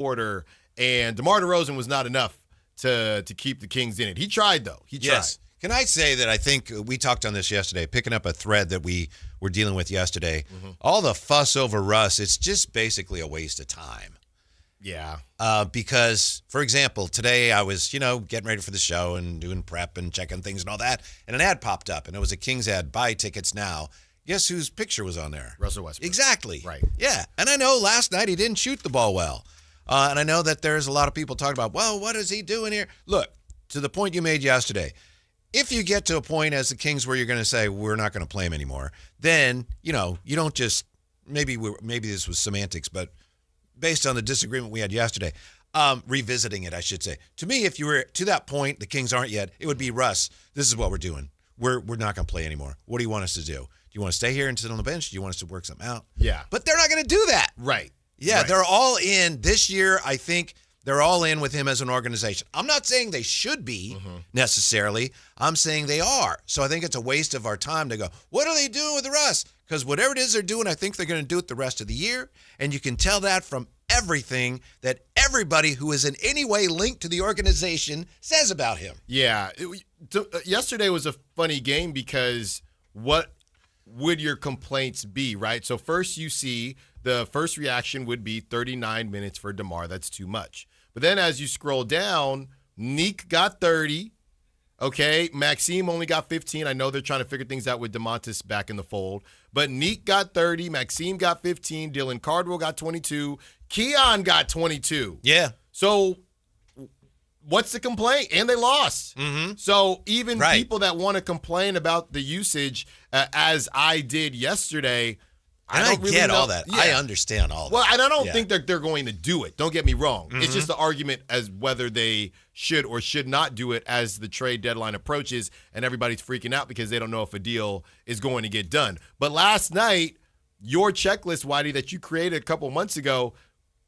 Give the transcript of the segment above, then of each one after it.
quarter, and DeMar DeRozan was not enough to keep the Kings in it. He tried, though. He tried. Yes. Can I say that I think we talked on this yesterday, picking up a thread that we were dealing with yesterday. All the fuss over Russ, it's just basically a waste of time. Yeah. Because, for example, today I was, getting ready for the show and doing prep and checking things and all that, and an ad popped up, and it was a Kings ad, buy tickets now. Guess whose picture was on there? Russell Westbrook. Exactly. Right. Yeah. And I know last night he didn't shoot the ball well. And I know that there's a lot of people talking about, well, what is he doing here? Look, to the point you made yesterday, if you get to a point as the Kings where you're going to say, we're not going to play him anymore, then, you don't just, maybe this was semantics, but based on the disagreement we had yesterday, revisiting it, I should say. To me, if you were to that point, the Kings aren't yet, it would be, Russ, this is what we're doing. We're not going to play anymore. What do you want us to do? Do you want to stay here and sit on the bench? Do you want us to work something out? Yeah. But they're not going to do that. Right. Yeah, right. They're all in. This year, I think they're all in with him as an organization. I'm not saying they should be necessarily. I'm saying they are. So I think it's a waste of our time to go, what are they doing with the Russ? Because whatever it is they're doing, I think they're going to do it the rest of the year. And you can tell that from everything that everybody who is in any way linked to the organization says about him. Yeah. Yesterday was a funny game because what would your complaints be, right? So first you see the first reaction would be 39 minutes for DeMar. That's too much. But then as you scroll down, Neek got 30. Okay, Maxime only got 15. I know they're trying to figure things out with DeMontis back in the fold. But Neek got 30. Maxime got 15. Dylan Cardwell got 22. Keon got 22. Yeah. So what's the complaint? And they lost. So even people that want to complain about the usage, as I did yesterday, And I get all that. Yeah. I understand all that. Well, and I don't think that they're going to do it. Don't get me wrong. It's just the argument as whether they should or should not do it as the trade deadline approaches, and everybody's freaking out because they don't know if a deal is going to get done. But last night, your checklist, Whitey, that you created a couple months ago,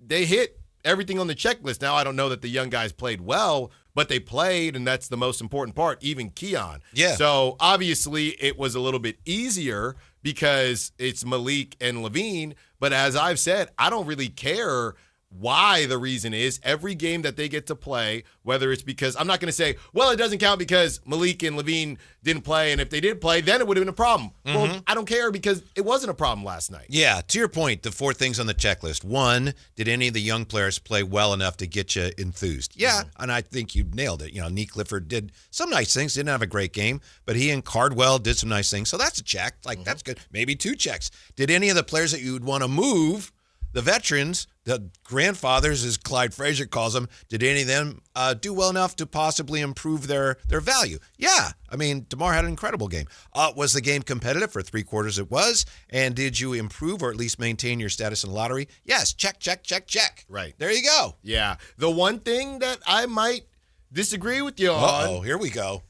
they hit everything on the checklist. Now, I don't know that the young guys played well, but they played, and that's the most important part, even Keon. Yeah. So, obviously, it was a little bit easier because it's Malik and Levine. But as I've said, I don't really care why the reason is. Every game that they get to play, whether it's because, I'm not going to say, well, it doesn't count because Malik and Levine didn't play, and if they did play, then it would have been a problem. Well, I don't care because it wasn't a problem last night. Yeah, to your point, the 4 things on the checklist. 1, did any of the young players play well enough to get you enthused? Yeah, and I think you nailed it. Nick Clifford did some nice things, didn't have a great game, but he and Cardwell did some nice things, so that's a check. That's good. Maybe 2 checks. Did any of the players that you would want to move, the veterans, the grandfathers, as Clyde Frazier calls them, did any of them do well enough to possibly improve their value? Yeah. I mean, DeMar had an incredible game. Was the game competitive? For 3 quarters it was. And did you improve or at least maintain your status in the lottery? Yes. Check, check, check, check. Right. There you go. Yeah. The one thing that I might disagree with you on. Uh-oh, here we go.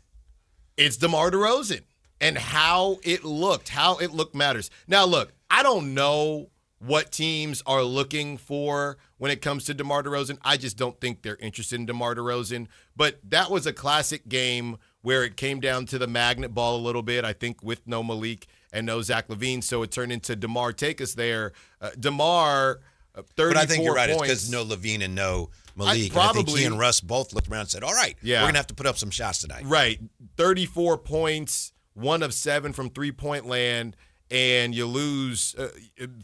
It's DeMar DeRozan and how it looked. How it looked matters. Now, look, I don't know what teams are looking for when it comes to DeMar DeRozan. I just don't think they're interested in DeMar DeRozan. But that was a classic game where it came down to the magnet ball a little bit, I think, with no Malik and no Zach LaVine. So it turned into DeMar, take us there. DeMar, 34 But I think you're right. points. It's because no LaVine and no Malik. I think he and Russ both looked around and said, all right, we're going to have to put up some shots tonight. Right. 34 points, 1 of 7 from three-point land, and you lose.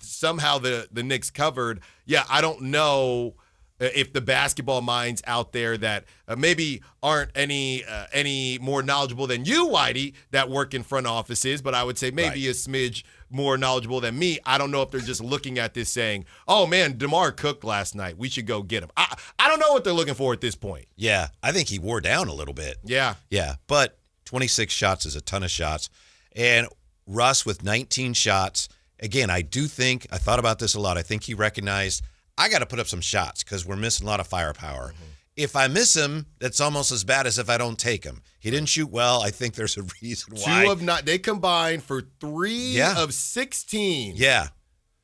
Somehow the Knicks covered. Yeah, I don't know if the basketball minds out there that maybe aren't any more knowledgeable than you, Whitey, that work in front offices, but I would say maybe a smidge more knowledgeable than me. I don't know if they're just looking at this saying, oh, man, DeMar cooked last night. We should go get him. I don't know what they're looking for at this point. Yeah, I think he wore down a little bit. Yeah. Yeah, but 26 shots is a ton of shots. And Russ with 19 shots. Again, I thought about this a lot. I think he recognized, I got to put up some shots because we're missing a lot of firepower. If I miss him, that's almost as bad as if I don't take him. He didn't shoot well. I think there's a reason why. 2 of 9. They combined for 3 of 16. Yeah.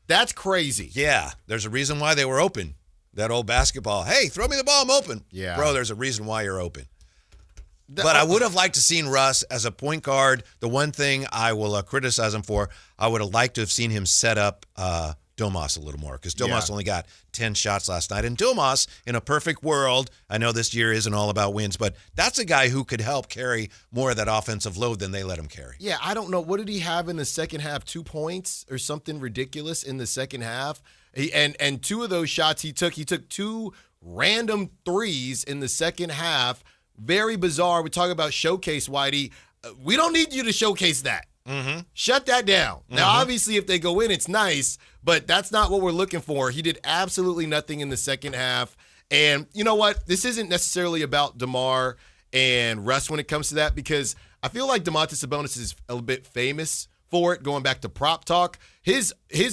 That's crazy. Yeah. There's a reason why they were open. That old basketball. Hey, throw me the ball. I'm open. Yeah. Bro, there's a reason why you're open. But I would have liked to seen Russ as a point guard. The one thing I will criticize him for, I would have liked to have seen him set up Domas a little more because Domas only got 10 shots last night. And Domas, in a perfect world, I know this year isn't all about wins, but that's a guy who could help carry more of that offensive load than they let him carry. Yeah, I don't know. What did he have in the second half? 2 points or something ridiculous in the second half? And 2 of those shots he took 2 random threes in the second half. Very bizarre. We talk about showcase, Whitey. We don't need you to showcase that. Mm-hmm. Shut that down. Now, obviously, if they go in, it's nice, but that's not what we're looking for. He did absolutely nothing in the second half. And you know what? This isn't necessarily about DeMar and Russ when it comes to that, because I feel like Domantas Sabonis is a bit famous for it, going back to prop talk. His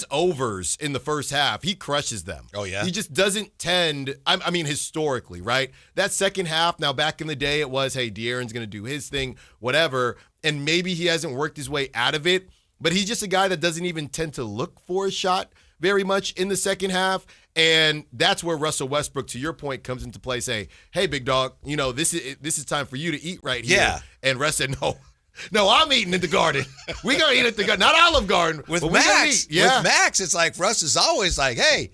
overs in the first half, he crushes them. Oh, yeah? He just doesn't tend, I mean, historically, right? That second half, now back in the day, it was, hey, De'Aaron's going to do his thing, whatever, and maybe he hasn't worked his way out of it, but he's just a guy that doesn't even tend to look for a shot very much in the second half, and that's where Russell Westbrook, to your point, comes into play, say, hey, big dog, you know, this is time for you to eat right here. Yeah. And Russ said, no, I'm eating at the Garden. We gonna eat at the Garden, not Olive Garden. With but Max, yeah. with Max, it's like Russ is always like, hey,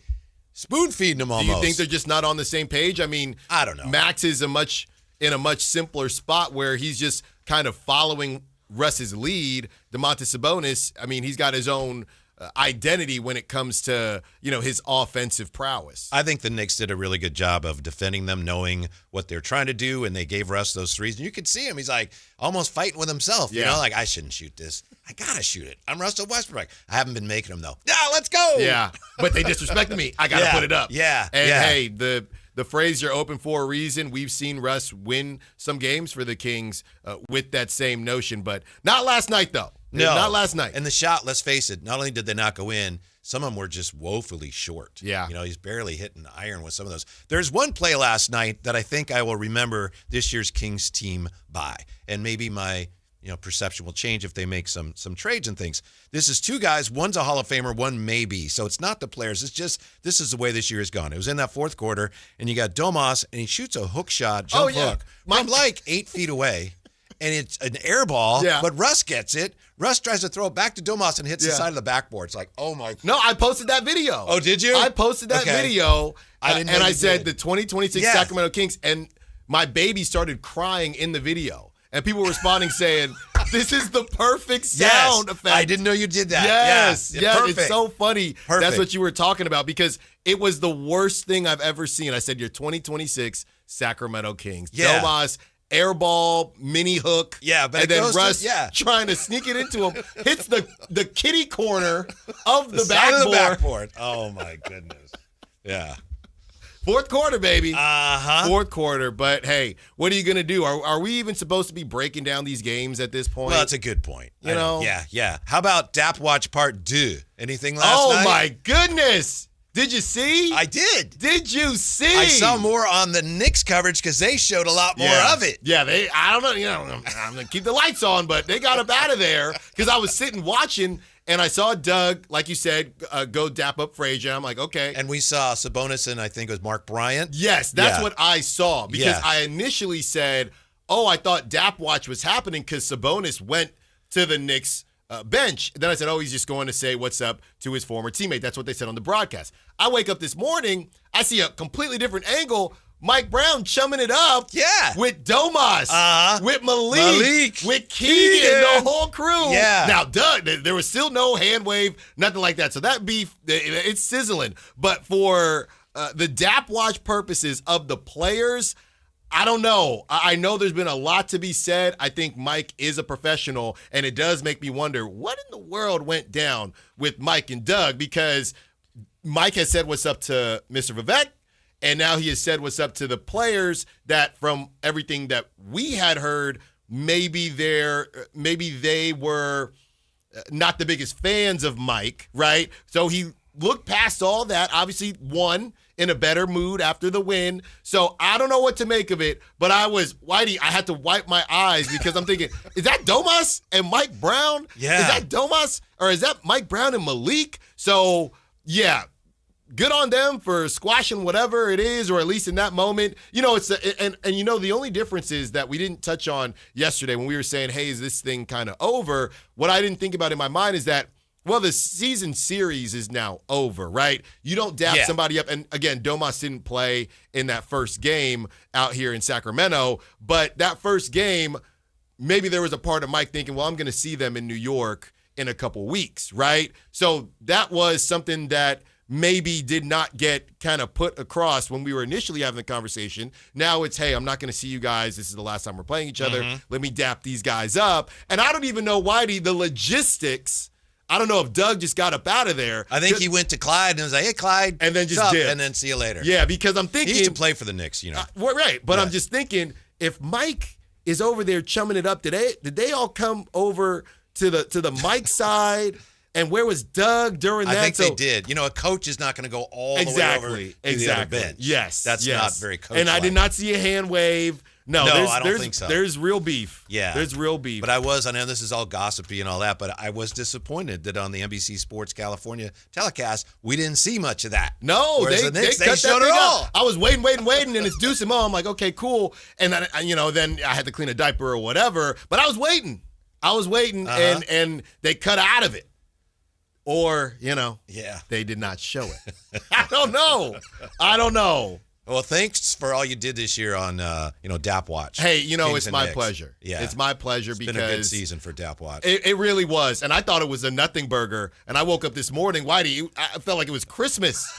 spoon feeding him almost. Do you think they're just not on the same page? I mean, I don't know. Max is in a much simpler spot where he's just kind of following Russ's lead. Domantas Sabonis, I mean, he's got his own identity when it comes to, you know, his offensive prowess. I think the Knicks did a really good job of defending them, knowing what they're trying to do, and they gave Russ those threes. And you could see him. He's like almost fighting with himself. Yeah. You know, like, I shouldn't shoot this. I got to shoot it. I'm Russell Westbrook. I haven't been making them, though. Yeah, let's go. Yeah, but they disrespected me. I got to put it up. Yeah. And yeah. hey, the phrase "you're open for a reason." We've seen Russ win some games for the Kings with that same notion, but not last night, though. No, not last night. And the shot, let's face it, not only did they not go in, some of them were just woefully short. Yeah. You know, he's barely hitting the iron with some of those. There's one play last night that I think I will remember this year's Kings team by. And maybe my, you know, perception will change if they make some trades and things. This is 2 guys. One's a Hall of Famer, one maybe. So it's not the players. It's just, this is the way this year has gone. It was in that fourth quarter, and you got Domas, and he shoots a hook shot, jump hook, from like 8 feet away. And it's an air ball, but Russ gets it. Russ tries to throw it back to Domas and hits the side of the backboard. It's like, oh, my. No, I posted that video. Oh, did you? I posted that video, and I said the 2026 Sacramento Kings, and my baby started crying in the video. And people were responding saying, this is the perfect sound effect. I didn't know you did that. Yes, perfect. It's so funny. Perfect. That's what you were talking about, because it was the worst thing I've ever seen. I said, your 2026 Sacramento Kings. Yeah. Domas, airball, mini hook. Yeah, but and then Russ to, trying to sneak it into him, hits the kitty corner of the side backboard. of the backboard. Oh, my goodness. Yeah. Fourth quarter, baby. Uh-huh. Fourth quarter. But, hey, what are you going to do? Are we even supposed to be breaking down these games at this point? Well, that's a good point. You know? Yeah. How about Dap Watch Part 2? Anything last night? Oh, my goodness. Did you see? I did. Did you see? I saw more on the Knicks coverage because they showed a lot more of it. Yeah, I don't know, you know, I'm going to keep the lights on, but they got up out of there because I was sitting watching, and I saw Doug, like you said, go dap up Frazier. I'm like, okay. And we saw Sabonis and I think it was Mark Bryant. Yes, that's what I saw, because I initially said, I thought Dap Watch was happening because Sabonis went to the Knicks bench. Then I said, he's just going to say what's up to his former teammate. That's what they said on the broadcast. I wake up this morning, I see a completely different angle. Mike Brown chumming it up with Domas, with Malik, with Keegan, the whole crew. Yeah. Now, Doug, there was still no hand wave, nothing like that. So that beef, it's sizzling. But for the Dap Watch purposes of the players, I don't know. I know there's been a lot to be said. I think Mike is a professional, and it does make me wonder what in the world went down with Mike and Doug, because Mike has said what's up to Mr. Vivek, and now he has said what's up to the players that, from everything that we had heard, maybe they were not the biggest fans of Mike, right? So he looked past all that, obviously won in a better mood after the win. So I don't know what to make of it, but Whitey, I had to wipe my eyes because I'm thinking, is that Domas and Mike Brown? Yeah. Is that Domas, or is that Mike Brown and Malik? So, yeah, good on them for squashing whatever it is, or at least in that moment. You know, and you know, the only difference is that we didn't touch on yesterday when we were saying, hey, is this thing kind of over? What I didn't think about in my mind is that Well, the season series is now over, right? You don't dap somebody up. And again, Domas didn't play in that first game out here in Sacramento. But that first game, maybe there was a part of Mike thinking, well, I'm going to see them in New York in a couple weeks, right? So that was something that maybe did not get kind of put across when we were initially having the conversation. Now it's, hey, I'm not going to see you guys. This is the last time we're playing each other. Let me dap these guys up. And I don't even know, Whitey, the logistics. I don't know if Doug just got up out of there. I think he went to Clyde and was like, hey, Clyde. And then just dipped. And then see you later. Yeah, because I'm thinking. He used to play for the Knicks, you know. Right. But I'm just thinking, if Mike is over there chumming it up today, did they all come over to the Mike side? And where was Doug during that? I think they did. You know, a coach is not going to go all the way over to the other bench. Yes. That's not very coach-like. And I did not see a hand wave. No, I don't think so. There's real beef. Yeah. There's real beef. But I know this is all gossipy and all that, but I was disappointed that on the NBC Sports California telecast, we didn't see much of that. No, Whereas they the Knicks, cut showed that it all. out. I was waiting, and it's Deuce and Mo. I'm like, okay, cool. And then, then I had to clean a diaper or whatever, but I was waiting. And they cut out of it. Or, they did not show it. I don't know. Well, thanks for all you did this year on, Dap Watch. Hey, Kings it's and my Knicks. pleasure. Yeah. It's my pleasure because it's been a good season for Dap Watch. It really was. And I thought it was a nothing burger. And I woke up this morning, Whitey, I felt like it was Christmas.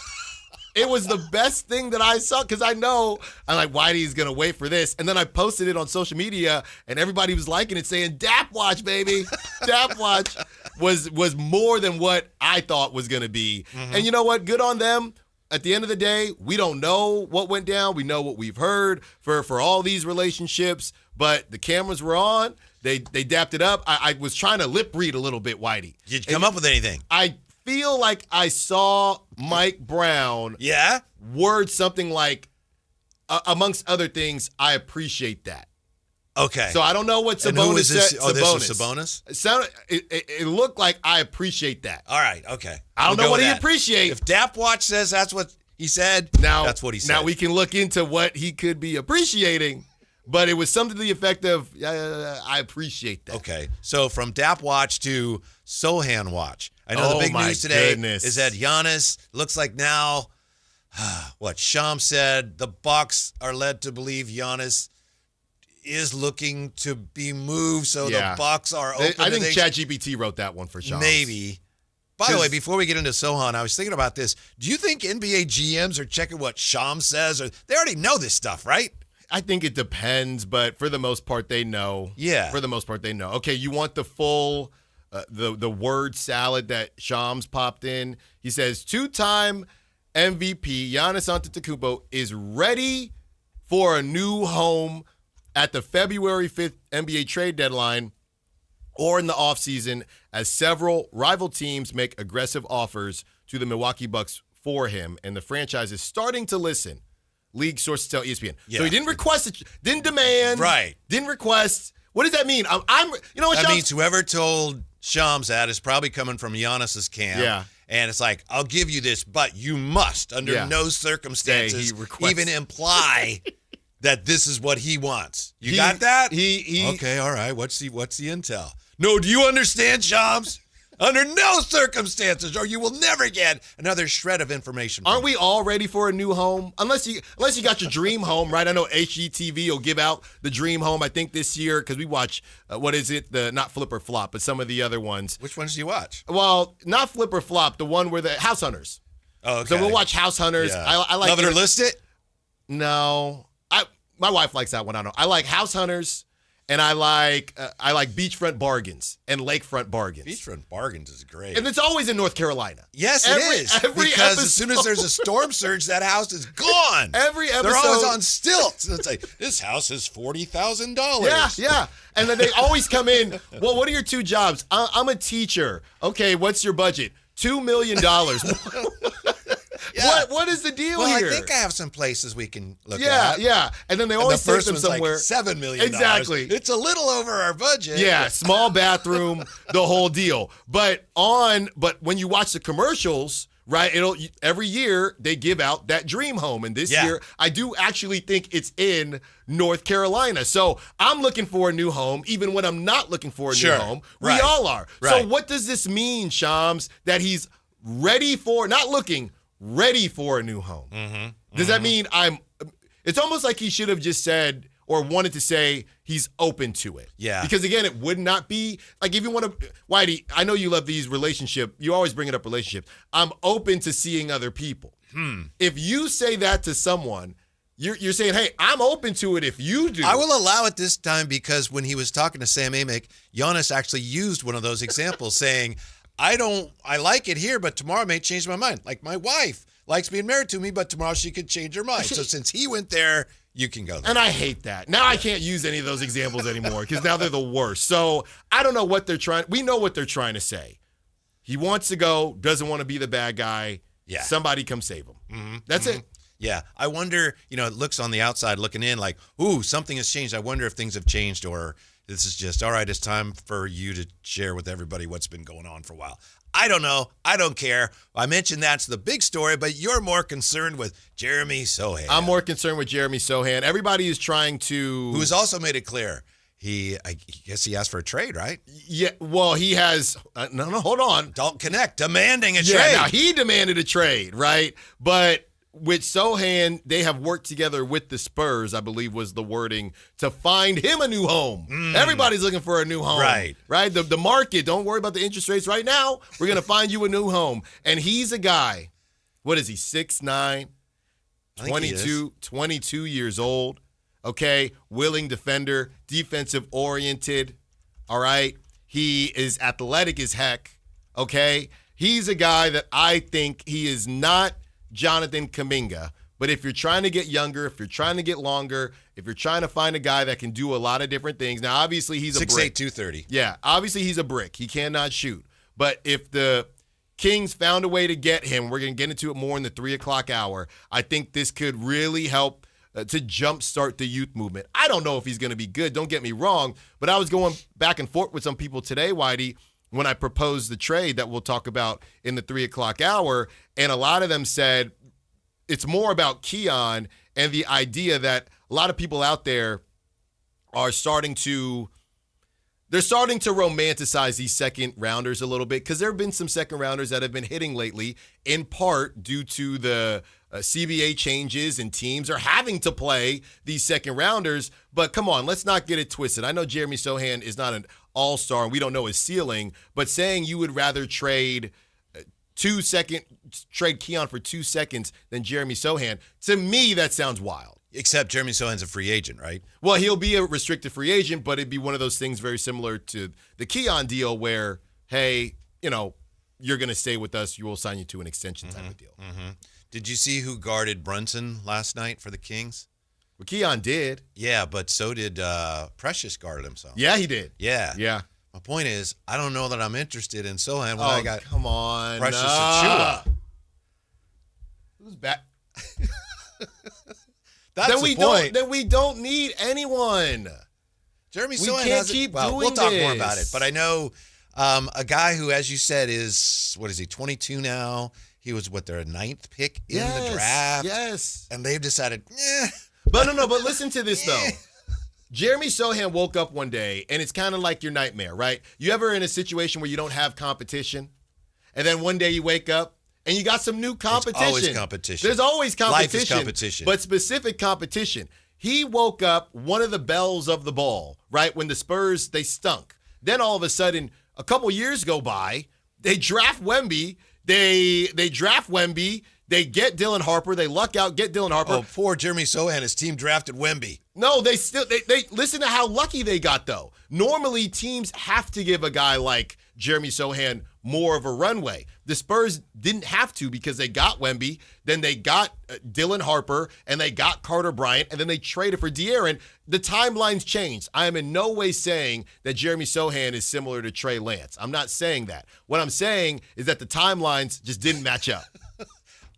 It was the best thing that I saw because I'm like, Whitey's going to wait for this. And then I posted it on social media and everybody was liking it saying, Dap Watch, baby. Dap Watch was more than what I thought was going to be. And you know what? Good on them. At the end of the day, we don't know what went down. We know what we've heard for all these relationships, but the cameras were on. They dapped it up. I was trying to lip read a little bit, Whitey. Did you come up with anything? I feel like I saw Mike Brown word something like, amongst other things, I appreciate that. Okay. So I don't know what Sabonis said. Oh, this was Sabonis? It looked like I appreciate that. All right, okay. I don't know what he appreciates. If Dap Watch says that's what he said, that's what he said. Now we can look into what he could be appreciating, but it was something to the effect of, I appreciate that. Okay. So from Dap Watch to Sohan Watch. I know the big news today is that Giannis looks like now, what Shams said, the Bucks are led to believe Giannis is looking to be moved, so the Bucks are open. I think ChatGPT wrote that one for Shams. Maybe. By the way, before we get into Sohan, I was thinking about this. Do you think NBA GMs are checking what Shams says? Or they already know this stuff, right? I think it depends, but for the most part, they know. Yeah. For the most part, they know. Okay, you want the full, the word salad that Shams popped in. He says, 2-time MVP Giannis Antetokounmpo is ready for a new home at the February 5th NBA trade deadline or in the offseason as several rival teams make aggressive offers to the Milwaukee Bucks for him, and the franchise is starting to listen. League sources tell ESPN. Yeah. So he didn't request it, didn't demand, didn't request. What does that mean? That means whoever told Shams that is probably coming from Giannis's camp. Yeah. And it's like, I'll give you this, but you must, under no circumstances, even imply that this is what he wants. You got that? Okay, all right. What's the intel? No, do you understand, Shams? Under no circumstances, or you will never get another shred of information. Aren't we all ready for a new home? Unless you got your dream home, right? I know HGTV will give out the dream home, I think, this year, because we watch, not Flip or Flop, but some of the other ones. Which ones do you watch? Well, not Flip or Flop, the one where the House Hunters. Oh, okay. So we'll watch House Hunters. Yeah. I like Love It or List It? No. My wife likes that one. I don't know. I like House Hunters, and I like Beachfront Bargains and Lakefront Bargains. Beachfront Bargains is great. And it's always in North Carolina. Yes, it is. Because as soon as there's a storm surge, that house is gone. Every episode. They're always on stilts. It's like, this house is $40,000. Yeah. And then they always come in, well, what are your two jobs? I'm a teacher. Okay, what's your budget? $2 million. Yeah. What is the deal here? Well, I think I have some places we can look at. Yeah. And then they always take them somewhere. Like $7 million. Exactly. It's a little over our budget. Yeah, small bathroom, the whole deal. But when you watch the commercials, right? Every year they give out that dream home, and this year I do actually think it's in North Carolina. So I'm looking for a new home, even when I'm not looking for a new home. We all are. Right. So what does this mean, Shams? That he's ready for, not looking, ready for a new home? Does that mean it's almost like he should have just said or wanted to say he's open to it. Yeah. Because, again, it would not be, like, if you want to, Whitey, I know you love these relationships. You always bring it up, relationships. I'm open to seeing other people. If you say that to someone, you're saying, hey, I'm open to it if you do. I will allow it this time because when he was talking to Sam Amick, Giannis actually used one of those examples saying, I like it here, but tomorrow I may change my mind. Like my wife likes being married to me, but tomorrow she could change her mind. So since he went there, you can go there. And I hate that. Now I can't use any of those examples anymore because now they're the worst. So I don't know what they're trying. We know what they're trying to say. He wants to go, doesn't want to be the bad guy. Yeah. Somebody come save him. That's it. Yeah. I wonder, it looks on the outside looking in like, ooh, something has changed. I wonder if things have changed or this is just, all right, it's time for you to share with everybody what's been going on for a while. I don't know. I don't care. I mentioned that's the big story, but you're more concerned with Jeremy Sohan. I'm more concerned with Jeremy Sohan. Everybody is trying to... Who's also made it clear. I guess he asked for a trade, right? Yeah, well, he has... no, hold on. Don't connect. Demanding a trade. Yeah, now he demanded a trade, right? But with Sohan, they have worked together with the Spurs, I believe was the wording, to find him a new home. Everybody's looking for a new home. Right. The market, don't worry about the interest rates right now. We're going to find you a new home. And he's a guy, what is he, 6'9", 22 years old, okay? Willing defender, defensive-oriented, all right? He is athletic as heck, okay? He's a guy that I think he is not Jonathan Kuminga. But if you're trying to get younger, if you're trying to get longer, if you're trying to find a guy that can do a lot of different things. Now, obviously, he's a brick. 6'8", 230. Yeah, obviously, he's a brick. He cannot shoot. But if the Kings found a way to get him, we're going to get into it more in the 3 o'clock hour, I think this could really help to jumpstart the youth movement. I don't know if he's going to be good. Don't get me wrong. But I was going back and forth with some people today, Whitey, when I proposed the trade that we'll talk about in the 3 o'clock hour, and a lot of them said it's more about Keon and the idea that a lot of people out there are starting to romanticize these second rounders a little bit because there have been some second rounders that have been hitting lately, in part due to the CBA changes and teams are having to play these second rounders. But come on, let's not get it twisted. I know Jeremy Sohan is not an all-star and we don't know his ceiling, but saying you would rather trade Keon for 2 seconds than Jeremy Sohan, to me that sounds wild. Except Jeremy Sohan's a free agent, right? Well, he'll be a restricted free agent, but it'd be one of those things very similar to the Keon deal where, hey, you're going to stay with us. You will sign you to an extension type of deal. Did you see who guarded Brunson last night for the Kings? Well, Keon did. Yeah, but so did Precious guarded himself. Yeah, he did. Yeah. Yeah. My point is, I don't know that I'm interested in Sohan when I got come on. Precious Achiuwa. Who's back? That's the point. Then we don't need anyone. Jeremy We Sohan can't keep doing we'll talk more this. about it. But I know a guy who, as you said, is, 22 now? He was, their 9th pick in the draft? Yes. And they've decided, But but listen to this, though. Jeremy Sohan woke up one day, and it's kind of like your nightmare, right? You ever in a situation where you don't have competition, and then one day you wake up, and you got some new competition. There's always competition. There's always competition. Life is competition. But specific competition. He woke up one of the bells of the ball, right? When the Spurs, they stunk. Then all of a sudden, a couple years go by, they draft Wemby. They draft Wemby. They get Dylan Harper. They luck out, get Dylan Harper. Oh, poor Jeremy Sohan. His team drafted Wemby. No, they listen to how lucky they got, though. Normally, teams have to give a guy like Jeremy Sohan more of a runway. The Spurs didn't have to because they got Wemby, then they got Dylan Harper, and they got Carter Bryant, and then they traded for De'Aaron. The timelines changed. I am in no way saying that Jeremy Sohan is similar to Trey Lance. I'm not saying that. What I'm saying is that the timelines just didn't match up.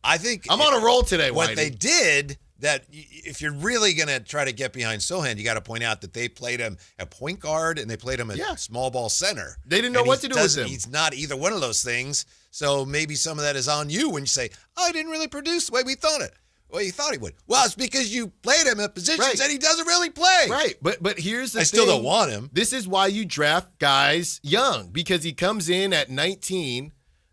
I think I'm on a roll today, what Whitey. they did, that if you're really going to try to get behind Sohan, you got to point out that they played him at point guard and they played him at small ball center. They didn't know what to do with him. He's not either one of those things. So maybe some of that is on you when you say, I didn't really produce the way we thought it. Well, you thought he would. Well, it's because you played him at positions that he doesn't really play. Right. But here's the thing. I still don't want him. This is why you draft guys young, because he comes in at 19,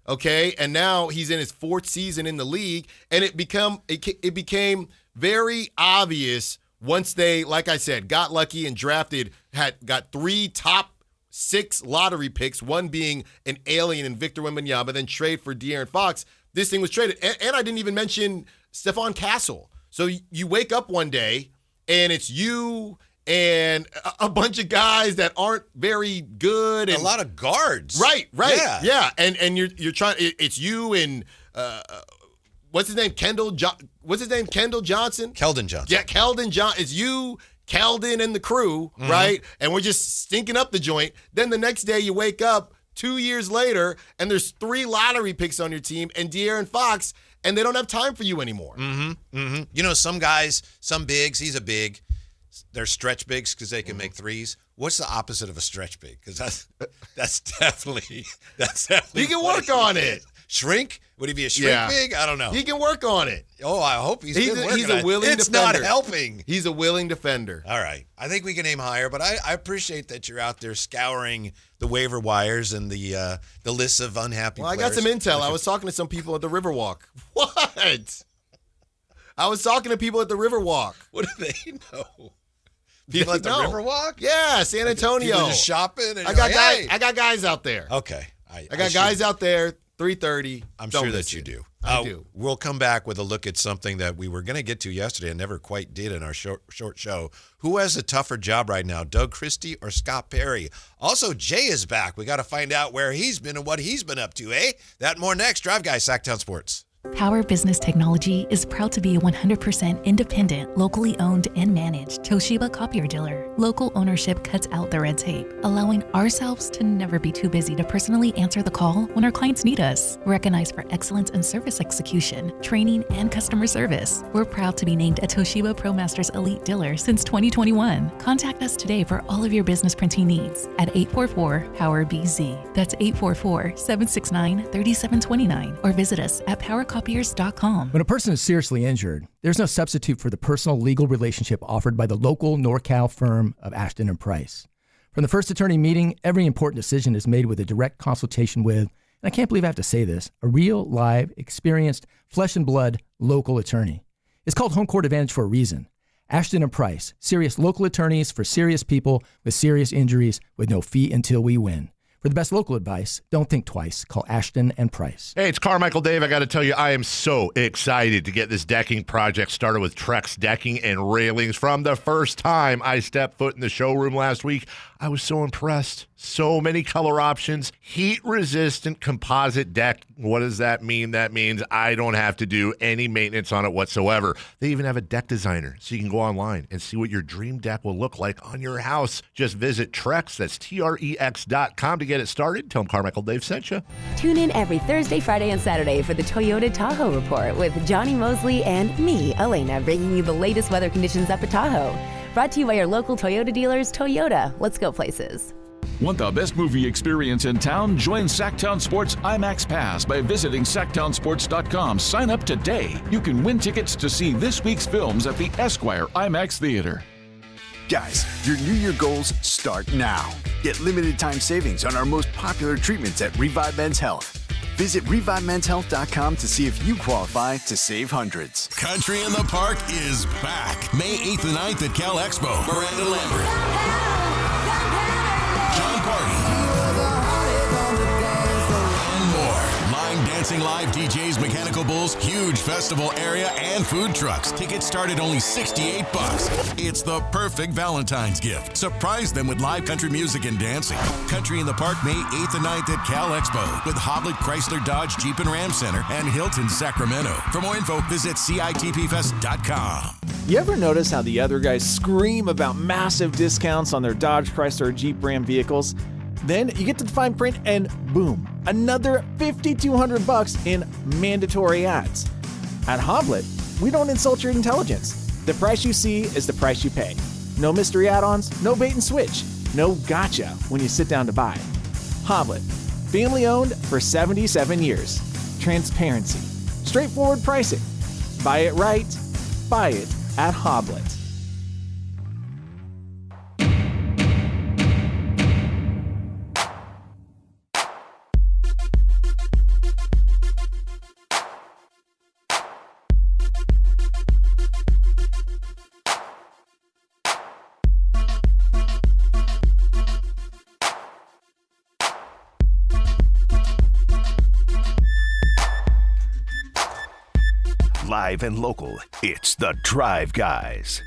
okay, and now he's in his 4th season in the league, and it became very obvious once they, like I said, got lucky and got 3 top 6 lottery picks, one being an alien in Victor Wembanyama, then trade for De'Aaron Fox. This thing was traded. And I didn't even mention Stephon Castle. So you wake up one day and it's you and a bunch of guys that aren't very good. And a lot of guards. Right. Yeah. And you're trying, it's you and what's his name? Kendall Johnson. Keldon Johnson. Yeah, Keldon Johnson. It's you, Keldon, and the crew, right? And we're just stinking up the joint. Then the next day you wake up 2 years later and there's 3 lottery picks on your team and De'Aaron Fox, and they don't have time for you anymore. You know, some guys, some bigs, he's a big, they're stretch bigs because they can make threes. What's the opposite of a stretch big? Because that's definitely. He can work on it. Shrink? Would he be a shrink big? I don't know. He can work on it. Oh, I hope he's a willing defender. It's not helping. He's a willing defender. All right. I think we can aim higher, but I appreciate that you're out there scouring the waiver wires and the lists of unhappy players. I got some intel. I was talking to some people at the Riverwalk. What? I was talking to people at the Riverwalk. What do they know? People at the Riverwalk? Yeah, San Antonio. People just shopping? And I got guys out there. Okay. I got guys out there. 3:30. I'm sure that you do. I do. We'll come back with a look at something that we were going to get to yesterday and never quite did in our short show. Who has a tougher job right now, Doug Christie or Scott Perry? Also, Jay is back. We got to find out where he's been and what he's been up to, eh? That and more next. Drive Guys, Sactown Sports. Power Business Technology is proud to be a 100% independent, locally owned and managed Toshiba copier dealer. Local ownership cuts out the red tape, allowing ourselves to never be too busy to personally answer the call when our clients need us. Recognized for excellence in service execution, training, and customer service, we're proud to be named a Toshiba ProMasters Elite Dealer since 2021. Contact us today for all of your business printing needs at 844-POWER-BZ. That's 844-769-3729. Or visit us at PowerCopiers.com. When a person is seriously injured, there's no substitute for the personal legal relationship offered by the local NorCal firm of Ashton & Price. From the first attorney meeting, every important decision is made with a direct consultation with, and I can't believe I have to say this, a real, live, experienced, flesh and blood local attorney. It's called Home Court Advantage for a reason. Ashton & Price, serious local attorneys for serious people with serious injuries with no fee until we win. For the best local advice, don't think twice. Call Ashton & Price. Hey, it's Carmichael Dave. I got to tell you, I am so excited to get this decking project started with Trex Decking and Railings. From the first time I stepped foot in the showroom last week, I was so impressed. So many color options. Heat-resistant composite deck. What does that mean? That means I don't have to do any maintenance on it whatsoever. They even have a deck designer, so you can go online and see what your dream deck will look like on your house. Just visit Trex, that's TREX.com to get it started. Tell them Carmichael Dave sent you. Tune in every Thursday, Friday, and Saturday for the Toyota Tahoe Report with Johnny Mosley and me, Elena, bringing you the latest weather conditions up at Tahoe. Brought to you by your local Toyota dealers. Toyota, let's go places. Want the best movie experience in town? Join Sactown Sports IMAX Pass by visiting SactownSports.com. Sign up today. You can win tickets to see this week's films at the Esquire IMAX Theater. Guys, your New Year goals start now. Get limited time savings on our most popular treatments at Revive Men's Health. Visit ReviveMen'sHealth.com to see if you qualify to save hundreds. Country in the Park is back. May 8th and 9th at Cal Expo. Miranda Lambert. John Party. And more. Line dancing live DJs, Mechanical Bulls, huge festival area, and food trucks. Tickets start at only $68. It's the perfect Valentine's gift. Surprise them with live country music and dancing. Country in the Park, May 8th and 9th at Cal Expo with Hoblit Chrysler Dodge Jeep and Ram Center and Hilton Sacramento. For more info, visit CITPFest.com. You ever notice how the other guys scream about massive discounts on their Dodge, Chrysler, or Jeep Ram vehicles? Then you get to the fine print and boom, another $5,200 in mandatory ads. At Hoblit, we don't insult your intelligence. The price you see is the price you pay. No mystery add-ons, no bait and switch, no gotcha when you sit down to buy. Hoblet, family owned for 77 years. Transparency, straightforward pricing. Buy it right, buy it at Hoblet. Live and local, it's The Drive Guys.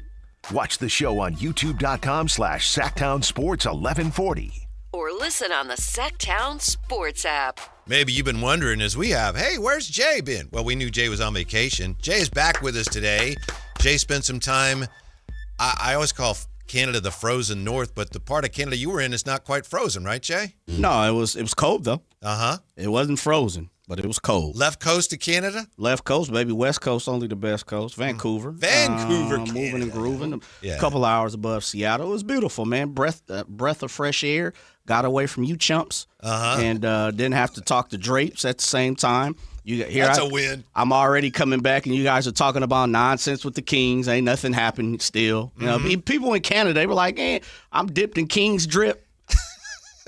Watch the show on youtube.com/Sactown Sports 1140. Or listen on the Sactown Sports app. Maybe you've been wondering, as we have, hey, where's Jay been? Well, we knew Jay was on vacation. Jay is back with us today. Jay spent some time, I always call Canada the frozen north, but the part of Canada you were in is not quite frozen, right, Jay? No, it was cold, though. Uh-huh. It wasn't frozen, but it was cold. Left coast of Canada? Left coast, baby. West coast, only the best coast. Vancouver. Canada. Moving and grooving. Yeah. A couple hours above Seattle. It was beautiful, man. Breath of fresh air. Got away from you chumps. And didn't have to talk to drapes at the same time. That's a win. I'm already coming back, and you guys are talking about nonsense with the Kings. Ain't nothing happened still. You know, people in Canada, they were like, I'm dipped in Kings drip.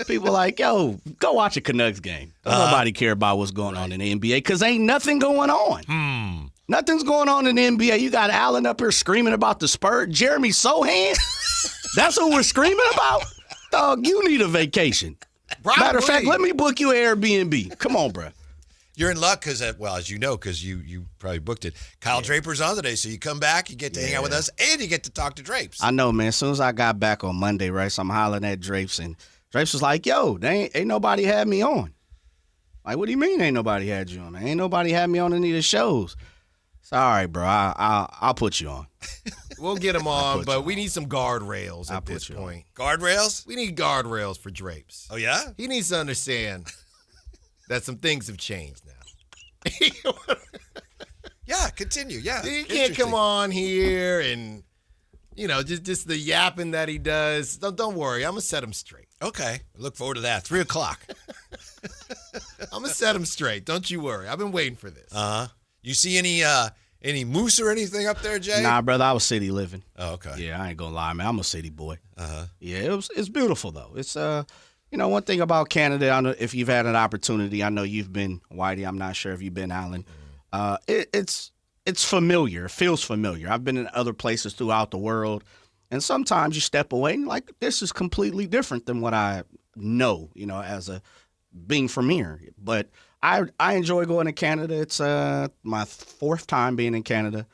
People like, yo, go watch a Canucks game. Nobody care about what's going on in the NBA because ain't nothing going on. Nothing's going on in the NBA. You got Allen up here screaming about the Spurs. Jeremy Sohan? That's what we're screaming about? Dog, you need a vacation. Probably. Matter of fact, let me book you an Airbnb. Come on, bro. You're in luck because, as you know, because you probably booked it. Kyle Draper's on today, so you come back, you get to hang out with us, and you get to talk to Drapes. I know, man. As soon as I got back on Monday, right, so I'm hollering at Drapes, and Drapes was like, yo, ain't nobody had me on. Like, what do you mean ain't nobody had you on? Man? Ain't nobody had me on any of the shows. So, all right, bro, I'll put you on. We'll get him on, but we need some guardrails at this point. Guardrails? We need guardrails for Drapes. Oh, yeah? He needs to understand that some things have changed now. Yeah, continue. Yeah. He can't come on here and, just the yapping that he does. Don't worry. I'm going to set him straight. Okay. Look forward to that. 3 o'clock. I'm going to set him straight. Don't you worry. I've been waiting for this. Uh-huh. You see any moose or anything up there, Jay? Nah, brother, I was city living. Oh, okay. Yeah, I ain't gonna lie, man. I'm a city boy. Uh-huh. Yeah, it's beautiful though. It's one thing about Canada. I know if you've had an opportunity. I know you've been, Whitey. I'm not sure if you've been, Allen. It's familiar. It feels familiar. I've been in other places throughout the world, and sometimes you step away and like this is completely different than what I know. As a being from here, but I enjoy going to Canada. It's my 4th time being in Canada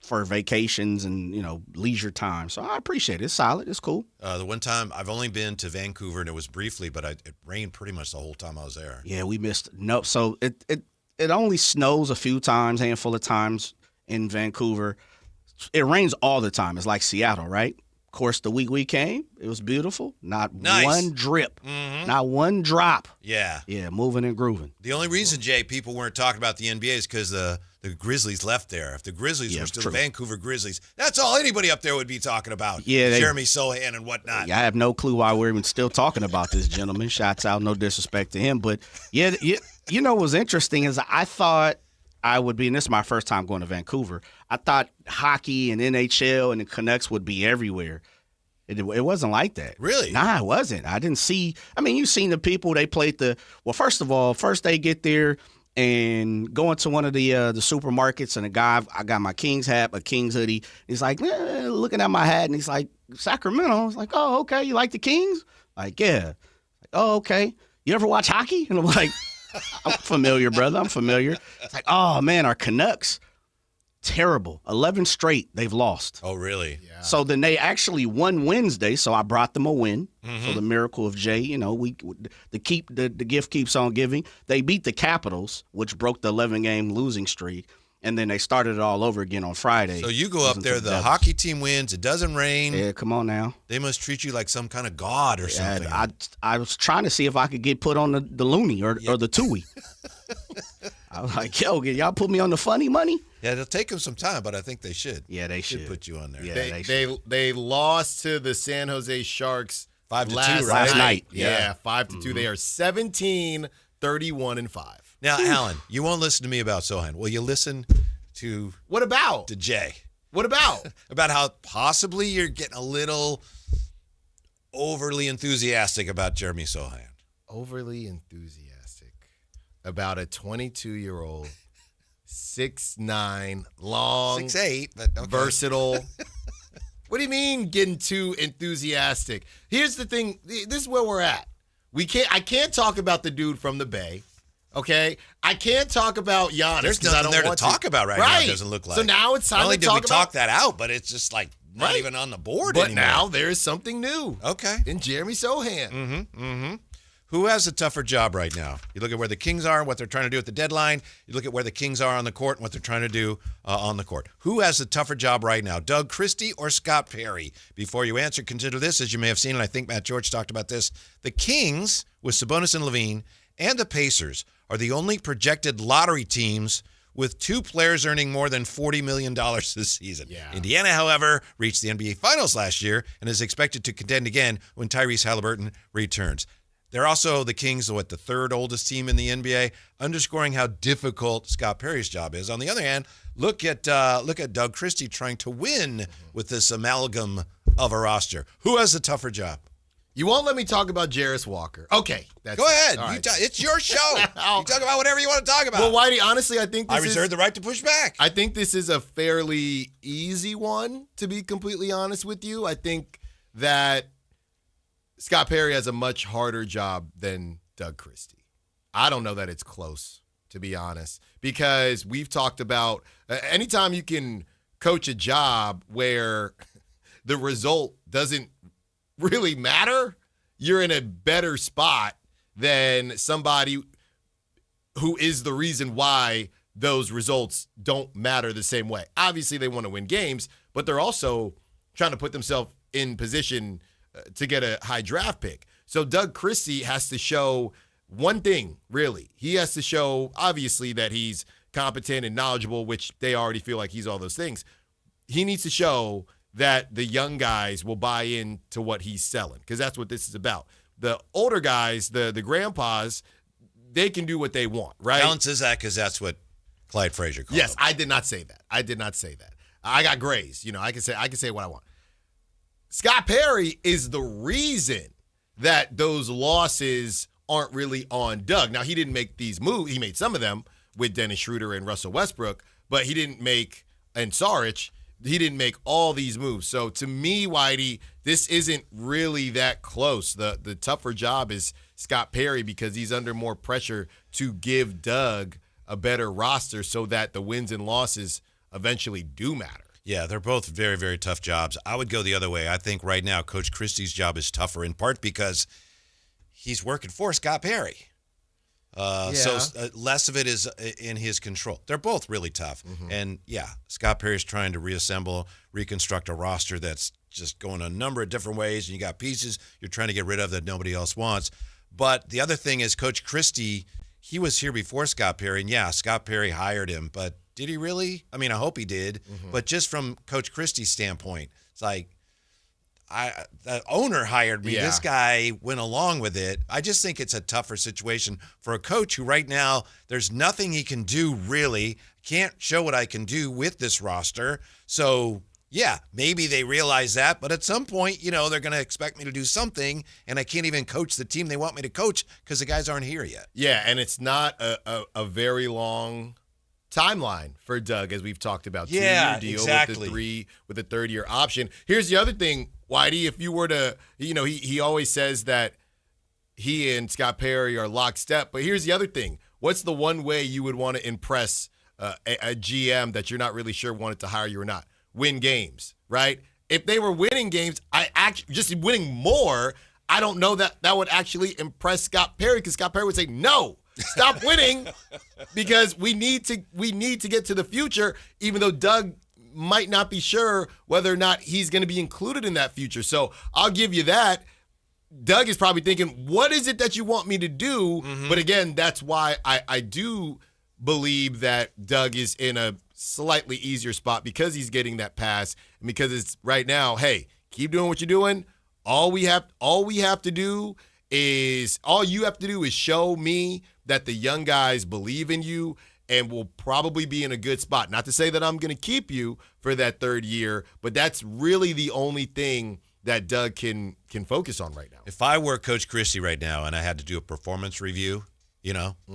for vacations and, leisure time. So I appreciate it. It's solid. It's cool. The one time I've only been to Vancouver, and it was briefly, but it rained pretty much the whole time I was there. Yeah, we missed. No, so it only snows a few times, handful of times in Vancouver. It rains all the time. It's like Seattle, right? Of course, the week we came, it was beautiful. Not one drip. Not one drop. Yeah. Yeah, moving and grooving. The only reason, Jay, people weren't talking about the NBA is because the Grizzlies left there. If the Grizzlies were still the Vancouver Grizzlies, that's all anybody up there would be talking about. Yeah, Jeremy Sohan and whatnot. Yeah, I have no clue why we're even still talking about this gentleman. Shouts out, no disrespect to him. But, what's interesting is I thought I would be, and this is my first time going to Vancouver, I thought hockey and NHL and the Canucks would be everywhere. It wasn't like that. Really? Nah, it wasn't. I didn't see. I mean, you've seen the people. They played first of all, they get there and go into one of the supermarkets, and I got my Kings hat, a Kings hoodie. He's like, looking at my hat, and he's like, Sacramento. I was like, oh, okay. You like the Kings? Like, yeah. Like, oh, okay. You ever watch hockey? And I'm like, I'm familiar, brother. I'm familiar. It's like, oh, man, our Canucks. Terrible. 11 straight they've lost. Oh, really? Yeah. So then they actually won Wednesday, so I brought them a win. So the miracle of Jay, the gift keeps on giving. They beat the Capitals, which broke the 11-game losing streak, and then they started it all over again on Friday. So you go up there, the hockey team wins, it doesn't rain. Yeah, come on now. They must treat you like some kind of god or something. I was trying to see if I could get put on the loony or the Tui. I was like, yo, y'all put me on the funny money? Yeah, it'll take them some time, but I think they should. Yeah, they should put you on there. Yeah, they lost to the San Jose Sharks 5-2 last night. Yeah, 5-2. They are 17, 31, and 5. Now, Alan, you won't listen to me about Sohan. Will you listen to What about? to Jay? What about? About how possibly you're getting a little overly enthusiastic about Jeremy Sohan. Overly enthusiastic about a 22-year-old, 6'9", long, 6'8", but okay. versatile. What do you mean getting too enthusiastic? Here's the thing. This is where we're at. I can't talk about the dude from the Bay. Okay? I can't talk about Giannis. There's nothing there to talk about right now, it doesn't look like. So now it's time Not only to did talk we about talk that out, but it's just like not even on the board But anymore. now there's something new. Okay. In Jeremy Sohan. Mm-hmm. Who has a tougher job right now? You look at where the Kings are, what they're trying to do at the deadline. You look at where the Kings are on the court and what they're trying to do on the court. Who has the tougher job right now, Doug Christie or Scott Perry? Before you answer, consider this, as you may have seen, and I think Matt George talked about this. The Kings, with Sabonis and Levine, and the Pacers are the only projected lottery teams with two players earning more than $40 million this season. Yeah. Indiana, however, reached the NBA Finals last year and is expected to contend again when Tyrese Halliburton returns. They're also, the Kings, the third oldest team in the NBA, underscoring how difficult Scott Perry's job is. On the other hand, look at Doug Christie trying to win with this amalgam of a roster. Who has the tougher job? You won't let me talk about Jarris Walker. Okay. Go ahead. All right. It's your show. You talk about whatever you want to talk about. Well, Whitey, honestly, I think I reserve the right to push back. I think this is a fairly easy one, to be completely honest with you. I think that Scott Perry has a much harder job than Doug Christie. I don't know that it's close, to be honest, because we've talked about anytime you can coach a job where the result doesn't really matter, you're in a better spot than somebody who is the reason why those results don't matter the same way. Obviously, they want to win games, but they're also trying to put themselves in position to get a high draft pick. So Doug Christie has to show one thing, really. He has to show, obviously, that he's competent and knowledgeable, which they already feel like he's all those things. He needs to show that the young guys will buy into what he's selling, because that's what this is about. The older guys, the grandpas, they can do what they want, right? Alan says that because that's what Clyde Frazier called Yes, him. I did not say that. I got grays. I can say what I want. Scott Perry is the reason that those losses aren't really on Doug. Now, he didn't make these moves. He made some of them with Dennis Schroeder and Russell Westbrook, but he didn't make, and Saric, he didn't make all these moves. So to me, Whitey, this isn't really that close. The tougher job is Scott Perry because he's under more pressure to give Doug a better roster so that the wins and losses eventually do matter. Yeah, they're both very, very tough jobs. I would go the other way. I think right now Coach Christie's job is tougher in part because he's working for Scott Perry. So less of it is in his control. They're both really tough. Mm-hmm. And, yeah, Scott Perry's trying to reassemble, reconstruct a roster that's just going a number of different ways, and you got pieces you're trying to get rid of that nobody else wants. But the other thing is Coach Christie, he was here before Scott Perry, and, yeah, Scott Perry hired him, but did he really? I mean, I hope he did. Mm-hmm. But just from Coach Christie's standpoint, it's like, the owner hired me. Yeah. This guy went along with it. I just think it's a tougher situation for a coach who right now, there's nothing he can do really. Can't show what I can do with this roster. So, yeah, maybe they realize that. But at some point, they're going to expect me to do something, and I can't even coach the team they want me to coach because the guys aren't here yet. Yeah, and it's not a very long timeline for Doug, as we've talked about. 2-year deal exactly. with a third-year option. Here's the other thing, Whitey, if you were to, he always says that he and Scott Perry are lockstep, but here's the other thing. What's the one way you would want to impress a GM that you're not really sure wanted to hire you or not? Win games, right? If they were winning games, just winning more, I don't know that would actually impress Scott Perry, because Scott Perry would say, no, stop winning, because we need to get to the future, even though Doug might not be sure whether or not he's going to be included in that future. So I'll give you that. Doug is probably thinking, what is it that you want me to do? Mm-hmm. But again, that's why I do believe that Doug is in a slightly easier spot because he's getting that pass and because it's right now, hey, keep doing what you're doing. All you have to do is show me that the young guys believe in you and will probably be in a good spot. Not to say that I'm going to keep you for that third year, but that's really the only thing that Doug can focus on right now. If I were Coach Christie right now and I had to do a performance review,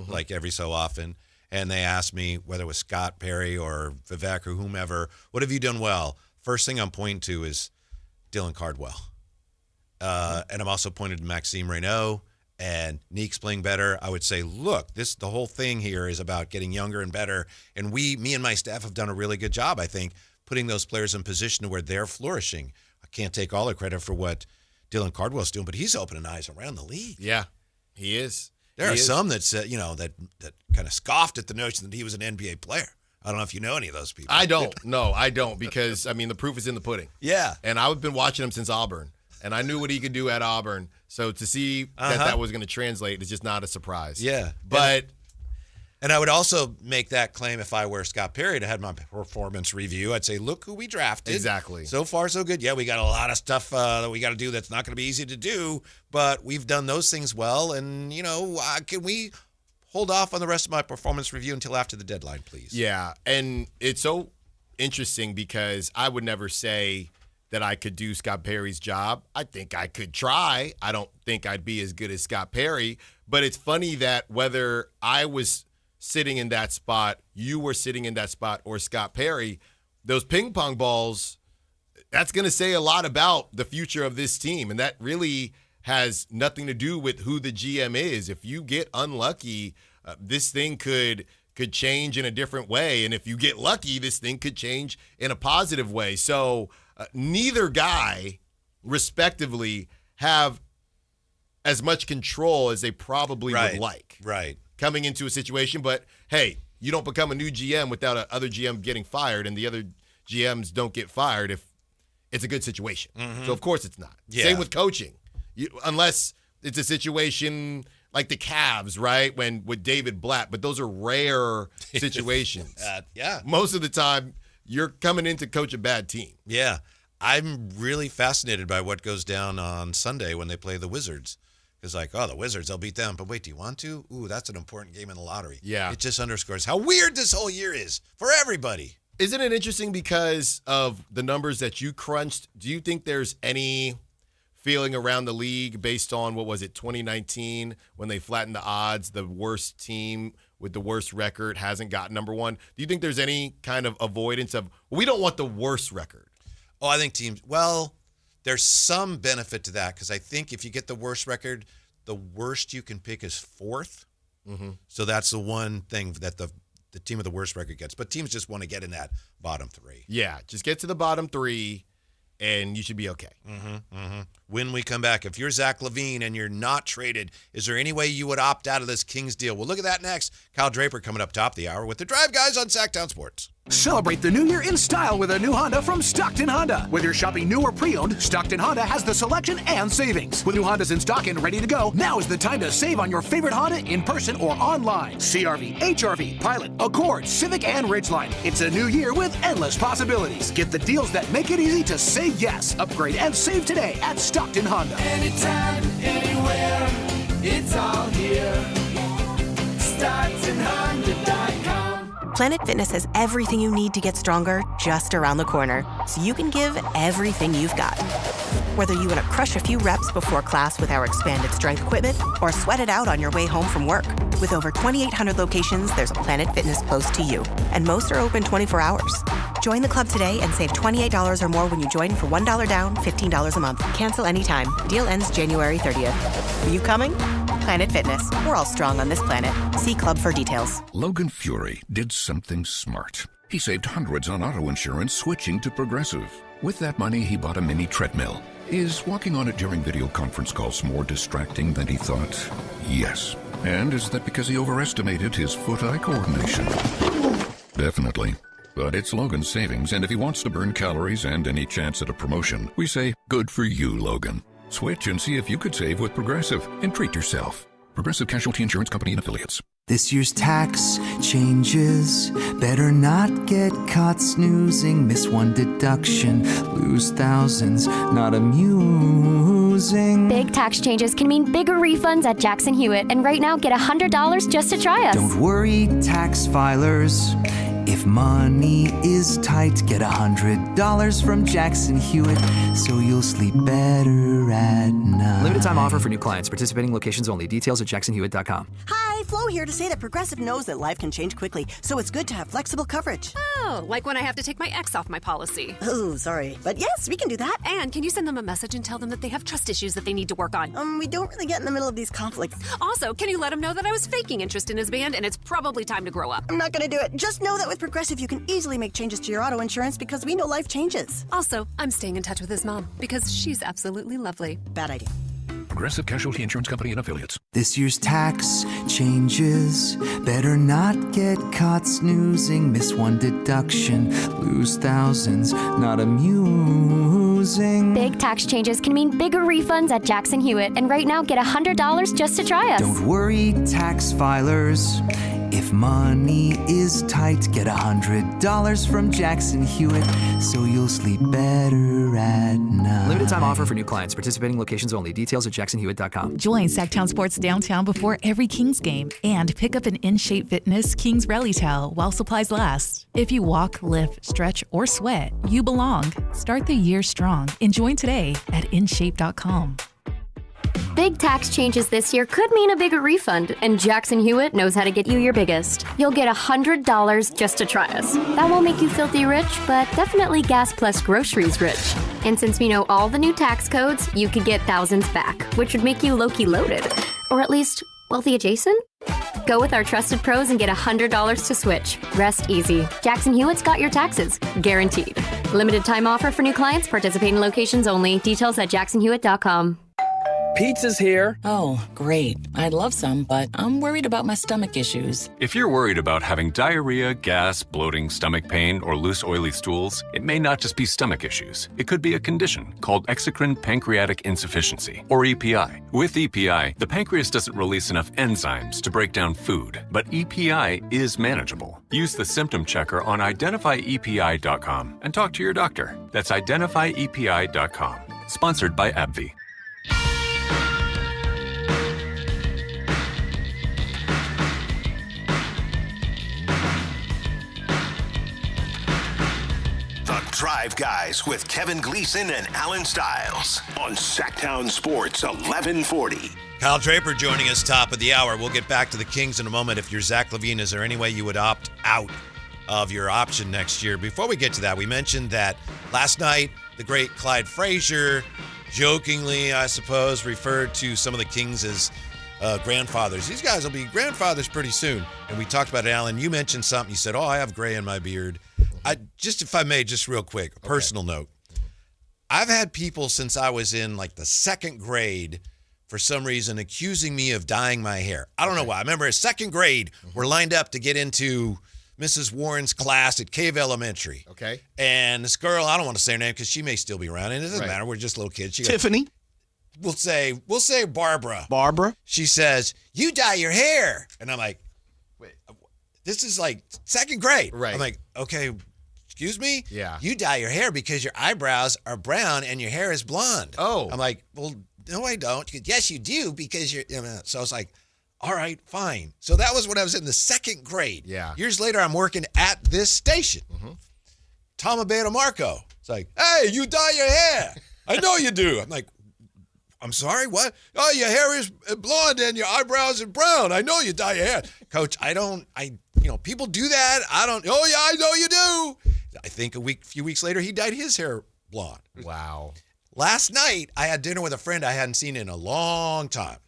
like every so often, and they asked me whether it was Scott Perry or Vivek or whomever, what have you done well? First thing I'm pointing to is Dylan Cardwell. And I'm also pointed to Maxime Reynaud and Neek's playing better. I would say, look, the whole thing here is about getting younger and better. And me and my staff have done a really good job, I think, putting those players in position to where they're flourishing. I can't take all the credit for what Dylan Cardwell's doing, but he's opening eyes around the league. Yeah, he is. There are some that said, that kind of scoffed at the notion that he was an NBA player. I don't know if you know any of those people. I don't. No, I don't, because, the proof is in the pudding. Yeah. And I've been watching him since Auburn, and I knew what he could do at Auburn. So to see that was going to translate is just not a surprise. Yeah. But and I would also make that claim if I were Scott Perry to have my performance review. I'd say, look who we drafted. Exactly. So far, so good. Yeah, we got a lot of stuff that we got to do that's not going to be easy to do, but we've done those things well. And, can we hold off on the rest of my performance review until after the deadline, please? Yeah, and it's so interesting because I would never say that I could do Scott Perry's job. I think I could try. I don't think I'd be as good as Scott Perry, but it's funny that whether I was sitting in that spot, you were sitting in that spot, or Scott Perry, those ping pong balls, that's going to say a lot about the future of this team. And that really has nothing to do with who the GM is. If you get unlucky, this thing could change in a different way. And if you get lucky, this thing could change in a positive way. So neither guy, respectively, have as much control as they probably would like. Right. Coming into a situation, but hey, you don't become a new GM without a other GM getting fired, and the other GMs don't get fired if it's a good situation. Mm-hmm. So of course it's not. Yeah. Same with coaching, unless it's a situation like the Cavs, right? With David Blatt, but those are rare situations. Yeah. Most of the time, you're coming in to coach a bad team. Yeah. I'm really fascinated by what goes down on Sunday when they play the Wizards. It's like, the Wizards, they'll beat them. But wait, do you want to? Ooh, that's an important game in the lottery. Yeah. It just underscores how weird this whole year is for everybody. Isn't it interesting because of the numbers that you crunched? Do you think there's any feeling around the league based on, 2019, when they flattened the odds, the worst team with the worst record hasn't got number one? Do you think there's any kind of avoidance of, we don't want the worst record? Oh, I think teams, there's some benefit to that because I think if you get the worst record, the worst you can pick is fourth. Mm-hmm. So that's the one thing that the team with the worst record gets. But teams just want to get in that bottom three. Yeah, just get to the bottom three, and you should be okay. Mm-hmm, mm-hmm. When we come back, if you're Zach LaVine and you're not traded, is there any way you would opt out of this Kings deal? We'll look at that next. Kyle Draper coming up top of the hour with the Drive Guys on Sactown Sports. Celebrate the new year in style with a new Honda from Stockton Honda. Whether you're shopping new or pre-owned, Stockton Honda has the selection and savings. With new Hondas in stock and ready to go, now is the time to save on your favorite Honda in person or online. CR-V, HR-V, Pilot, Accord, Civic, and Ridgeline. It's a new year with endless possibilities. Get the deals that make it easy to say yes. Upgrade and save today at Stockton Honda. Anytime, anywhere, it's all here. StocktonHonda.com. Planet Fitness has everything you need to get stronger just around the corner, so you can give everything you've got. Whether you want to crush a few reps before class with our expanded strength equipment or sweat it out on your way home from work. With over 2,800 locations, there's a Planet Fitness close to you, and most are open 24 hours. Join the club today and save $28 or more when you join for $1 down, $15 a month. Cancel anytime. Deal ends January 30th. Are you coming? Planet Fitness. We're all strong on this planet. See club for details. Logan Fury did something smart. He saved hundreds on auto insurance switching to Progressive. With that money, he bought a mini treadmill. Is walking on it during video conference calls more distracting than he thought? Yes. And is that because he overestimated his foot-eye coordination? Definitely. But it's Logan's savings, and if he wants to burn calories and any chance at a promotion, we say, good for you, Logan. Switch and see if you could save with Progressive and treat yourself. Progressive Casualty Insurance Company and Affiliates. This year's tax changes. Better not get caught snoozing. Miss one deduction, lose thousands. Not amusing. Big tax changes can mean bigger refunds at Jackson Hewitt. And right now, get $100 just to try us. Don't worry, tax filers. If money is tight, get $100 from Jackson Hewitt, so you'll sleep better at night. Limited time offer for new clients. Participating locations only. Details at jacksonhewitt.com. Hi, Flo here to say that Progressive knows that life can change quickly, so it's good to have flexible coverage. Oh, like when I have to take my ex off my policy. Oh, sorry. But yes, we can do that. And can you send them a message and tell them that they have trust issues that they need to work on? We don't really get in the middle of these conflicts. Also, can you let him know that I was faking interest in his band and it's probably time to grow up? I'm not going to do it. Just know that with Progressive, you can easily make changes to your auto insurance because we know life changes. Also, I'm staying in touch with his mom because she's absolutely lovely. Bad idea. Progressive Casualty Insurance Company and Affiliates. This year's tax changes. Better not get caught snoozing. Miss one deduction, lose thousands. Not amusing. Big tax changes can mean bigger refunds at Jackson Hewitt. And right now, get $100 just to try us. Don't worry, tax filers. If money is tight, get $100 from Jackson Hewitt, so you'll sleep better at night. Limited time offer for new clients. Participating locations only. Details at jacksonhewitt.com. Join Sactown Sports downtown before every Kings game and pick up an In Shape Fitness Kings Rally towel while supplies last. If you walk, lift, stretch, or sweat, you belong. Start the year strong and join today at InShape.com. Big tax changes this year could mean a bigger refund, and Jackson Hewitt knows how to get you your biggest. You'll get $100 just to try us. That won't make you filthy rich, but definitely gas plus groceries rich. And since we know all the new tax codes, you could get thousands back, which would make you low-key loaded. Or at least wealthy adjacent? Go with our trusted pros and get $100 to switch. Rest easy. Jackson Hewitt's got your taxes. Guaranteed. Limited time offer for new clients. Participating locations only. Details at jacksonhewitt.com. Pizza's here. Oh, great. I'd love some, but I'm worried about my stomach issues. If you're worried about having diarrhea, gas, bloating, stomach pain, or loose, oily stools, it may not just be stomach issues. It could be a condition called exocrine pancreatic insufficiency, or EPI. With EPI, the pancreas doesn't release enough enzymes to break down food, but EPI is manageable. Use the symptom checker on identifyepi.com and talk to your doctor. That's identifyepi.com. Sponsored by AbbVie. Drive Guys with Kevin Gleason and Alan Stiles on Sactown Sports 1140. Kyle Draper joining us top of the hour. We'll get back to the Kings in a moment. If you're Zach LaVine, is there any way you would opt out of your option next year? Before we get to that, we mentioned that last night the great Clyde Frazier, jokingly, I suppose, referred to some of the Kings as grandfathers. These guys will be grandfathers pretty soon. And we talked about it, Alan. You mentioned something. You said, I have gray in my beard. If I may, just real quick, a personal note. I've had people since I was in like the second grade, for some reason, accusing me of dyeing my hair. I don't know why. I remember in second grade, we're lined up to get into Mrs. Warren's class at Cave Elementary. Okay. And this girl, I don't want to say her name because she may still be around, and it doesn't matter. We're just little kids. Tiffany. We'll say Barbara. Barbara. She says, "You dye your hair," and I'm like, "Wait, this is like second grade." Right. I'm like, "Okay, excuse me? Yeah. You dye your hair because your eyebrows are brown and your hair is blonde." Oh. I'm like, "Well, no, I don't." She goes, "Yes, you do because you're." So I was like, "All right, fine." So that was when I was in the second grade. Yeah. Years later, I'm working at this station. Tom Abeta Marco. It's like, "Hey, you dye your hair. I know you do." I'm like, "I'm sorry, what?" "Oh, your hair is blonde and your eyebrows are brown. I know you dye your hair." "Coach, people do that. I don't." "Oh, yeah, I know you do." I think a few weeks later, he dyed his hair blonde. Wow. Last night, I had dinner with a friend I hadn't seen in a long time,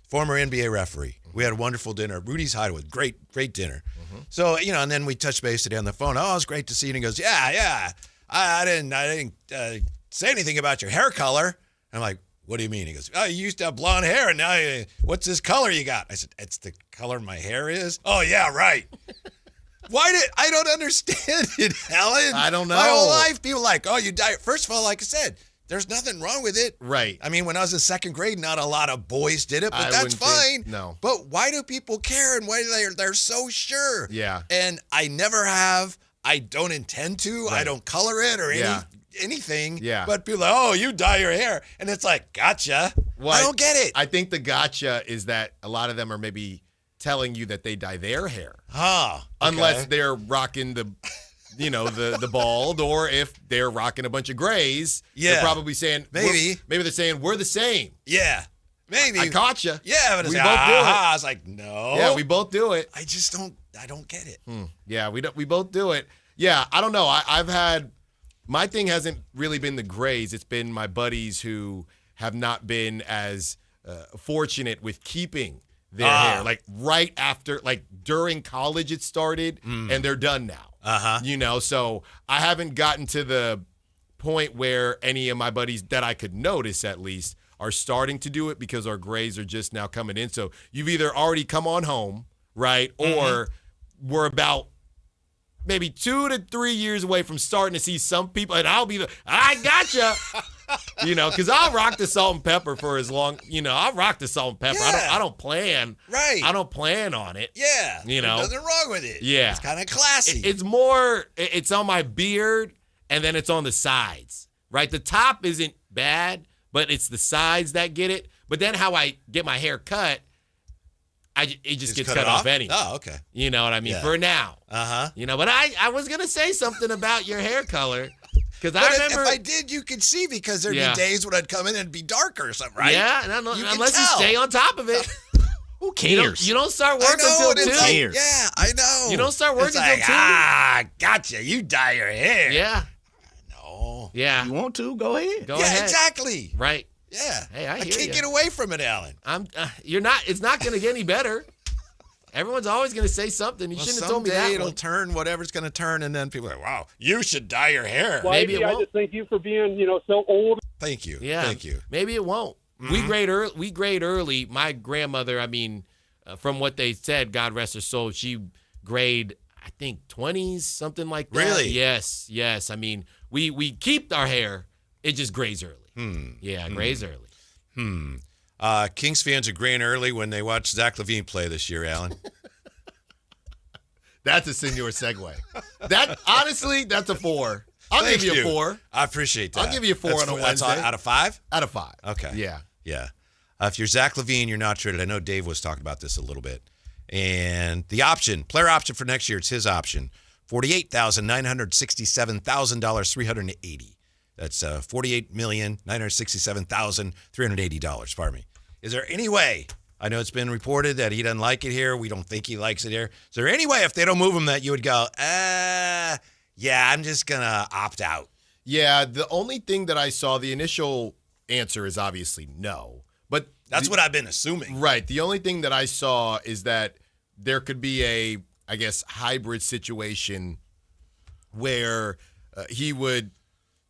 former NBA referee. We had a wonderful dinner. Rudy's Hideaway, great dinner. So, and then we touched base today on the phone. "Oh, it's great to see you." And he goes, yeah. I didn't say anything about your hair color. And I'm like, "What do you mean?" He goes, "Oh, you used to have blonde hair, and now what's this color you got?" I said, "It's the color my hair is." "Oh, yeah, right." I don't understand it, Alan. I don't know. My whole life, people are like, "Oh, you dye." First of all, like I said, There's nothing wrong with it. Right. I mean, when I was in second grade, not a lot of boys did it, but I that's wouldn't fine. no. But why do people care and why they're so sure? Yeah. And I never have. I don't intend to. Right. I don't color it or anything. Yeah. But people are like, oh, you dye your hair. And it's like, gotcha. Well, I don't get it. I think the gotcha is that a lot of them are maybe telling you that they dye their hair. Unless they're rocking the bald, or if they're rocking a bunch of grays, they're probably saying maybe they're saying we're the same. Yeah. Maybe. I caught you. Yeah, but we both do it. I was like, no. Yeah, we both do it. I don't get it. Yeah, we both do it. Yeah, I don't know. I've had, my thing hasn't really been the grays. It's been my buddies who have not been as fortunate with keeping their hair. Like right after, like during college it started, and they're done now. So I haven't gotten to the point where any of my buddies that I could notice at least are starting to do it, because our grays are just now coming in. So you've either already come on home, right? Or we're about maybe 2 to 3 years away from starting to see some people, and I'll be I gotcha. Because I'll rock the salt and pepper for as long, I'll rock the salt and pepper. Yeah. I don't plan. Right. I don't plan on it. Yeah. There's nothing wrong with it. Yeah. It's kind of classy. It's more, it's on my beard, and then it's on the sides, right? The top isn't bad, but it's the sides that get it. But then how I get my hair cut, it just gets cut off anyway. Oh, okay. You know what I mean? Yeah. For now. But I was going to say something about your hair color. Because I remember. If I did, you could see, because there'd be days when I'd come in and it'd be darker or something, right? Yeah, unless you stay on top of it. Who cares? You don't start working until 2. Like, yeah, I know. You don't start working until 2. Gotcha. You dye your hair. Yeah. No. Yeah. You want to? Go ahead. Go ahead. Exactly. Right. Yeah. Hey, I hear can't get away from it, Alan. You're not. It's not going to get any better. Everyone's always going to say something. You shouldn't have told me that. Someday it'll turn whatever's going to turn, and then people are like, wow, you should dye your hair. Well, Maybe it won't. I just thank you for being, so old. Thank you. Yeah. Thank you. Maybe it won't. We grade early. My grandmother, from what they said, God rest her soul, she grade, I think, 20s, something like that. Really? Yes. We keep our hair. It just grays early. Yeah, grays early. Kings fans are graying early when they watch Zach LaVine play this year, Alan. That's a senior segue. Honestly, that's a 4. I'll give you a 4. I appreciate that. I'll give you a 4 on a Wednesday. That's out of 5? Out of 5. Okay. Yeah. Yeah. If you're Zach LaVine, you're not traded. I know Dave was talking about this a little bit. And the player option for next year, it's his option. $48,967,000, $380. That's $48,967,380. Pardon me. Is there any way? I know it's been reported that he doesn't like it here. We don't think he likes it here. Is there any way if they don't move him that you would go, yeah, I'm just going to opt out? Yeah, the only thing that I saw, the initial answer is obviously no. But that's what I've been assuming. Right. The only thing that I saw is that there could be a, hybrid situation where he would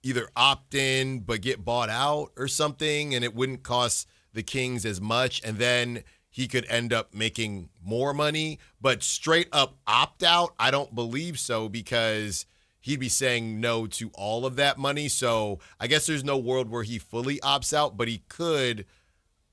either opt in but get bought out or something, and it wouldn't cost the Kings as much, and then he could end up making more money. But straight up opt out, I don't believe so, because he'd be saying no to all of that money. So I guess there's no world where he fully opts out, but he could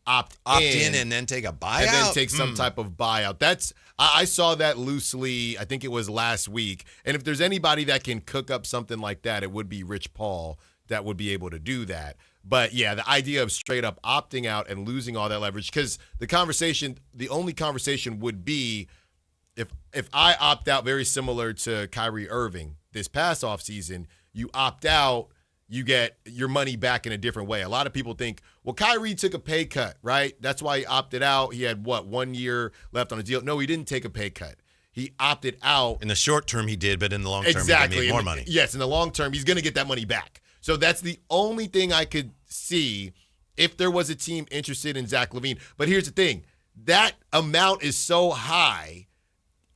opt in and then take a buyout? And then take some type of buyout. I saw that loosely, I think it was last week. And if there's anybody that can cook up something like that, it would be Rich Paul that would be able to do that. But yeah, the idea of straight up opting out and losing all that leverage, because the only conversation would be if I opt out, very similar to Kyrie Irving this past offseason, you opt out, you get your money back in a different way. A lot of people think, well, Kyrie took a pay cut, right? That's why he opted out. He had, 1 year left on his deal? No, he didn't take a pay cut. He opted out. In the short term, he did, but in the long term, he made more money. Yes, in the long term, he's going to get that money back. So that's the only thing I could see if there was a team interested in Zach LaVine. But here's the thing. That amount is so high,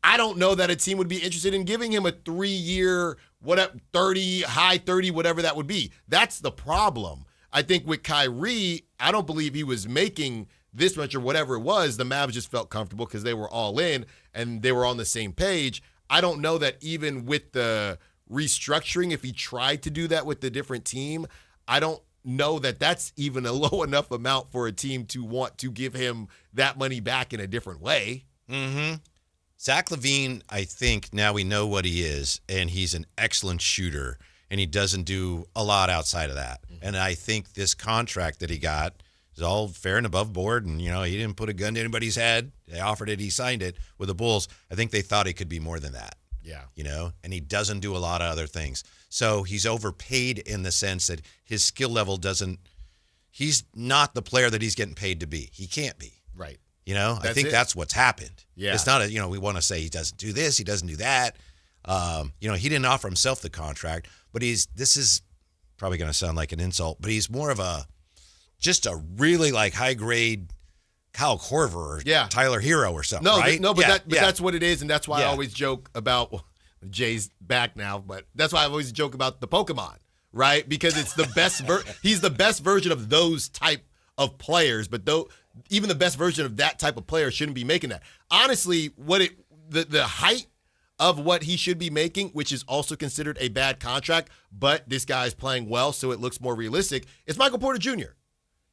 I don't know that a team would be interested in giving him a 3-year, whatever, 30, high 30, whatever that would be. That's the problem. I think with Kyrie, I don't believe he was making this much or whatever it was. The Mavs just felt comfortable because they were all in and they were on the same page. I don't know that even with the restructuring, if he tried to do that with the different team, I don't know that that's even a low enough amount for a team to want to give him that money back in a different way. Mm-hmm. Zach LaVine, I think now we know what he is, and he's an excellent shooter, and he doesn't do a lot outside of that. Mm-hmm. And I think this contract that he got is all fair and above board, and, he didn't put a gun to anybody's head. They offered it, he signed it with the Bulls. I think they thought he could be more than that. Yeah. And he doesn't do a lot of other things. So he's overpaid in the sense that his skill level he's not the player that he's getting paid to be. He can't be. Right. I think that's what's happened. Yeah. It's not we want to say he doesn't do this, he doesn't do that. He didn't offer himself the contract, but this is probably going to sound like an insult, but he's more of just a really like high grade Kyle Korver or Tyler Hero or something, right? But that's what it is, and that's why I always joke about Jay's back now, but that's why I always joke about the Pokemon, right? Because it's the best he's the best version of those type of players, but even the best version of that type of player shouldn't be making that. Honestly, the height of what he should be making, which is also considered a bad contract, but this guy is playing well, so it looks more realistic, it's Michael Porter Jr.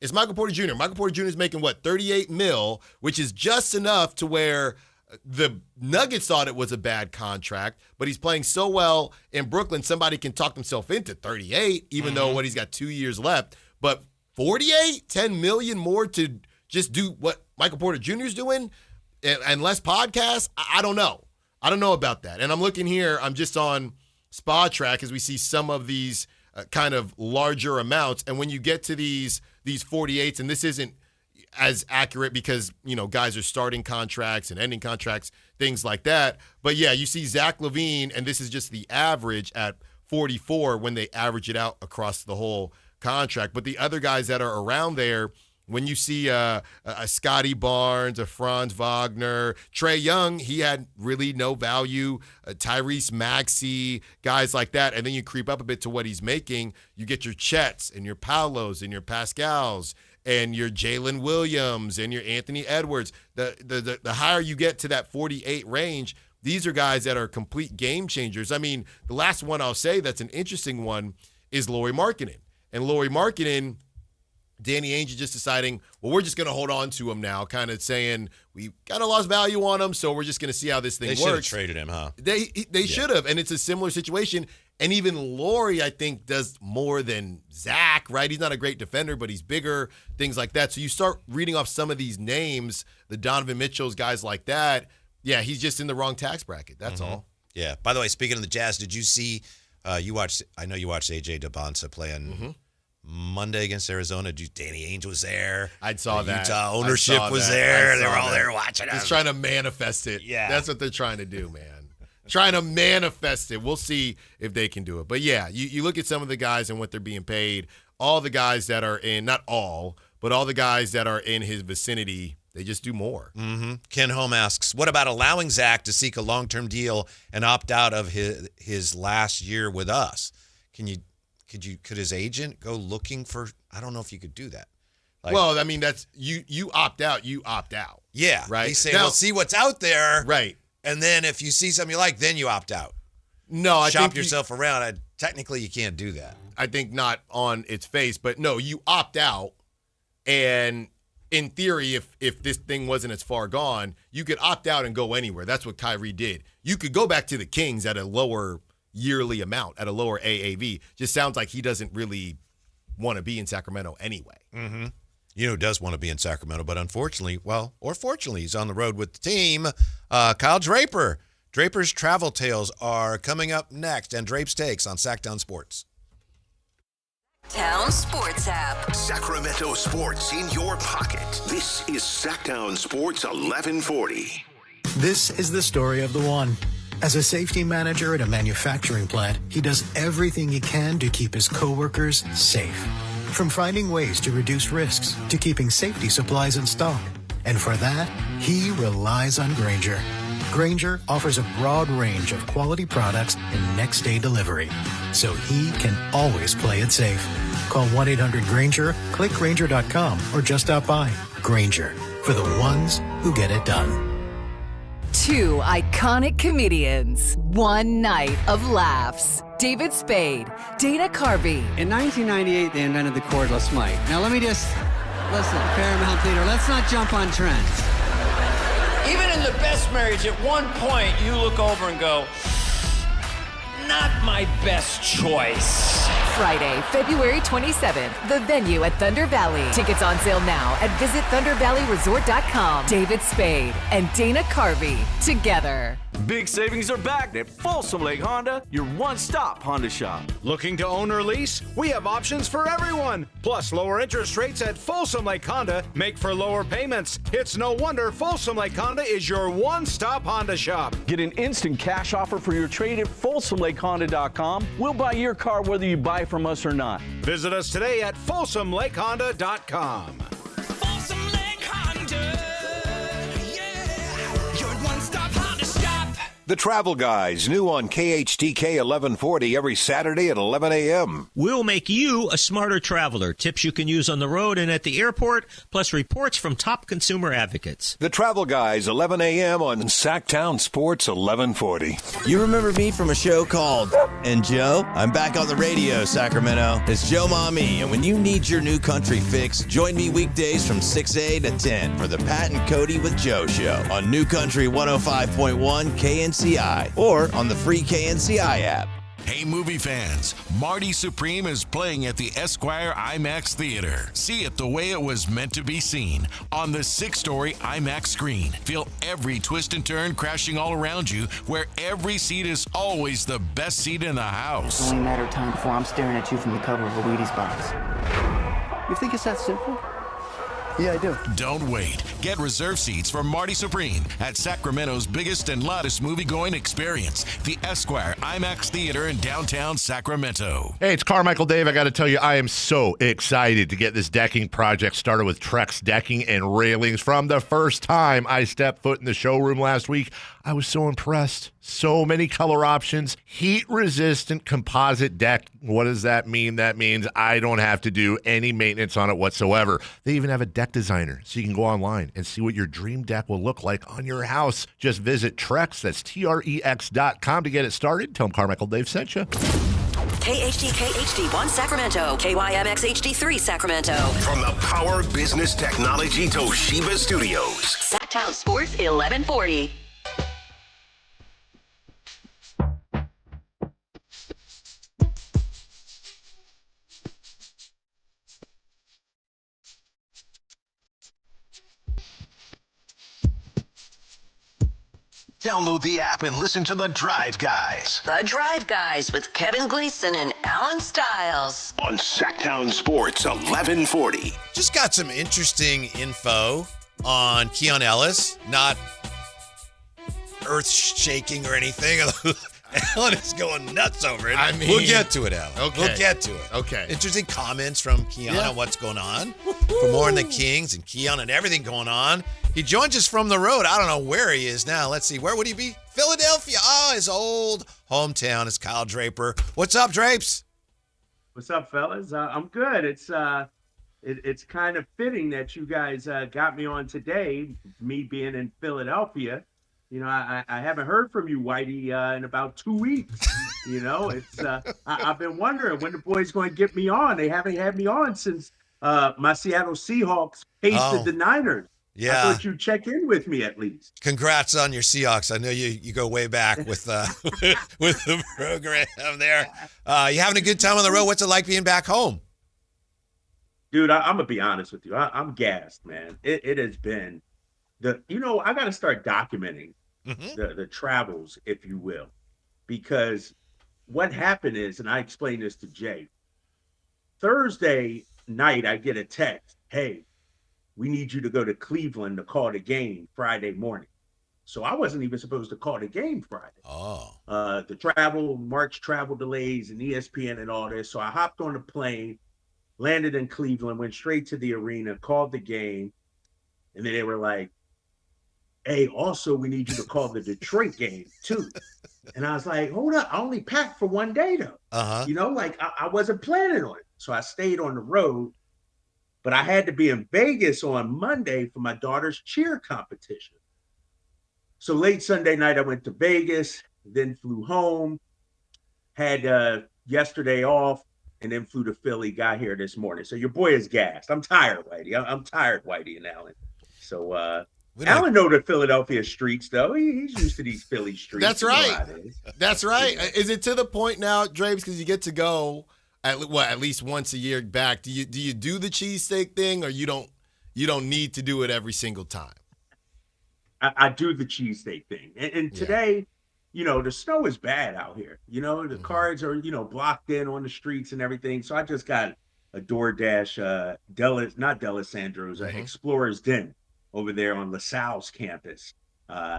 It's Michael Porter Jr. Michael Porter Jr. is making, $38 million, which is just enough to where the Nuggets thought it was a bad contract, but he's playing so well in Brooklyn, somebody can talk themselves into 38, even though he's got 2 years left. But 48, $10 million more to just do what Michael Porter Jr. is doing and less podcasts, I don't know. I don't know about that. And I'm looking here, I'm just on Spa Track as we see some of these kind of larger amounts. And when you get to these 48s, and this isn't as accurate because, guys are starting contracts and ending contracts, things like that. But yeah, you see Zach LaVine, and this is just the average at 44 when they average it out across the whole contract. But the other guys that are around there, when you see a Scotty Barnes, a Franz Wagner, Trae Young, he had really no value, Tyrese Maxey, guys like that. And then you creep up a bit to what he's making. You get your Chets and your Paolos and your Pascals and your Jalen Williams and your Anthony Edwards. The higher you get to that 48 range, these are guys that are complete game changers. I mean, the last one I'll say that's an interesting one is Lauri Markkanen. And Lauri Markkanen, Danny Ainge just deciding, well, we're just going to hold on to him now, kind of saying we kind of lost value on him, so we're just going to see how this thing works. They should have traded him, huh? They should have, and it's a similar situation. And even Lauri, I think, does more than Zach, right? He's not a great defender, but he's bigger, things like that. So you start reading off some of these names, the Donovan Mitchells, guys like that. Yeah, he's just in the wrong tax bracket. That's all. Yeah. By the way, speaking of the Jazz, did you see? I know you watched AJ DeBonsa playing Monday against Arizona. Danny Ainge was there. I saw that. Utah ownership was there. They were all there watching him. He's trying to manifest it. Yeah. That's what they're trying to do, man. Trying to manifest it. We'll see if they can do it. But yeah, you look at some of the guys and what they're being paid. All the guys that are in, not all, but all the guys that are in his vicinity, they just do more. Ken Holm asks, what about allowing Zach to seek a long-term deal and opt out of his last year with us? Could his agent go looking for? I don't know if you could do that. Well, I mean, that's you opt out. You opt out. Yeah, right. He's saying, well, see what's out there, right? And then if you see something you like, then you opt out. No, I shop think yourself around. Technically, you can't do that. I think not on its face, but no, you opt out, and in theory, if this thing wasn't as far gone, you could opt out and go anywhere. That's what Kyrie did. You could go back to the Kings at a lower yearly amount, at a lower AAV. Just sounds like he doesn't really want to be in Sacramento anyway. Who does want to be in Sacramento, but unfortunately, or fortunately, he's on the road with the team. Kyle Draper. Draper's Travel Tales are coming up next, and Drape's Takes on Sactown Sports. Town Sports App. Sacramento sports in your pocket. This is Sactown Sports 1140. This is the story of the one. As a safety manager at a manufacturing plant, he does everything he can to keep his coworkers safe. From finding ways to reduce risks to keeping safety supplies in stock. And for that, he relies on Grainger. Grainger offers a broad range of quality products and next-day delivery, so he can always play it safe. Call 1-800-GRAINGER, click Grainger.com, or just stop by. Grainger, for the ones who get it done. Two iconic comedians, one night of laughs. David Spade, Dana Carvey. In 1998, they invented the cordless mic. Now let me just, listen, Paramount Theater, let's not jump on trends. Even in the best marriage, at one point, you look over and go, not my best choice. Friday, February 27th, the venue at Thunder Valley. Tickets on sale now at visitthundervalleyresort.com. David Spade and Dana Carvey together. Big savings are back at Folsom Lake Honda, your one-stop Honda shop. Looking to own or lease? We have options for everyone. Plus, lower interest rates at Folsom Lake Honda make for lower payments. It's no wonder Folsom Lake Honda is your one-stop Honda shop. Get an instant cash offer for your trade at FolsomLakeHonda.com. We'll buy your car whether you buy from us or not. Visit us today at FolsomLakeHonda.com. Folsom Lake Honda, yeah, your one-stop Honda shop. The Travel Guys, new on KHTK 1140 every Saturday at 11 a.m. We'll make you a smarter traveler. Tips you can use on the road and at the airport, plus reports from top consumer advocates. The Travel Guys, 11 a.m. on Sactown Sports 1140. You remember me from a show called And Joe? I'm back on the radio, Sacramento. It's Joe Mommy, and when you need your new country fix, join me weekdays from 6A to 10 for the Pat and Cody with Joe show on New Country 105.1 KNCI or on the free KNCI app. Hey, movie fans, Marty Supreme is playing at the Esquire IMAX Theater. See it the way it was meant to be seen on the 6-story IMAX screen. Feel every twist and turn crashing all around you, where every seat is always the best seat in the house. It's only a matter of time before I'm staring at you from the cover of a Wheaties box. You think it's that simple? Yeah, I do. Don't wait. Get reserved seats for Marty Supreme at Sacramento's biggest and loudest movie-going experience, the Esquire IMAX Theater in downtown Sacramento. Hey, it's Carmichael Dave. I got to tell you, I am so excited to get this decking project started with Trex Decking and Railings. From the first time I stepped foot in the showroom last week, I was so impressed. So many color options, heat-resistant composite deck. What does that mean? That means I don't have to do any maintenance on it whatsoever. They even have a deck designer, so you can go online and see what your dream deck will look like on your house. Just visit Trex, that's TREX.com to get it started. Tell them Carmichael Dave sent you. KHTK HD1 Sacramento, KYMX HD3 Sacramento. From the Power Business Technology Toshiba Studios. Sactown Sports 1140. Download the app and listen to The Drive Guys. The Drive Guys with Kevin Gleason and Alan Stiles. On Sactown Sports 1140. Just got some interesting info on Keon Ellis. Not earth-shaking or anything. Alan is going nuts over it. I mean, we'll get to it, Alan. Okay. We'll get to it. Okay. Interesting comments from Keon on what's going on. For more on the Kings and Keon and everything going on. He joins us from the road. I don't know where he is now. Let's see. Where would he be? Philadelphia. Oh, his old hometown is Kyle Draper. What's up, Drapes? What's up, fellas? I'm good. It's kind of fitting that you guys got me on today, me being in Philadelphia. You know, I haven't heard from you, Whitey, in about 2 weeks. You know, I've been wondering when the boys going to get me on. They haven't had me on since my Seattle Seahawks pasted the Niners. Yeah. I thought you'd check in with me at least. Congrats on your Seahawks. I know you go way back with with the program there. You having a good time on the road? What's it like being back home? Dude, I'm going to be honest with you. I'm gassed, man. It has been I got to start documenting the travels, if you will, because what happened is, and I explained this to Jay, Thursday night, I get a text, hey, we need you to go to Cleveland to call the game Friday morning. So I wasn't even supposed to call the game Friday. Oh. The March travel delays and ESPN and all this. So I hopped on the plane, landed in Cleveland, went straight to the arena, called the game. And then they were like, hey, also, we need you to call the Detroit game too. And I was like, hold up, I only packed for one day though. You know, like I wasn't planning on it. So I stayed on the road. But I had to be in Vegas on Monday for my daughter's cheer competition. So late Sunday night, I went to Vegas, then flew home, had yesterday off, and then flew to Philly, got here this morning. So your boy is gassed. I'm tired, Whitey. I'm tired, Whitey and Alan. So Alan know the Philadelphia streets, though. He's used to these Philly streets. That's right. That's right. Is it to the point now, Drapes, because you get to go at least once a year back? Do you do the cheesesteak thing, or you don't need to do it every single time? I do the cheesesteak thing. And today, the snow is bad out here. The cars are, blocked in on the streets and everything. So I just got a DoorDash, not Delisandro's, Explorer's Den over there on LaSalle's campus.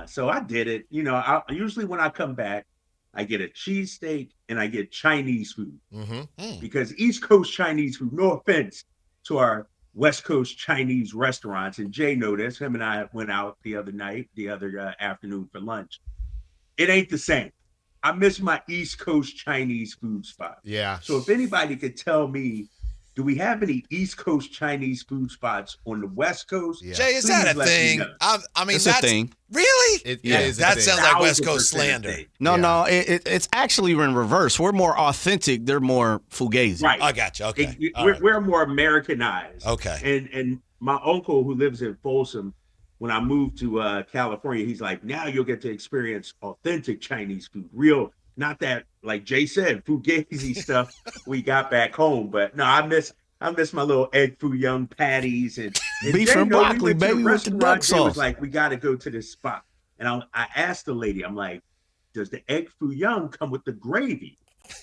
So I did it. Usually when I come back, I get a cheesesteak and I get Chinese food. Because East Coast Chinese food, no offense to our West Coast Chinese restaurants, and Jay know this. Him and I went out the other afternoon for lunch. It ain't the same. I miss my East Coast Chinese food spot. Yeah. So if anybody could tell me, do we have any East Coast Chinese food spots on the West Coast? Yeah. Jay, is that a thing? I mean, it's that's a thing. Really? It is. That sounds like West Coast slander. No, it's actually in reverse. We're more authentic. They're more fugazi. Right. I got you. Okay. We're more Americanized. Okay. And my uncle who lives in Folsom, when I moved to California, he's like, now you'll get to experience authentic Chinese food, real, not that, like Jay said, fugazi stuff we got back home. But no, I miss my little egg foo young patties and beef Jay, and broccoli, baby, with the duck sauce. He was like, we got to go to this spot. And I asked the lady, I'm like, does the egg foo young come with the gravy?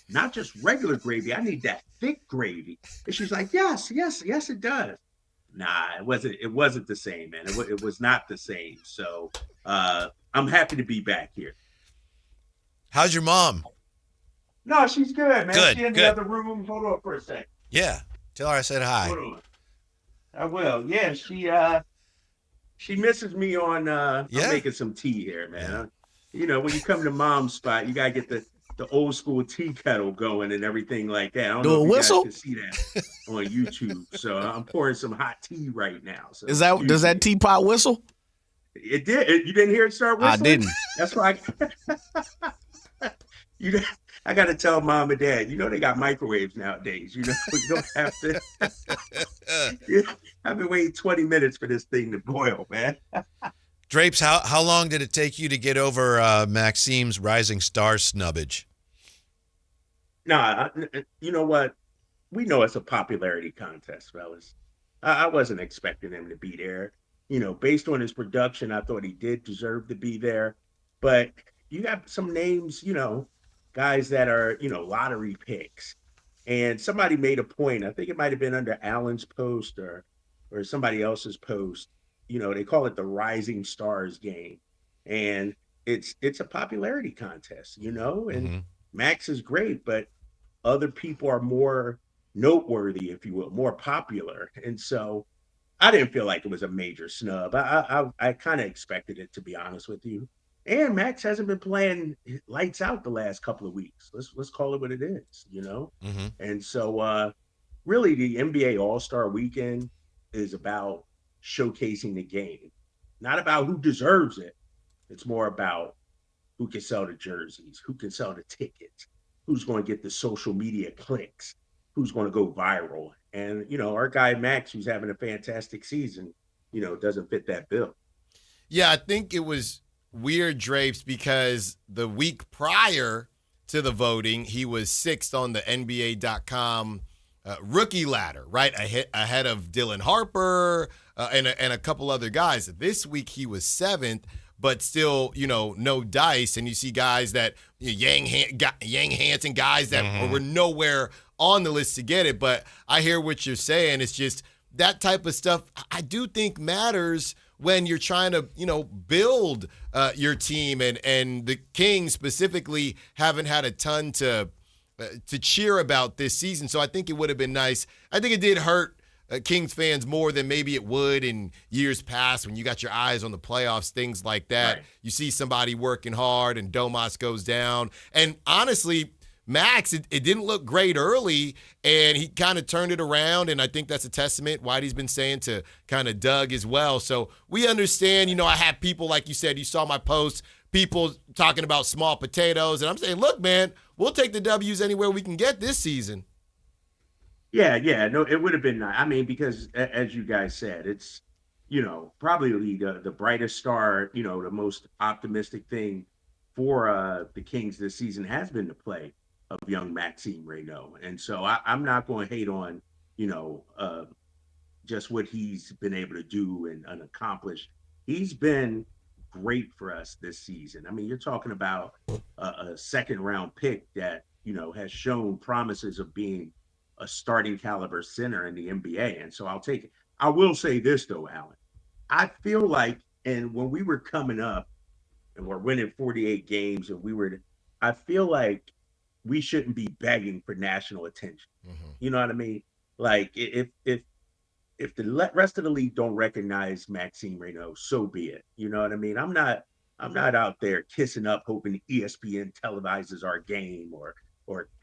Not just regular gravy. I need that thick gravy. And she's like, yes, it does. Nah, it wasn't the same, man. It was not the same. So I'm happy to be back here. How's your mom? No, she's good, man. Good, She's in the other room. Hold on for a second. Yeah. Tell her I said hi. Hold on. I will. Yeah, she misses me on I'm making some tea here, man. When you come to mom's spot, you gotta get the old school tea kettle going and everything like that. I don't know if you guys can see that on YouTube. So I'm pouring some hot tea right now. So does that teapot whistle? It did. You didn't hear it start whistling? I didn't. That's why I got to tell mom and dad, they got microwaves nowadays. You don't have to. I've been waiting 20 minutes for this thing to boil, man. Drapes, how long did it take you to get over Maxime's Rising Star snubbage? Nah, you know what? We know it's a popularity contest, fellas. I wasn't expecting him to be there. Based on his production, I thought he did deserve to be there. But you got some names, guys that are, lottery picks. And somebody made a point, I think it might have been under Allen's post or somebody else's post. They call it the Rising Stars game. And it's a popularity contest, and Max is great, but other people are more noteworthy, if you will, more popular. And so I didn't feel like it was a major snub. I kind of expected it, to be honest with you. And Max hasn't been playing lights out the last couple of weeks. Let's call it what it is, And so really the NBA All-Star Weekend is about showcasing the game, not about who deserves it. It's more about who can sell the jerseys, who can sell the tickets, who's going to get the social media clicks, who's going to go viral. And, our guy Max, who's having a fantastic season, doesn't fit that bill. Yeah, I think it was weird, Drapes, because the week prior to the voting, he was 6th on the NBA.com rookie ladder, right? Ahead of Dylan Harper and a couple other guys. This week he was 7th, but still, no dice. And you see guys that, Yang Hansen, guys that were nowhere on the list to get it. But I hear what you're saying. It's just that type of stuff I do think matters when you're trying to, build your team. And the Kings specifically haven't had a ton to cheer about this season. So I think it would have been nice. I think it did hurt Kings fans more than maybe it would in years past when you got your eyes on the playoffs, things like that. Right. You see somebody working hard and Domas goes down. And honestly, Max, it didn't look great early, and he kind of turned it around, and I think that's a testament, Whitey's been saying, to kind of Doug as well. So we understand, I have people, like you said, you saw my post, people talking about small potatoes. And I'm saying, look, man, we'll take the W's anywhere we can get this season. Yeah, no, it would have been nice. I mean, because as you guys said, it's, probably the brightest star, the most optimistic thing for the Kings this season has been the play of young Maxime Reynaud. And so I'm not going to hate on, just what he's been able to do and accomplish. He's been great for us this season. I mean, you're talking about a second round pick that, has shown promises of being a starting caliber center in the NBA. And so I'll take it. I will say this though, Alan, I feel like, and when we were coming up and we're winning 48 games I feel like we shouldn't be begging for national attention. Mm-hmm. You know what I mean? Like if the rest of the league don't recognize Maxime Reynaud, so be it. You know what I mean? I'm not out there kissing up hoping ESPN televises our game or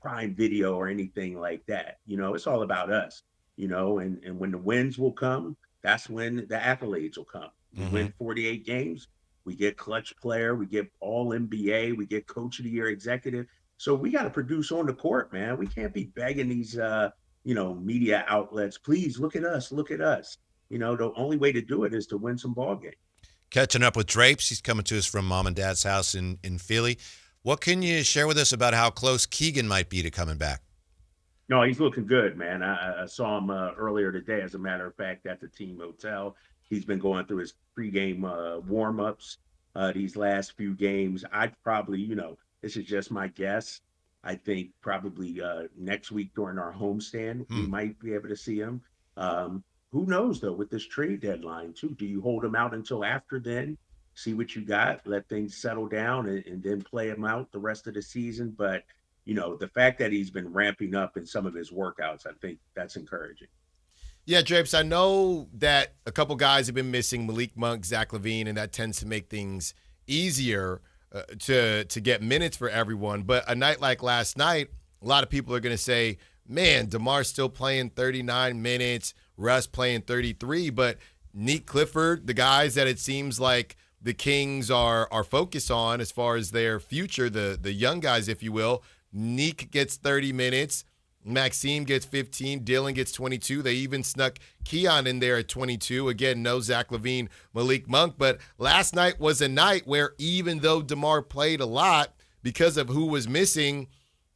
Prime Video or anything like that. It's all about us, and when the wins will come, that's when the accolades will come. We win 48 games, we get clutch player, we get all NBA, we get coach of the year executive. So we got to produce on the court, man. We can't be begging these, media outlets, please look at us. The only way to do it is to win some ball games. Catching up with Drapes. He's coming to us from Mom and Dad's house in Philly. What can you share with us about how close Keegan might be to coming back? No, he's looking good, man. I saw him earlier today, as a matter of fact, at the team hotel. He's been going through his pregame warm-ups these last few games. I'd probably, this is just my guess, I think probably next week during our homestand, we might be able to see him. Who knows, though, with this trade deadline, too? Do you hold him out until after then? See what you got, let things settle down, and then play him out the rest of the season. But, the fact that he's been ramping up in some of his workouts, I think that's encouraging. Yeah, Drapes, I know that a couple guys have been missing, Malik Monk, Zach LaVine, and that tends to make things easier to get minutes for everyone. But a night like last night, a lot of people are going to say, man, DeMar's still playing 39 minutes, Russ playing 33. But Nick Clifford, the guys that it seems like the Kings are focused on as far as their future, the young guys, if you will. Nick gets 30 minutes. Maxime gets 15. Dylan gets 22. They even snuck Keon in there at 22. Again, no Zach LaVine, Malik Monk. But last night was a night where even though DeMar played a lot because of who was missing,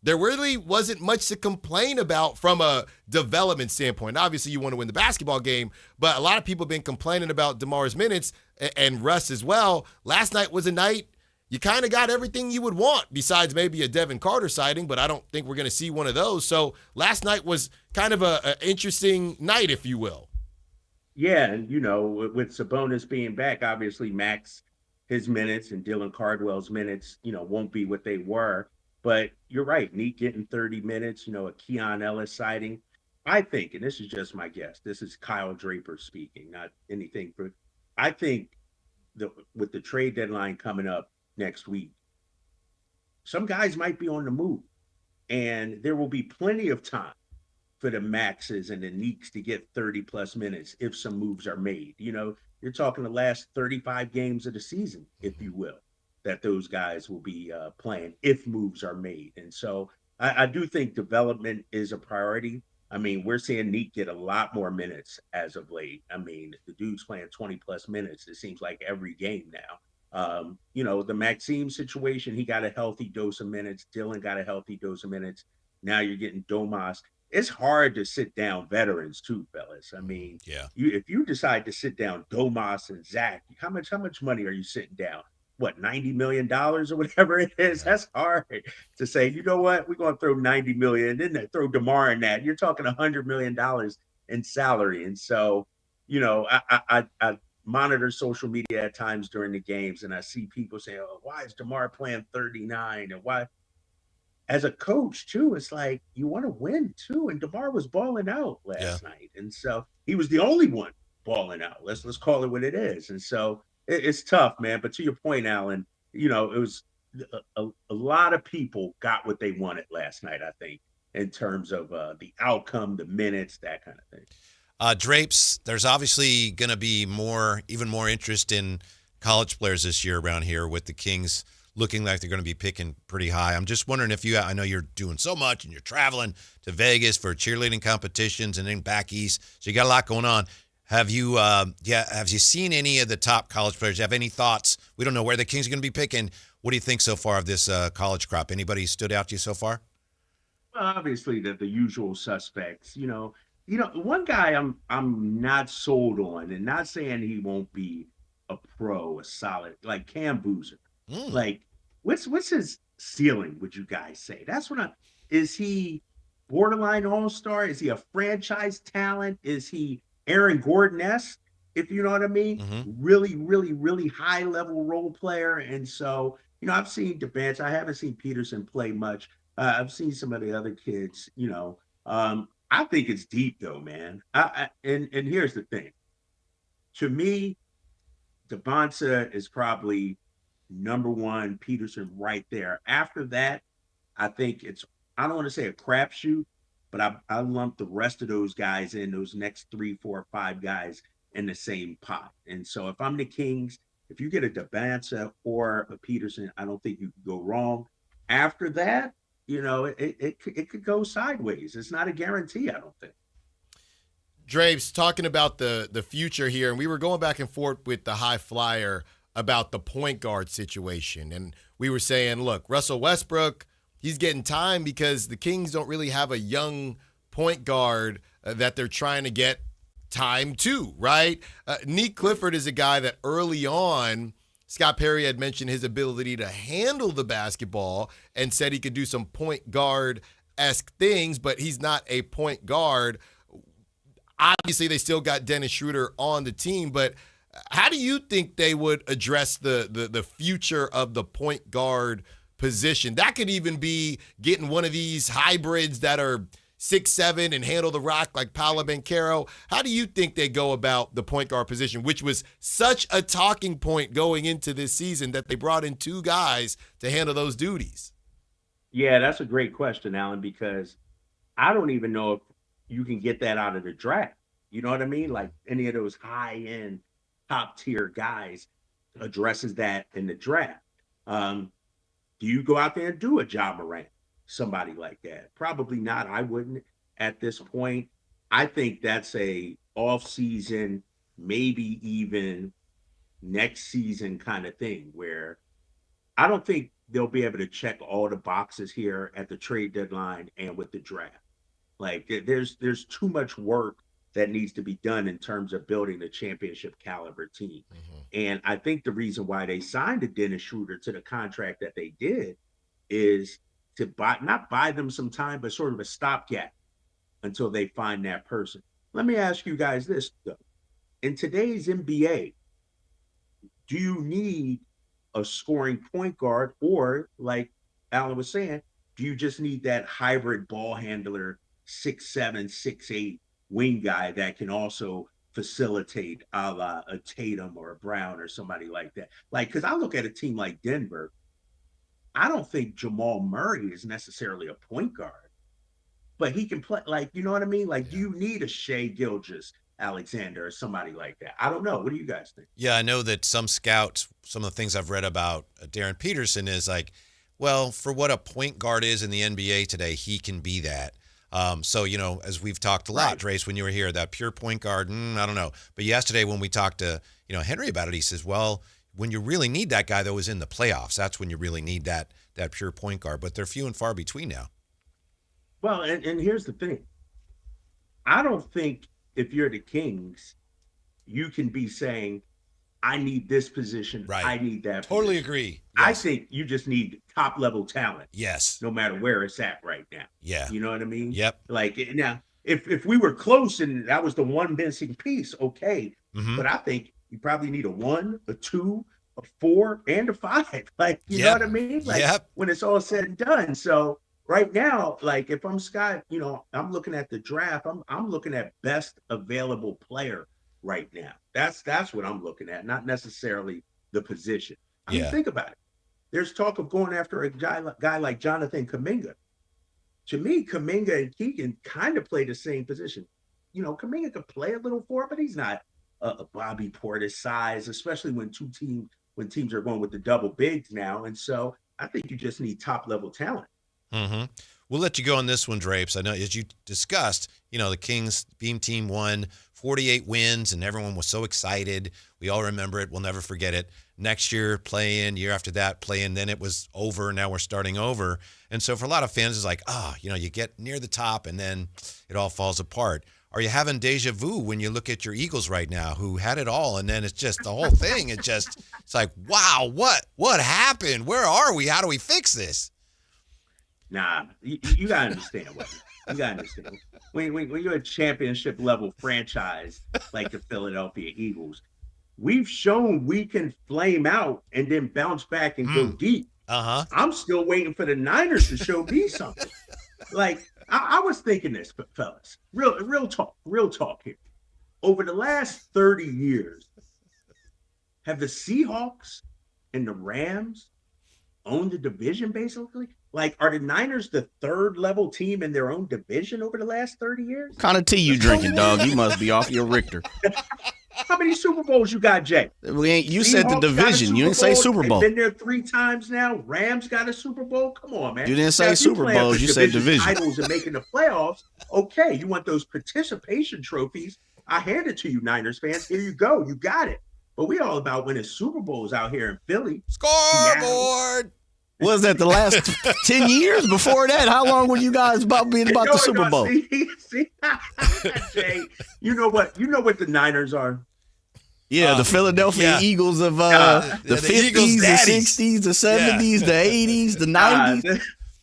there really wasn't much to complain about from a development standpoint. Obviously, you want to win the basketball game, but a lot of people have been complaining about DeMar's minutes and Russ as well. Last night was a night you kind of got everything you would want besides maybe a Devin Carter sighting, but I don't think we're going to see one of those. So last night was kind of an interesting night, if you will. Yeah, and, with Sabonis being back, obviously Max, his minutes and Dylan Cardwell's minutes, won't be what they were. But you're right, Neek getting 30 minutes, a Keon Ellis sighting. I think, and this is just my guess, this is Kyle Draper speaking, not anything. But I think with the trade deadline coming up next week, some guys might be on the move. And there will be plenty of time for the Maxes and the Neeks to get 30-plus minutes if some moves are made. You're talking the last 35 games of the season, if you will, that those guys will be playing if moves are made. And so I do think development is a priority. I mean, we're seeing Neek get a lot more minutes as of late. I mean, the dude's playing 20-plus minutes, it seems like, every game now. The Maxime situation, he got a healthy dose of minutes. Dylan got a healthy dose of minutes. Now you're getting Domas. It's hard to sit down veterans too, fellas. I mean, if you decide to sit down Domas and Zach, how much money are you sitting down? What, $90 million or whatever it is? That's hard to say, you know what, we're going to throw $90 million, then they throw DeMar in that. You're talking $100 million in salary. And so, I monitor social media at times during the games, and I see people say, oh, why is DeMar playing 39? And why? As a coach, too, it's like you want to win, too. And DeMar was balling out last night. And so he was the only one balling out. Let's call it what it is. And so it's tough, man. But to your point, Alan, it was a lot of people got what they wanted last night, I think, in terms of the outcome, the minutes, that kind of thing. Drapes, there's obviously going to be even more interest in college players this year around here with the Kings looking like they're going to be picking pretty high. I'm just wondering if I know you're doing so much and you're traveling to Vegas for cheerleading competitions and then back east, so you got a lot going on. Have you seen any of the top college players? Do you have any thoughts? We don't know where the Kings are going to be picking. What do you think so far of this college crop? Anybody stood out to you so far? Well, obviously the usual suspects. One guy I'm not sold on, and not saying he won't be a pro, a solid, like Cam Boozer. Like, what's his ceiling, would you guys say? That's what is he borderline all-star? Is he a franchise talent? Is he Aaron Gordon-esque, if you know what I mean? Really, really, really high-level role player. And so, I've seen DeBance. I haven't seen Peterson play much. I've seen some of the other kids, I think it's deep, though, man. And here's the thing. To me, Devonta is probably number one, Peterson right there. After that, I think I don't want to say a crapshoot, but I lump the rest of those guys in, those next 3, 4, 5 guys in the same pot. And so if I'm the Kings, if you get a Devonta or a Peterson, I don't think you could go wrong. After that, it could go sideways. It's not a guarantee, I don't think. Draves, talking about the future here, and we were going back and forth with the high flyer about the point guard situation. And we were saying, look, Russell Westbrook, he's getting time because the Kings don't really have a young point guard that they're trying to get time to, right? Nick Clifford is a guy that early on, Scott Perry had mentioned his ability to handle the basketball and said he could do some point guard-esque things, but he's not a point guard. Obviously, they still got Dennis Schroeder on the team, but how do you think they would address the future of the point guard position? That could even be getting one of these hybrids that are 6'7" and handle the rock like Paolo Banchero. How do you think they go about the point guard position, which was such a talking point going into this season that they brought in 2 guys to handle those duties? Yeah, that's a great question, Alan, because I don't even know if you can get that out of the draft. You know what I mean? Like any of those high-end, top-tier guys addresses that in the draft. Do you go out there and do a Ja Morant, somebody like that? Probably not. I wouldn't at this point. I think that's a off-season, maybe even next season kind of thing where I don't think they'll be able to check all the boxes here at the trade deadline and with the draft. Like there's too much work that needs to be done in terms of building a championship caliber team. And I think the reason why they signed a Dennis Schroeder to the contract that they did is to not buy them some time, but sort of a stopgap until they find that person. Let me ask you guys this, though. In today's NBA, do you need a scoring point guard, or like Alan was saying, do you just need that hybrid ball handler, 6'7", 6'8" wing guy that can also facilitate a la a Tatum or a Brown or somebody like that? Like, because I look at a team like Denver, I don't think Jamal Murray is necessarily a point guard, but he can play. Like, you know what I mean? Like, do you need a Shai Gilgeous-Alexander or somebody like that? I don't know. What do you guys think? Yeah, I know that some scouts, some of the things I've read about Darren Peterson is like, well, for what a point guard is in the NBA today, he can be that. So, as we've talked a lot, Trace, when you were here, that pure point guard, I don't know. But yesterday when we talked to, Henry about it, he says, well, when you really need that guy, though, is in the playoffs. That's when you really need that pure point guard. But they're few and far between now. Well, and here's the thing. I don't think if you're the Kings, you can be saying, I need this position. Right. I need that Totally position. agree. Yes. I think you just need top-level talent. Yes. No matter where it's at right now. Yeah. You know what I mean? Yep. Like, now, if we were close and that was the one missing piece, okay. Mm-hmm. But I think you probably need a 1, a 2, a 4, and a 5. Like, you know what I mean? Like, when it's all said and done. So right now, like, if I'm Scott, I'm looking at the draft. I'm looking at best available player right now. That's what I'm looking at, not necessarily the position. I mean, think about it. There's talk of going after a guy like Jonathan Kuminga. To me, Kuminga and Keegan kind of play the same position. Kuminga could play a little 4, but he's not a Bobby Portis size, especially when teams are going with the double bigs now. And so I think you just need top level talent. Mm-hmm. We'll let you go on this one, Drapes. I know, as you discussed, the Kings Beam Team won 48 wins, and everyone was so excited. We all remember it. We'll never forget it. Next year, play-in. Year after that, play-in. Then it was over. Now we're starting over. And so for a lot of fans, it's like, you get near the top, and then it all falls apart. Are you having deja vu when you look at your Eagles right now, who had it all, and then it's just the whole thing? It's like, wow, what happened? Where are we? How do we fix this? Nah, you gotta understand what you gotta understand. When you're a championship level franchise like the Philadelphia Eagles, we've shown we can flame out and then bounce back and go deep. I'm still waiting for the Niners to show me something. Like I was thinking this, fellas. Real talk here. Over the last 30 years, have the Seahawks and the Rams owned the division basically? Like, are the Niners the third level team in their own division over the last 30 years? What kind of tea you drinking, dog? You must be off your Richter. How many Super Bowls you got, Jay? You said the division. You didn't say Super Bowl. They've been there 3 times now. Rams got a Super Bowl. Come on, man. You didn't say Super Bowls. You said division. Titles and making the playoffs. Okay, you want those participation trophies? I hand it to you, Niners fans. Here you go. You got it. But we all about winning Super Bowls out here in Philly. Scoreboard. Was that the last 10 years? Before that, how long were you guys being about the Super Bowl? See, Jay, you know what the Niners are? Yeah, the Philadelphia Eagles of the 50s, the 60s, the 70s, the 80s, the 90s.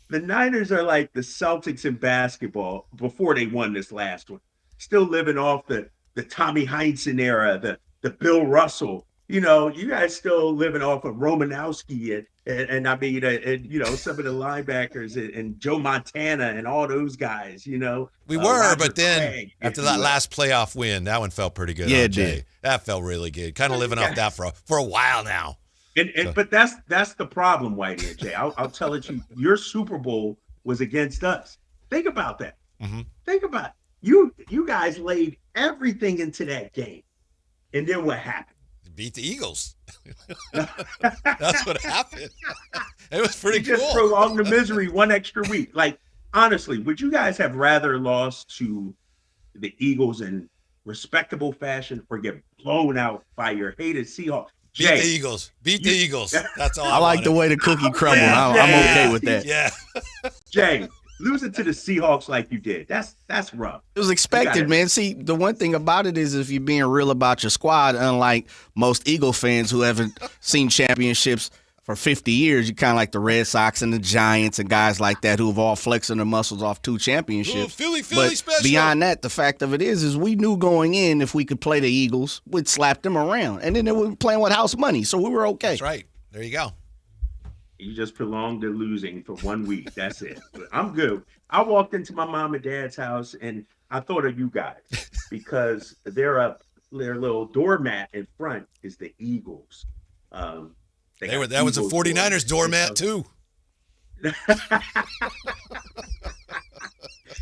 The Niners are like the Celtics in basketball before they won this last one. Still living off the Tommy Heinsohn era, the Bill Russell. You guys still living off of Romanowski and I mean, some of the linebackers and Joe Montana and all those guys, We were, but then Craig, after that last playoff win, that one felt pretty good. Yeah, it did. That felt really good. Kind of living off that for a while now. But that's the problem, Whitey and Jay. I'll tell it you. Your Super Bowl was against us. Think about that. Mm-hmm. Think about it. You guys laid everything into that game, and then what happened? Beat the Eagles. That's what happened. It was pretty cool. Just prolonged the misery one extra week. Like, honestly, would you guys have rather lost to the Eagles in respectable fashion or get blown out by your hated Seahawks? Beat the Eagles. Beat the Eagles. That's all. I like the way the cookie crumbled. I'm okay with that. Yeah. Jay, losing to the Seahawks like you did, that's rough. It was expected, man. See, the one thing about it is if you're being real about your squad, unlike most Eagle fans who haven't seen championships for 50 years, you're kind of like the Red Sox and the Giants and guys like that who have all flexing their muscles off 2 championships. Philly but special. Beyond that, the fact of it is we knew going in if we could play the Eagles, we'd slap them around. And then they were playing with house money, so we were okay. That's right. There you go. You just prolonged the losing for 1 week. That's it. But I'm good. I walked into my mom and dad's house, and I thought of you guys because their little doormat in front is the Eagles. That was a 49ers doormat, too.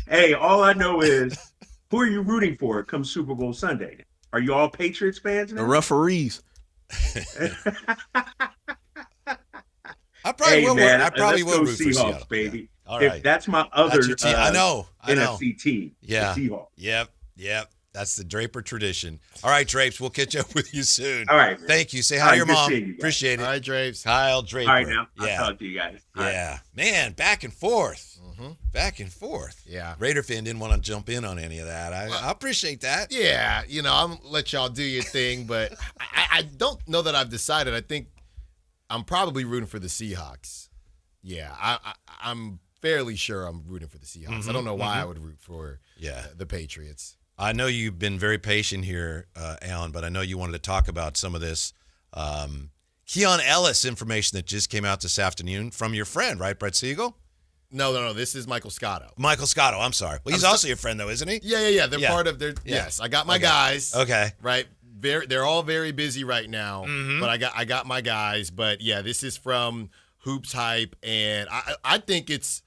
Hey, all I know is, who are you rooting for come Super Bowl Sunday? Are you all Patriots fans now? The referees. I probably will. Man, I probably will root for Seahawks, Seattle. baby. All right. That's my other That's your team. I know. NFC team. Yeah. The Seahawks. Yep. That's the Draper tradition. All right, Drapes, we'll catch up with you soon. All right. Man. Thank you. Say hi to your mom. Appreciate it. All right, Drapes. Kyle Draper. All right, now. I'll talk to you guys. All yeah. Right. Man, back and forth. Mm-hmm. Back and forth. Yeah. Raider fan didn't want to jump in on any of that. I appreciate that. Yeah. I'm going to let y'all do your thing, but I don't know that I've decided. I think I'm probably rooting for the Seahawks. Yeah. I'm fairly sure I'm rooting for the Seahawks. Mm-hmm, I don't know why I would root for the Patriots. I know you've been very patient here, Alan, but I know you wanted to talk about some of this Keon Ellis information that just came out this afternoon from your friend, right, Brett Siegel? No. This is Michael Scotto. Michael Scotto, I'm sorry. Well, he's also your friend, though, isn't he? Yeah. They're part of their Yes, I got my guys. Okay. Right? They're all very busy right now, but I got my guys. But, yeah, this is from Hoops Hype, and I think it's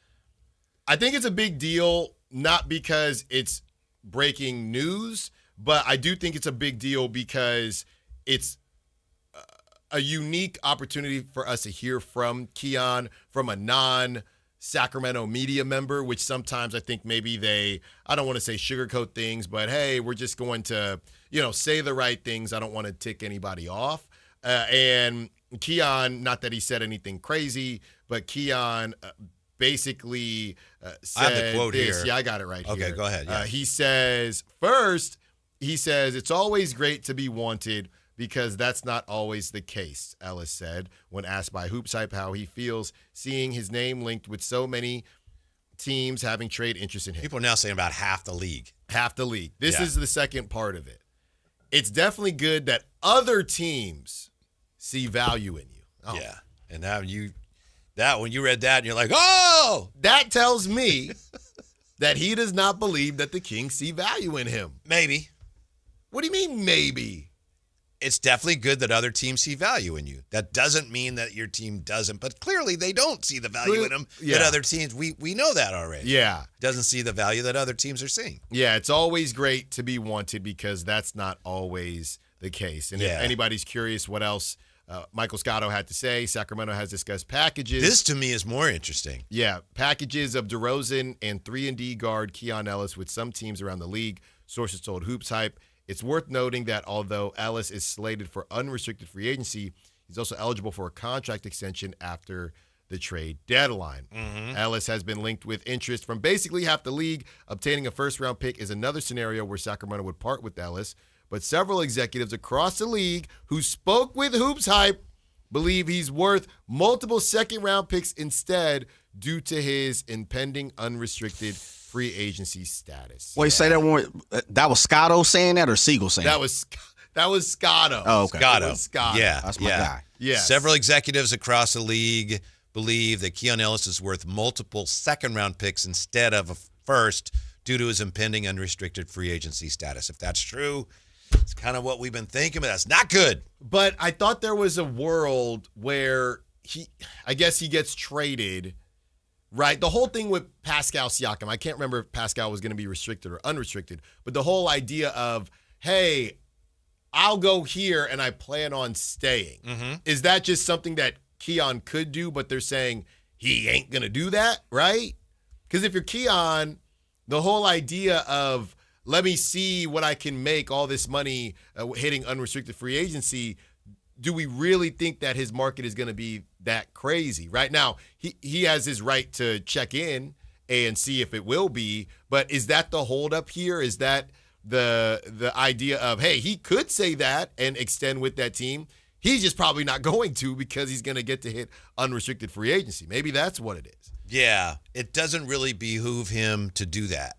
a big deal, not because it's breaking news, But I do think it's a big deal because it's a unique opportunity for us to hear from Keon, from a non-Sacramento media member, which sometimes I think maybe I don't want to say sugarcoat things, but hey, we're just going to, say the right things. I don't want to tick anybody off. And Keon, not that he said anything crazy, but Keon basically said I have the quote this. here. Yeah, I got it right here. Okay, go ahead. Yeah. He says, first, it's always great to be wanted because that's not always the case, Ellis said when asked by Hoops Hype how he feels seeing his name linked with so many teams having trade interest in him. People are now saying about half the league. Half the league. This is the second part of it. It's definitely good that other teams see value in you. Oh. Yeah. And now when you read that, and you're like, oh! That tells me that he does not believe that the Kings see value in him. Maybe. What do you mean, maybe? It's definitely good that other teams see value in you. That doesn't mean that your team doesn't, but clearly they don't see the value in them that other teams. We know that already. Yeah. Doesn't see the value that other teams are seeing. Yeah, it's always great to be wanted because that's not always the case. And if anybody's curious what else Michael Scotto had to say, Sacramento has discussed packages. This to me is more interesting. Yeah, packages of DeRozan and 3-and-D guard Keon Ellis with some teams around the league. Sources told Hoops Hype. It's worth noting that although Ellis is slated for unrestricted free agency, he's also eligible for a contract extension after the trade deadline. Mm-hmm. Ellis has been linked with interest from basically half the league. Obtaining a first-round pick is another scenario where Sacramento would part with Ellis, but several executives across the league who spoke with Hoops Hype believe he's worth multiple second-round picks instead due to his impending unrestricted free agency status. Wait, say that one. That was Scotto saying that or Siegel saying that? That was Scotto. Oh, okay. Scotto. Yeah, that's my guy. Yeah. Several executives across the league believe that Keon Ellis is worth multiple second-round picks instead of a first due to his impending unrestricted free agency status. If that's true, it's kind of what we've been thinking, but that's not good. But I thought there was a world where I guess he gets traded. Right. The whole thing with Pascal Siakam, I can't remember if Pascal was going to be restricted or unrestricted, but the whole idea of, hey, I'll go here and I plan on staying. Mm-hmm. Is that just something that Keon could do, but they're saying he ain't going to do that, right? Because if you're Keon, the whole idea of let me see what I can make all this money hitting unrestricted free agency, do we really think that his market is going to be that crazy? Right now, he has his right to check in and see if it will be, but is that the holdup here? Is that the idea of, hey, he could say that and extend with that team? He's just probably not going to because he's going to get to hit unrestricted free agency. Maybe that's what it is. Yeah, it doesn't really behoove him to do that.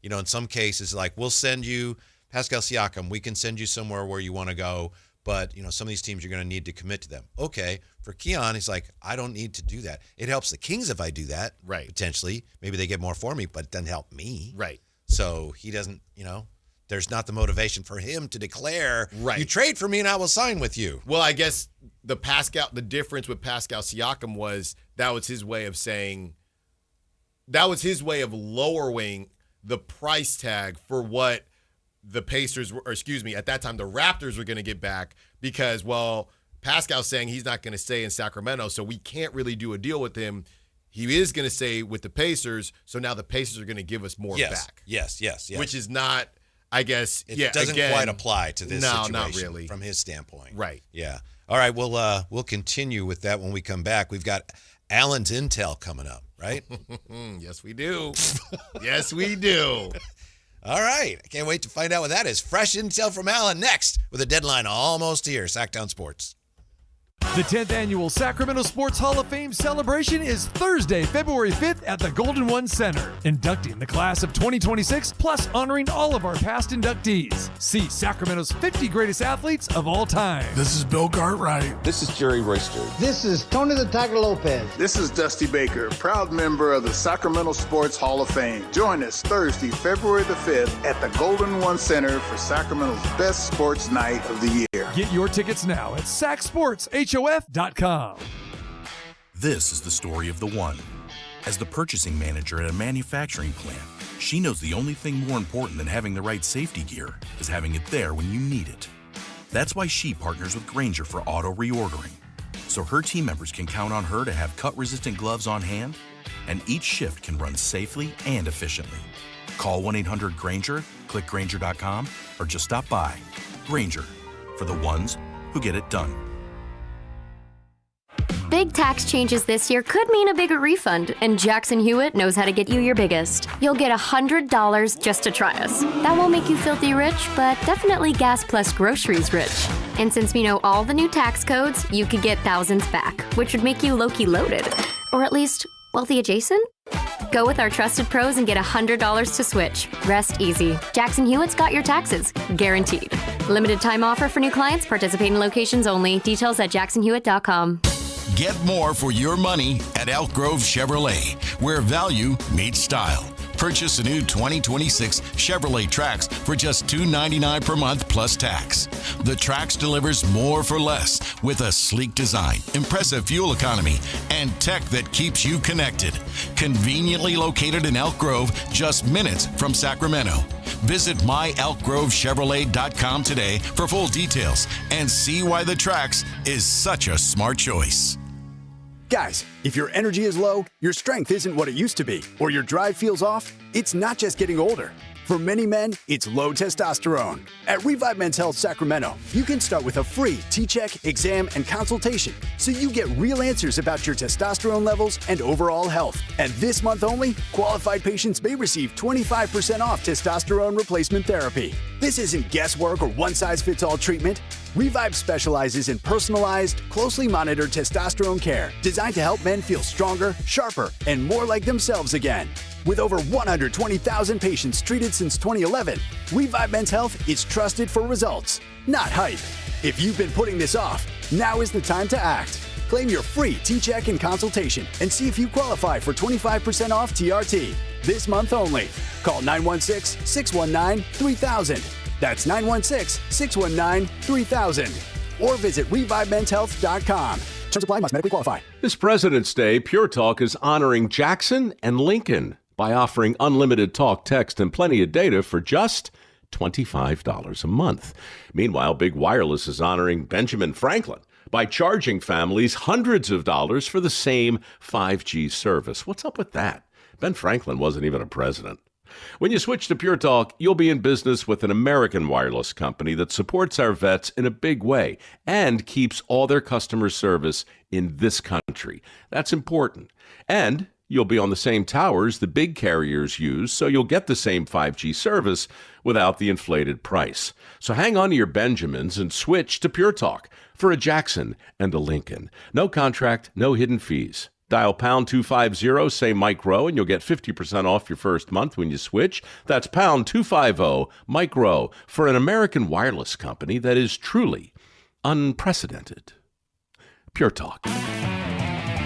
In some cases, like, we'll send you Pascal Siakam. We can send you somewhere where you want to go. But, some of these teams you're going to need to commit to them. Okay, for Keon, he's like, I don't need to do that. It helps the Kings if I do that, right? Potentially. Maybe they get more for me, but it doesn't help me. Right. So he doesn't, there's not the motivation for him to declare, right, you trade for me and I will sign with you. Well, I guess the difference with Pascal Siakam was that was his way of saying, that was his way of lowering the price tag for what the Pacers, at that time, the Raptors were going to get back because, well, Pascal's saying he's not going to stay in Sacramento, so we can't really do a deal with him. He is going to stay with the Pacers, so now the Pacers are going to give us more back. Yes. Which is not, I guess, it doesn't quite apply to this situation. No, not really. From his standpoint. Right. Yeah. All right, we'll continue with that when we come back. We've got Allen's Intel coming up, right? Yes, we do. Yes, we do. All right. I can't wait to find out what that is. Fresh intel from Allen next with a deadline almost here. Sactown Sports. The 10th annual Sacramento Sports Hall of Fame celebration is Thursday, February 5th at the Golden One Center, inducting the class of 2026, plus honoring all of our past inductees. See Sacramento's 50 greatest athletes of all time. This is Bill Cartwright. This is Jerry Royster. This is Tony the Tiger Lopez. This is Dusty Baker, proud member of the Sacramento Sports Hall of Fame. Join us Thursday, February the 5th at the Golden One Center for Sacramento's best sports night of the year. Get your tickets now at SacSportsHof.com. This is the story of the one. As the purchasing manager at a manufacturing plant, She knows the only thing more important than having the right safety gear is having it there when you need it. That's why she partners with Grainger for auto reordering, so her team members can count on her to have cut-resistant gloves on hand, and each shift can run safely and efficiently. Call 1-800-GRAINGER, click Grainger.com, or just stop by. Grainger, for the ones who get it done. Big tax changes this year could mean a bigger refund, and Jackson Hewitt knows how to get you your biggest. You'll get $100 just to try us. That won't make you filthy rich, but definitely gas plus groceries rich. And since we know all the new tax codes, you could get thousands back, which would make you low-key loaded. Or at least wealthy adjacent? Go with our trusted pros and get $100 to switch. Rest easy. Jackson Hewitt's got your taxes, guaranteed. Limited time offer for new clients, participating locations only. Details at jacksonhewitt.com. Get more for your money at Elk Grove Chevrolet, where value meets style. Purchase a new 2026 Chevrolet Trax for just $299 per month plus tax. The Trax delivers more for less with a sleek design, impressive fuel economy, and tech that keeps you connected. Conveniently located in Elk Grove, just minutes from Sacramento. Visit myelkgrovechevrolet.com today for full details and see why the Trax is such a smart choice. Guys, if your energy is low, your strength isn't what it used to be, or your drive feels off, it's not just getting older. For many men, it's low testosterone. At Revive Men's Health Sacramento, you can start with a free T-check, exam, and consultation, so you get real answers about your testosterone levels and overall health. And this month only, qualified patients may receive 25% off testosterone replacement therapy. This isn't guesswork or one-size-fits-all treatment. Revive specializes in personalized, closely monitored testosterone care designed to help men feel stronger, sharper, and more like themselves again. With over 120,000 patients treated since 2011, Revive Men's Health is trusted for results, not hype. If you've been putting this off, now is the time to act. Claim your free T-check and consultation and see if you qualify for 25% off TRT. This month only. Call 916-619-3000. That's 916-619-3000. Or visit ReviveMen'sHealth.com. Terms apply, must medically qualify. This President's Day, Pure Talk is honoring Jackson and Lincoln by offering unlimited talk, text, and plenty of data for just $25 a month. Meanwhile, Big Wireless is honoring Benjamin Franklin by charging families hundreds of dollars for the same 5G service. What's up with that? Ben Franklin wasn't even a president. When you switch to Pure Talk, you'll be in business with an American wireless company that supports our vets in a big way and keeps all their customer service in this country. That's important. And you'll be on the same towers the big carriers use, so you'll get the same 5G service without the inflated price. So hang on to your Benjamins and switch to Pure Talk for a Jackson and a Lincoln. No contract, no hidden fees. Dial pound 250, say Mike Rowe, and you'll get 50% off your first month when you switch. That's pound 250, Mike Rowe, for an American wireless company that is truly unprecedented. Pure Talk.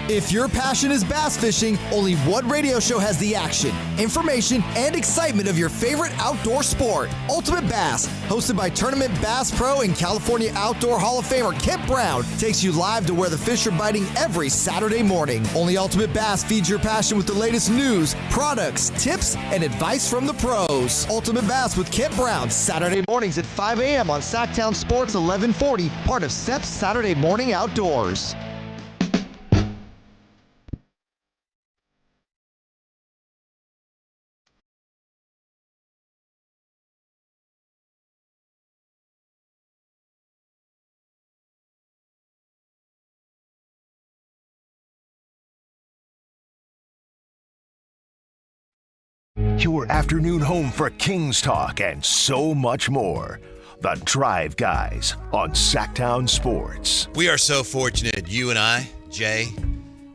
If your passion is bass fishing, only one radio show has the action, information, and excitement of your favorite outdoor sport. Ultimate Bass, hosted by Tournament Bass Pro and California Outdoor Hall of Famer Kent Brown, takes you live to where the fish are biting every Saturday morning. Only Ultimate Bass feeds your passion with the latest news, products, tips, and advice from the pros. Ultimate Bass with Kent Brown, Saturday mornings at 5 a.m. on Sactown Sports 1140, part of SEP's Saturday Morning Outdoors. Your afternoon home for Kings Talk and so much more. The Drive Guys on Sactown Sports. We are so fortunate, you and I, Jay.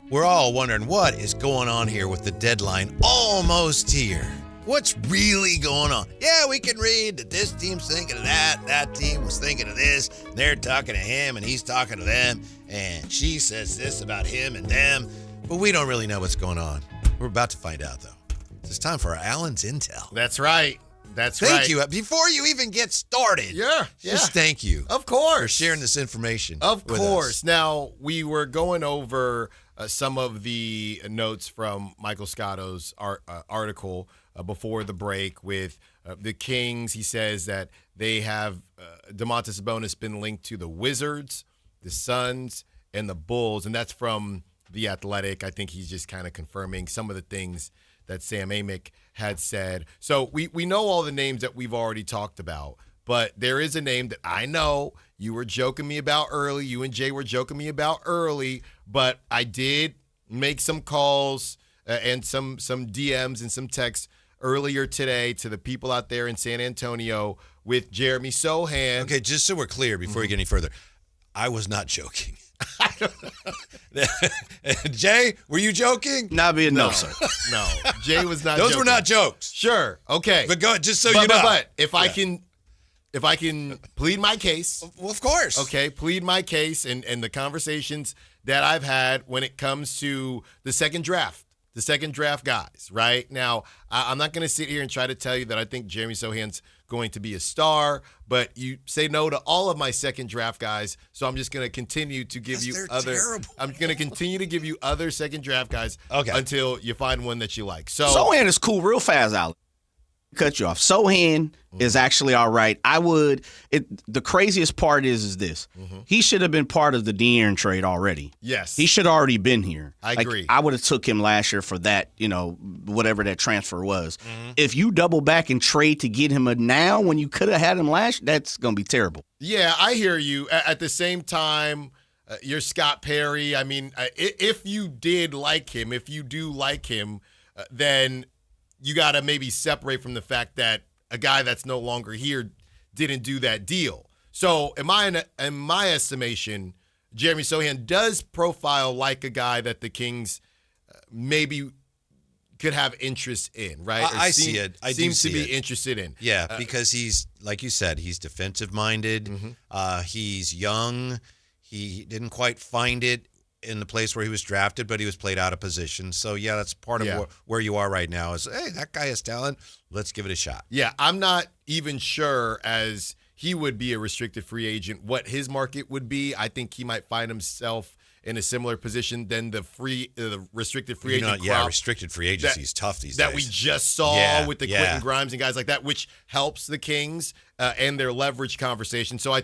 We're all wondering what is going on here with the deadline almost here. What's really going on? Yeah, we can read that this team's thinking of that team was thinking of this, they're talking to him and he's talking to them, and she says this about him and them, but we don't really know what's going on. We're about to find out, though. It's time for our Allen's Intel. That's right. Thank you. Before you even get started. Just thank you. Of course. For sharing this information. Of with course. us. Now, we were going over some of the notes from Michael Scotto's article before the break with the Kings. He says that they have Domantas Sabonis been linked to the Wizards, the Suns, and the Bulls, and that's from The Athletic. I think he's just kind of confirming some of the things that Sam Amick had said. So we know all the names that we've already talked about, but there is a name that I know you were joking me about early. You and Jay were joking me about early, but I did make some calls and some DMs and some texts earlier today to the people out there in San Antonio with Jeremy Sohan. Okay, just so we're clear before you get any further, I was not joking. Jay, were you joking? No, sir. No, Jay was not. Those joking. were not jokes. Sure, okay, but go just so you know. But if I can plead my case, well, of course. Okay, plead my case and the conversations that I've had when it comes to the second draft guys. Right now, I'm not going to sit here and try to tell you that I think Jeremy Sohan's going to be a star, but you say no to all of my second draft guys, so I'm just going to continue to give you other. Terrible. I'm going to continue to give you other second draft guys until you find one that you like. So Sohan is cool real fast, Alex. Cut you off. Sohan is actually all right. The craziest part is this. He should have been part of the De'Aaron trade already. Yes. He should have already been here. I agree. I would have took him last year for that, whatever that transfer was. If you double back and trade to get him now when you could have had him last, that's going to be terrible. Yeah, I hear you. At the same time, you're Scott Perry. I mean, if you did like him, if you do like him, then you got to maybe separate from the fact that a guy that's no longer here didn't do that deal. So in my estimation, Jeremy Sohan does profile like a guy that the Kings maybe could have interest in, right? I see it. I seems do to be it. interested in. Yeah, because he's, like you said, he's defensive-minded. He's young. He didn't quite find it in the place where he was drafted, but he was played out of position. So, yeah, that's part of where you are right now is, hey, that guy has talent. Let's give it a shot. Yeah, I'm not even sure as he would be a restricted free agent what his market would be. I think he might find himself in a similar position than the restricted free agent crop. Yeah, restricted free agency is tough these days. That we just saw with the Quentin Grimes and guys like that, which helps the Kings and their leverage conversation. So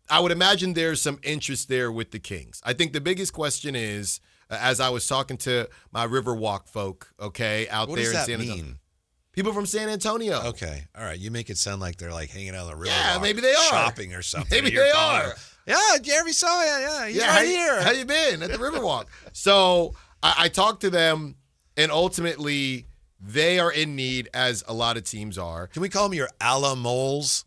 I would imagine there's some interest there with the Kings. I think the biggest question is, as I was talking to my Riverwalk folk, out there in San Antonio. People from San Antonio. Okay. All right. You make it sound like they're like hanging out on the river. Yeah, maybe they are. Shopping or something. Maybe they are. Yeah, Jeremy saw it. Yeah, right here. How you been at the Riverwalk? So I talked to them, and ultimately they are in need, as a lot of teams are. Can we call them your Ala Moles?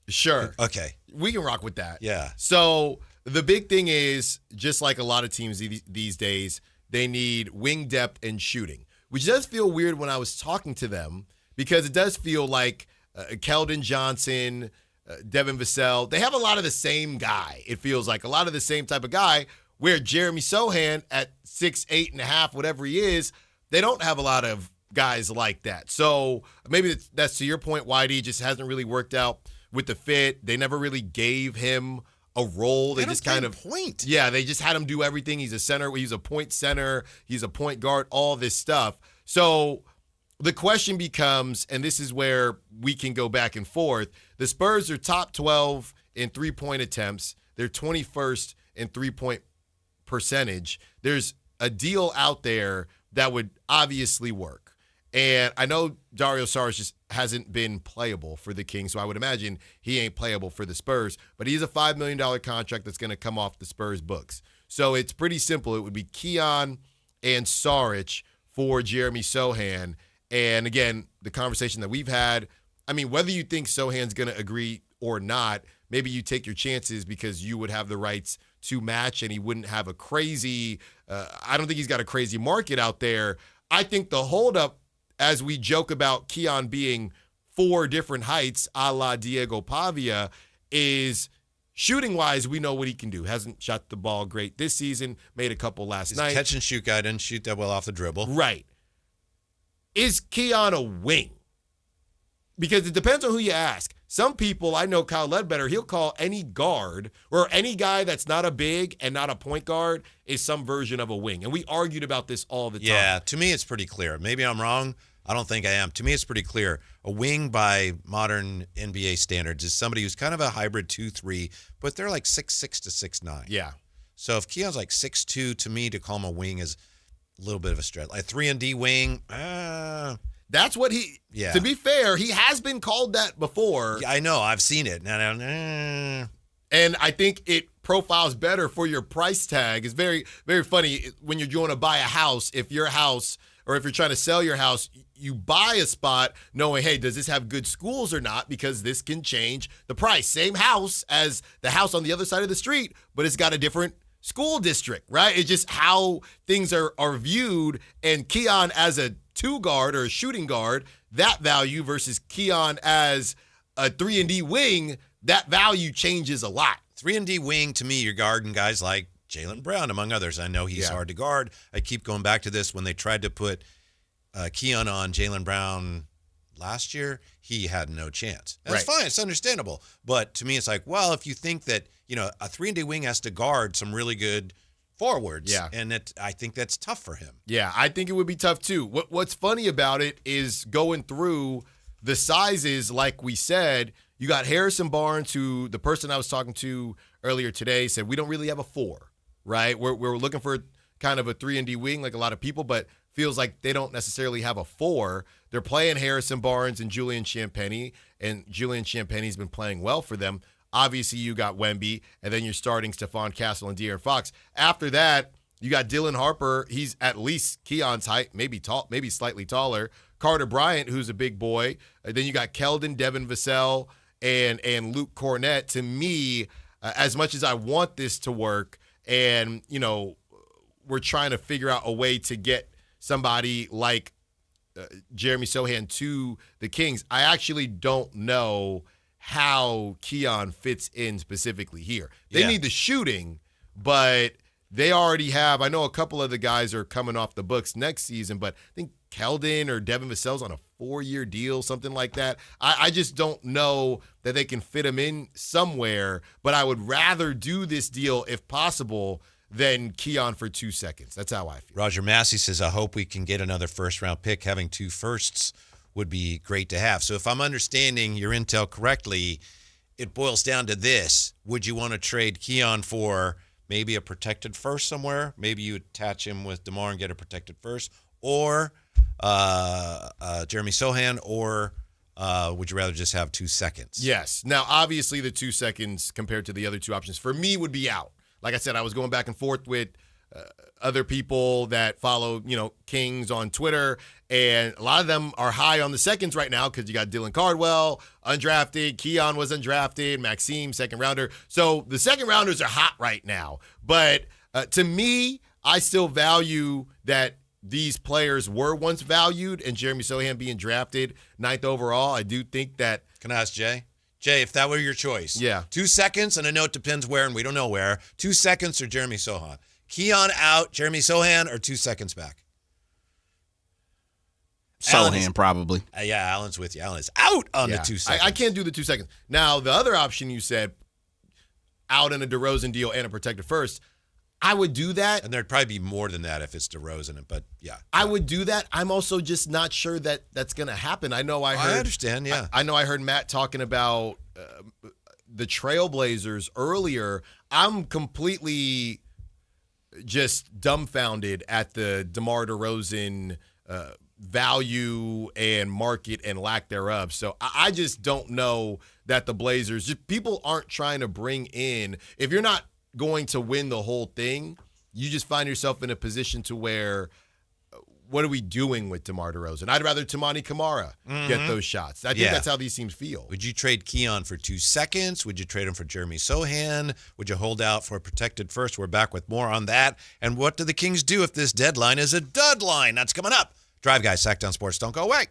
Sure. Okay. We can rock with that. Yeah. So the big thing is, just like a lot of teams these days, they need wing depth and shooting, which does feel weird when I was talking to them because it does feel like Keldon Johnson, Devin Vassell, they have a lot of the same guy. It feels like a lot of the same type of guy, where Jeremy Sohan at 6'8.5", whatever he is, they don't have a lot of guys like that. So maybe that's to your point, Whitey, just hasn't really worked out with the fit. They never really gave him a role. They just kind of point. Yeah, they just had him do everything. He's a center. He's a point center. He's a point guard, all this stuff. So the question becomes, and this is where we can go back and forth, the Spurs are top 12 in three-point attempts. They're 21st in three-point percentage. There's a deal out there that would obviously work. And I know Dario Saric just hasn't been playable for the Kings, so I would imagine he ain't playable for the Spurs. But he's a $5 million contract that's going to come off the Spurs books. So it's pretty simple. It would be Keon and Saric for Jeremy Sohan. And again, the conversation that we've had, I mean, whether you think Sohan's going to agree or not, maybe you take your chances because you would have the rights to match and he wouldn't have a crazy, I don't think he's got a crazy market out there. I think the holdup, as we joke about Keon being 4 different heights, a la Diego Pavia, is shooting-wise, we know what he can do. Hasn't shot the ball great this season, made a couple last night. Catch and shoot guy, didn't shoot that well off the dribble. Right. Is Keon a wing? Because it depends on who you ask. Some people, I know Kyle Ledbetter, he'll call any guard or any guy that's not a big and not a point guard is some version of a wing. And we argued about this all the time. Yeah, to me it's pretty clear. Maybe I'm wrong, I don't think I am. To me, it's pretty clear. A wing by modern NBA standards is somebody who's kind of a hybrid 2-3, but they're like 6'6" to 6'9". Yeah. So if Keon's like 6'2", to me, to call him a wing is a little bit of a stretch. Like 3-and-D wing, That's what he. Yeah. To be fair, he has been called that before. Yeah, I know. I've seen it. And I think it profiles better for your price tag. It's very, very funny when you're going to buy a house. If your house, or if you're trying to sell your house, you buy a spot knowing, hey, does this have good schools or not? Because this can change the price. Same house as the house on the other side of the street, but it's got a different school district, right? It's just how things are viewed. And Keon as a 2-guard or a shooting guard, that value versus Keon as a 3-and-D wing, that value changes a lot. 3-and-D wing, to me, you're guarding guys like Jaylen Brown, among others. I know he's hard to guard. I keep going back to this. When they tried to put Keon on Jaylen Brown last year, he had no chance. That's fine. It's understandable. But to me, it's like, well, if you think that, a 3-and-D wing has to guard some really good forwards, and I think that's tough for him. Yeah, I think it would be tough too. What's funny about it is going through the sizes, like we said, you got Harrison Barnes, who the person I was talking to earlier today said, we don't really have a 4, right? We're looking for kind of a 3-and-D wing like a lot of people, but feels like they don't necessarily have a 4. They're playing Harrison Barnes and Julian Champagnie, and Julian Champagnie's been playing well for them. Obviously, you got Wemby, and then you're starting Stephon Castle and De'Aaron Fox. After that, you got Dylan Harper. He's at least Keon's height, maybe slightly taller. Carter Bryant, who's a big boy. Then you got Keldon, Devin Vassell, and Luke Cornett. To me, as much as I want this to work, and we're trying to figure out a way to get somebody like Jeremy Sohan to the Kings, I actually don't know how Keon fits in specifically here. They need the shooting, but they already have, I know a couple of the guys are coming off the books next season, but I think Keldon or Devin Vassell's on a 4-year deal, something like that. I just don't know that they can fit him in somewhere, but I would rather do this deal, if possible, than Keon for 2 seconds. That's how I feel. Roger Massey says, I hope we can get another first-round pick. Having 2 firsts would be great to have. So if I'm understanding your intel correctly, it boils down to this. Would you want to trade Keon for maybe a protected first somewhere? Maybe you attach him with DeMar and get a protected first, or Jeremy Sohan, or would you rather just have 2 seconds? Yes. Now, obviously, the 2 seconds compared to the other 2 options for me would be out. Like I said, I was going back and forth with other people that follow, Kings on Twitter, and a lot of them are high on the seconds right now because you got Dylan Cardwell, undrafted, Keon was undrafted, Maxime, second rounder. So the second rounders are hot right now. But to me, I still value that these players were once valued, and Jeremy Sohan being drafted 9th overall, I do think that. Can I ask Jay? Jay, if that were your choice, 2 seconds, and I know it depends where, and we don't know where, 2 seconds or Jeremy Sohan? Keon out, Jeremy Sohan, or 2 seconds back? Sohan, probably. Alan's with you. Alan is out on the 2 seconds. I can't do the 2 seconds. Now, the other option you said, out in a DeRozan deal and a protected first, I would do that. And there'd probably be more than that if it's DeRozan, but yeah. I would do that. I'm also just not sure that that's going to happen. I understand, yeah. I know I heard Matt talking about the Trailblazers earlier. I'm completely just dumbfounded at the DeMar DeRozan value and market and lack thereof. So I just don't know that the Blazers, people aren't trying to bring in, if you're not going to win the whole thing, you just find yourself in a position to where, what are we doing with DeMar DeRozan? I'd rather Tamani Kamara get those shots. I think that's how these teams feel. Would you trade Keon for 2 seconds? Would you trade him for Jeremy Sohan? Would you hold out for a protected first? We're back with more on that. And what do the Kings do if this deadline is a dud line? That's coming up. Drive Guys, Sactown Sports. Don't go away.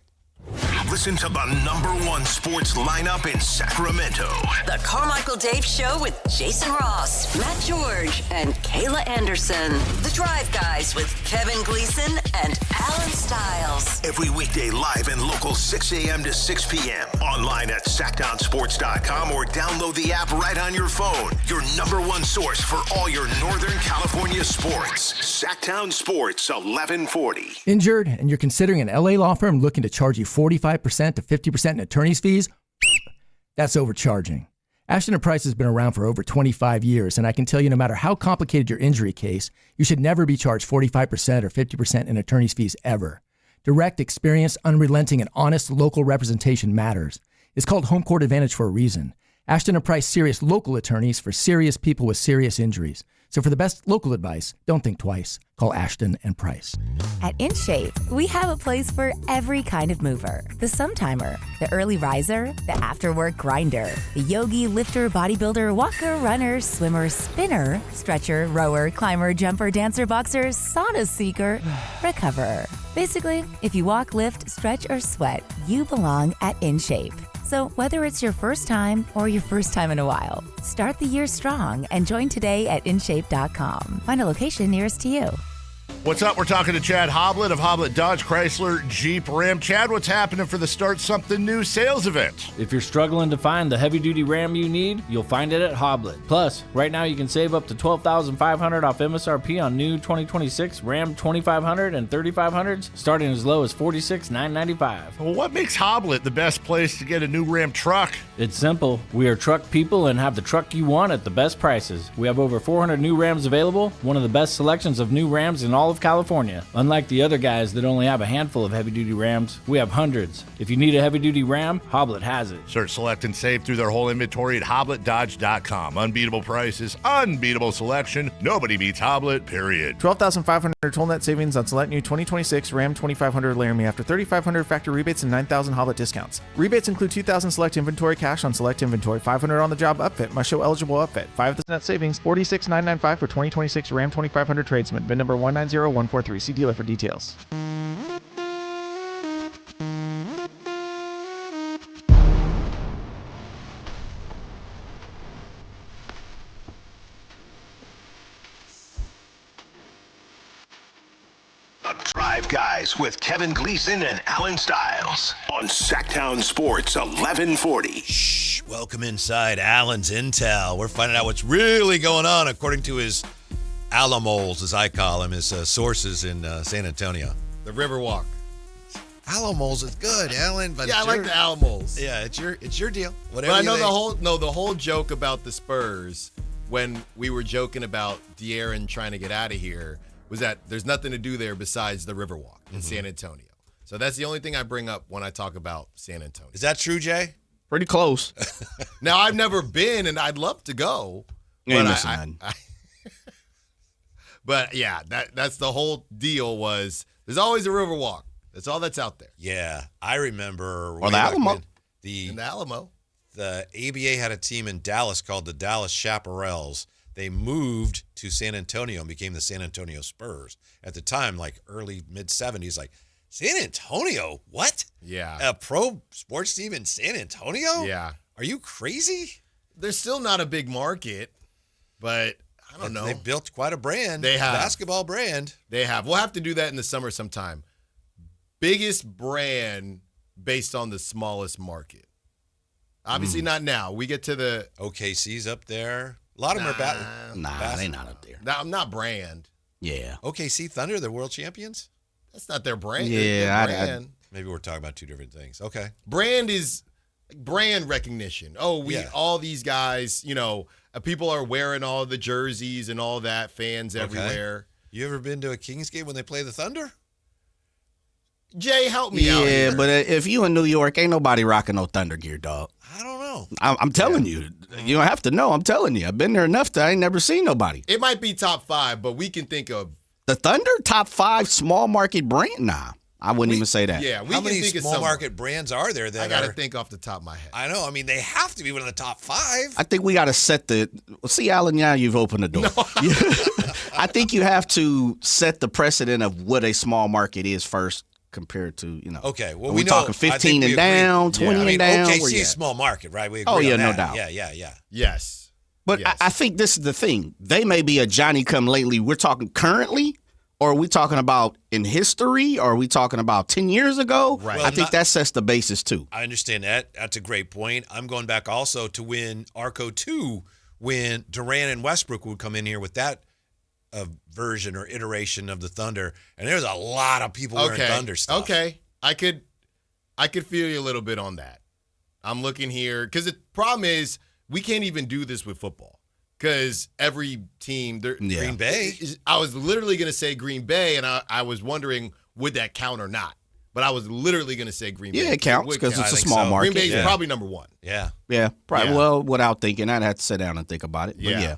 Listen to the #1 sports lineup in Sacramento. The Carmichael Dave Show with Jason Ross, Matt George, and Kayla Anderson. The Drive Guys with Kevin Gleason and Alan Stiles. Every weekday live and local 6 a.m. to 6 p.m. Online at SactownSports.com or download the app right on your phone. Your #1 source for all your Northern California sports. Sactown Sports 1140. Injured and you're considering an LA law firm looking to charge you 45% to 50% in attorney's fees? That's overcharging. Ashton & Price has been around for over 25 years, and I can tell you no matter how complicated your injury case, you should never be charged 45% or 50% in attorney's fees ever. Direct, experienced, unrelenting, and honest local representation matters. It's called Home Court Advantage for a reason. Ashton & Price serious local attorneys for serious people with serious injuries. So for the best local advice, don't think twice. Call Ashton & Price. At InShape, we have a place for every kind of mover. The Sometimer, the early riser, the after-work grinder, the yogi, lifter, bodybuilder, walker, runner, swimmer, spinner, stretcher, rower, climber, jumper, dancer, boxer, sauna seeker, recoverer. Basically, if you walk, lift, stretch, or sweat, you belong at InShape. So whether it's your first time or your first time in a while, start the year strong and join today at InShape.com. Find a location nearest to you. What's up? We're talking to Chad Hoblet of Hoblet Dodge Chrysler Jeep Ram. Chad, what's happening for the Start Something New sales event? If you're struggling to find the heavy-duty Ram you need, you'll find it at Hoblet. Plus, right now you can save up to $12,500 off MSRP on new 2026 Ram 2500 and 3500s, starting as low as $46,995. Well, what makes Hoblet the best place to get a new Ram truck? It's simple. We are truck people and have the truck you want at the best prices. We have over 400 new Rams available, one of the best selections of new Rams in all of California. Unlike the other guys that only have a handful of heavy-duty Rams, we have hundreds. If you need a heavy-duty Ram, Hoblet has it. Search, select, and save through their whole inventory at HobletDodge.com. Unbeatable prices, unbeatable selection. Nobody beats Hoblet, period. $12,500 total net savings on select new 2026 Ram 2500 Laramie after $3,500 factory rebates and $9,000 Hoblet discounts. Rebates include $2,000 select inventory cash on select inventory, $500 on the job upfit, must show eligible upfit. 5% net savings, $46,995 for 2026 Ram 2500 tradesman. VIN number 190143. See dealer for details. Drive Guys with Kevin Gleason and Alan Stiles on Sactown Sports 1140. Shh, welcome inside Alan's Intel. We're finding out what's really going on according to his Alamos, as I call him, his sources in San Antonio. The Riverwalk. Alamos is good, Alan. But yeah, I like the Alamos. Yeah, it's your deal. Whatever. But I know the whole joke about the Spurs when we were joking about De'Aaron trying to get out of here was that there's nothing to do there besides the Riverwalk in San Antonio. So that's the only thing I bring up when I talk about San Antonio. Is that true, Jay? Pretty close. Now, I've never been, and I'd love to go. You ain't missing nothing. But yeah, that's the whole deal was there's always a Riverwalk. That's all that's out there. Yeah, I remember. Or the Alamo. In the Alamo. The ABA had a team in Dallas called the Dallas Chaparrals. They moved to San Antonio and became the San Antonio Spurs. At the time, like early, mid-'70s, like, San Antonio? What? Yeah. A pro sports team in San Antonio? Yeah. Are you crazy? They're still not a big market, but I don't know. They built quite a brand. They have. Basketball brand. They have. We'll have to do that in the summer sometime. Biggest brand based on the smallest market. Obviously not now. We get to the OKC's up there. A lot of them are Nah, they not up there. I'm not brand. Yeah. OKC Thunder, they're world champions? That's not their brand. Yeah, Their brand. Maybe we're talking about two different things. Okay. Brand is brand recognition. Oh, all these guys, people are wearing all the jerseys and all that, fans everywhere. You ever been to a Kings game when they play the Thunder? Jay, help me out here. Yeah, but if you in New York, ain't nobody rocking no Thunder gear, dog. I don't know. I'm telling you. You don't have to know. I'm telling you. I've been there enough that I ain't never seen nobody. It might be top 5, but we can think of the Thunder top 5 small market brand. Nah, I wouldn't even say that. Yeah, we How can many think small of market brands are there that I got to think off the top of my head. I know. I mean, they have to be one of the top 5. I think we got to set see, Alan, now you've opened the door. No. I think you have to set the precedent of what a small market is first. compared to, Okay, well, we're talking 15 and down, 20 and down. OKC is small market, right? We agree on no that. doubt. Yeah. Yes. But Yes. I think this is the thing. They may be a Johnny-come-lately. We're talking currently, or are we talking about in history, or are we talking about 10 years ago? Right. I think that sets the basis, too. I understand that. That's a great point. I'm going back also to when Arco 2, when Durant and Westbrook would come in here with that version or iteration of the Thunder, and there's a lot of people wearing Thunder stuff. Okay. I could feel you a little bit on that. I'm looking here because the problem is we can't even do this with football because every team, Green Bay. I was literally going to say Green Bay, and I was wondering would that count or not. But I was literally going to say Green Bay. Yeah, it counts because it's a small market. Green Bay is probably number one. Yeah. Yeah, probably. Yeah. Well, without thinking, I'd have to sit down and think about it. But yeah.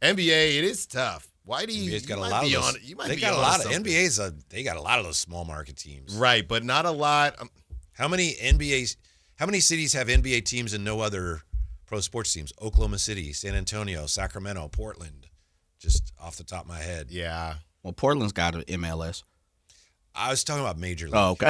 NBA, it is tough. Why do you? NBA's got you a might lot be of those. on. You might They be got a on lot of something. NBA's. They got a lot of those small market teams. Right, but not a lot. How many cities have NBA teams and no other pro sports teams? Oklahoma City, San Antonio, Sacramento, Portland. Just off the top of my head. Yeah. Well, Portland's got an MLS. I was talking about Major League. Oh, okay.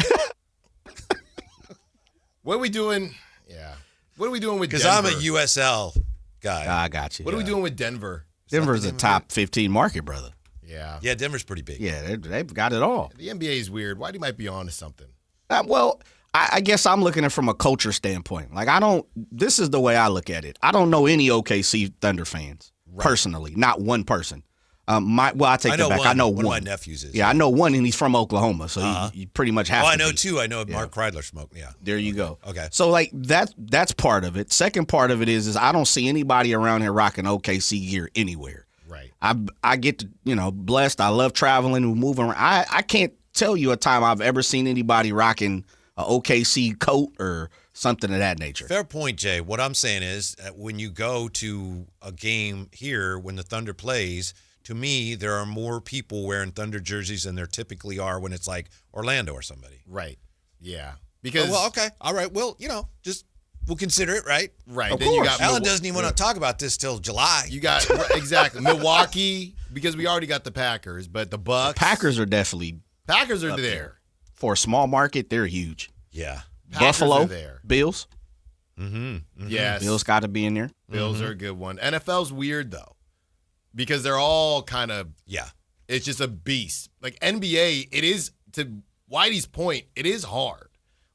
What are we doing? Yeah. What are we doing with Because Denver? I'm a USL guy. I got you. What are we doing with Denver? Denver's a top 15 market, brother. Yeah. Yeah, Denver's pretty big. Yeah, they've got it all. The NBA is weird. Whitey might be on to something. Well, I guess I'm looking at it from a culture standpoint. Like, this is the way I look at it. I don't know any OKC Thunder fans, personally. Not one person. I take that back. I know one. One of my nephews is. Yeah, I know one, and he's from Oklahoma, so you pretty much have to I know be. two. I know Mark Kreidler smoked. Yeah. There you go. Okay. So, like, that's part of it. Second part of it is I don't see anybody around here rocking OKC gear anywhere. Right. I get to, blessed. I love traveling and moving around. I can't tell you a time I've ever seen anybody rocking a OKC coat or something of that nature. Fair point, Jay. What I'm saying is when you go to a game here, when the Thunder plays, to me, there are more people wearing Thunder jerseys than there typically are when it's like Orlando or somebody. Right. Yeah. Because okay. All right. Well, we'll consider it, right? Right. Of Then course. you got Alan doesn't even want to talk about this till July. You got exactly Milwaukee because we already got the Packers, but the Bucks. Packers are definitely there. For a small market, they're huge. Yeah. Buffalo, are there. Bills. Mm-hmm. Yes. Bills got to be in there. Bills are a good one. NFL's weird though, because they're all kind of It's just a beast. Like NBA, it is, to Whitey's point, it is hard.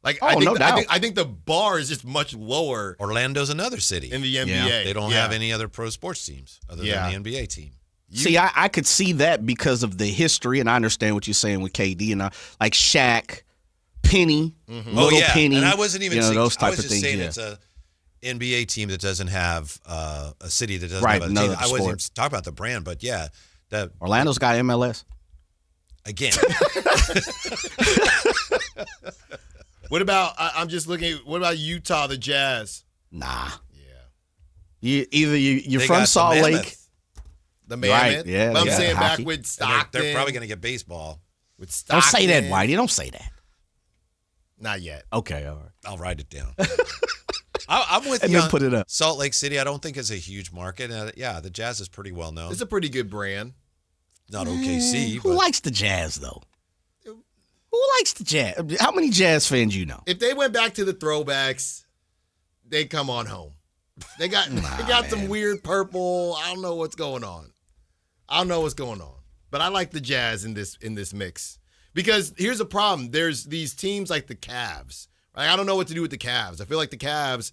Like no doubt. I think the bar is just much lower. Orlando's another city in the NBA. Yeah. They don't have any other pro sports teams other than the NBA team. See, I could see that because of the history, and I understand what you're saying with KD and like Shaq, Penny, Little Penny. And I wasn't even saying those type I was of just things. saying Yeah. it's a NBA team that doesn't have a city that doesn't Right, have a another team. I wasn't even sport. talking about the brand, but yeah, that Orlando's got MLS. again. What about? I'm just looking. What about Utah, the Jazz? Nah. Yeah. You're They from got the Salt Mammoth. Lake. The Mammoth. Right, yeah, But I'm yeah, saying hockey. back with Stockton. They're probably going to get baseball. With Stockton. Don't say that, Whitey. Don't say that. Not yet. Okay, all right. I'll write it down. I'm with And you. then put it up. Salt Lake City, I don't think is a huge market. The Jazz is pretty well known. It's a pretty good brand. Not OKC. Who likes the Jazz though? Who likes the Jazz? How many Jazz fans you know? If they went back to the throwbacks, they come on home. They got some weird purple. I don't know what's going on. But I like the Jazz in this mix. Because here's the problem. There's these teams like the Cavs. Right? I don't know what to do with the Cavs. I feel like the Cavs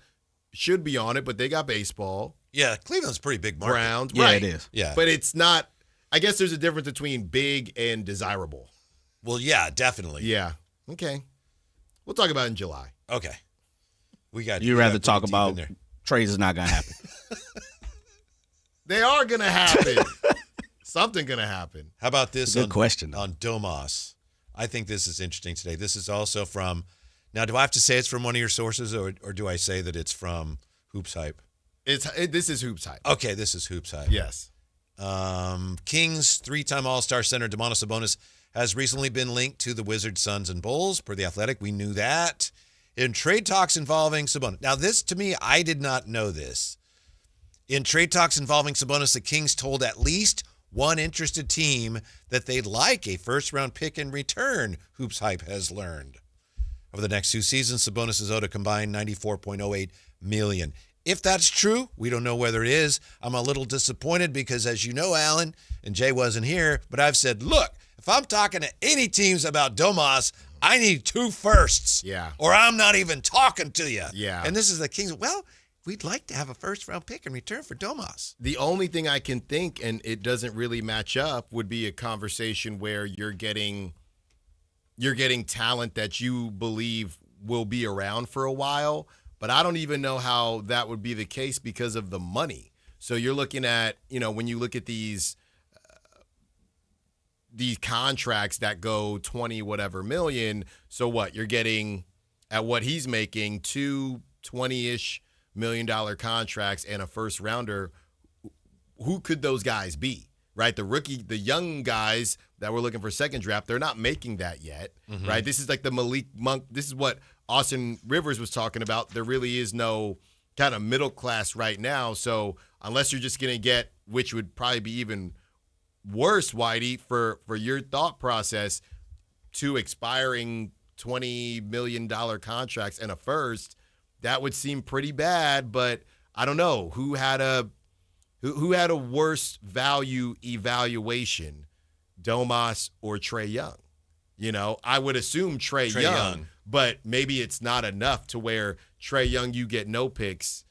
should be on it, but they got baseball. Yeah, Cleveland's a pretty big market. Browns. Yeah, right. it is. Yeah. But it's not. I guess there's a difference between big and desirable. Well, yeah, definitely. Yeah. Okay. We'll talk about it in July. Okay. You'd rather talk about trades is not going to happen. They are going to happen. Something going to happen. How about this Good question, on Domas? I think this is interesting today. This is also from, now do I have to say it's from one of your sources or do I say that it's from Hoops Hype? This is Hoops Hype. Okay, this is Hoops Hype. Yes. Kings three-time All-Star center Domantas Sabonis has recently been linked to the Wizards, Suns, and Bulls. Per The Athletic, we knew that. In trade talks involving Sabonis. Now, this, to me, I did not know this. In trade talks involving Sabonis, the Kings told at least one interested team that they'd like a first-round pick in return, Hoops Hype has learned. Over the next 2 seasons, Sabonis is owed a combined $94.08 million. If that's true, we don't know whether it is. I'm a little disappointed because, as you know, Alan, and Jay wasn't here, but I've said, look, if I'm talking to any teams about Domas, I need 2 firsts. Yeah. Or I'm not even talking to you. Yeah. And this is the Kings. Well, we'd like to have a first-round pick in return for Domas. The only thing I can think, and it doesn't really match up, would be a conversation where you're getting talent that you believe will be around for a while, but I don't even know how that would be the case because of the money. So you're looking at, when you look at these contracts that go 20 whatever million, so what? You're getting, at what he's making, 2 $20-ish million contracts and a first rounder. Who could those guys be? Right? The young guys that we're looking for second draft, they're not making that yet, right? This is like the Malik Monk. This is what Austin Rivers was talking about. There really is no kind of middle class right now. So unless you're just going to get, which would probably be even worse, Whitey, for your thought process, 2 expiring $20 million contracts and a first, that would seem pretty bad. But I don't know who had a worse value evaluation, Domas or Trae Young. I would assume Trae Young, but maybe it's not enough to where Trae Young, you get no picks,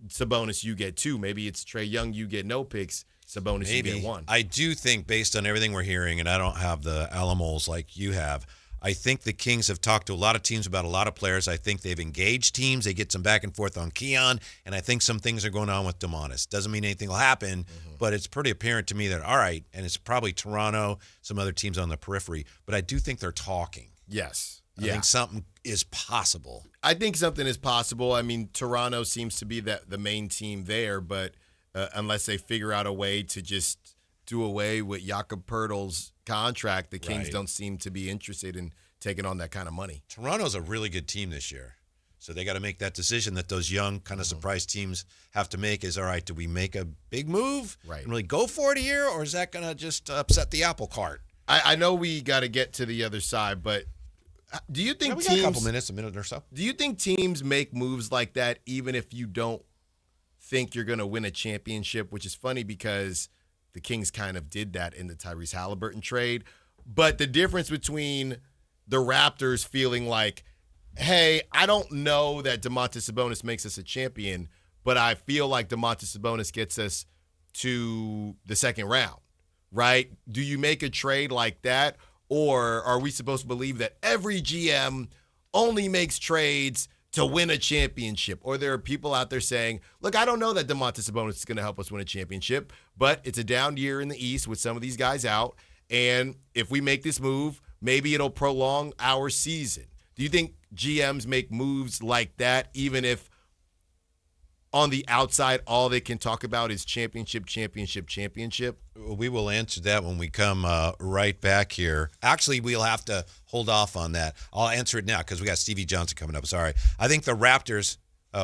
Sabonis, you get 2. Maybe it's Trae Young, you get no picks, Sabonis, you get 1. I do think, based on everything we're hearing, and I don't have the Alamos like you have, I think the Kings have talked to a lot of teams about a lot of players. I think they've engaged teams. They get some back and forth on Keon, and I think some things are going on with Domantas. Doesn't mean anything will happen, but it's pretty apparent to me that, all right, and it's probably Toronto, some other teams on the periphery, but I do think they're talking. Yes. I think something is possible. I think something is possible. I mean, Toronto seems to be the main team there, but unless they figure out a way to just do away with Jakob Poeltl's contract, the Kings don't seem to be interested in taking on that kind of money. Toronto's a really good team this year. So they got to make that decision that those young kind of surprise teams have to make is, all right, do we make a big move and really go for it here, or is that going to just upset the apple cart? I know we got to get to the other side, but do you think we teams, got a couple minutes, a minute or so. Do you think teams make moves like that even if you don't think you're going to win a championship, which is funny because the Kings kind of did that in the Tyrese Halliburton trade. But the difference between the Raptors feeling like, hey, I don't know that Domantas Sabonis makes us a champion, but I feel like Domantas Sabonis gets us to the second round, right? Do you make a trade like that, or are we supposed to believe that every GM only makes trades to win a championship? Or there are people out there saying, look, I don't know that Domantas Sabonis is going to help us win a championship, but it's a down year in the East with some of these guys out, and if we make this move, maybe it'll prolong our season. Do you think GMs make moves like that, even if on the outside all they can talk about is championship? We will answer that when we come right back here. Actually, we'll have to hold off on that. I'll answer it now because we got Stevie Johnson coming up. Sorry. I think the Raptors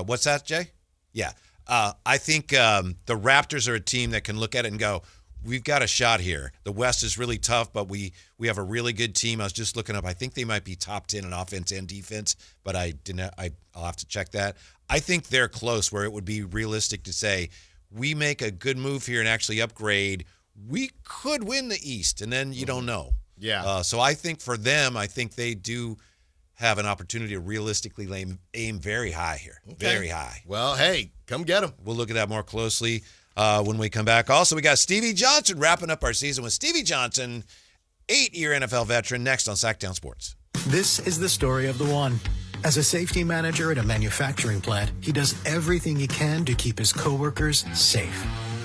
what's that, Jay? Yeah. I think the Raptors are a team that can look at it and go, we've got a shot here. The West is really tough, but we have a really good team. I was just looking up. I think they might be top 10 in offense and defense, but I'll have to check that. I think they're close where it would be realistic to say we make a good move here and actually upgrade. We could win the East, and then you don't know. Yeah. So I think for them, I think they do have an opportunity to realistically aim very high here. Okay. Very high. Well, hey, come get them. We'll look at that more closely when we come back. Also, we got Stevie Johnson wrapping up our season with Stevie Johnson, 8-year NFL veteran, next on Sactown Sports. This is the story of the one. As a safety manager at a manufacturing plant, he does everything he can to keep his coworkers safe.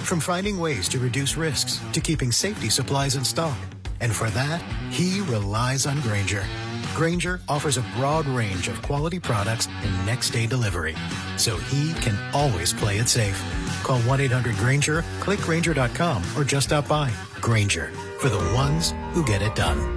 From finding ways to reduce risks to keeping safety supplies in stock. And for that, he relies on Grainger. Grainger offers a broad range of quality products and next-day delivery, so he can always play it safe. Call 1-800-GRAINGER, click Grainger.com, or just stop by. Grainger, for the ones who get it done.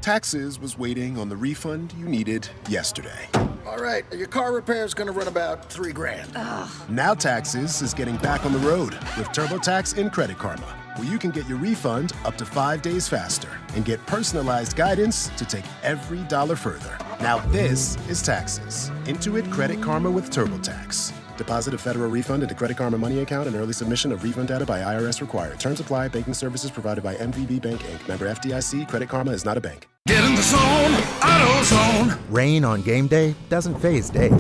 Taxes was waiting on the refund you needed yesterday. All right, your car repair is going to run about $3,000. Now Taxes is getting back on the road with TurboTax and Credit Karma. where you can get your refund up to 5 days faster and get personalized guidance to take every dollar further. Now this is taxes. Intuit Credit Karma with TurboTax. Deposit a federal refund into Credit Karma Money account and early submission of refund data by IRS required. Terms apply. Banking services provided by MVB Bank, Inc. Member FDIC. Credit Karma is not a bank. Get in the zone, AutoZone. Rain on game day doesn't faze Dave.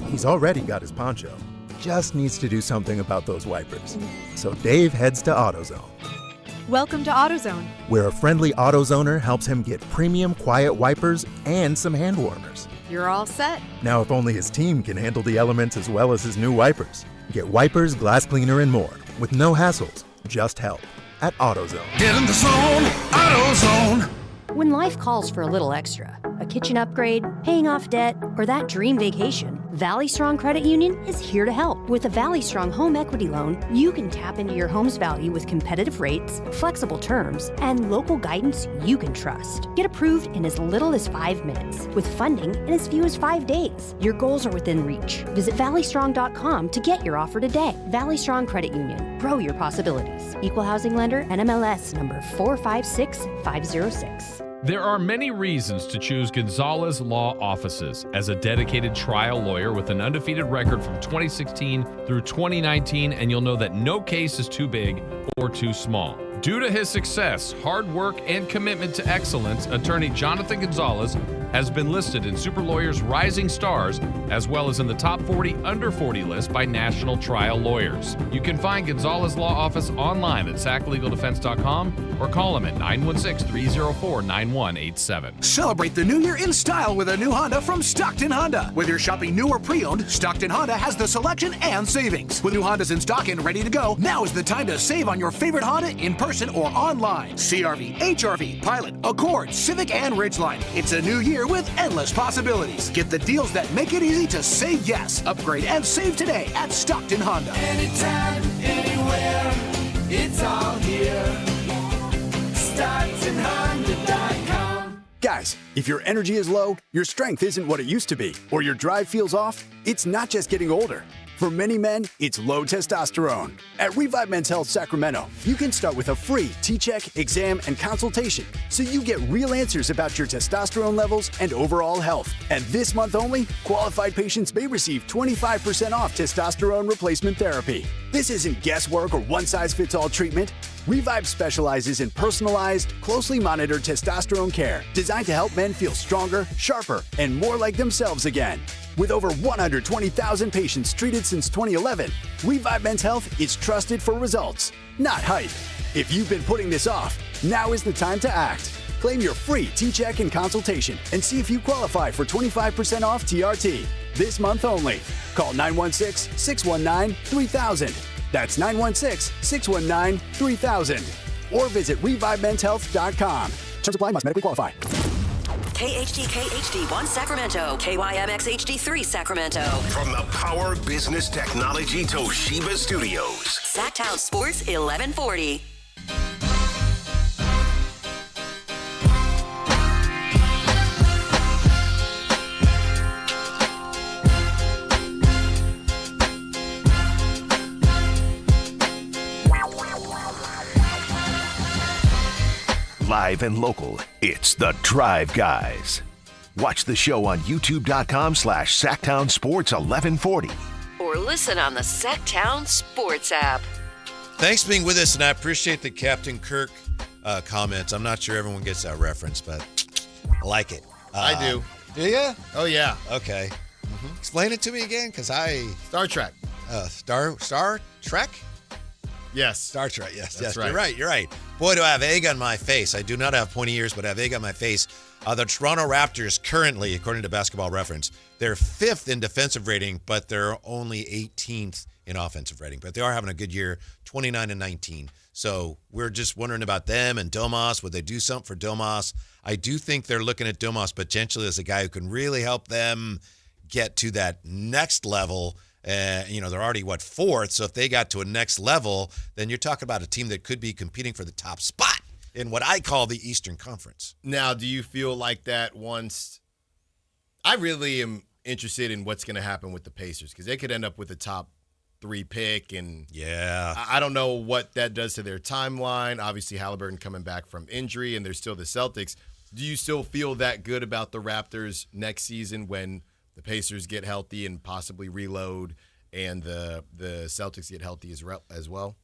He's already got his poncho. Just needs to do something about those wipers. So Dave heads to AutoZone, Welcome to AutoZone. where a friendly AutoZoner helps him get premium quiet wipers and some hand warmers. You're all set. Now, if only his team can handle the elements as well as his new wipers. Get wipers, glass cleaner, and more with no hassles, just help at AutoZone. Get in the zone, AutoZone. When life calls for a little extra, a kitchen upgrade, paying off debt, or that dream vacation, Valley Strong Credit Union is here to help. With a Valley Strong home equity loan, you can tap into your home's value with competitive rates, flexible terms, and local guidance you can trust. Get approved in as little as 5 minutes, with funding in as few as 5 days. Your goals are within reach. Visit valleystrong.com to get your offer today. Valley Strong Credit Union. Grow your possibilities. Equal housing lender, NMLS number 456506. There are many reasons to choose Gonzalez Law Offices as a dedicated trial lawyer with an undefeated record from 2016 through 2019, and you'll know that no case is too big or too small. Due to his success, hard work, and commitment to excellence, attorney Jonathan Gonzalez has been listed in Super Lawyers Rising Stars, as well as in the top 40 under 40 list by national trial lawyers. You can find Gonzalez Law Office online at saclegaldefense.com or call him at 916-304-9187. Celebrate the new year in style with a new Honda from Stockton Honda. Whether you're shopping new or pre-owned, Stockton Honda has the selection and savings. With new Hondas in stock and ready to go, now is the time to save on your favorite Honda in person or online. CRV, HRV, Pilot, Accord, Civic, and Ridgeline. It's a new year with endless possibilities. Get the deals that make it easy to say yes. Upgrade and save today at Stockton Honda. Anytime, anywhere, it's all here. StocktonHonda.com. Guys, if your energy is low, your strength isn't what it used to be, or your drive feels off, it's not just getting older. For many men, it's low testosterone. At Revive Men's Health Sacramento, you can start with a free T-check, exam, and consultation so you get real answers about your testosterone levels and overall health. And this month only, qualified patients may receive 25% off testosterone replacement therapy. This isn't guesswork or one-size-fits-all treatment. Revive specializes in personalized, closely monitored testosterone care designed to help men feel stronger, sharper, and more like themselves again. With over 120,000 patients treated since 2011, Revive Men's Health is trusted for results, not hype. If you've been putting this off, now is the time to act. Claim your free T-check and consultation and see if you qualify for 25% off TRT. This month only. Call 916-619-3000. That's 916-619-3000. Or visit ReviveMen'sHealth.com. Terms apply, must medically qualify. KHTK HD1 Sacramento, KYMX HD3 Sacramento. From the Power Business Technology Toshiba Studios. Sactown Sports 1140. Live and local, it's The Drive Guys. Watch the show on youtube.com/Sactown Sports 1140. Or listen on the Sactown Sports app. Thanks for being with us, and I appreciate the Captain Kirk comments. I'm not sure everyone gets that reference, but I like it. I do. Do you? Oh, yeah. Okay. Mm-hmm. Explain it to me again, because Star Trek. Star Trek? Yes. Star Trek, yes. That's yes. right. You're right. Boy, do I have egg on my face. I do not have pointy ears, but I have egg on my face. The Toronto Raptors currently, according to Basketball Reference, they're 5th in defensive rating, but they're only 18th in offensive rating. But they are having a good year, 29-19. So we're just wondering about them and Domas. Would they do something for Domas? I do think they're looking at Domas potentially as a guy who can really help them get to that next level. They're already, 4th? So if they got to a next level, then you're talking about a team that could be competing for the top spot in what I call the Eastern Conference. Now, do you feel like that once – I really am interested in what's going to happen with the Pacers because they could end up with a top 3 pick. And yeah, I don't know what that does to their timeline. Obviously, Halliburton coming back from injury, and there's still the Celtics. Do you still feel that good about the Raptors next season when the Pacers get healthy and possibly reload, and the Celtics get healthy as well?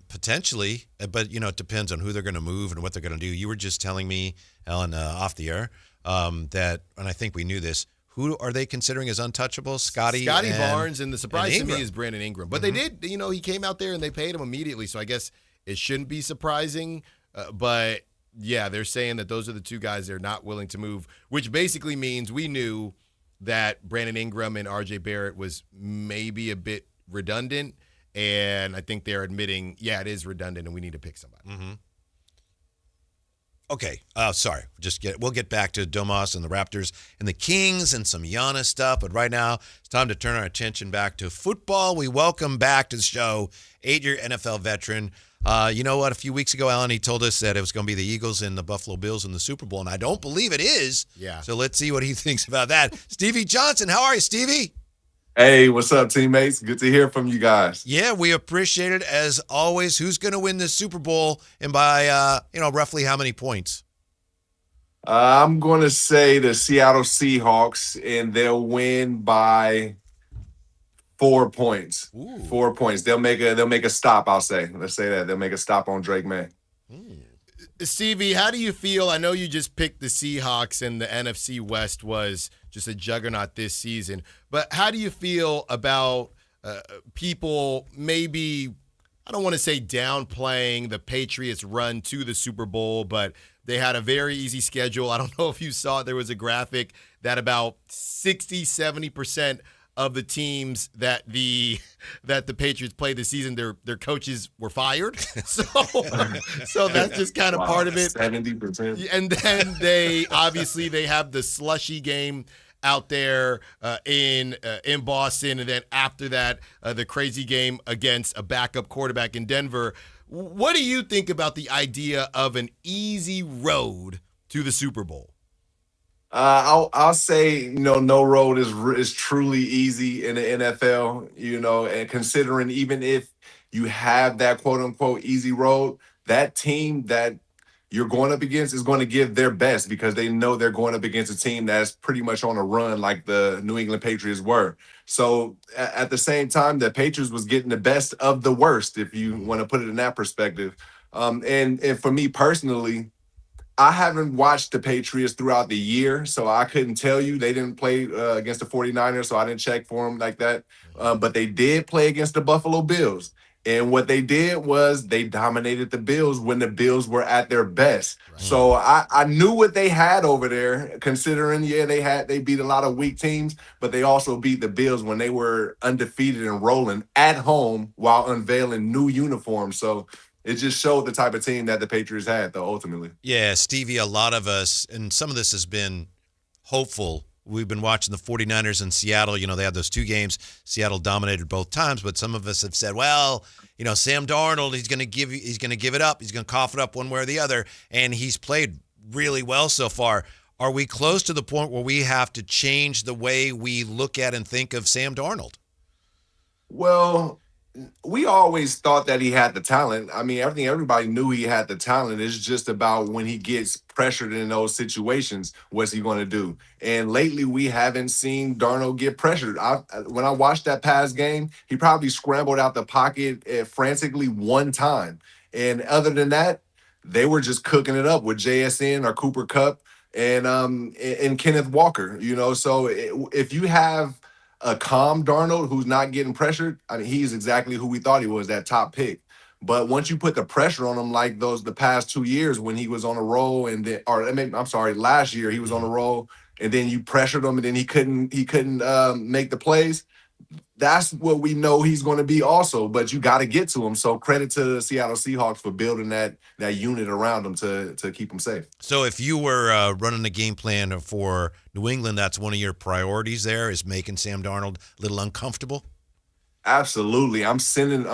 Potentially, but it depends on who they're going to move and what they're going to do. You were just telling me, Ellen, off the air, that, and I think we knew this. Who are they considering as untouchable? Scotty Barnes, and the surprise to me Ingram. is Brandon Ingram. But they did, he came out there and they paid him immediately, so I guess it shouldn't be surprising. But yeah, they're saying that those are the 2 guys they're not willing to move, which basically means we knew that Brandon Ingram and RJ Barrett was maybe a bit redundant, and I think they're admitting, yeah, it is redundant and we need to pick somebody. Mm-hmm. Okay. Sorry. We'll get back to Domas and the Raptors and the Kings and some Giannis stuff, but right now it's time to turn our attention back to football. We welcome back to the show 8-year NFL veteran. You know what? A few weeks ago, Alan, he told us that it was going to be the Eagles and the Buffalo Bills in the Super Bowl, and I don't believe it is. Yeah. So let's see what he thinks about that. Stevie Johnson, how are you, Stevie? Hey, what's up, teammates? Good to hear from you guys. Yeah, we appreciate it as always. Who's going to win this Super Bowl, and by roughly how many points? I'm going to say the Seattle Seahawks, and they'll win by 4 points. Ooh. 4 points. They'll make a stop. I'll say. Let's say that they'll make a stop on Drake May. Stevie, how do you feel? I know you just picked the Seahawks, and the NFC West was just a juggernaut this season. But how do you feel about people maybe, I don't want to say downplaying the Patriots' run to the Super Bowl, but they had a very easy schedule. I don't know if you saw it. There was a graphic that about 60-70% of the teams that the Patriots played this season, their coaches were fired. So that's just kind of part of it. 70%. And then they have the slushy game out there in Boston, and then after that, the crazy game against a backup quarterback in Denver. What do you think about the idea of an easy road to the Super Bowl? I'll say, no road is truly easy in the NFL, and considering even if you have that quote unquote easy road, that team that you're going up against is going to give their best because they know they're going up against a team that's pretty much on a run like the New England Patriots were. So at the same time, the Patriots was getting the best of the worst, if you want to put it in that perspective. And for me personally, I haven't watched the Patriots throughout the year, so I couldn't tell you. They didn't play against the 49ers, so I didn't check for them like that. But they did play against the Buffalo Bills. And what they did was they dominated the Bills when the Bills were at their best. Right. So I knew what they had over there, considering, they beat a lot of weak teams, but they also beat the Bills when they were undefeated and rolling at home while unveiling new uniforms. So it just showed the type of team that the Patriots had, though, ultimately. Yeah, Stevie, a lot of us, and some of this has been hopeful. We've been watching the 49ers in Seattle. They had those 2 games. Seattle dominated both times, but some of us have said, well, Sam Darnold, he's going to give it up. He's going to cough it up one way or the other, and he's played really well so far. Are we close to the point where we have to change the way we look at and think of Sam Darnold? Well, we always thought that he had the talent. I mean, everybody knew he had the talent. It's just about when he gets pressured in those situations, what's he going to do? And lately, we haven't seen Darnold get pressured. When I watched that past game, he probably scrambled out the pocket frantically one time. And other than that, they were just cooking it up with JSN or Cooper Kupp and Kenneth Walker. So if you have a calm Darnold who's not getting pressured, I mean, he's exactly who we thought he was, that top pick. But once you put the pressure on him like the past 2 years when he was on a roll, last year he was on a roll, and then you pressured him and then he couldn't make the plays. That's what we know he's going to be also, but you got to get to him. So credit to the Seattle Seahawks for building that unit around him to keep him safe. So if you were running the game plan for New England, that's one of your priorities there, is making Sam Darnold a little uncomfortable? Absolutely. I'm sending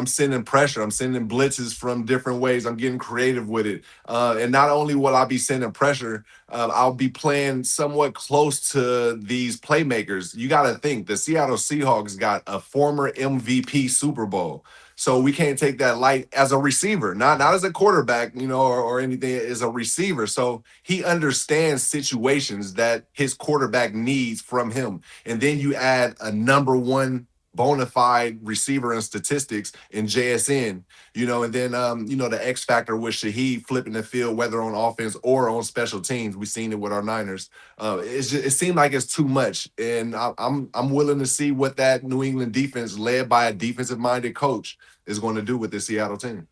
pressure. I'm sending blitzes from different ways. I'm getting creative with it. And not only will I be sending pressure, I'll be playing somewhat close to these playmakers. You got to think the Seattle Seahawks got a former MVP Super Bowl. So we can't take that light as a receiver, not as a quarterback, or anything, as a receiver. So he understands situations that his quarterback needs from him. And then you add a number one bona fide receiver in statistics in JSN, and then, the X factor with Shaheed flipping the field, whether on offense or on special teams. We've seen it with our Niners. It seemed like it's too much. And I'm willing to see what that New England defense, led by a defensive-minded coach, is going to do with the Seattle team.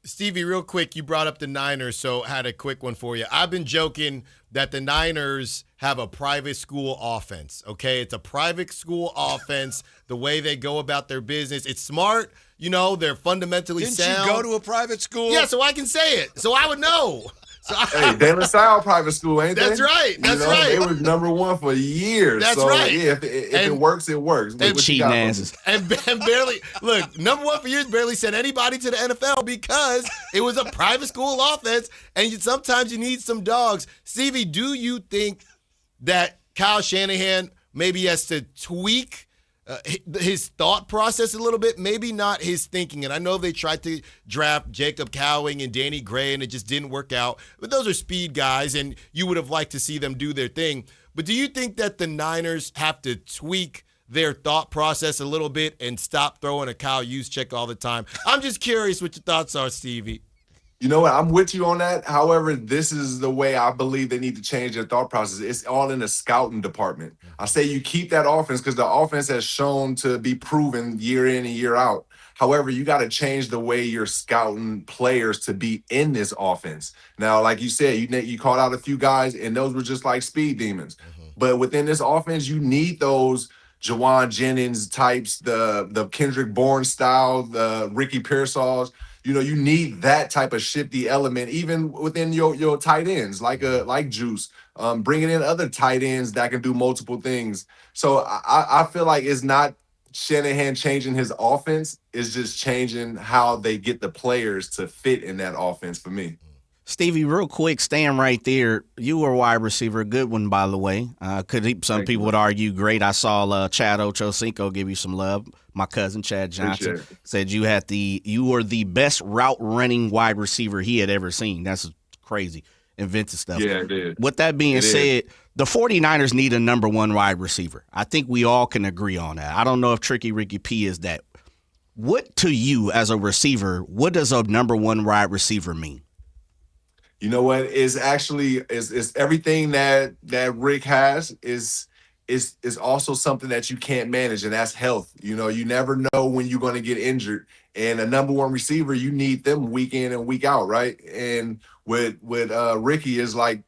Stevie, real quick, you brought up the Niners, so I had a quick one for you. I've been joking that the Niners have a private school offense, okay? It's a private school offense, the way they go about their business. It's smart, they're fundamentally sound. Didn't you go to a private school? Yeah, so I can say it, so I would know. Hey, De La Salle private school, ain't That's they? right. That's right. They was number one for years. That's so, right. Yeah, if it works, it works. And cheating asses. And barely, look, number one for years, barely sent anybody to the NFL because it was a private school offense, and sometimes you need some dogs. Stevie, do you think that Kyle Shanahan maybe has to tweak his thought process a little bit, maybe not his thinking? And I know they tried to draft Jacob Cowing and Danny Gray, and it just didn't work out. But those are speed guys, and you would have liked to see them do their thing. But do you think that the Niners have to tweak their thought process a little bit and stop throwing a Kyle Juszczyk all the time? I'm just curious what your thoughts are, Stevie. You know what? I'm with you on that. However, this is the way I believe they need to change their thought process. It's all in the scouting department. I say you keep that offense because the offense has shown to be proven year in and year out. However, you got to change the way you're scouting players to be in this offense. Now, like you said, you called out a few guys, and those were just like speed demons. But within this offense, you need those Jawan Jennings types, the Kendrick Bourne style, the Ricky Pearsall's. You need that type of shifty element, even within your tight ends, like Juice, bringing in other tight ends that can do multiple things. So I feel like it's not Shanahan changing his offense, it's just changing how they get the players to fit in that offense for me. Stevie, real quick, staying right there. You were a wide receiver, a good one, by the way. Some people would argue great. I saw Chad Ochocinco give you some love. My cousin Chad Johnson said you were the best route running wide receiver he had ever seen. That's crazy, inventive stuff. Yeah, it is. With that being said, the 49ers need a number one wide receiver. I think we all can agree on that. I don't know if Tricky Ricky P is that. What to you as a receiver, what does a number one wide receiver mean? You know what? Is actually is everything that Rick has is also something that you can't manage, and that's health. You never know when you're going to get injured. And a number one receiver, you need them week in and week out, right? And with Ricky, is like,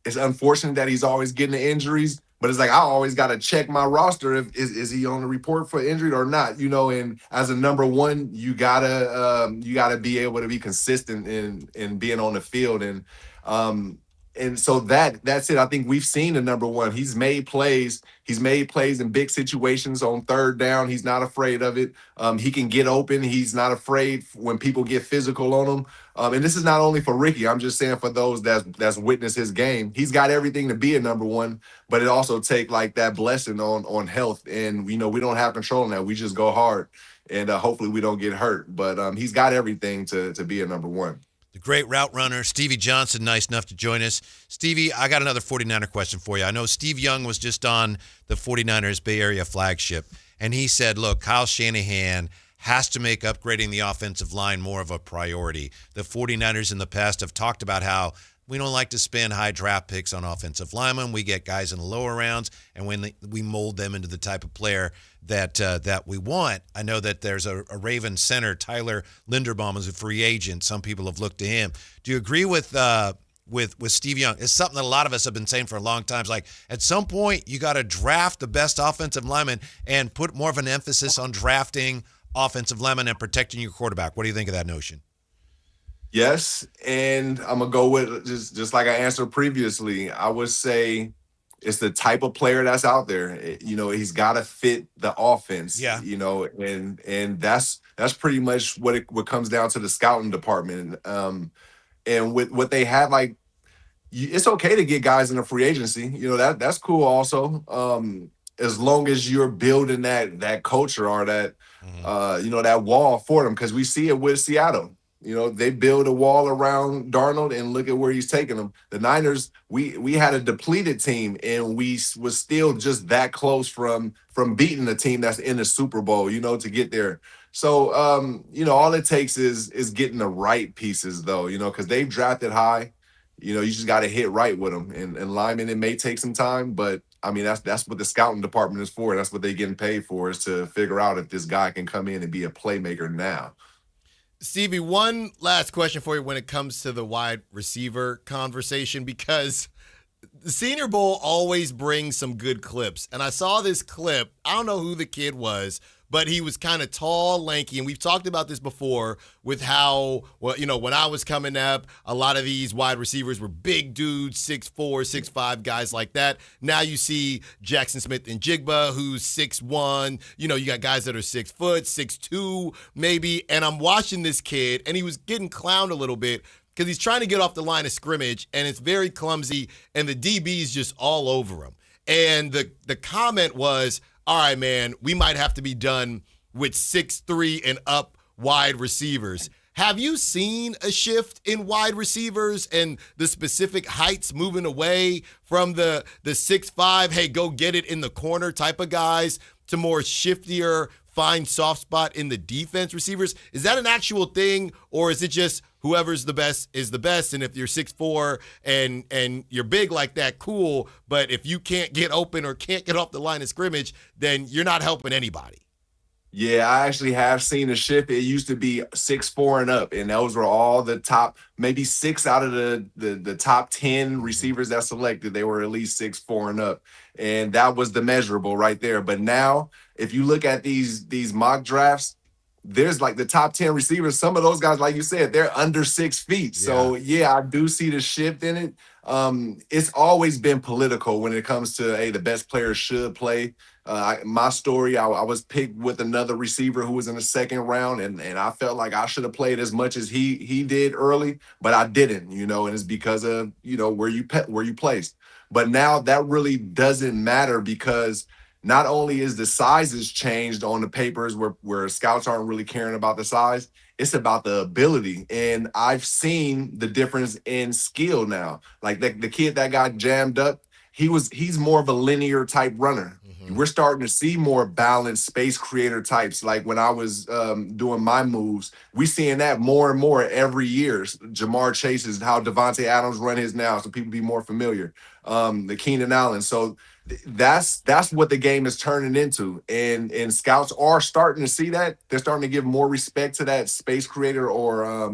it's unfortunate that he's always getting the injuries, but it's like I always got to check my roster if is he on the report for injury or not. And as a number one, you gotta be able to be consistent in being on the field, and so that's it. I think we've seen the number one. He's made plays. He's made plays in big situations on third down. He's not afraid of it. He can get open. He's not afraid when people get physical on him. And this is not only for Ricky. I'm just saying for those that's witnessed his game. He's got everything to be a number one, but it also take like that blessing on health. And we don't have control on that. We just go hard, and hopefully we don't get hurt. But he's got everything to be a number one. The great route runner, Stevie Johnson, nice enough to join us. Stevie, I got another 49er question for you. I know Steve Young was just on the 49ers Bay Area flagship, and he said, look, Kyle Shanahan has to make upgrading the offensive line more of a priority. The 49ers in the past have talked about how we don't like to spend high draft picks on offensive linemen. We get guys in the lower rounds, and when we mold them into the type of player that we want. I know that there's a Raven center, Tyler Linderbaum, is a free agent. Some people have looked to him. Do you agree with Steve Young? It's something that a lot of us have been saying for a long time. It's like at some point you got to draft the best offensive lineman and put more of an emphasis on drafting offensive linemen and protecting your quarterback. What do you think of that notion? Yes, and I'm gonna go with just like I answered previously. I would say it's the type of player that's out there. He's got to fit the offense. Yeah. And that's pretty much what comes down to the scouting department. And with what they have, like, it's okay to get guys in a free agency. That's cool also. As long as you're building that culture or that that wall for them, because we see it with Seattle. They build a wall around Darnold, and look at where he's taking them. The Niners, we had a depleted team, and we was still just that close from beating the team that's in the Super Bowl, to get there. So, all it takes is getting the right pieces, though, because they've drafted high. You just got to hit right with them. And linemen, it may take some time, but I mean, that's what the scouting department is for. That's what they're getting paid for, is to figure out if this guy can come in and be a playmaker now. Stevie, one last question for you when it comes to the wide receiver conversation, because the Senior Bowl always brings some good clips. And I saw this clip. I don't know who the kid was, but he was kind of tall, lanky. And we've talked about this before with how, when I was coming up, a lot of these wide receivers were big dudes, 6'4", 6'5", guys like that. Now you see Jackson Smith and Jigba, who's 6'1". You got guys that are 6 foot, 6'2", maybe. And I'm watching this kid, and he was getting clowned a little bit because he's trying to get off the line of scrimmage, and it's very clumsy, and the DB's just all over him. And the comment was, all right, man, we might have to be done with 6'3" and up wide receivers. Have you seen a shift in wide receivers and the specific heights moving away from the 6'5", hey, go get it in the corner type of guys, to more shiftier, find soft spot in the defense receivers? Is that an actual thing, or is it just whoever's the best is the best, and if you're 6'4" and you're big like that, cool, but if you can't get open or can't get off the line of scrimmage, then you're not helping anybody? Yeah, I actually have seen a shift. It used to be 6'4" and up, and those were all the top, maybe 6 out of the top 10 receivers that selected. They were at least 6'4" and up, and that was the measurable right there. But now, if you look at these mock drafts, there's like the top 10 receivers. Some of those guys, like you said, they're under 6 feet. So yeah, I do see the shift in it. It's always been political when it comes to, hey, the best players should play. My story, I was picked with another receiver who was in the second round, and I felt like I should have played as much as he did early, but I didn't, and it's because of, where you placed. But now that really doesn't matter, because not only is the sizes changed on the papers where scouts aren't really caring about the size, it's about the ability. And I've seen the difference in skill now. Like the kid that got jammed up, he's more of a linear type runner. Mm-hmm. We're starting to see more balanced space creator types. Like when I was doing my moves, we seeing that more and more every year. Jamar Chase is how Devontae Adams run his now, so people be more familiar. The Keenan Allen. So that's what the game is turning into, and scouts are starting to see that. They're starting to give more respect to that space creator, or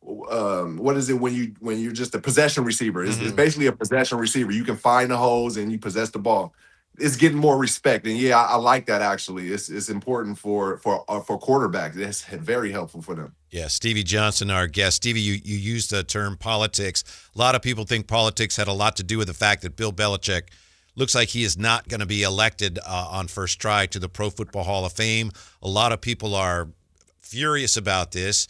what is it when you're just a possession receiver? It's basically a possession receiver. You can find the holes and you possess the ball. It's getting more respect, and yeah, I like that actually. It's important for quarterbacks. It's very helpful for them. Yeah, Stevie Johnson, our guest. Stevie, you used the term politics. A lot of people think politics had a lot to do with the fact that Bill Belichick looks like he is not going to be elected on first try to the Pro Football Hall of Fame. A lot of people are furious about this.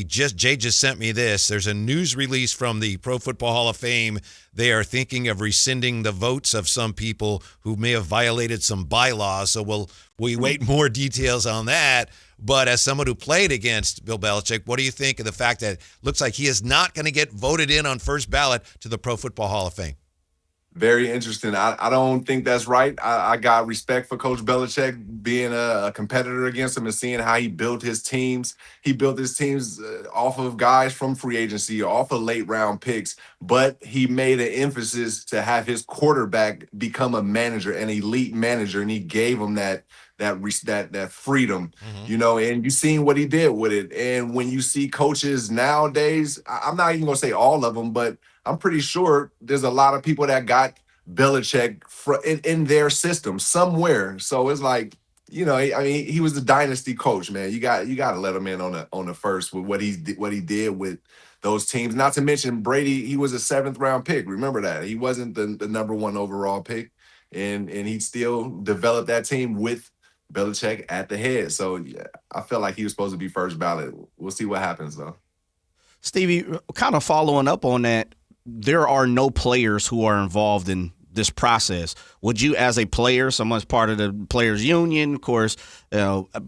Jay just sent me this. There's a news release from the Pro Football Hall of Fame. They are thinking of rescinding the votes of some people who may have violated some bylaws. So we wait more details on that. But as someone who played against Bill Belichick, what do you think of the fact that it looks like he is not going to get voted in on first ballot to the Pro Football Hall of Fame? Very interesting. I don't think that's right. I got respect for Coach Belichick, being a competitor against him and seeing how he built his teams. He built his teams off of guys from free agency, off of late round picks, but he made an emphasis to have his quarterback become a manager, an elite manager, and he gave him that freedom, and you seen what he did with it. And when you see coaches nowadays, I'm not even gonna say all of them, but I'm pretty sure there's a lot of people that got Belichick in their system somewhere. So it's like, he was the dynasty coach, man. You got to let him in on the first with what he did with those teams. Not to mention Brady, he was a 7th round pick. Remember that. He wasn't the number 1 overall pick, and he still developed that team with Belichick at the head. So yeah, I felt like he was supposed to be first ballot. We'll see what happens though. Stevie, kind of following up on that, there are no players who are involved in this process. Would you, as a player, someone's part of the players union, of course,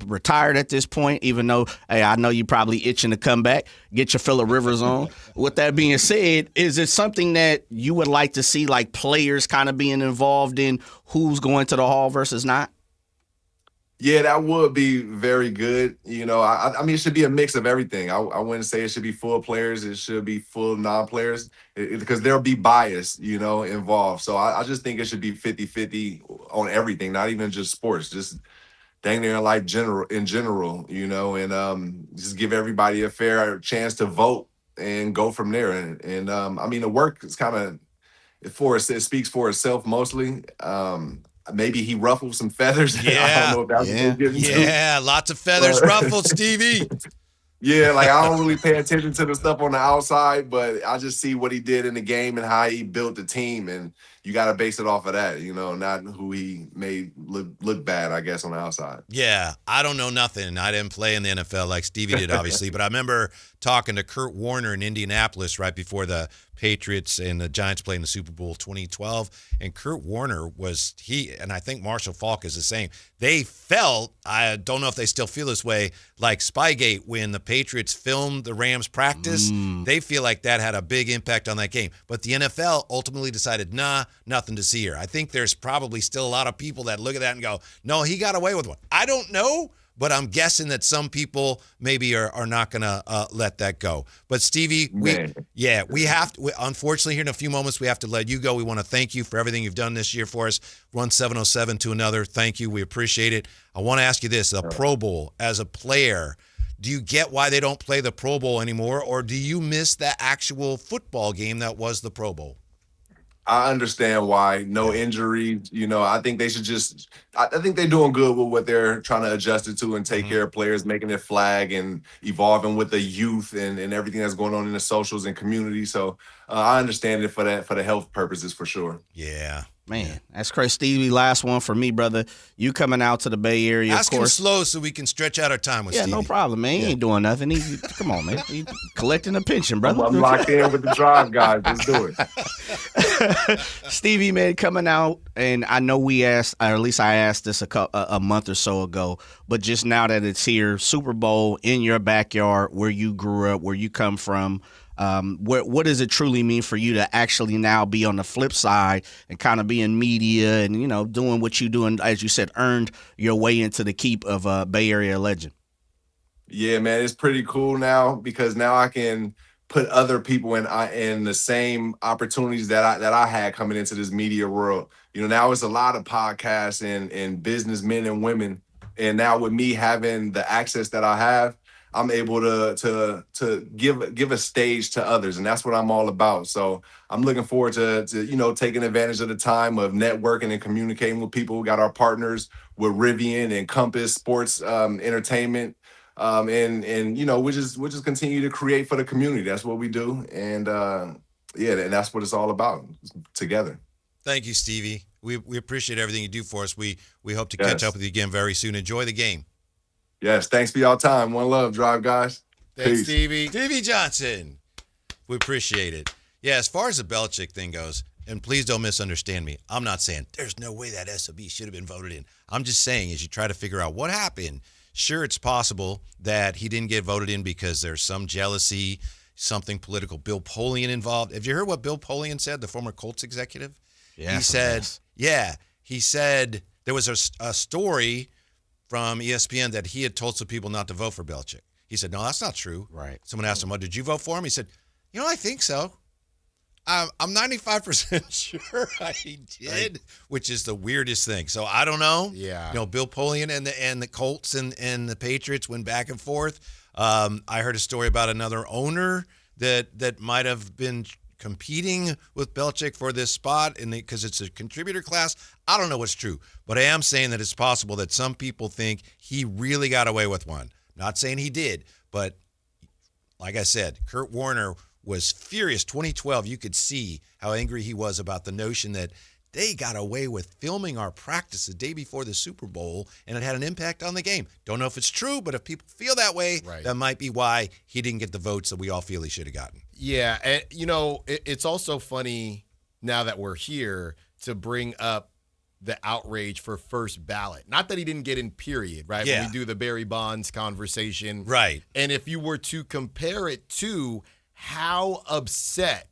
retired at this point, even though, hey, I know you probably itching to come back, get your Phillip Rivers on. With that being said, is it something that you would like to see, like players kind of being involved in who's going to the Hall versus not? Yeah, that would be very good. I mean, it should be a mix of everything. I wouldn't say it should be full players. It should be full non-players because there'll be bias, involved. So I just think it should be 50-50 on everything, not even just sports, just dang near life in general, and just give everybody a fair chance to vote and go from there. And I mean, the work is kind of it speaks for itself mostly. Maybe he ruffled some feathers. Yeah. I don't know if that's what we're getting to. Yeah, lots of feathers ruffled, Stevie. Yeah, like I don't really pay attention to the stuff on the outside, but I just see what he did in the game and how he built the team, and you got to base it off of that, not who he made look bad, I guess, on the outside. Yeah, I don't know nothing. I didn't play in the NFL like Stevie did, obviously, but I remember talking to Kurt Warner in Indianapolis right before the Patriots and the Giants played in the Super Bowl 2012, and Kurt Warner and I think Marshall Faulk is the same. They felt, I don't know if they still feel this way, like Spygate when the Patriots filmed the Rams practice. They feel like that had a big impact on that game. But the NFL ultimately decided, nah, nothing to see here. I think there's probably still a lot of people that look at that and go, no, he got away with one. I don't know, but I'm guessing that some people maybe are not going to let that go. But Stevie, we have to, unfortunately, here in a few moments, we have to let you go. We want to thank you for everything you've done this year for us. 1707 to another. Thank you. We appreciate it. I want to ask you this, the Pro Bowl as a player, do you get why they don't play the Pro Bowl anymore, or do you miss the actual football game that was the Pro Bowl? I understand why. No injuries. I think they should I think they're doing good with what they're trying to adjust it to and take care of players, making it flag and evolving with the youth and everything that's going on in the socials and community. So I understand it for the health purposes for sure. Yeah. Man, that's crazy. Stevie, last one for me, brother. You coming out to the Bay Area, Ask of course. him slow so we can stretch out our time with Stevie. Yeah, no problem, man. He ain't doing nothing. Come on, man. He collecting a pension, brother. I'm locked in with the drive guys. Let's do it. Stevie, man, coming out, and I know we asked, or at least I asked this a month or so ago, but just now that it's here, Super Bowl in your backyard, where you grew up, where you come from, what does it truly mean for you to actually now be on the flip side and kind of be in media and, doing what you do and, as you said, earned your way into the keep of a Bay Area legend? Yeah, man, it's pretty cool now because now I can put other people in the same opportunities that I had coming into this media world. Now it's a lot of podcasts and businessmen and women. And now with me having the access that I have, I'm able to give a stage to others, and that's what I'm all about. So I'm looking forward to taking advantage of the time of networking and communicating with people. We got our partners with Rivian and Compass Sports Entertainment, and we just continue to create for the community. That's what we do, and and that's what it's all about together. Thank you, Stevie. We appreciate everything you do for us. We hope to catch up with you again very soon. Enjoy the game. Yes, thanks for y'all time. One love, Drive Guys. Thanks, Peace. Stevie. Stevie Johnson. We appreciate it. Yeah, as far as the Belichick thing goes, and please don't misunderstand me, I'm not saying there's no way that SOB should have been voted in. I'm just saying as you try to figure out what happened, sure, it's possible that he didn't get voted in because there's some jealousy, something political. Bill Polian involved. Have you heard what Bill Polian said, the former Colts executive? Yeah, he said there was a story from ESPN that he had told some people not to vote for Belichick. He said, no, that's not true. Right. Someone asked him, did you vote for him? He said, I think so. I'm 95% sure I did, which is the weirdest thing. So I don't know. Yeah. Bill Polian and the Colts and the Patriots went back and forth. I heard a story about another owner that might have been competing with Belichick for this spot because it's a contributor class. I don't know what's true, but I am saying that it's possible that some people think he really got away with one. Not saying he did, but like I said, Kurt Warner was furious. 2012, you could see how angry he was about the notion that they got away with filming our practice the day before the Super Bowl, and it had an impact on the game. Don't know if it's true, but if people feel that way, that might be why he didn't get the votes that we all feel he should have gotten. Yeah, and it's also funny now that we're here to bring up the outrage for first ballot. Not that he didn't get in, period, right? Yeah. When we do the Barry Bonds conversation. Right. And if you were to compare it to how upset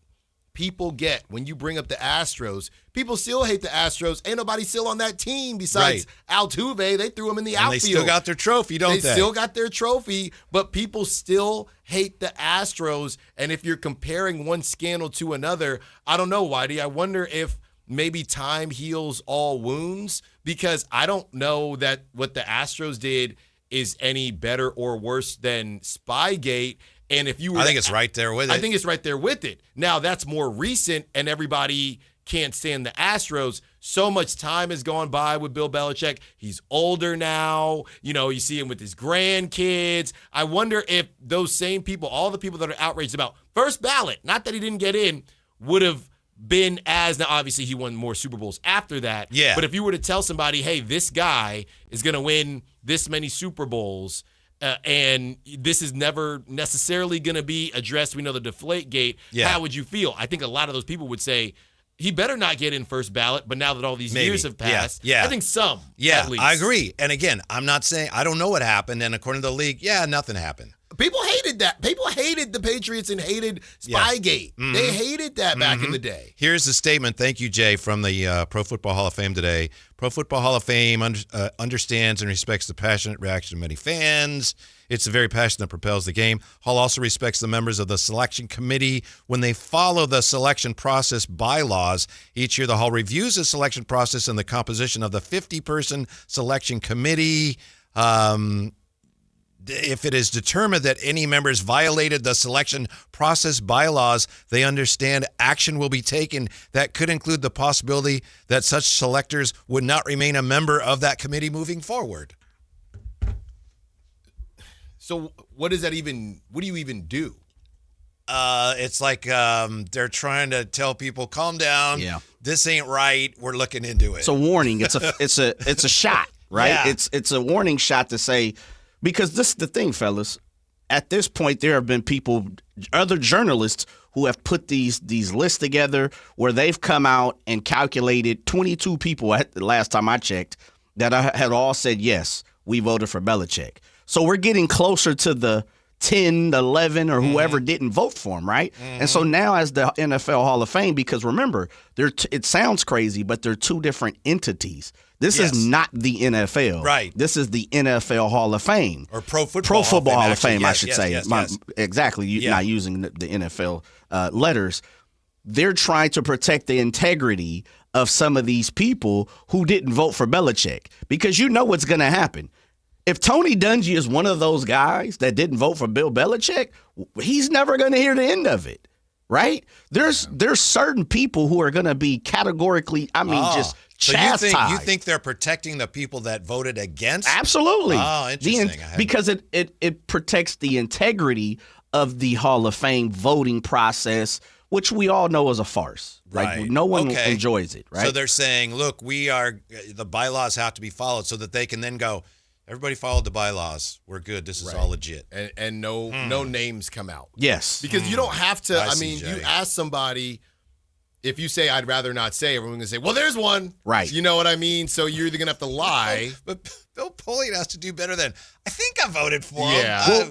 people get when you bring up the Astros, people still hate the Astros. Ain't nobody still on that team besides Altuve. They threw him in the outfield. They still got their trophy, don't they? They still got their trophy, but people still hate the Astros. And if you're comparing one scandal to another, I don't know, Whitey. I wonder if maybe time heals all wounds, because I don't know that what the Astros did is any better or worse than Spygate. And if you were, I think it's right there with it. I think it's right there with it. Now, that's more recent, and everybody can't stand the Astros. So much time has gone by with Bill Belichick. He's older now. You see him with his grandkids. I wonder if those same people, all the people that are outraged about first ballot, not that he didn't get in, would have been as, now obviously he won more Super Bowls after that. Yeah. But if you were to tell somebody, hey, this guy is going to win this many Super Bowls, and this is never necessarily going to be addressed, we know the Deflategate, how would you feel? I think a lot of those people would say, he better not get in first ballot, but now that all these years have passed, I think some, at least. I agree. And again, I'm not saying, I don't know what happened, and according to the league, nothing happened. People hated that. People hated the Patriots and hated Spygate. Mm-hmm. They hated that back in the day. Here's the statement. Thank you, Jay, from the Pro Football Hall of Fame today. Pro Football Hall of Fame understands and respects the passionate reaction of many fans. It's the very passion that propels the game. Hall also respects the members of the selection committee when they follow the selection process bylaws. Each year, the Hall reviews the selection process and the composition of the 50-person selection committee. If it is determined that any members violated the selection process bylaws, they understand action will be taken. That could include the possibility that such selectors would not remain a member of that committee moving forward. So what do you even do? It's like they're trying to tell people, calm down. Yeah. This ain't right. We're looking into it. It's a warning. It's a shot, right? Yeah. It's a warning shot to say, because this is the thing, fellas. At this point, there have been people, other journalists, who have put these lists together where they've come out and calculated 22 people at the last time I checked that had all said, yes, we voted for Belichick. So we're getting closer to the 10, 11, or whoever didn't vote for him, right? Mm-hmm. And so now as the NFL Hall of Fame, because remember, it sounds crazy, but they're two different entities. This is not the NFL. Right. This is the NFL Hall of Fame. Or Pro Football Hall of Fame, yes, I should say. Yes. Exactly. Not using the NFL letters. They're trying to protect the integrity of some of these people who didn't vote for Belichick, because you know what's going to happen. If Tony Dungy is one of those guys that didn't vote for Bill Belichick, he's never going to hear the end of it, right? There's certain people who are going to be categorically, just chastised. So you think they're protecting the people that voted against? Absolutely. Oh, interesting. Because it protects the integrity of the Hall of Fame voting process, which we all know is a farce. Right. Like, no one enjoys it, right? So they're saying, look, the bylaws have to be followed so that they can then go, everybody followed the bylaws. We're good. This is all legit. And no names come out. Yes. Because you don't have to. I I see, mean, Jay. you ask somebody, if you say, I'd rather not say, everyone's going to say, well, there's one. Right. You know what I mean? So you're either going to have to lie. But Bill Polian has to do better than, I think I voted for him. Yeah.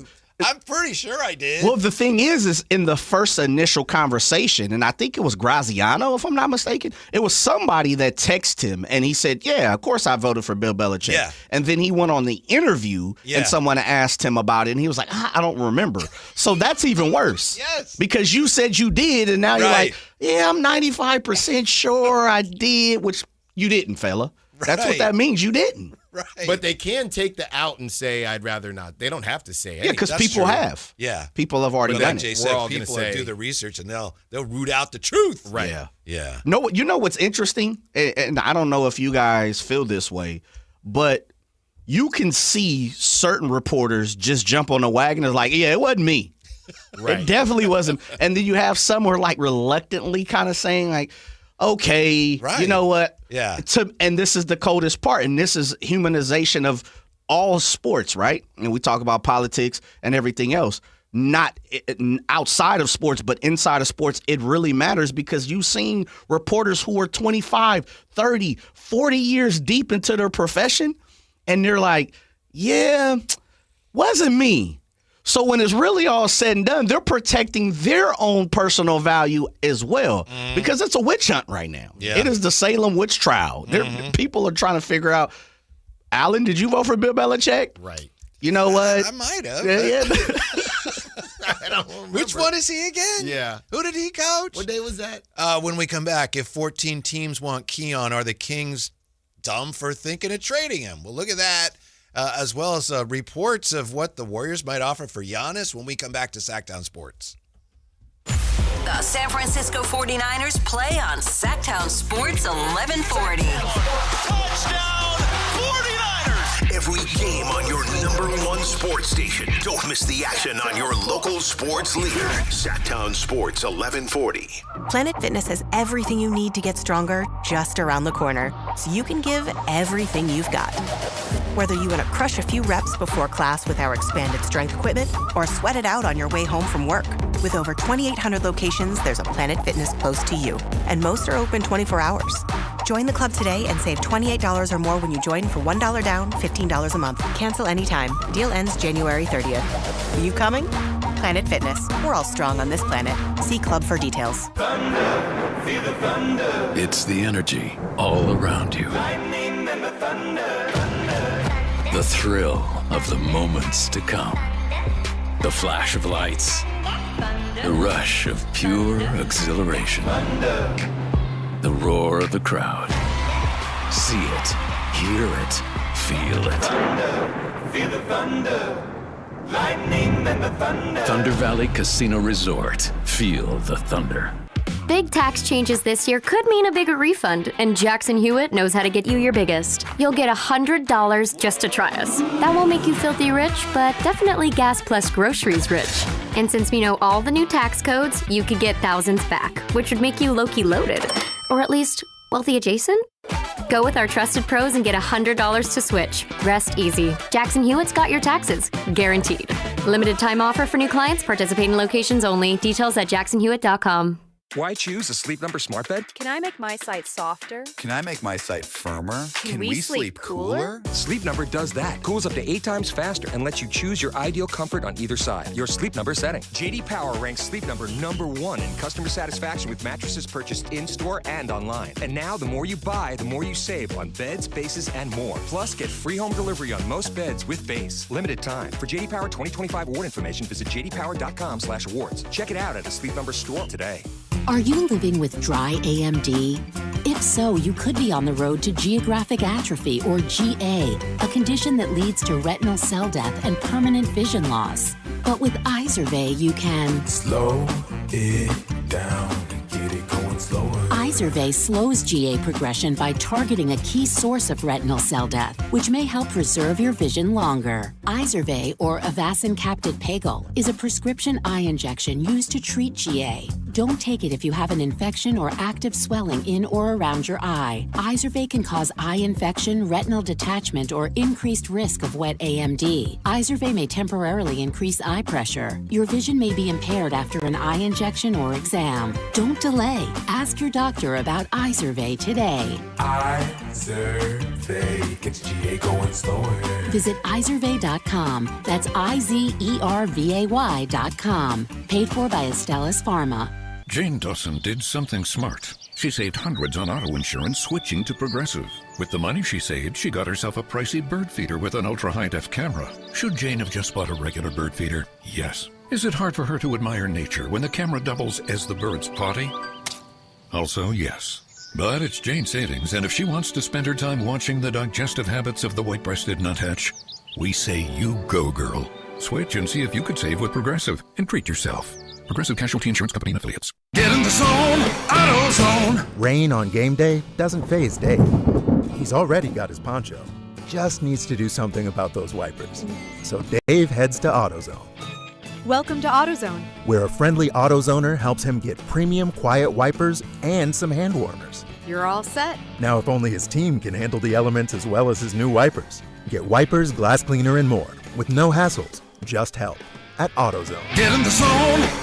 I'm pretty sure I did. Well, the thing is in the first initial conversation, and I think it was Graziano, if I'm not mistaken, it was somebody that texted him, and he said, yeah, of course I voted for Bill Belichick. Yeah. And then he went on the interview, and someone asked him about it, and he was like, I don't remember. So that's even worse. Yes. Because you said you did, and now you're like, yeah, I'm 95% sure I did, which you didn't, fella. That's what that means. You didn't. Right. But they can take the out and say, I'd rather not. They don't have to say Yeah, because people have. Yeah. People have already But done like Jay it. said, people will do the research and they'll root out the truth. Right. Yeah. Yeah. No, you know what's interesting? And I don't know if you guys feel this way, but you can see certain reporters just jump on the wagon and like, yeah, it wasn't me. Right. It definitely wasn't. And then you have some who are like reluctantly kind of saying like, okay, Right. you know what? Yeah. And this is the coldest part. And this is humanization of all sports, right? And we talk about politics and everything else. Not outside of sports, but inside of sports, it really matters because you've seen reporters who are 25, 30, 40 years deep into their profession, and they're like, yeah, wasn't me. So when it's really all said and done, they're protecting their own personal value as well because it's a witch hunt right now. Yeah. It is the Salem witch trial. People are trying to figure out, Alan, did you vote for Bill Belichick? Right. You know what? I might have. Yeah. I don't remember. Which one is he again? Yeah. Who did he coach? What day was that? When we come back, if 14 teams want Keon, are the Kings dumb for thinking of trading him? Well, look at that. As well as reports of what the Warriors might offer for Giannis when we come back to Sactown Sports. The San Francisco 49ers play on Sactown Sports 1140. Touchdown 49ers! Every game on your #1 sports station. Don't miss the action on your local sports leader. Sactown Sports 1140. Planet Fitness has everything you need to get stronger just around the corner, so you can give everything you've got. Whether you want to crush a few reps before class with our expanded strength equipment or sweat it out on your way home from work. With over 2,800 locations, there's a Planet Fitness close to you, and most are open 24 hours. Join the club today and save $28 or more when you join for $1 down, $15 a month. Cancel anytime. Deal ends January 30th. Are you coming? Planet Fitness. We're all strong on this planet. See club for details. Thunder, feel the thunder. It's the energy all around you. Lightning and the thunder. The thrill of the moments to come. The flash of lights. The rush of pure exhilaration. The roar of the crowd. See it, hear it, feel it. Feel the thunder. Lightning and the thunder. Thunder Valley Casino Resort. Feel the thunder. Big tax changes this year could mean a bigger refund, and Jackson Hewitt knows how to get you your biggest. You'll get $100 just to try us. That won't make you filthy rich, but definitely gas plus groceries rich. And since we know all the new tax codes, you could get thousands back, which would make you low-key loaded. Or at least, wealthy adjacent? Go with our trusted pros and get $100 to switch. Rest easy. Jackson Hewitt's got your taxes. Guaranteed. Limited time offer for new clients. Participating locations only. Details at jacksonhewitt.com. Why choose a Sleep Number smart bed? Can I make my site softer? Can I make my site firmer? Can we sleep cooler? Sleep Number does that. Cools up to 8 times faster and lets you choose your ideal comfort on either side. Your Sleep Number setting. JD Power ranks Sleep Number #1 in customer satisfaction with mattresses purchased in-store and online. And now, the more you buy, the more you save on beds, bases, and more. Plus, get free home delivery on most beds with base. Limited time. For JD Power 2025 award information, visit jdpower.com/awards. Check it out at a Sleep Number store today. Are you living with dry AMD? If so, you could be on the road to geographic atrophy, or GA, a condition that leads to retinal cell death and permanent vision loss. But with Izervay, you can slow it down and get it going slower. Izervay slows GA progression by targeting a key source of retinal cell death, which may help preserve your vision longer. Izervay, or Avastin Capted Pagel, is a prescription eye injection used to treat GA. Don't take it if you have an infection or active swelling in or around your eye. Izervay can cause eye infection, retinal detachment, or increased risk of wet AMD. Izervay may temporarily increase eye pressure. Your vision may be impaired after an eye injection or exam. Don't delay. Ask your doctor about Izervay today. Izervay gets GA going slower. Visit Izervay.com. That's IZERVAY.com. Paid for by Astellas Pharma. Jane Dawson did something smart. She saved hundreds on auto insurance switching to Progressive. With the money she saved, she got herself a pricey bird feeder with an ultra-high-def camera. Should Jane have just bought a regular bird feeder? Yes. Is it hard for her to admire nature when the camera doubles as the bird's potty? Also, yes. But it's Jane Savings, and if she wants to spend her time watching the digestive habits of the white-breasted nuthatch, we say you go, girl. Switch and see if you could save with Progressive and treat yourself. Progressive Casualty Insurance Company and Affiliates. Get in the zone, AutoZone. Rain on game day doesn't faze Dave. He's already got his poncho. Just needs to do something about those wipers. So Dave heads to AutoZone, Welcome to AutoZone. where a friendly AutoZoner helps him get premium quiet wipers and some hand warmers. You're all set. Now, if only his team can handle the elements as well as his new wipers. Get wipers, glass cleaner, and more with no hassles, just help at AutoZone. Get in the zone.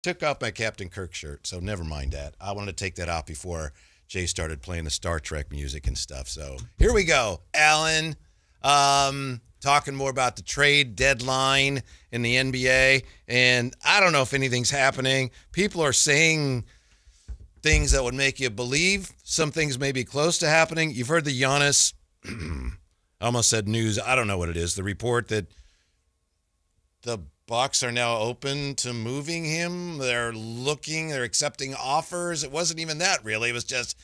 Took off my Captain Kirk shirt, so never mind that. I wanted to take that off before Jay started playing the Star Trek music and stuff. So here we go, Alan. Talking more about the trade deadline in the NBA, and I don't know if anything's happening. People are saying things that would make you believe some things may be close to happening. You've heard the Giannis, I almost said news. I don't know what it is. The report that the Bucks are now open to moving him. They're accepting offers. It wasn't even that, really. It was just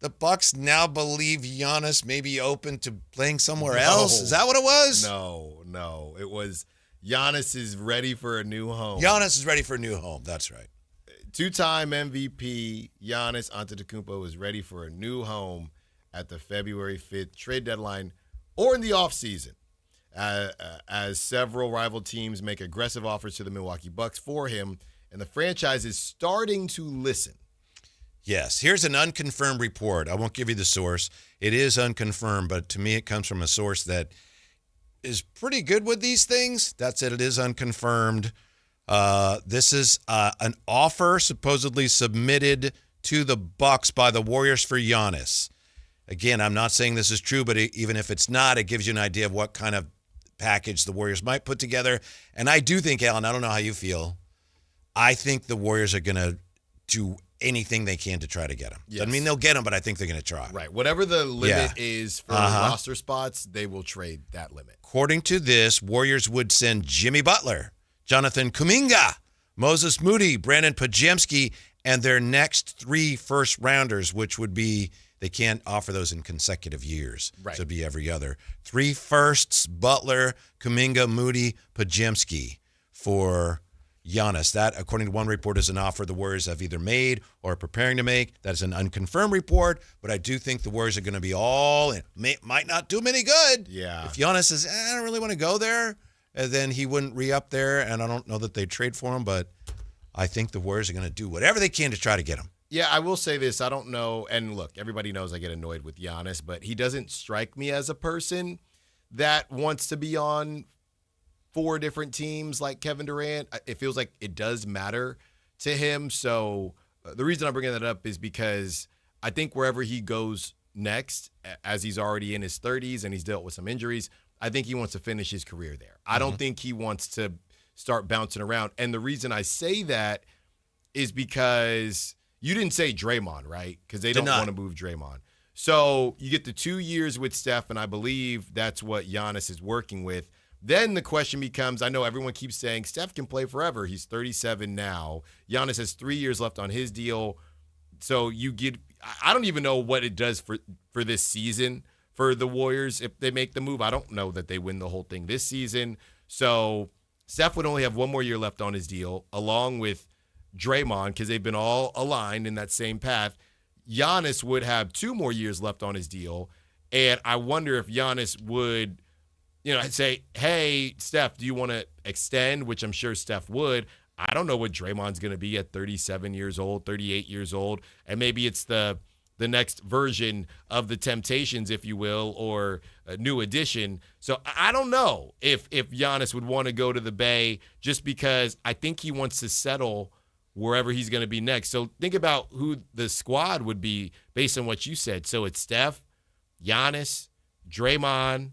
the Bucks now believe Giannis may be open to playing somewhere else. Is that what it was? No. It was Giannis is ready for a new home. Giannis is ready for a new home. That's right. Two-time MVP Giannis Antetokounmpo is ready for a new home at the February 5th trade deadline or in the offseason. As several rival teams make aggressive offers to the Milwaukee Bucks for him, and the franchise is starting to listen. Yes, here's an unconfirmed report. I won't give you the source. It is unconfirmed, but to me it comes from a source that is pretty good with these things. That's it. It is unconfirmed. This is an offer supposedly submitted to the Bucks by the Warriors for Giannis. Again, I'm not saying this is true, but even if it's not, it gives you an idea of what kind of package the Warriors might put together. And I do think, Alan, I don't know how you feel, I think the Warriors are going to do anything they can to try to get him. Yes. Doesn't mean they'll get him, but I think they're going to try. Right. Whatever the limit is for roster spots, they will trade that limit. According to this, Warriors would send Jimmy Butler, Jonathan Kuminga, Moses Moody, Brandon Pajemski, and their next 3 first-rounders, which would be, they can't offer those in consecutive years. Right. So it'd be every other. 3 firsts, Butler, Kuminga, Moody, Pajemski for Giannis. That, according to one report, is an offer the Warriors have either made or are preparing to make. That is an unconfirmed report, but I do think the Warriors are going to be all in. Might not do them any good. Yeah. If Giannis says, I don't really want to go there, and then he wouldn't re-up there, and I don't know that they'd trade for him, but I think the Warriors are going to do whatever they can to try to get him. Yeah, I will say this. I don't know, and look, everybody knows I get annoyed with Giannis, but he doesn't strike me as a person that wants to be on 4 different teams like Kevin Durant. It feels like it does matter to him. So the reason I'm bringing that up is because I think wherever he goes next, as he's already in his 30s and he's dealt with some injuries, I think he wants to finish his career there. I don't think he wants to start bouncing around. And the reason I say that is because you didn't say Draymond, right? Because they don't want to move Draymond. So you get the 2 years with Steph, and I believe that's what Giannis is working with. Then the question becomes, I know everyone keeps saying Steph can play forever. He's 37 now. Giannis has 3 years left on his deal. So you get, I don't even know what it does for this season for the Warriors if they make the move. I don't know that they win the whole thing this season. So Steph would only have 1 more year left on his deal, along with Draymond, because they've been all aligned in that same path. Giannis would have 2 more years left on his deal. And I wonder if Giannis would, say, hey, Steph, do you want to extend? Which I'm sure Steph would. I don't know what Draymond's going to be at 37 years old, 38 years old. And maybe it's the next version of the Temptations, if you will, or a new edition. So I don't know if Giannis would want to go to the Bay, just because I think he wants to settle wherever he's going to be next. So think about who the squad would be based on what you said. So it's Steph, Giannis, Draymond,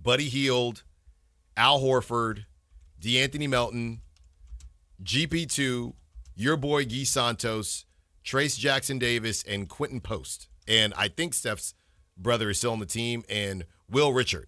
Buddy Hield, Al Horford, DeAnthony Melton, GP2, your boy Guy Santos, Trace Jackson-Davis, and Quentin Post. And I think Steph's brother is still on the team, and Will Richard.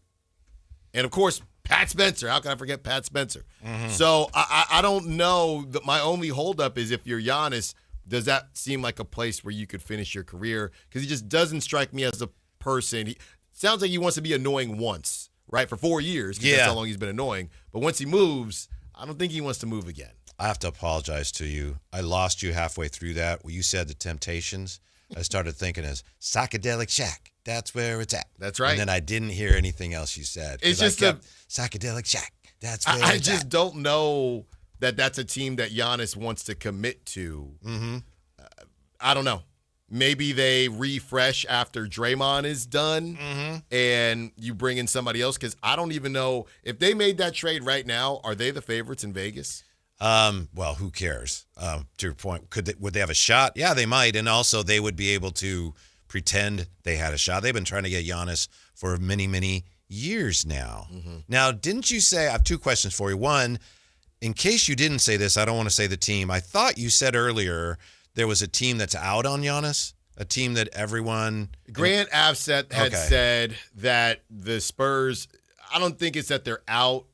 And, of course, Pat Spencer. How can I forget Pat Spencer? Mm-hmm. So I don't know. My only holdup is if you're Giannis, does that seem like a place where you could finish your career? Because he just doesn't strike me as a person. He sounds like he wants to be annoying once, right, for 4 years, because that's how long he's been annoying. But once he moves, I don't think he wants to move again. I have to apologize to you. I lost you halfway through that. When you said the Temptations, I started thinking as Psychedelic Shack. That's where it's at. That's right. And then I didn't hear anything else you said. It's just a Psychedelic Shack. That's where I it's just at. don't know that that's a team that Giannis wants to commit to. Mm-hmm. I don't know. Maybe they refresh after Draymond is done and you bring in somebody else, because I don't even know if they made that trade right now. Are they the favorites in Vegas? Well, who cares? To your point, would they have a shot? Yeah, they might. And also they would be able to pretend they had a shot. They've been trying to get Giannis for many, many years now. Mm-hmm. Now, didn't you say, I have two questions for you. One, in case you didn't say this, I don't want to say the team. I thought you said earlier there was a team that's out on Giannis, a team that everyone... Grant Avset had said that the Spurs, I don't think it's that they're out.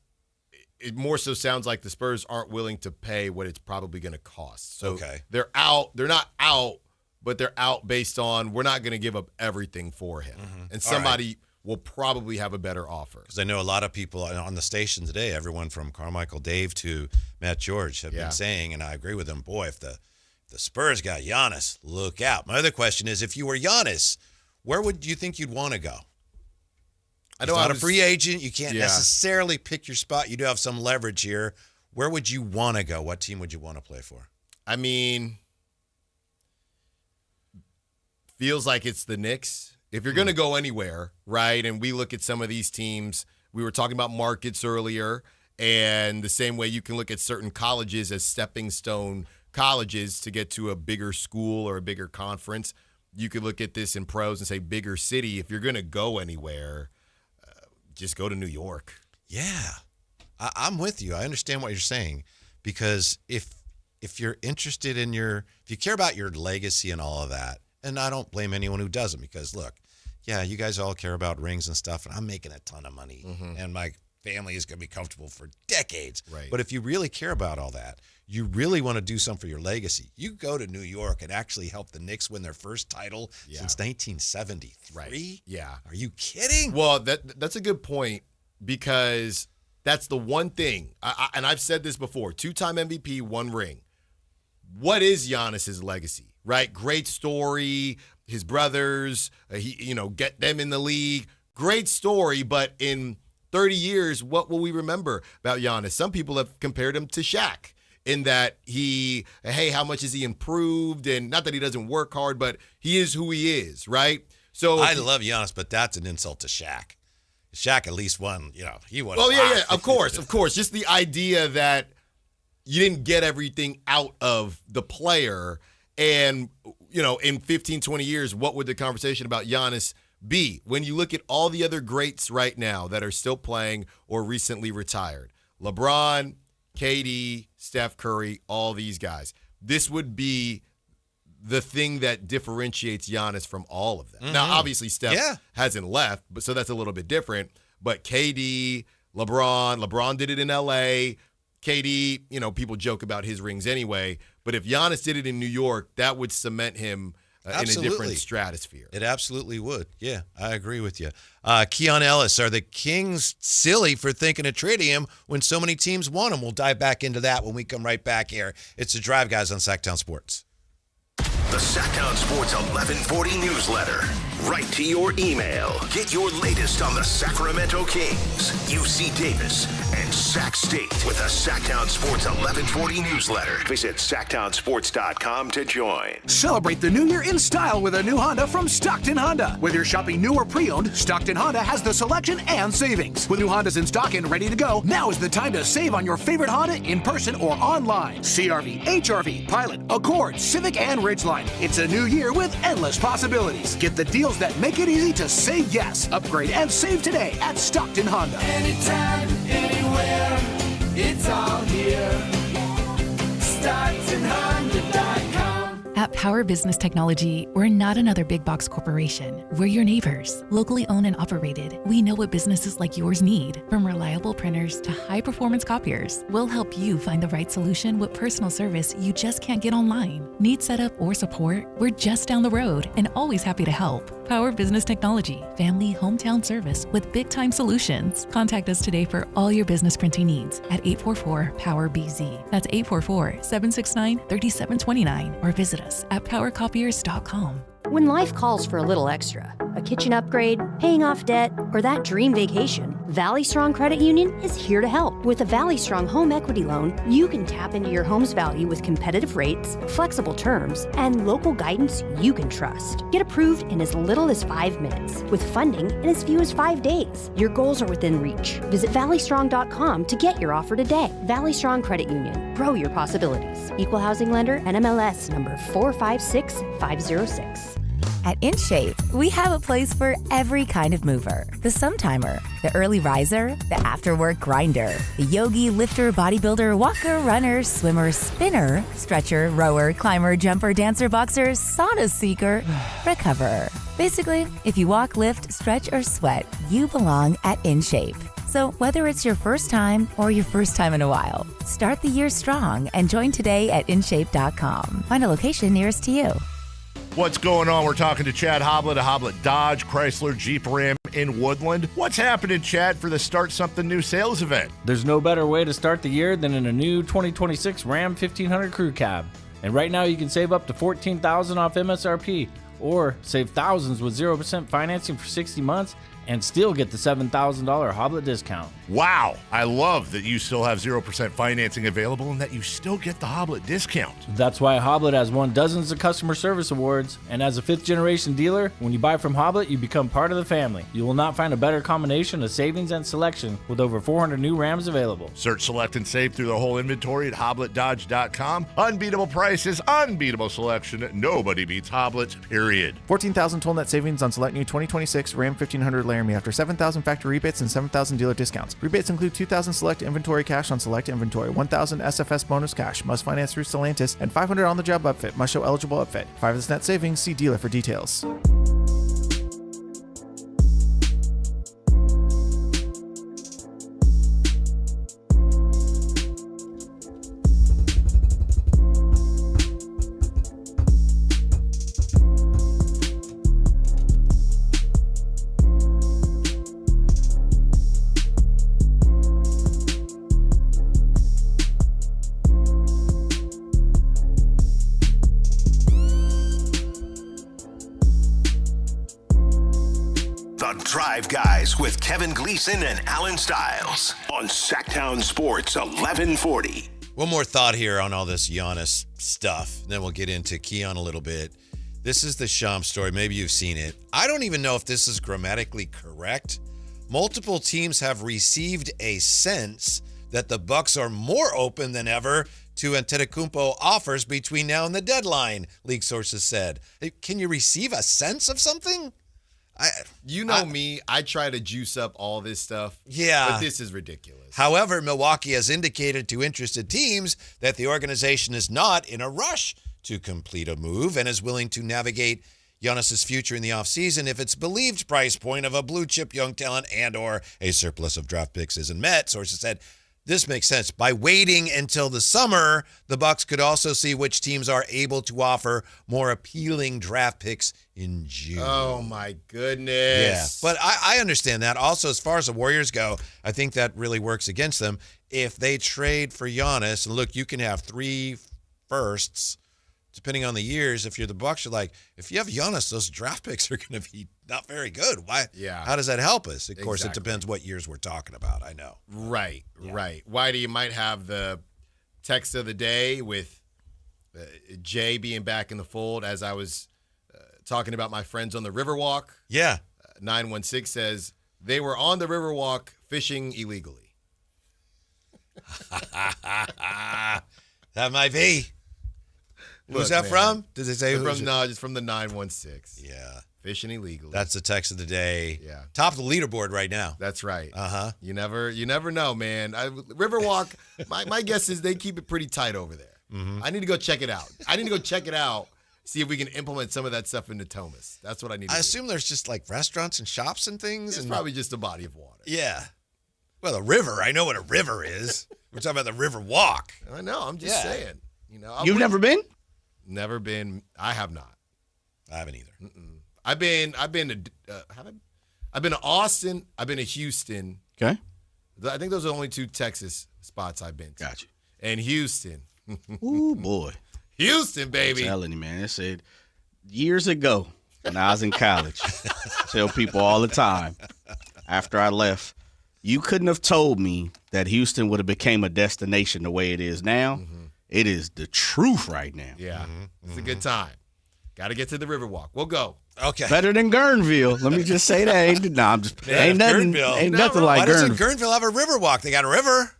It more so sounds like the Spurs aren't willing to pay what it's probably going to cost. So they're out. They're not out, but they're out based on we're not going to give up everything for him. Mm-hmm. And somebody will probably have a better offer. Because I know a lot of people on the station today, everyone from Carmichael Dave to Matt George have been saying, and I agree with them, boy, if the Spurs got Giannis, look out. My other question is, if you were Giannis, where would you think you'd want to go? He's not a free agent. You can't necessarily pick your spot. You do have some leverage here. Where would you want to go? What team would you want to play for? I mean, feels like it's the Knicks. If you're going to go anywhere, right, and we look at some of these teams, we were talking about markets earlier, and the same way you can look at certain colleges as stepping stone colleges to get to a bigger school or a bigger conference. You could look at this in pros and say bigger city. If you're going to go anywhere, just go to New York. Yeah, I'm with you. I understand what you're saying, because if you're interested in if you care about your legacy and all of that, and I don't blame anyone who doesn't, because look, yeah, you guys all care about rings and stuff, and I'm making a ton of money, and my family is going to be comfortable for decades. Right. But if you really care about all that, you really want to do something for your legacy, you go to New York and actually help the Knicks win their first title since 1973. Right. Yeah. Are you kidding? Well, that's a good point, because that's the one thing, and I've said this before, 2-time MVP, 1 ring. What is Giannis's legacy, right? Great story, his brothers, get them in the league. Great story, but in 30 years, what will we remember about Giannis? Some people have compared him to Shaq, in that how much has he improved? And not that he doesn't work hard, but he is who he is, right? So I love Giannis, but that's an insult to Shaq. Shaq at least won, he won. Oh, yeah, of course. Just the idea that you didn't get everything out of the player. And, in 15, 20 years, what would the conversation about Giannis be? When you look at all the other greats right now that are still playing or recently retired, LeBron, KD, Steph Curry, all these guys, this would be the thing that differentiates Giannis from all of them. Mm-hmm. Now, obviously, Steph hasn't left, but so that's a little bit different. But KD, LeBron did it in LA. KD, people joke about his rings anyway. But if Giannis did it in New York, that would cement him in a different stratosphere. It absolutely would. Yeah, I agree with you. Keon Ellis, are the Kings silly for thinking of trading him when so many teams want him? We'll dive back into that when we come right back here. It's the Drive Guys on Sactown Sports. The Sactown Sports 1140 newsletter. right to your email. Get your latest on the Sacramento Kings, UC Davis, and Sac State with the Sactown Sports 1140 newsletter. Visit SactownSports.com to join. Celebrate the new year in style with a new Honda from Stockton Honda. Whether you're shopping new or pre-owned, Stockton Honda has the selection and savings. With new Hondas in stock and ready to go, now is the time to save on your favorite Honda in person or online. CR-V, HR-V, Pilot, Accord, Civic, and Ridgeline. It's a new year with endless possibilities. Get the deals that make it easy to say yes. Upgrade and save today at Stockton Honda. Anytime, anywhere, it's all here. StocktonHonda.com. At Power Business Technology, we're not another big box corporation. We're your neighbors, locally owned and operated. We know what businesses like yours need, from reliable printers to high-performance copiers. We'll help you find the right solution with personal service you just can't get online. Need setup or support? We're just down the road and always happy to help. Power Business Technology, family hometown service with big-time solutions. Contact us today for all your business printing needs at 844-POWER-BZ. That's 844-769-3729, or visit us at powercopiers.com. When life calls for a little extra, a kitchen upgrade, paying off debt, or that dream vacation, Valley Strong Credit Union is here to help. With a Valley Strong home equity loan, you can tap into your home's value with competitive rates, flexible terms, and local guidance you can trust. Get approved in as little as 5 minutes, with funding in as few as 5 days. Your goals are within reach. Visit valleystrong.com to get your offer today. Valley Strong Credit Union. Grow your possibilities. Equal housing lender, NMLS number 456506. At InShape, we have a place for every kind of mover. The Sometimer, the early riser, the after-work grinder, the yogi, lifter, bodybuilder, walker, runner, swimmer, spinner, stretcher, rower, climber, jumper, dancer, boxer, sauna seeker, recoverer. Basically, if you walk, lift, stretch, or sweat, you belong at InShape. So whether it's your first time or your first time in a while, start the year strong and join today at InShape.com. Find a location nearest to you. What's going on? We're talking to Chad Hoblet of Hoblet Dodge, Chrysler, Jeep Ram in Woodland. What's happening, Chad, for the Start Something New sales event? There's no better way to start the year than in a new 2026 Ram 1500 Crew Cab. And right now you can save up to $14,000 off MSRP or save thousands with 0% financing for 60 months and still get the $7,000 Hoblet discount. Wow. I love that you still have 0% financing available and that you still get the Hoblet discount. That's why Hoblet has won dozens of customer service awards. And as a fifth-generation dealer, when you buy from Hoblet, you become part of the family. You will not find a better combination of savings and selection with over 400 new Rams available. Search, select, and save through the whole inventory at HobletDodge.com. Unbeatable prices, unbeatable selection. Nobody beats Hoblet, period. 14,000 total net savings on select new 2026 Ram 1500 Laramie after 7,000 factory rebates and 7,000 dealer discounts. Rebates include 2,000 select inventory cash on select inventory, 1,000 SFS bonus cash, must finance through Stellantis, and 500 on the job upfit, must show eligible upfit. 5 of this net savings, see dealer for details. Drive Guys with Kevin Gleason and Alan Stiles on Sactown Sports 1140. One more thought here on all this Giannis stuff, then we'll get into Keon a little bit. This is the Shams story. Maybe you've seen it. I don't even know if this is grammatically correct. Multiple teams have received a sense that the Bucks are more open than ever to Antetokounmpo offers between now and the deadline, league sources said. Can you receive a sense of something? Me, I try to juice up all this stuff. Yeah. But this is ridiculous. However, Milwaukee has indicated to interested teams that the organization is not in a rush to complete a move and is willing to navigate Giannis's future in the offseason if its believed price point of a blue-chip young talent and or a surplus of draft picks isn't met. Sources said, this makes sense. By waiting until the summer, the Bucks could also see which teams are able to offer more appealing draft picks in June. Oh, my goodness. Yeah, but I understand that. Also, as far as the Warriors go, I think that really works against them. If they trade for Giannis, and look, you can have 3 firsts depending on the years, if you're the Bucs, you're like, if you have Giannis, those draft picks are going to be not very good. Why? Yeah. How does that help us? Of course, it depends what years we're talking about. I know. Right. Whitey, you might have the text of the day with Jay being back in the fold as I was talking about my friends on the Riverwalk. Yeah. 916 says they were on the Riverwalk fishing illegally. That might be. Who's that from? Does it say who's No, just from the 916. Yeah. Fishing illegally. That's the text of the day. Yeah. Top of the leaderboard right now. That's right. Uh-huh. You never know, man. Riverwalk, my guess is they keep it pretty tight over there. Mm-hmm. I need to go check it out. See if we can implement some of that stuff into Thomas. That's what I need to do. I assume there's just like restaurants and shops and things. It's probably just a body of water. Yeah. Well, a river. I know what a river is. We're talking about the river walk. I know. I'm just saying. You've never been? Never been. I have not. I haven't either. I've been to Austin. I've been to Houston. Okay. I think those are the only 2 Texas spots I've been to. Gotcha. And Houston. Ooh, boy. Houston, baby. I'm telling you, man. I said years ago when I was in college, I tell people all the time after I left, you couldn't have told me that Houston would have became a destination the way it is now. Mm-hmm. It is the truth right now. Yeah. It's a good time. Got to get to the Riverwalk. We'll go. Okay. Better than Guerneville. Let me just say that. Ain't nothing like Why Guerneville. doesn't Guerneville have a river walk? They got a river.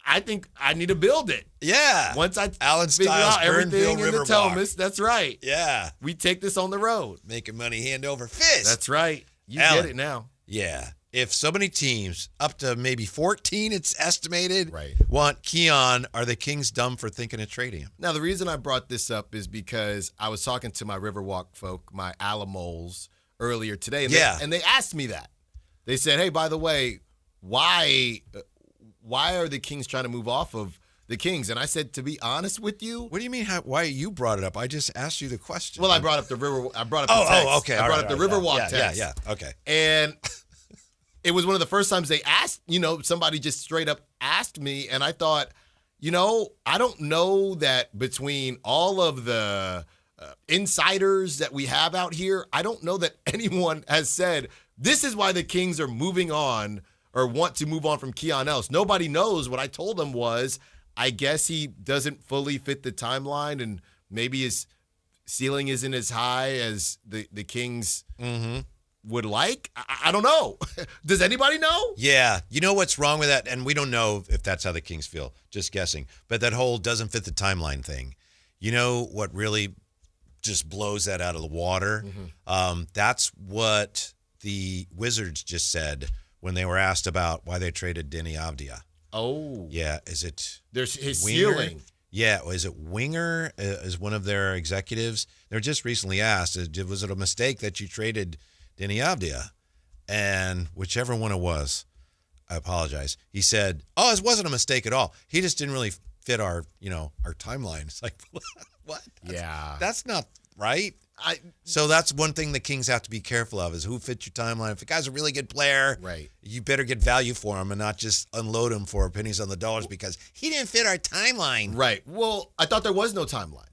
I think I need to build it. Yeah. Once I Allen figure Styles, out everything Guerneville in the Riverwalk. Thomas, that's right. Yeah. We take this on the road. Making money hand over fist. That's right. You Allen, get it now. Yeah. If so many teams, up to maybe 14, it's estimated, right, want Keon, are the Kings dumb for thinking of trading him? Now, the reason I brought this up is because I was talking to my Riverwalk folk, my Alamos, earlier today. And they asked me that. They said, hey, by the way, why are the Kings trying to move off of the Kings? And I said, to be honest with you. What do you mean? Why you brought it up? I just asked you the question. Well, I brought up the river. I brought up the text. Okay. I brought up the Riverwalk text. Yeah. Okay. And it was one of the first times they asked, somebody just straight up asked me. And I thought, I don't know that between all of the insiders that we have out here, I don't know that anyone has said, this is why the Kings are moving on or want to move on from Keon Ellis. Nobody knows. What I told them was, I guess he doesn't fully fit the timeline and maybe his ceiling isn't as high as the Kings would like. I don't know. Does anybody know? Yeah. You know what's wrong with that? And we don't know if that's how the Kings feel. Just guessing. But that whole doesn't fit the timeline thing. You know what really just blows that out of the water? That's what the Wizards just said when they were asked about why they traded Denny Avdia. Oh. Yeah. Is it there's his Winger? ceiling? Yeah. Is it Winger as one of their executives? They were just recently asked, was it a mistake that you traded Denny Avdia? And whichever one it was, I apologize. He said, it wasn't a mistake at all. He just didn't really fit our timeline. It's like, what? That's not right. So that's one thing the Kings have to be careful of is who fits your timeline. If a guy's a really good player, right, you better get value for him and not just unload him for pennies on the dollars because he didn't fit our timeline. Right. Well, I thought there was no timeline,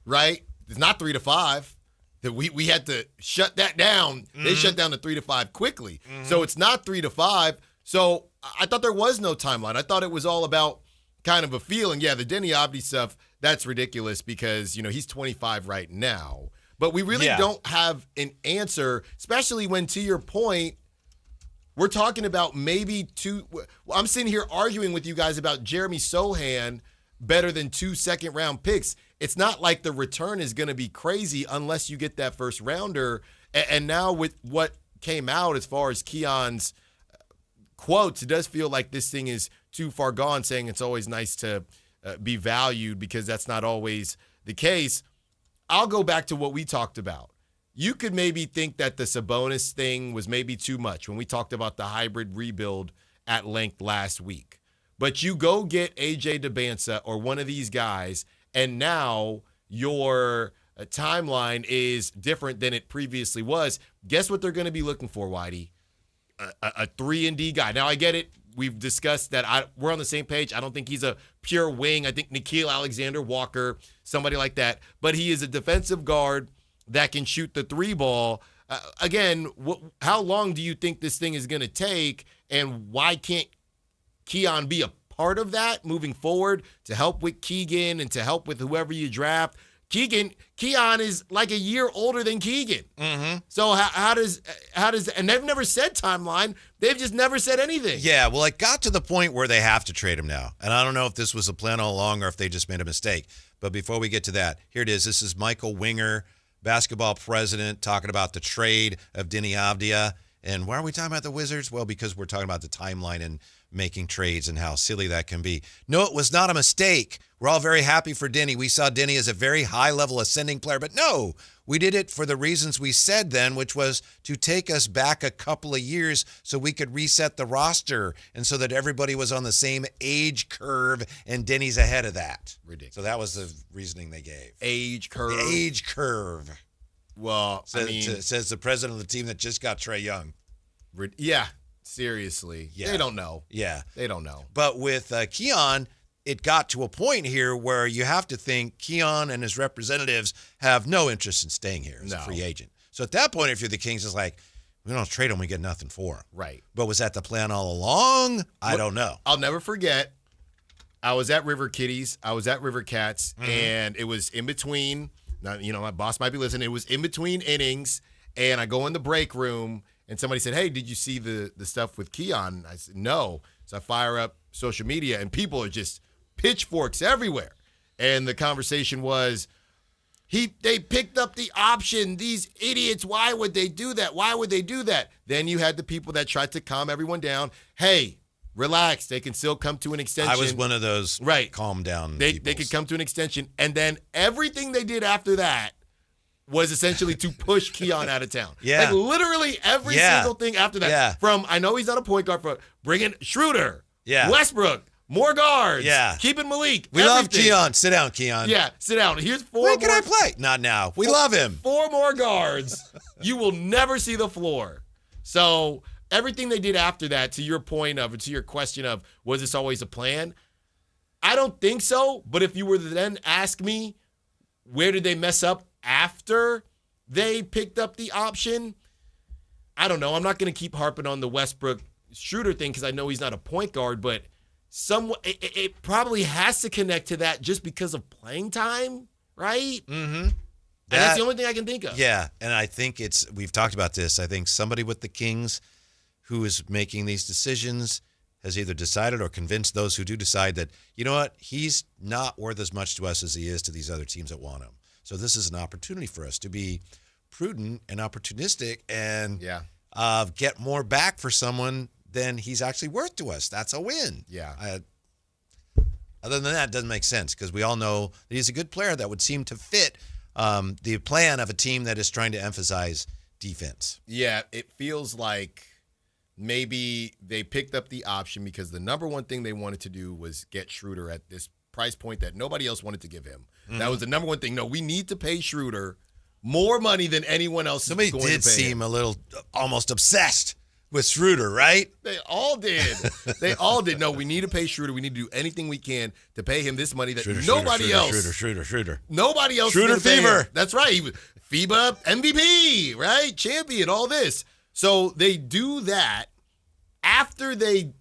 right? It's not 3 to 5. That we had to shut that down. They shut down the 3 to 5 quickly. So it's not 3 to 5. So I thought there was no timeline. I thought it was all about kind of a feeling. Yeah, the Denny Avdia stuff, that's ridiculous because, he's 25 right now. But we really don't have an answer, especially when, to your point, we're talking about maybe I'm sitting here arguing with you guys about Jeremy Sohan better than 2 second-round picks. It's not like the return is going to be crazy unless you get that first rounder. And now with what came out as far as Keon's quotes, it does feel like this thing is too far gone, saying it's always nice to be valued because that's not always the case. I'll go back to what we talked about. You could maybe think that the Sabonis thing was maybe too much when we talked about the hybrid rebuild at length last week. But you go get AJ DeBansa or one of these guys, and now your timeline is different than it previously was. Guess what they're going to be looking for, Whitey? A 3-and-D guy. Now, I get it. we've discussed that we're on the same page. I don't think he's a pure wing. I think Nickeil Alexander-Walker, somebody like that. But he is a defensive guard that can shoot the three ball. Again, how long do you think this thing is going to take, and why can't Keon be a part of that moving forward to help with Keegan and to help with whoever you draft? Keon is like a year older than Keegan. Mm-hmm. So how does, and they've never said timeline. They've just never said anything. Yeah, well, it got to the point where they have to trade him now. And I don't know if this was a plan all along or if they just made a mistake. But before we get to that, here it is. This is Michael Winger, basketball president, talking about the trade of Deni Avdija. And why are we talking about the Wizards? Well, because we're talking about the timeline and making trades and how silly that can be. No, it was not a mistake. We're all very happy for Deni. We saw Deni as a very high-level ascending player. But no, we did it for the reasons we said then, which was to take us back a couple of years so we could reset the roster and so that everybody was on the same age curve, and Denny's ahead of that. Ridiculous. So that was the reasoning they gave. Age curve. The age curve. Well, says the president of the team that just got Trae Young. Yeah, seriously. Yeah. They don't know. Yeah. They don't know. But with Keon, it got to a point here where you have to think Keon and his representatives have no interest in staying here as a free agent. So at that point, if you're the Kings, it's like, we don't trade him, we get nothing for him. Right. But was that the plan all along? I don't know. I'll never forget, I was at River Kitties, I was at River Cats, and it was in between. Now, my boss might be listening. It was in between innings, and I go in the break room, and somebody said, hey, did you see the stuff with Keon? I said, no. So I fire up social media, and people are just pitchforks everywhere. And the conversation was, they picked up the option. These idiots, why would they do that? Why would they do that? Then you had the people that tried to calm everyone down. Hey, relax. They can still come to an extension. I was one of those calm down They could come to an extension. And then everything they did after that was essentially to push Keon out of town. Yeah. Like literally every single thing after that. Yeah. From, I know he's not a point guard, but bringing Schroeder, Yeah. Westbrook, more guards, Yeah. keeping Malik. We love everything. Keon. Sit down, Keon. Yeah, sit down. Here's four When can more. I play? Not now. We love him. 4 more guards. You will never see the floor. So everything they did after that, to your point of, to your question of, was this always a plan? I don't think so. But if you were to then ask me, where did they mess up after they picked up the option? I don't know. I'm not going to keep harping on the Westbrook Schroeder thing because I know he's not a point guard, but it probably has to connect to that just because of playing time, right? Mm-hmm. And that's the only thing I can think of. Yeah, and I think we've talked about this. I think somebody with the Kings who is making these decisions has either decided or convinced those who do decide that, you know what, he's not worth as much to us as he is to these other teams that want him. So this is an opportunity for us to be prudent and opportunistic and get more back for someone than he's actually worth to us. That's a win. Yeah. Other than that, it doesn't make sense because we all know that he's a good player that would seem to fit the plan of a team that is trying to emphasize defense. Yeah, it feels like maybe they picked up the option because the number one thing they wanted to do was get Schroeder at this price point that nobody else wanted to give him. Mm-hmm. That was the number one thing. No, we need to pay Schroeder more money than anyone else Somebody is going did to pay seem him. a little almost obsessed with Schroeder, right? They all did. They all did. No, we need to pay Schroeder. We need to do anything we can to pay him this money that nobody else. Schroeder. Nobody else. Schroeder is gonna pay him. fever. That's right. He was FIBA MVP, right? Champion, all this. So they do that. After they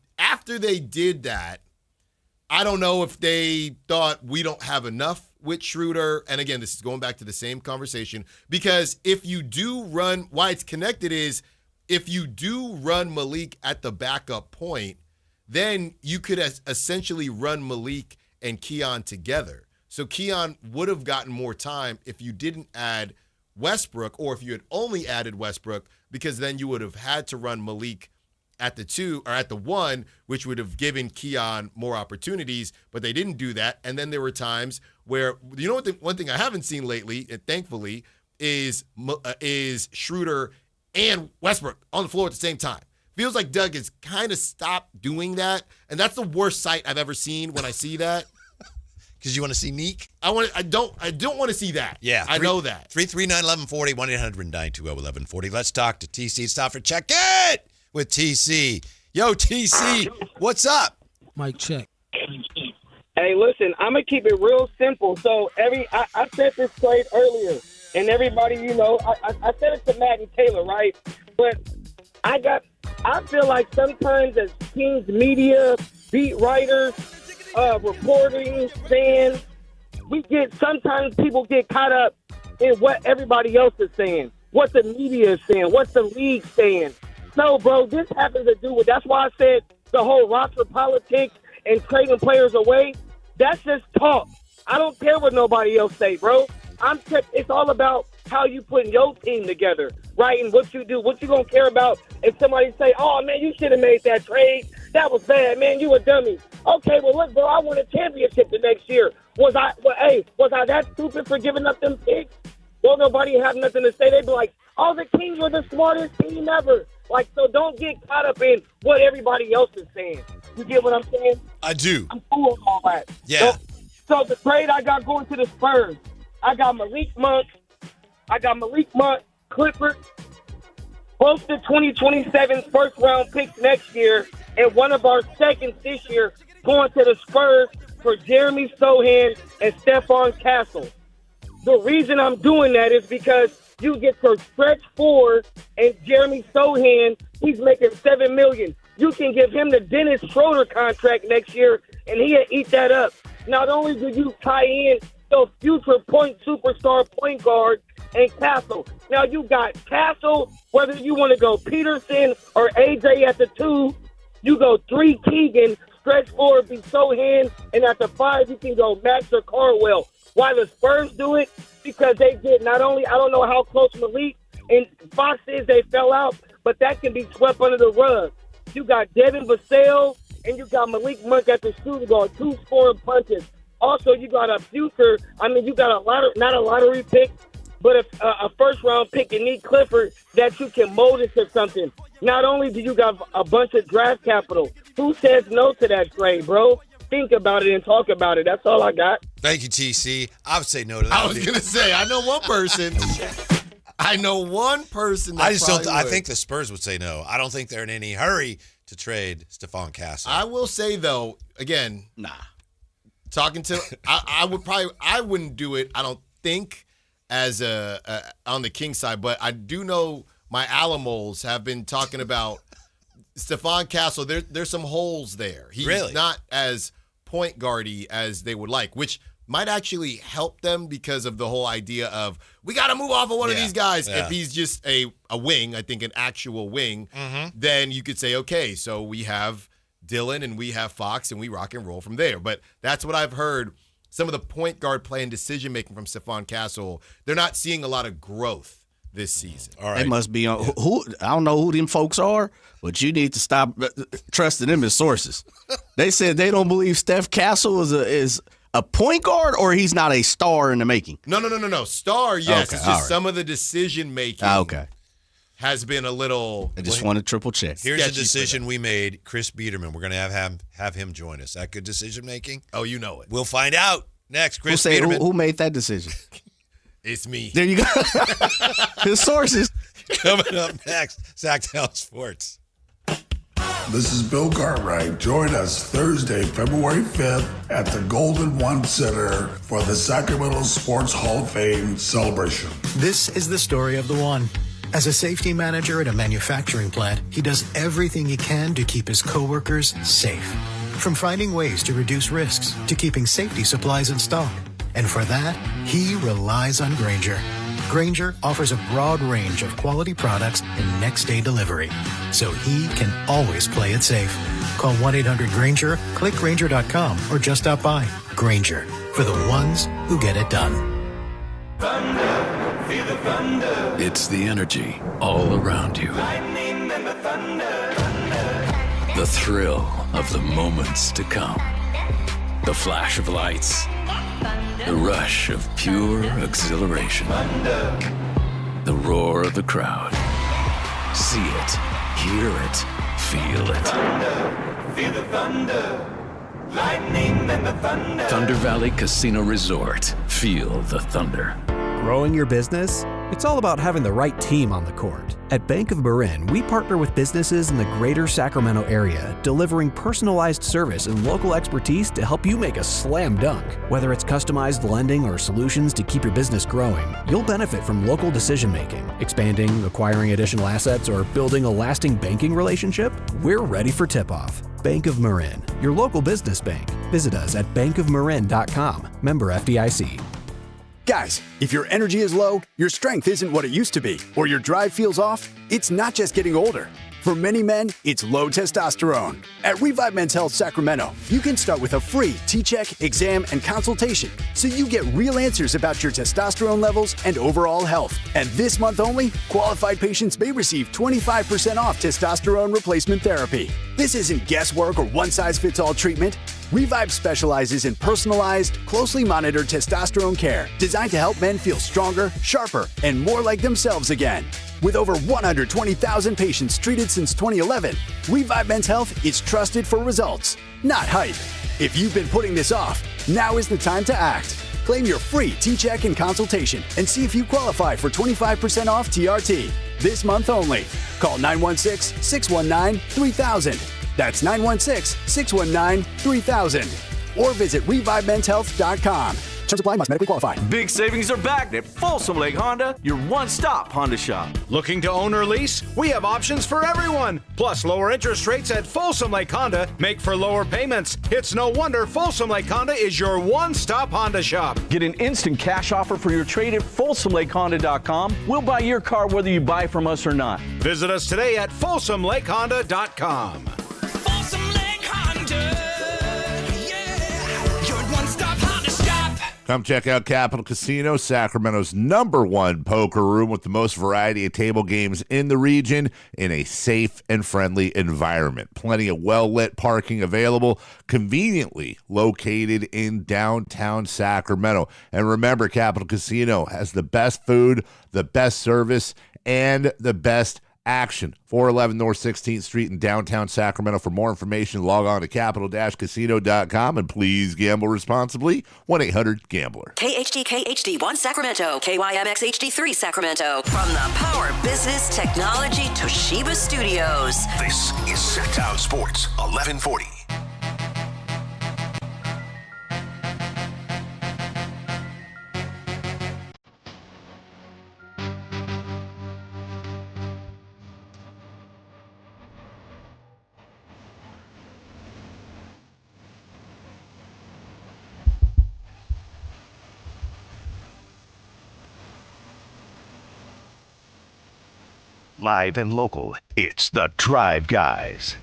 did that, I don't know if they thought we don't have enough with Schroeder. And again, this is going back to the same conversation because if you do run, why it's connected is if you do run Malik at the backup point, then you could essentially run Malik and Keon together. So Keon would have gotten more time if you didn't add Westbrook or if you had only added Westbrook, because then you would have had to run Malik at the 2 or at the 1, which would have given Keon more opportunities, but they didn't do that. And then there were times where, you know what, one thing I haven't seen lately, and thankfully, is Schroeder and Westbrook on the floor at the same time. Feels like Doug has kind of stopped doing that, and that's the worst sight I've ever seen when I see that. Because you want to see Neek? I don't want to see that. Yeah. I know that. 339-1140, 1-800-920-1140. Let's talk to TC. It's time for Check It with TC. Yo, TC, what's up? Mic check. Hey, listen, I'm going to keep it real simple. So I said this trade earlier, and everybody, I said it to Matt and Taylor, right? But I feel like sometimes as teams, media, beat writers, reporting, fans, sometimes people get caught up in what everybody else is saying, what the media is saying, what the league's saying. No, bro, this happens to do with, that's why I said the whole roster politics and trading players away, that's just talk. I don't care what nobody else say, bro. It's all about how you putting your team together, right? And what you do, what you gonna care about if somebody say, oh, man, you should have made that trade. That was bad, man. You a dummy. Okay, well, look, bro, I won a championship the next year. Was I that stupid for giving up them picks? Well, nobody have nothing to say. They'd be like, oh, the Kings were the smartest team ever. Like, so don't get caught up in what everybody else is saying. You get what I'm saying? I do. I'm cool with all that. Yeah. So the trade I got going to the Spurs, I got Malik Monk, Clifford, both the 2027 first-round picks next year, and one of our seconds this year going to the Spurs for Jeremy Sohan and Stephon Castle. The reason I'm doing that is because you get to stretch forward, and Jeremy Sohan, he's making $7 million. You can give him the Dennis Schroeder contract next year, and he'll eat that up. Not only do you tie in the future superstar point guard and Castle. Now you got Castle, whether you want to go Peterson or AJ at the 2, you go 3 Keegan, stretch forward, be Sohan, and at the 5 you can go Max or Cardwell. Why the Spurs do it? Because they did not only, I don't know how close Malik and Fox is, they fell out, but that can be swept under the rug. You got Devin Vassell and you got Malik Monk at the shooting guard, 2 scoring punches. Also, you got a future, you got not a lottery pick, but a first-round pick in Nick Clifford that you can mold into something. Not only do you got a bunch of draft capital, who says no to that trade, bro? Think about it and talk about it. That's all I got. Thank you, TC. I would say no to that. I was going to say, I know one person. I think the Spurs would say no. I don't think they're in any hurry to trade Stephon Castle. I will say, though, again, I wouldn't do it, I don't think, as on the King side, but I do know my Alamos have been talking about Stephon Castle. There's some holes there. He's not as point guardy as they would like, which might actually help them because of the whole idea of we got to move off of one of these guys. Yeah. If he's just a wing, I think an actual wing, then you could say, okay, so we have Dylan and we have Fox and we rock and roll from there. But that's what I've heard. Some of the point guard play and decision-making from Stephon Castle, they're not seeing a lot of growth this season. All right. They must be on who. I don't know who them folks are, but you need to stop trusting them as sources. They said they don't believe Steph Castle is a point guard, or he's not a star in the making. No. Star, yes. Okay, it's just some of the decision-making has been a little. I just want to triple check. Here's a decision we made. Chris Biederman. We're going to have him join us. That good decision-making? Oh, you know it. We'll find out next. Chris Biederman. Who made that decision? It's me. There you go. His sources. Coming up next, Sactown Sports. This is Bill Cartwright. Join us Thursday, February 5th at the Golden One Center for the Sacramento Sports Hall of Fame celebration. This is the story of the One. As a safety manager at a manufacturing plant, he does everything he can to keep his coworkers safe. From finding ways to reduce risks to keeping safety supplies in stock. And for that, he relies on Grainger. Grainger offers a broad range of quality products and next-day delivery, so he can always play it safe. Call 1-800-GRAINGER, click Grainger.com, or just stop by. Grainger, for the ones who get it done. Thunder, feel the thunder. It's the energy all around you. Lightning and the thunder, thunder. The thrill of the moments to come. The flash of lights. The rush of pure exhilaration. Thunder. The roar of the crowd. See it, hear it, feel it. Thunder, feel the thunder. Lightning and the thunder. Thunder Valley Casino Resort. Feel the thunder. Growing your business? It's all about having the right team on the court. At Bank of Marin, we partner with businesses in the greater Sacramento area, delivering personalized service and local expertise to help you make a slam dunk. Whether it's customized lending or solutions to keep your business growing, you'll benefit from local decision making. Expanding, acquiring additional assets, or building a lasting banking relationship? We're ready for tip-off. Bank of Marin, your local business bank. Visit us at bankofmarin.com. Member FDIC. Guys, if your energy is low, your strength isn't what it used to be, or your drive feels off, it's not just getting older. For many men, it's low testosterone. At Revive Men's Health Sacramento, you can start with a free T-check, exam, and consultation so you get real answers about your testosterone levels and overall health. And this month only, qualified patients may receive 25% off testosterone replacement therapy. This isn't guesswork or one-size-fits-all treatment. Revive specializes in personalized, closely monitored testosterone care designed to help men feel stronger, sharper, and more like themselves again. With over 120,000 patients treated since 2011, Revive Men's Health is trusted for results, not hype. If you've been putting this off, now is the time to act. Claim your free T-check and consultation and see if you qualify for 25% off TRT. This month only. Call 916-619-3000. That's 916-619-3000. Or visit ReviveMen'sHealth.com. Terms apply, must medically qualify. Big savings are back at Folsom Lake Honda, your one-stop Honda shop. Looking to own or lease? We have options for everyone. Plus, lower interest rates at Folsom Lake Honda make for lower payments. It's no wonder Folsom Lake Honda is your one-stop Honda shop. Get an instant cash offer for your trade at FolsomLakeHonda.com. We'll buy your car whether you buy from us or not. Visit us today at FolsomLakeHonda.com. Come check out Capital Casino, Sacramento's #1 poker room with the most variety of table games in the region in a safe and friendly environment. Plenty of well-lit parking available, conveniently located in downtown Sacramento. And remember, Capital Casino has the best food, the best service, and the best action. 411 North 16th Street in downtown Sacramento. For more information, log on to capital-casino.com, and please gamble responsibly. 1-800-GAMBLER. KHD1 Sacramento, KYMX HD3 Sacramento. From the Power Business Technology Toshiba Studios. This is Sactown Sports 1140. Live and local, it's the Drive Guys.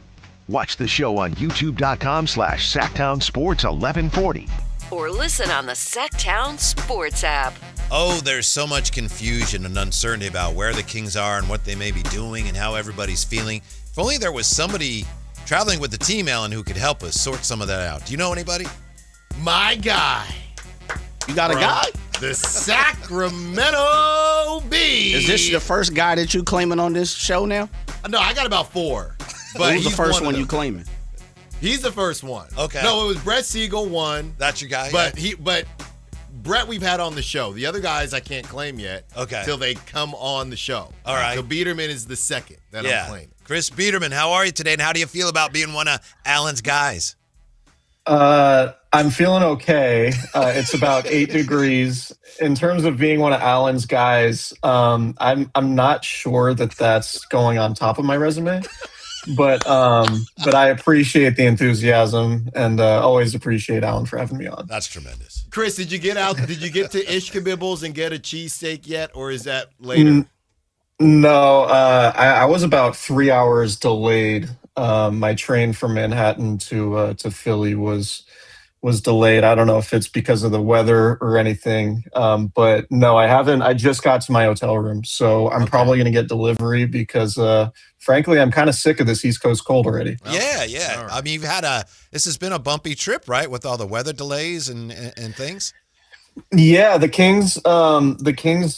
Watch the show on youtube.com/Sactown Sports 1140. Or listen on the Sactown Sports app. Oh, there's so much confusion and uncertainty about where the Kings are and what they may be doing and how everybody's feeling. If only there was somebody traveling with the team, Alan, who could help us sort some of that out. Do you know anybody? My guy. You got a guy? The Sacramento Bee. Is this the first guy that you claiming on this show now? No, I got about 4. But who's the first one you claiming? He's the first one. Okay. No, it was Brett Siegel one. That's your guy. But Brett we've had on the show. The other guys I can't claim yet. Okay. Till they come on the show. All right. So Biederman is the second that I'm claiming. Chris Biederman, how are you today, and how do you feel about being one of Alan's guys? I'm feeling okay. It's about 8 degrees. In terms of being one of Alan's guys, I'm not sure that that's going on top of my resume, but I appreciate the enthusiasm and always appreciate Alan for having me on. That's tremendous. Chris, did you get to Ishkabibbles and get a cheesesteak yet, or is that later? No, I was about 3 hours delayed. My train from Manhattan to Philly was delayed. I don't know if it's because of the weather or anything, but no, I haven't. I just got to my hotel room, so I'm probably going to get delivery because, frankly, I'm kind of sick of this East Coast cold already. Yeah. Right. I mean, this has been a bumpy trip, right, with all the weather delays and things. Yeah, the Kings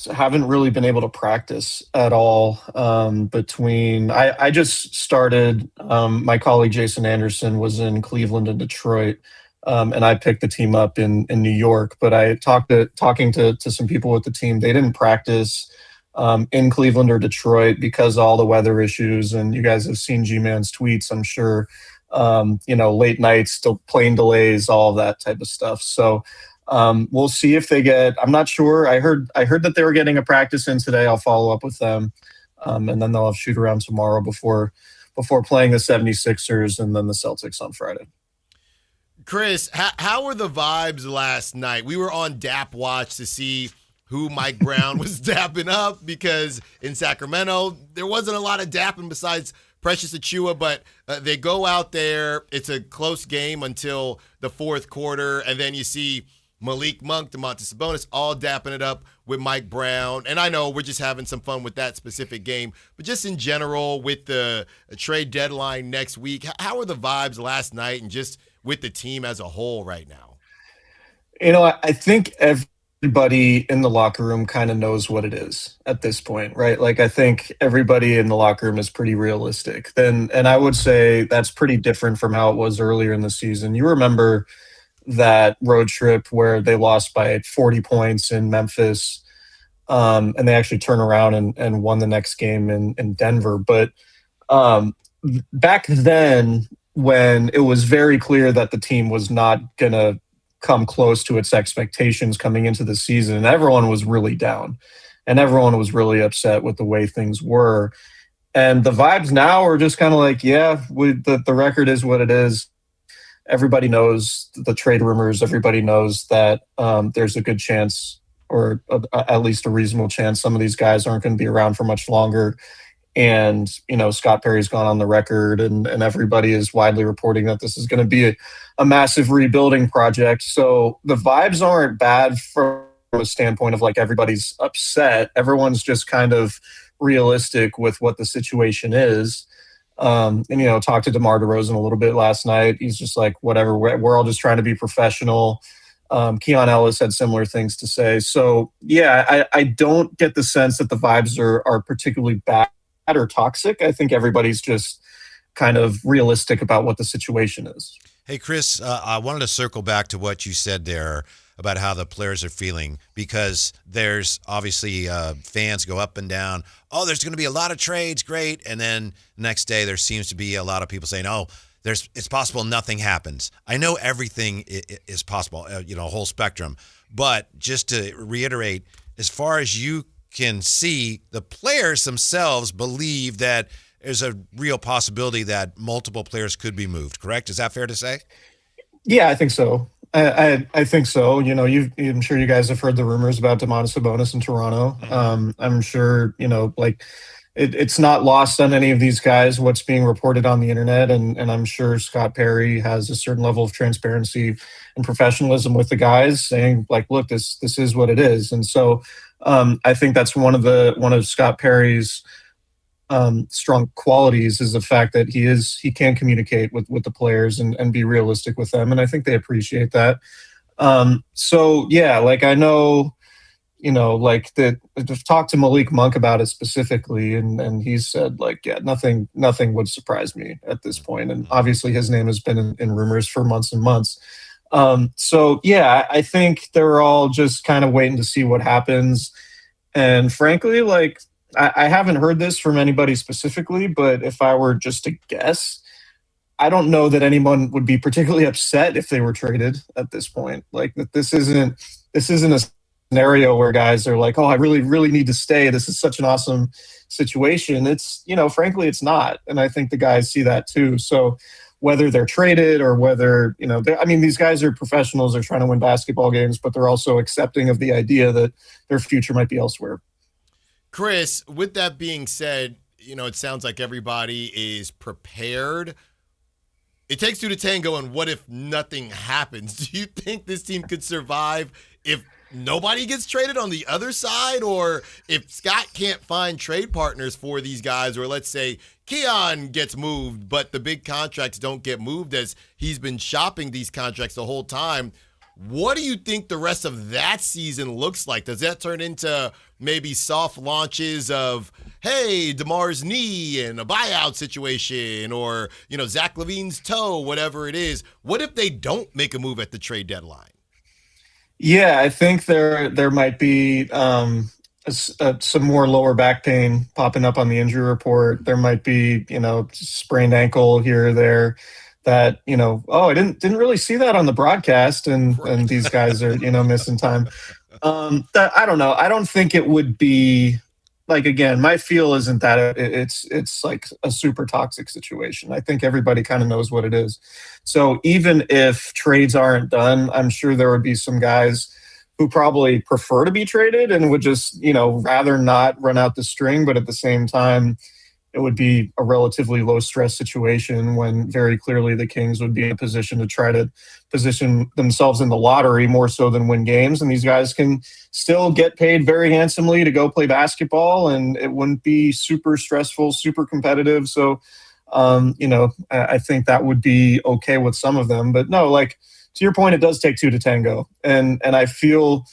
haven't really been able to practice at all. I just started. My colleague Jason Anderson was in Cleveland and Detroit. And I picked the team up in New York, but I talking to some people with the team. They didn't practice in Cleveland or Detroit because of all the weather issues. And you guys have seen G-Man's tweets, I'm sure. Late nights, still plane delays, all of that type of stuff. So we'll see if they get. I'm not sure. I heard that they were getting a practice in today. I'll follow up with them, and then they'll have shoot around tomorrow before playing the 76ers and then the Celtics on Friday. Chris, how were the vibes last night? We were on DAP Watch to see who Mike Brown was dapping up, because in Sacramento there wasn't a lot of dapping besides Precious Achiuwa, but they go out there. It's a close game until the fourth quarter, and then you see Malik Monk, Domantas Sabonis all dapping it up with Mike Brown. And I know we're just having some fun with that specific game, but just in general with the trade deadline next week, how are the vibes last night and just with the team as a whole right now? I think everybody in the locker room kind of knows what it is at this point, right? Like, I think everybody in the locker room is pretty realistic. And I would say that's pretty different from how it was earlier in the season. You remember that road trip where they lost by 40 points in Memphis, and they actually turned around and won the next game in Denver. But back then, when it was very clear that the team was not going to come close to its expectations coming into the season, and everyone was really down and everyone was really upset with the way things were. And the vibes now are just kind of like, the record is what it is. Everybody knows the trade rumors. Everybody knows that there's a good chance, or at least a reasonable chance, some of these guys aren't going to be around for much longer. And, Scott Perry's gone on the record, and everybody is widely reporting that this is going to be a massive rebuilding project. So the vibes aren't bad from a standpoint of like everybody's upset. Everyone's just kind of realistic with what the situation is. Talked to DeMar DeRozan a little bit last night. He's just like, whatever, we're all just trying to be professional. Keon Ellis had similar things to say. So, I don't get the sense that the vibes are particularly bad or toxic. I think everybody's just kind of realistic about what the situation is. Hey, Chris, I wanted to circle back to what you said there about how the players are feeling, because there's obviously fans go up and down. Oh, there's going to be a lot of trades, great. And then next day there seems to be a lot of people saying, oh, it's possible nothing happens. I know everything is possible, a whole spectrum. But just to reiterate, as far as you can see, the players themselves believe that there's a real possibility that multiple players could be moved, correct? Is that fair to say? Yeah, I think so. I think so. I'm sure you guys have heard the rumors about Domantas Sabonis in Toronto. I'm sure, it's not lost on any of these guys what's being reported on the internet. And I'm sure Scott Perry has a certain level of transparency and professionalism with the guys, saying like, look, this is what it is. And so I think that's one of Scott Perry's strong qualities is the fact that he can communicate with the players and be realistic with them. And I think they appreciate that. I know, I've talked to Malik Monk about it specifically. And he said nothing would surprise me at this point. And obviously his name has been in rumors for months and months. I think they're all just kind of waiting to see what happens. And frankly, I haven't heard this from anybody specifically, but if I were just to guess, I don't know that anyone would be particularly upset if they were traded at this point. This isn't a scenario where guys are like, oh, I really, really need to stay. This is such an awesome situation. It's, frankly, it's not. And I think the guys see that too. So whether they're traded or whether, these guys are professionals, they're trying to win basketball games, but they're also accepting of the idea that their future might be elsewhere. Chris, with that being said, it sounds like everybody is prepared. It takes two to tango, and what if nothing happens? Do you think this team could survive if nobody gets traded on the other side, or if Scott can't find trade partners for these guys, or let's say Keon gets moved, but the big contracts don't get moved as he's been shopping these contracts the whole time? What do you think the rest of that season looks like? Does that turn into maybe soft launches of, hey, DeMar's knee and a buyout situation, or, Zach LaVine's toe, whatever it is? What if they don't make a move at the trade deadline? Yeah, I think there might be some more lower back pain popping up on the injury report. There might be, sprained ankle here or there that, I didn't really see that on the broadcast, and these guys are, missing time. That I don't know. I don't think it would be like, again, my feel isn't that it's like a super toxic situation. I think everybody kind of knows what it is. So even if trades aren't done, I'm sure there would be some guys who probably prefer to be traded and would just, rather not run out the string. But at the same time, it would be a relatively low stress situation when very clearly the Kings would be in a position to try to position themselves in the lottery more so than win games. And these guys can still get paid very handsomely to go play basketball, and it wouldn't be super stressful, super competitive. So, I think that would be okay with some of them. But no, like, to your point, it does take two to tango. And I feel,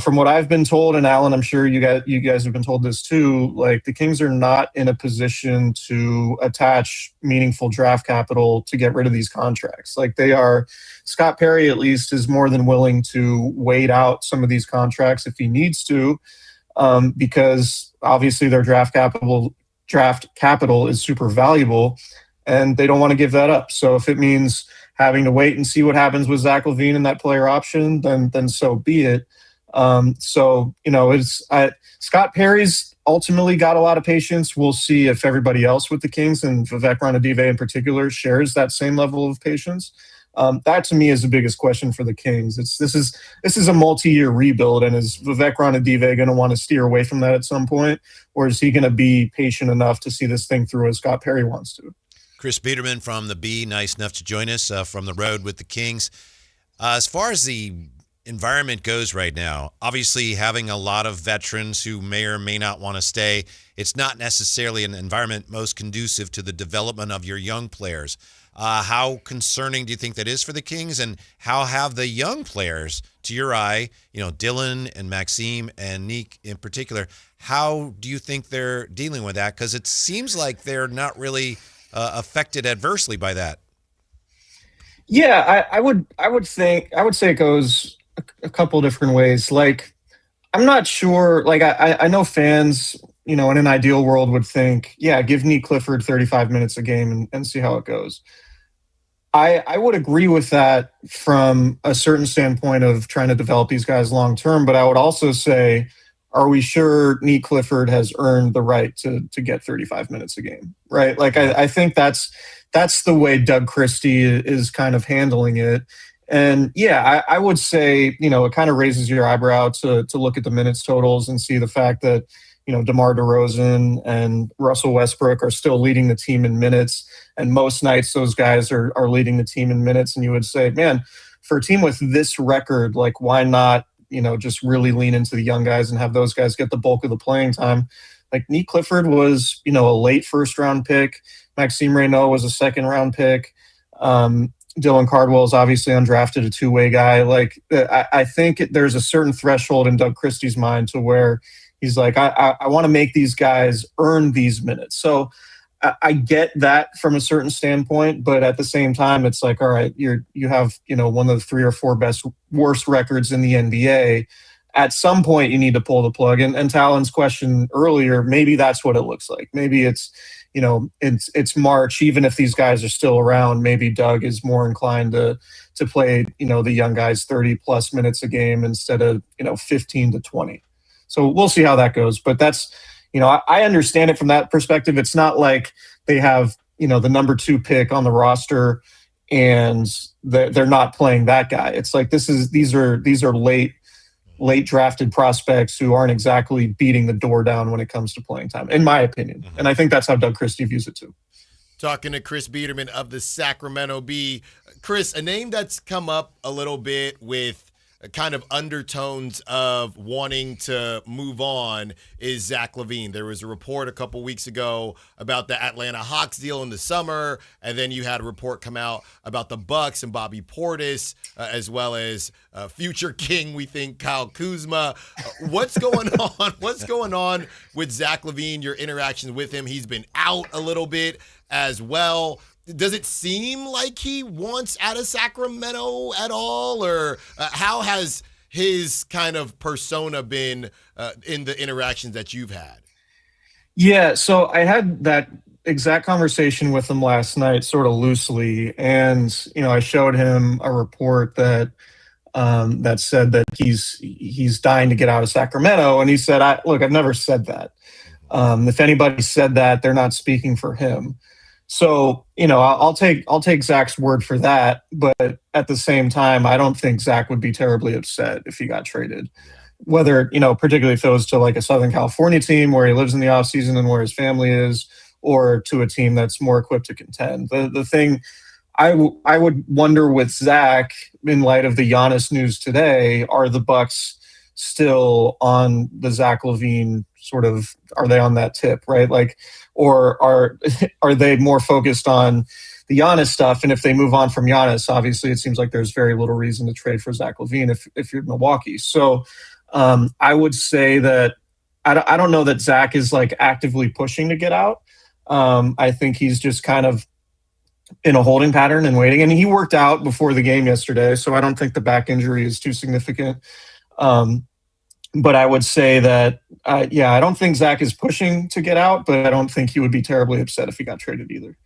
from what I've been told, and Alan, I'm sure you guys have been told this too, like, the Kings are not in a position to attach meaningful draft capital to get rid of these contracts. Like, they are, Scott Perry at least is more than willing to wait out some of these contracts if he needs to, because obviously their draft capital is super valuable, and they don't want to give that up. So if it means having to wait and see what happens with Zach LaVine and that player option, then so be it. Scott Perry's ultimately got a lot of patience. We'll see if everybody else with the Kings, and Vivek Ranadive in particular, shares that same level of patience. That to me is the biggest question for the Kings. This is a multi-year rebuild, and is Vivek Ranadive going to want to steer away from that at some point, or is he going to be patient enough to see this thing through as Scott Perry wants to? Chris Biederman from the B, nice enough to join us from the road with the Kings. As far as the environment goes right now, obviously having a lot of veterans who may or may not want to stay, it's not necessarily an environment most conducive to the development of your young players. How concerning do you think that is for the Kings, and how have the young players, to your eye, Dylan and Maxime and Nick in particular, how do you think they're dealing with that? Because it seems like they're not really affected adversely by that. Yeah, I would say it goes a couple different ways. Like, I'm not sure. Like, I know fans, in an ideal world would think, yeah, give Nick Clifford 35 minutes a game and see how it goes. I would agree with that from a certain standpoint of trying to develop these guys long term, but I would also say, are we sure Nick Clifford has earned the right to get 35 minutes a game, right? Like, I think that's the way Doug Christie is kind of handling it. And yeah, I would say, it kind of raises your eyebrow to look at the minutes totals and see the fact that, DeMar DeRozan and Russell Westbrook are still leading the team in minutes. And most nights those guys are leading the team in minutes. And you would say, man, for a team with this record, like, why not, just really lean into the young guys and have those guys get the bulk of the playing time? Like, Nick Clifford was, a late first-round pick. Maxime Reynaud was a second-round pick. Dylan Cardwell is obviously undrafted, a two-way guy. Like, I think there's a certain threshold in Doug Christie's mind to where he's like, I want to make these guys earn these minutes. So I get that from a certain standpoint, but at the same time, it's like, all right, you have, one of the 3 or 4 worst records in the NBA. At some point, you need to pull the plug. And Talon's question earlier, maybe that's what it looks like. Maybe it's, it's March. Even if these guys are still around, maybe Doug is more inclined to play, the young guys 30 plus minutes a game instead of, 15 to 20. So we'll see how that goes. But that's, I understand it from that perspective. It's not like they have, the number 2 pick on the roster and they're not playing that guy. It's like, these are late drafted prospects who aren't exactly beating the door down when it comes to playing time, in my opinion. Mm-hmm. And I think that's how Doug Christie views it too. Talking to Chris Biederman of the Sacramento Bee. Chris, a name that's come up a little bit with kind of undertones of wanting to move on is Zach LaVine. There was a report a couple weeks ago about the Atlanta Hawks deal in the summer, and then you had a report come out about the Bucks and Bobby Portis, as well as future King, we think, Kyle Kuzma. What's going on? What's going on with Zach LaVine, your interactions with him? He's been out a little bit as well. Does it seem like he wants out of Sacramento at all, or how has his kind of persona been in the interactions that you've had? Yeah, so I had that exact conversation with him last night, sort of loosely, and I showed him a report that that said that he's dying to get out of Sacramento, and he said, "Look, I've never said that. If anybody said that, they're not speaking for him." So I'll take Zach's word for that, but at the same time, I don't think Zach would be terribly upset if he got traded. Whether, particularly if it was to like a Southern California team where he lives in the offseason and where his family is, or to a team that's more equipped to contend. The thing I would wonder with Zach, in light of the Giannis news today, are the Bucks still on the Zach LaVine sort of, are they on that tip, right? Like, or are they more focused on the Giannis stuff? And if they move on from Giannis, obviously it seems like there's very little reason to trade for Zach LaVine if you're Milwaukee. So I would say that I don't know that Zach is like actively pushing to get out. I think he's just kind of in a holding pattern and waiting. And he worked out before the game yesterday, so I don't think the back injury is too significant. But I would say that, I don't think Zach is pushing to get out, but I don't think he would be terribly upset if he got traded either.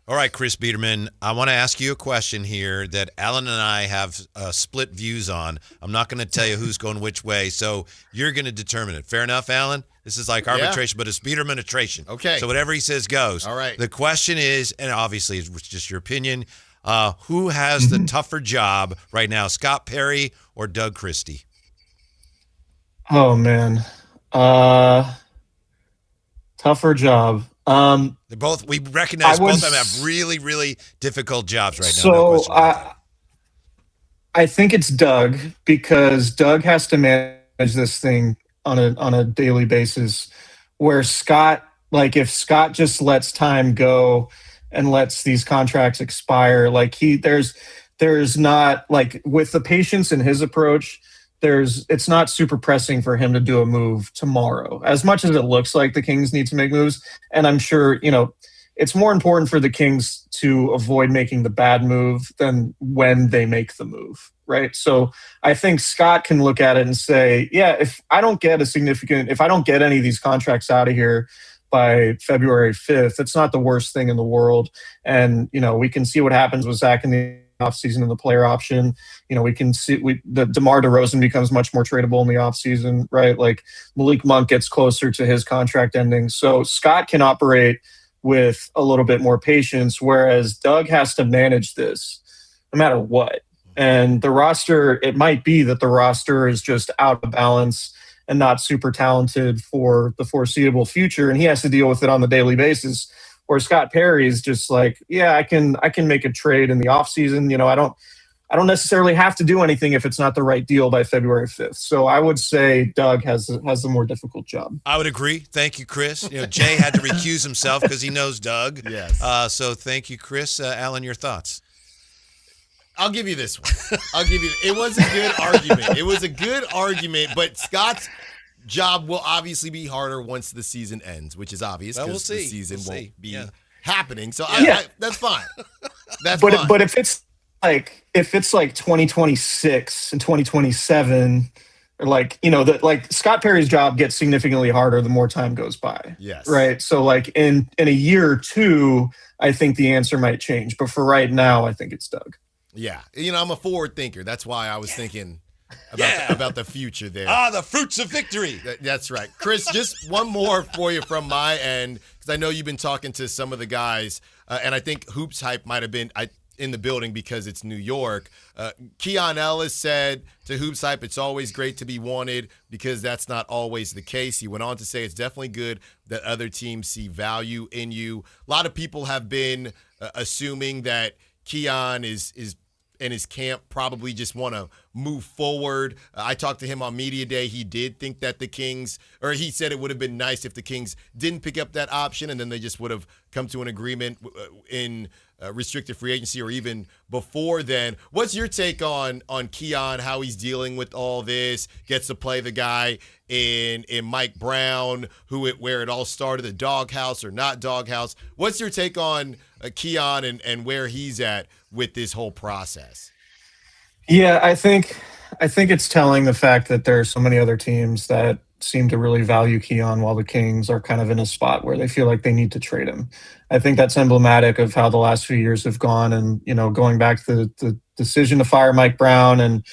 All right, Chris Biederman, I want to ask you a question here that Alan and I have split views on. I'm not going to tell you who's going which way, so you're going to determine it. Fair enough, Alan? This is like arbitration, but it's Biederman-atration. Okay. So whatever he says goes. All right. The question is, and obviously it's just your opinion, who has the tougher job right now, Scott Perry or Doug Christie? Oh, man. Tougher job. They're both. We recognize both of them have really, really difficult jobs right now. So I think it's Doug, because Doug has to manage this thing on a daily basis. Where Scott, like if Scott just lets time go and lets these contracts expire, like there's not, like, with the patience in his approach, it's not super pressing for him to do a move tomorrow, as much as it looks like the Kings need to make moves. And I'm sure, it's more important for the Kings to avoid making the bad move than when they make the move, right? So I think Scott can look at it and say, if I don't get any of these contracts out of here by February 5th, it's not the worst thing in the world. And, we can see what happens with Zach in the offseason and the player option. We can see the DeMar DeRozan becomes much more tradable in the offseason, right? Like Malik Monk gets closer to his contract ending. So Scott can operate with a little bit more patience, whereas Doug has to manage this no matter what. And the roster, it might be that the roster is just out of balance and not super talented for the foreseeable future, and he has to deal with it on the daily basis. Or Scott Perry is just like, I can make a trade in the offseason. I don't necessarily have to do anything if it's not the right deal by February 5th. So I would say Doug has a more difficult job. I would agree. Thank you, Chris. Jay had to recuse himself because he knows Doug. Yes. So thank you, Chris. Alan, your thoughts? I'll give you this one. It was a good argument. It was a good argument, but Scott's job will obviously be harder once the season ends, which is obvious because the season won't be happening. So that's fine. That's fine. But if it's like 2026 and 2027, or like Scott Perry's job gets significantly harder the more time goes by. Yes. Right. So like in a year or two, I think the answer might change. But for right now, I think it's Doug. Yeah. I'm a forward thinker. That's why I was thinking about the future there. The fruits of victory. That's right. Chris, just one more for you from my end, because I know you've been talking to some of the guys, and I think Hoops Hype might have been in the building because it's New York. Keon Ellis said to Hoops Hype, it's always great to be wanted because that's not always the case. He went on to say it's definitely good that other teams see value in you. A lot of people have been assuming that Keon is and his camp probably just want to move forward. I talked to him on Media Day. He did think that he said it would have been nice if the Kings didn't pick up that option and then they just would have come to an agreement in restricted free agency or even before then. What's your take on Keon, how he's dealing with all this? Gets to play the guy in Mike Brown, where it all started, the doghouse or not doghouse. What's your take on Keon and where he's at with this whole process? Yeah, I think I think it's telling the fact that there are so many other teams that seem to really value Keon while the Kings are kind of in a spot where they feel like they need to trade him. I think that's emblematic of how the last few years have gone, and going back to the decision to fire Mike Brown and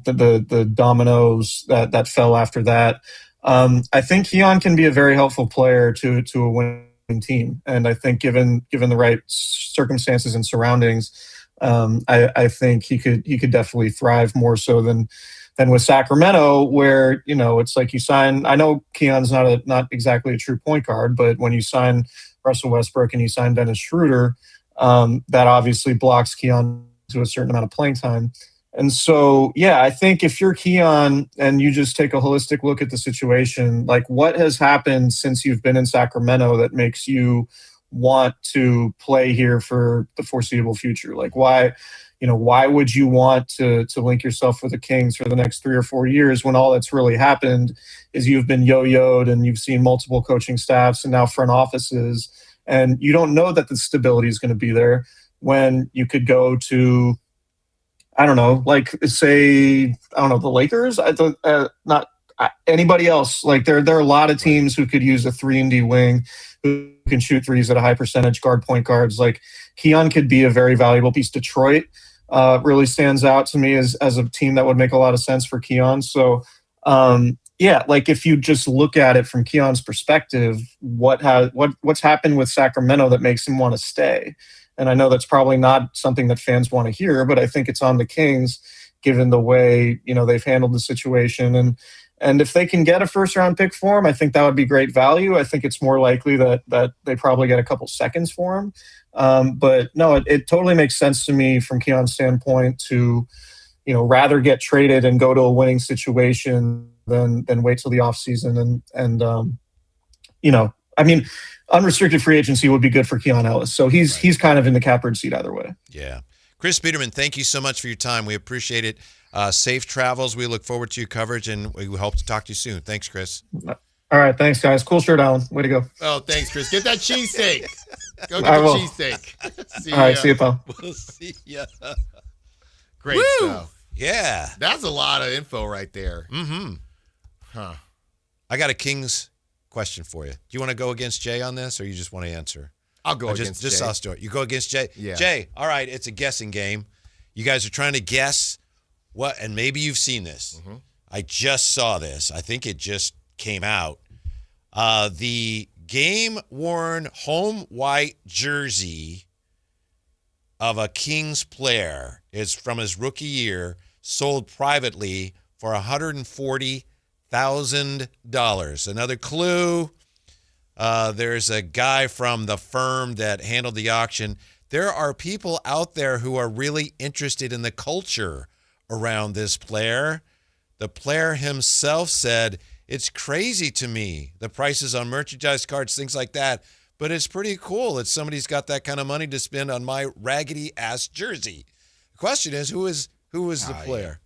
the dominoes that fell after that. I think Keon can be a very helpful player to a winning team, and I think given the right circumstances and surroundings, I think he could definitely thrive more so than with Sacramento, where it's like you sign. I know Keon's not exactly a true point guard, but when you sign Russell Westbrook and you sign Dennis Schroeder, that obviously blocks Keon to a certain amount of playing time. And so, yeah, I think if you're Keon and you just take a holistic look at the situation, like what has happened since you've been in Sacramento that makes you want to play here for the foreseeable future? Like why would you want to link yourself with the Kings for the next 3 or 4 years when all that's really happened is you've been yo-yoed and you've seen multiple coaching staffs and now front offices, and you don't know that the stability is going to be there when you could go to, I don't know, like say, I don't know, the Lakers, not anybody else. Like there are a lot of teams who could use a 3-and-D wing who can shoot threes at a high percentage, guard point guards. Like Keon could be a very valuable piece. Detroit really stands out to me as a team that would make a lot of sense for Keon. So yeah, like if you just look at it from Keon's perspective, what's happened with Sacramento that makes him want to stay? And I know that's probably not something that fans want to hear, but I think it's on the Kings, given the way they've handled the situation. And if they can get a first-round pick for him, I think that would be great value. I think it's more likely that they probably get a couple seconds for him. But no, it totally makes sense to me from Keon's standpoint to rather get traded and go to a winning situation than wait till the offseason. I mean, unrestricted free agency would be good for Keon Ellis. So he's kind of in the catbird seat either way. Yeah. Chris Biederman, thank you so much for your time. We appreciate it. Safe travels. We look forward to your coverage, and we hope to talk to you soon. Thanks, Chris. All right. Thanks, guys. Cool shirt, Alan. Way to go. Oh, thanks, Chris. Get that cheesesteak. Go get I the will. cheesesteak. All right. See you, pal. We'll see ya. Great Woo! stuff. Yeah. That's a lot of info right there. Mm-hmm. Huh. I got a Kings question for you. Do you want to go against Jay on this, or you just want to answer? I'll go against just Jay. I'll start. You go against Jay? Yeah. Jay, all right, it's a guessing game. You guys are trying to guess what, and maybe you've seen this. Mm-hmm. I just saw this. I think it just came out. The game-worn home white jersey of a Kings player is from his rookie year, sold privately for $140,000. Another clue, there's a guy from the firm that handled the auction. There are people out there who are really interested in the culture around this player. The player himself said, "It's crazy to me, the prices on merchandise cards, things like that, but it's pretty cool that somebody's got that kind of money to spend on my raggedy-ass jersey." The question is, who is the player?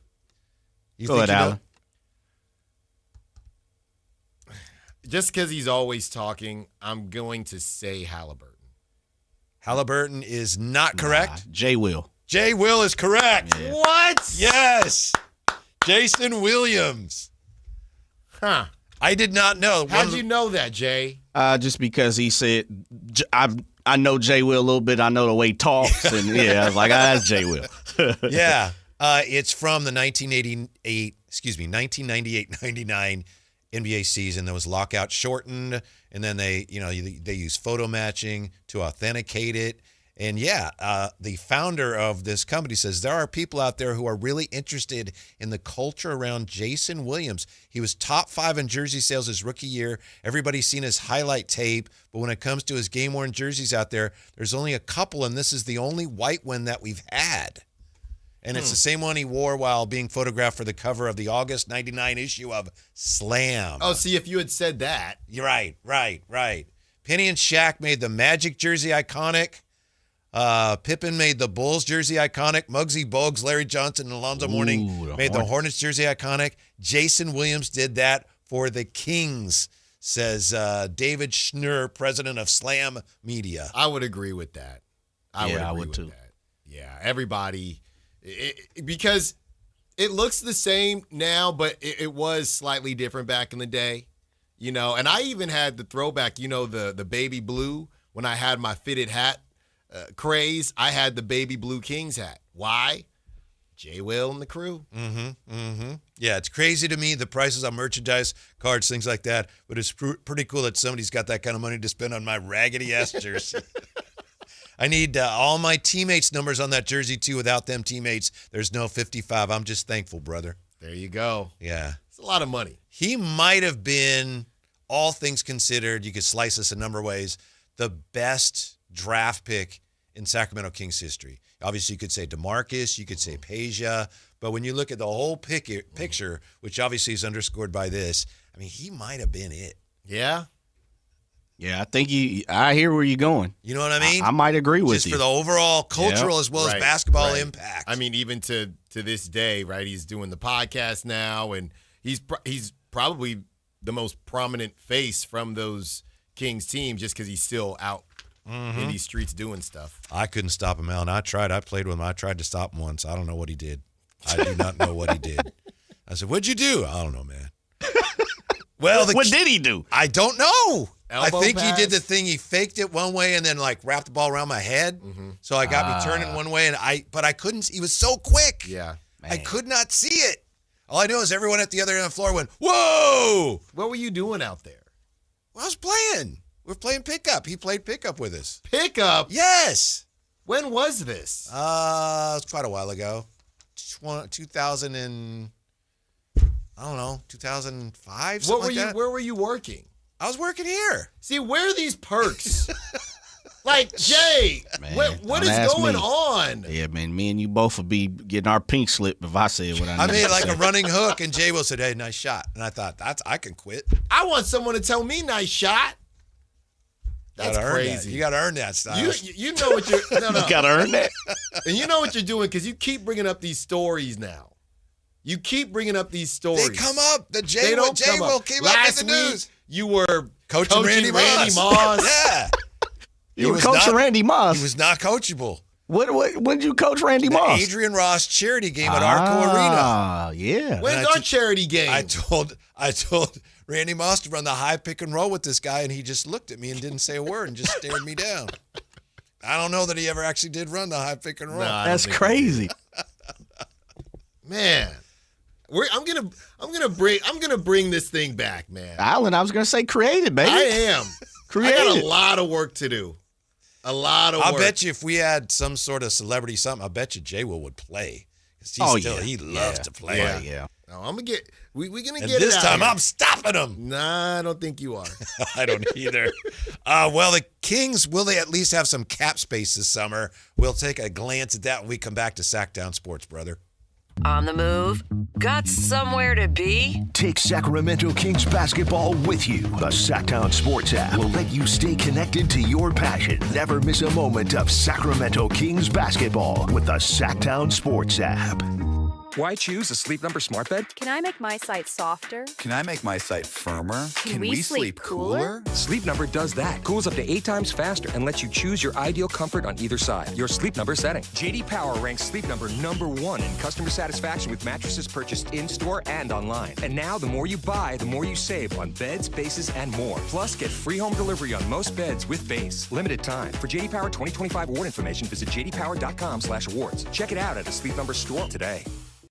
You Go ahead, Alan. Just because he's always talking, I'm going to say Halliburton. Halliburton is not correct. Jay Will. Jay Will is correct. Yeah. What? Yes. Jason Williams. Huh. I did not know. How'd you know that, Jay? Just because he said, I know Jay Will a little bit. I know the way he talks. And yeah, I was like, that's Jay Will. Yeah. It's from the 1998-99 NBA season. There was lockout shortened, and then they use photo matching to authenticate it. And yeah, the founder of this company says there are people out there who are really interested in the culture around Jason Williams. He was top 5 in jersey sales his rookie year. Everybody's seen his highlight tape, but when it comes to his game-worn jerseys out there, there's only a couple, and this is the only white one that we've had. And it's the same one he wore while being photographed for the cover of the August 99 issue of Slam. Oh, see, if you had said that. You're right. Penny and Shaq made the Magic jersey iconic. Pippen made the Bulls jersey iconic. Muggsy Bogues, Larry Johnson, and Alonzo Mourning made the Hornets jersey iconic. Jason Williams did that for the Kings, says David Schnurr, president of Slam Media. I would agree with that. I would agree with too. that. Yeah, everybody, because It looks the same now, but it was slightly different back in the day. You know, and I even had the throwback, you know, the baby blue. When I had my fitted hat craze, I had the baby blue Kings hat. Why? J. Will and the crew. Yeah, it's crazy to me, the prices on merchandise, cards, things like that. But it's pretty cool that somebody's got that kind of money to spend on my raggedy-ass jersey. I need all my teammates' numbers on that jersey, too. Without them teammates, there's no 55. I'm just thankful, brother. There you go. Yeah. It's a lot of money. He might have been, all things considered, you could slice this a number of ways, the best draft pick in Sacramento Kings history. Obviously, you could say DeMarcus, you could say Peja, but when you look at the whole picture, which obviously is underscored by this, I mean, he might have been it. Yeah? Yeah, I think I hear where you're going. You know what I mean? I might agree with you. Just for the overall cultural as well as basketball impact. I mean, even to this day, right? He's doing the podcast now, and he's probably the most prominent face from those Kings teams just because he's still out in these streets doing stuff. I couldn't stop him, Alan. I tried. I played with him. I tried to stop him once. I don't know what he did. I do not know what he did. I said, "What'd you do?" I don't know, man. Well, what did he do? I don't know. Elbow I think pass? he did the thing. He faked it one way and then like wrapped the ball around my head. So I got me turning one way, but I couldn't. He was so quick. Yeah, I could not see it. All I know is everyone at the other end of the floor went, "Whoa!" What were you doing out there? Well, I was playing. We're playing pickup. He played pickup with us. Pickup? Yes. When was this? It was quite a while ago. 2000 and I don't know, 2005. What were you? Where were you working? I was working here. See, where are these perks? Like, Jay, Man, what don't is ask going me. on? Yeah, man, me and you both would be getting our pink slip if I said what I I need made to like say. a running hook, and Jay Will said, "Hey, nice shot." And I thought, I can quit. I want someone to tell me nice shot. That's crazy. You got to earn that style. You know what you're. No. You gotta earn that. And you know what you're doing because you keep bringing up these stories now. You keep bringing up these stories. They come up. The Jay They don't Jay come Will up. came Last up in the week, news. You were Coaching Randy Moss. Yeah. You were coaching Randy Moss. He was not coachable. When did you coach Randy The Moss? Adrian Ross charity game at Arco Arena. Ah, yeah. When's our charity game? I told Randy Moss to run the high pick and roll with this guy, and he just looked at me and didn't say a word and just stared me down. I don't know that he ever actually did run the high pick and roll. That's crazy. Man, I'm gonna bring this thing back, man. Alan, I was gonna say creative, baby. I am. Creative. I got a lot of work to do. A lot of work. I'll bet you if we had some sort of celebrity something, I bet you Jay Will would play. He loves to play. Yeah. No, I'm gonna get. We're gonna And get this it out time here. I'm stopping him. Nah, I don't think you are. I don't either. Well, the Kings, will they at least have some cap space this summer? We'll take a glance at that when we come back to Sactown Sports, brother. On the move? Got somewhere to be? Take Sacramento Kings basketball with you. The Sactown Sports app will let you stay connected to your passion. Never miss a moment of Sacramento Kings basketball with the Sactown Sports app. Why choose a Sleep Number smart bed? Can I make my site softer? Can I make my site firmer? Can we sleep cooler? Sleep Number does that. Cools up to 8 times faster and lets you choose your ideal comfort on either side. Your Sleep Number setting. JD Power ranks Sleep Number #1 in customer satisfaction with mattresses purchased in-store and online. And now, the more you buy, the more you save on beds, bases, and more. Plus, get free home delivery on most beds with base. Limited time. For JD Power 2025 award information, visit jdpower.com/awards. Check it out at a Sleep Number store today.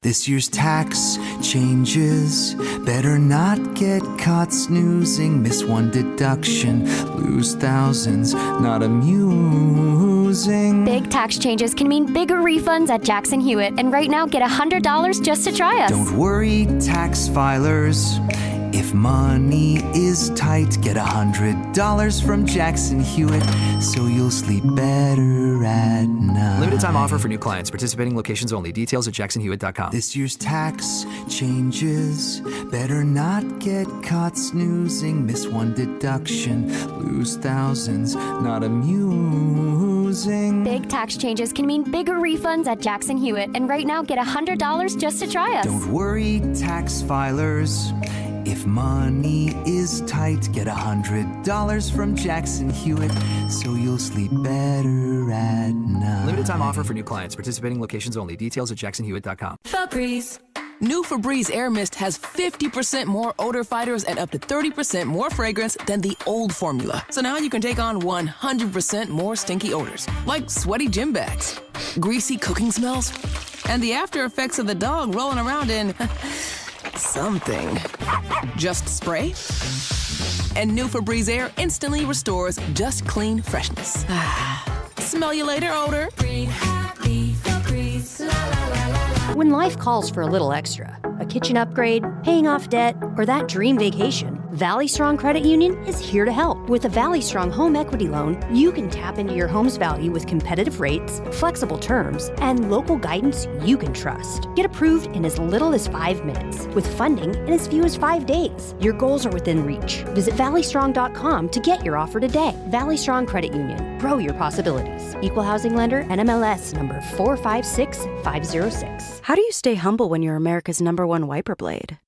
This year's tax changes. Better not get caught snoozing. Miss one deduction, lose thousands. Not amusing. Big tax changes can mean bigger refunds at Jackson Hewitt. And right now, get $100 just to try us. Don't worry, tax filers. If money is tight, get $100 from Jackson Hewitt, so you'll sleep better at night. Limited time offer for new clients. Participating locations only. Details at jacksonhewitt.com. This year's tax changes. Better not get caught snoozing. Miss one deduction, lose thousands. Not amusing. Big tax changes can mean bigger refunds at Jackson Hewitt. And right now, get $100 just to try us. Don't worry, tax filers. If money is tight, get $100 from Jackson Hewitt, so you'll sleep better at night. Limited time offer for new clients. Participating locations only. Details at jacksonhewitt.com. Febreze. New Febreze Air Mist has 50% more odor fighters and up to 30% more fragrance than the old formula. So now you can take on 100% more stinky odors, like sweaty gym bags, greasy cooking smells, and the after effects of the dog rolling around in something. Just spray, and New Febreze Air instantly restores just clean freshness. Smell you later, odor. Breathe happy Febreze. La la la la la. When life calls for a little extra, a kitchen upgrade, paying off debt, or that dream vacation, Valley Strong Credit Union is here to help. With a Valley Strong home equity loan, you can tap into your home's value with competitive rates, flexible terms, and local guidance you can trust. Get approved in as little as 5 minutes, with funding in as few as 5 days. Your goals are within reach. Visit valleystrong.com to get your offer today. Valley Strong Credit Union. Grow your possibilities. Equal housing lender, NMLS number 456506. How do you stay humble when you're America's #1 wiper blade?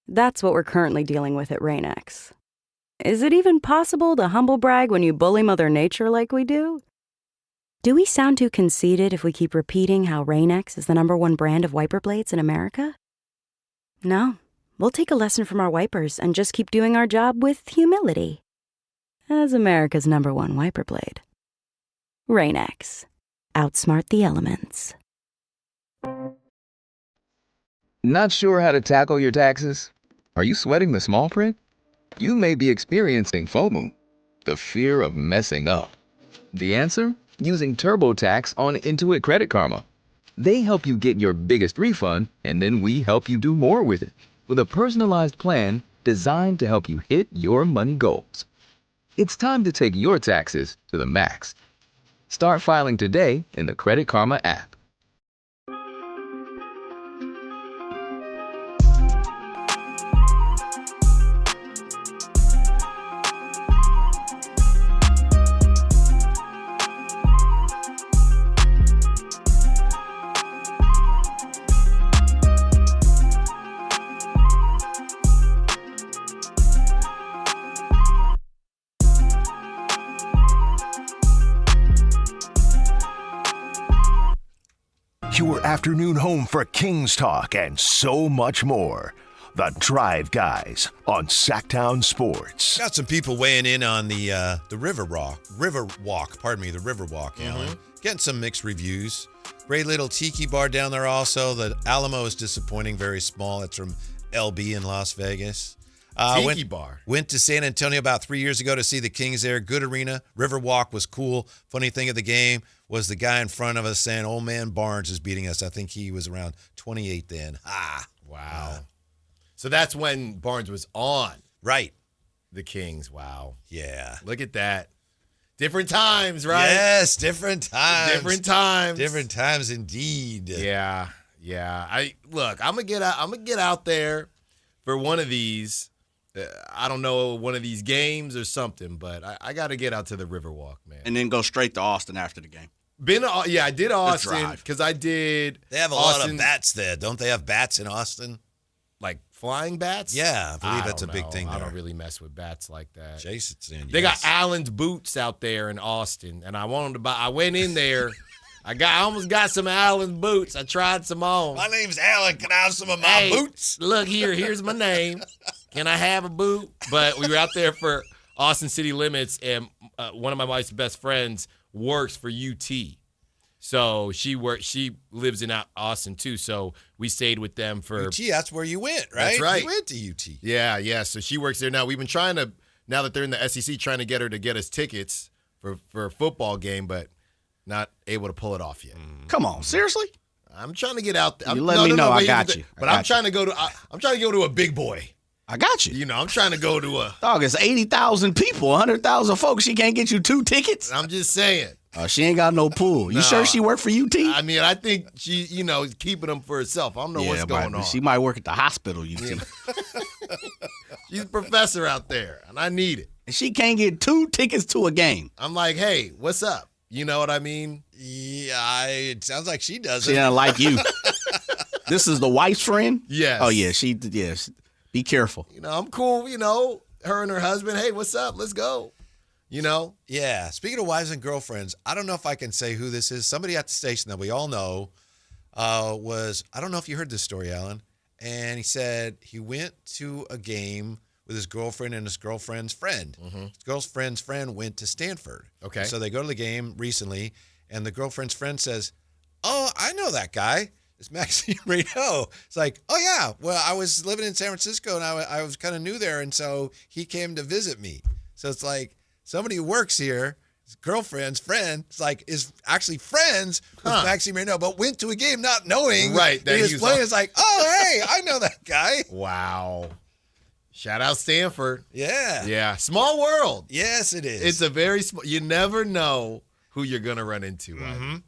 That's what we're currently dealing with at Rain-X. Is it even possible to humble brag when you bully Mother Nature like we do? Do we sound too conceited if we keep repeating how Rain-X is the #1 brand of wiper blades in America? No, we'll take a lesson from our wipers and just keep doing our job with humility. As America's #1 wiper blade. Rain-X. Outsmart the elements. Not sure how to tackle your taxes? Are you sweating the small print? You may be experiencing FOMO, the fear of messing up. The answer? Using TurboTax on Intuit Credit Karma. They help you get your biggest refund, and then we help you do more with it, with a personalized plan designed to help you hit your money goals. It's time to take your taxes to the max. Start filing today in the Credit Karma app. Your afternoon home for Kings talk and so much more. The Drive Guys on Sactown Sports. Got some people weighing in on the Riverwalk, Alan. Getting some mixed reviews. Great little tiki bar down there also. The Alamo is disappointing, very small. It's from LB in Las Vegas. Tiki bar. Went to San Antonio about 3 years ago to see the Kings there. Good arena. Riverwalk was cool. Funny thing of the game was the guy in front of us saying, "Old man Barnes is beating us." I think he was around 28 then. Wow. So that's when Barnes was on. Right. The Kings. Wow. Yeah. Look at that. Different times, right? Yes, different times. Different times. Different times indeed. Yeah. I'm gonna get out there for one of these. I don't know, one of these games or something, but I got to get out to the Riverwalk, man. And then go straight to Austin after the game. I did Austin because I did. They have a lot of bats there. Don't they have bats in Austin? Like flying bats? Yeah, I believe that's a big thing there. I don't really mess with bats like that. Jason's in. They got Allen's boots out there in Austin, and I wanted to buy. I went in there. I almost got some Allen's boots. I tried some on. My name's Allen. Can I have some of my boots? Look here. Here's my name. Can I have a boot? But we were out there for Austin City Limits, and one of my wife's best friends works for UT. So she lives in Austin too. So we stayed with them for UT. That's where you went, right? That's right. You went to UT. Yeah. So she works there now. We've been trying to, now that they're in the SEC, trying to get her to get us tickets for a football game, but not able to pull it off yet. Come on, seriously? I'm trying to get out there. You let me know. I got you. But I'm trying to go to. I'm trying to go to a big boy. I got you. You know, I'm trying to go to a. Dog, it's 80,000 people, 100,000 folks. She can't get you 2 tickets? I'm just saying. She ain't got no pool. You sure she work for UT? I mean, I think she, is keeping them for herself. I don't know what's going on. She might work at the hospital, UT. Yeah. She's a professor out there, and I need it. And she can't get 2 tickets to a game. I'm like, hey, what's up? You know what I mean? Yeah, it sounds like she doesn't. She doesn't like you. This is the wife's friend? Yes. Oh, yeah. Be careful. I'm cool, her and her husband. Hey, what's up? Let's go. Yeah. Speaking of wives and girlfriends, I don't know if I can say who this is. Somebody at the station that we all know I don't know if you heard this story, Alan, and he said he went to a game with his girlfriend and his girlfriend's friend. His girlfriend's friend went to Stanford. Okay. So they go to the game recently, and the girlfriend's friend says, "Oh, I know that guy. It's Maxime Reno." It's like, "Oh, yeah. Well, I was living in San Francisco, and I was kind of new there, and so he came to visit me." So it's like somebody who works here, his girlfriend's friend, is actually friends with Maxime Reno, but went to a game not knowing that he was playing. It's like, "Oh, hey, I know that guy." Wow. Shout out Stanford. Yeah. Yeah. Small world. Yes, it is. It's a very small. You never know who you're going to run into.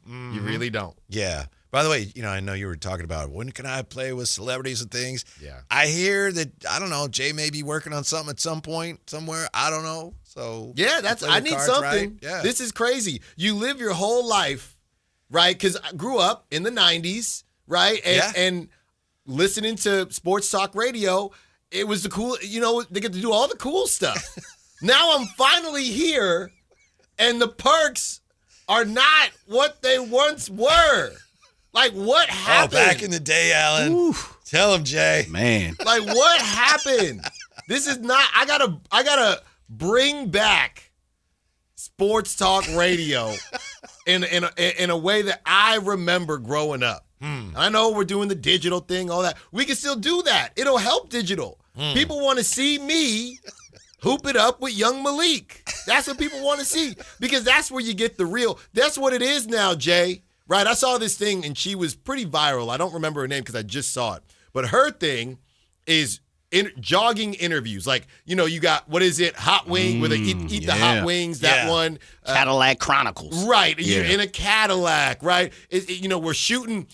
You really don't. Yeah. By the way, I know you were talking about when can I play with celebrities and things. Yeah. I hear that, I don't know, Jay may be working on something at some point somewhere. I don't know. So yeah, I need something. Right? Yeah. This is crazy. You live your whole life, right? Because I grew up in the 90s, right? And listening to sports talk radio, it was the cool, they get to do all the cool stuff. Now I'm finally here, and the perks are not what they once were. Like, what happened? Oh, back in the day, Alan. Oof. Tell him, Jay. Man. Like, what happened? This is not, I gotta bring back sports talk radio in a way that I remember growing up. I know we're doing the digital thing, all that. We can still do that. It'll help digital. People want to see me hoop it up with young Malik. That's what people want to see, because that's where you get the real. That's what it is now, Jay. Right? I saw this thing, and she was pretty viral. I don't remember her name because I just saw it. But her thing is jogging interviews. Like, you got, what is it, Hot Wing, where they eat the hot wings, that one. Cadillac Chronicles. Right. You're in a Cadillac, right? We're shooting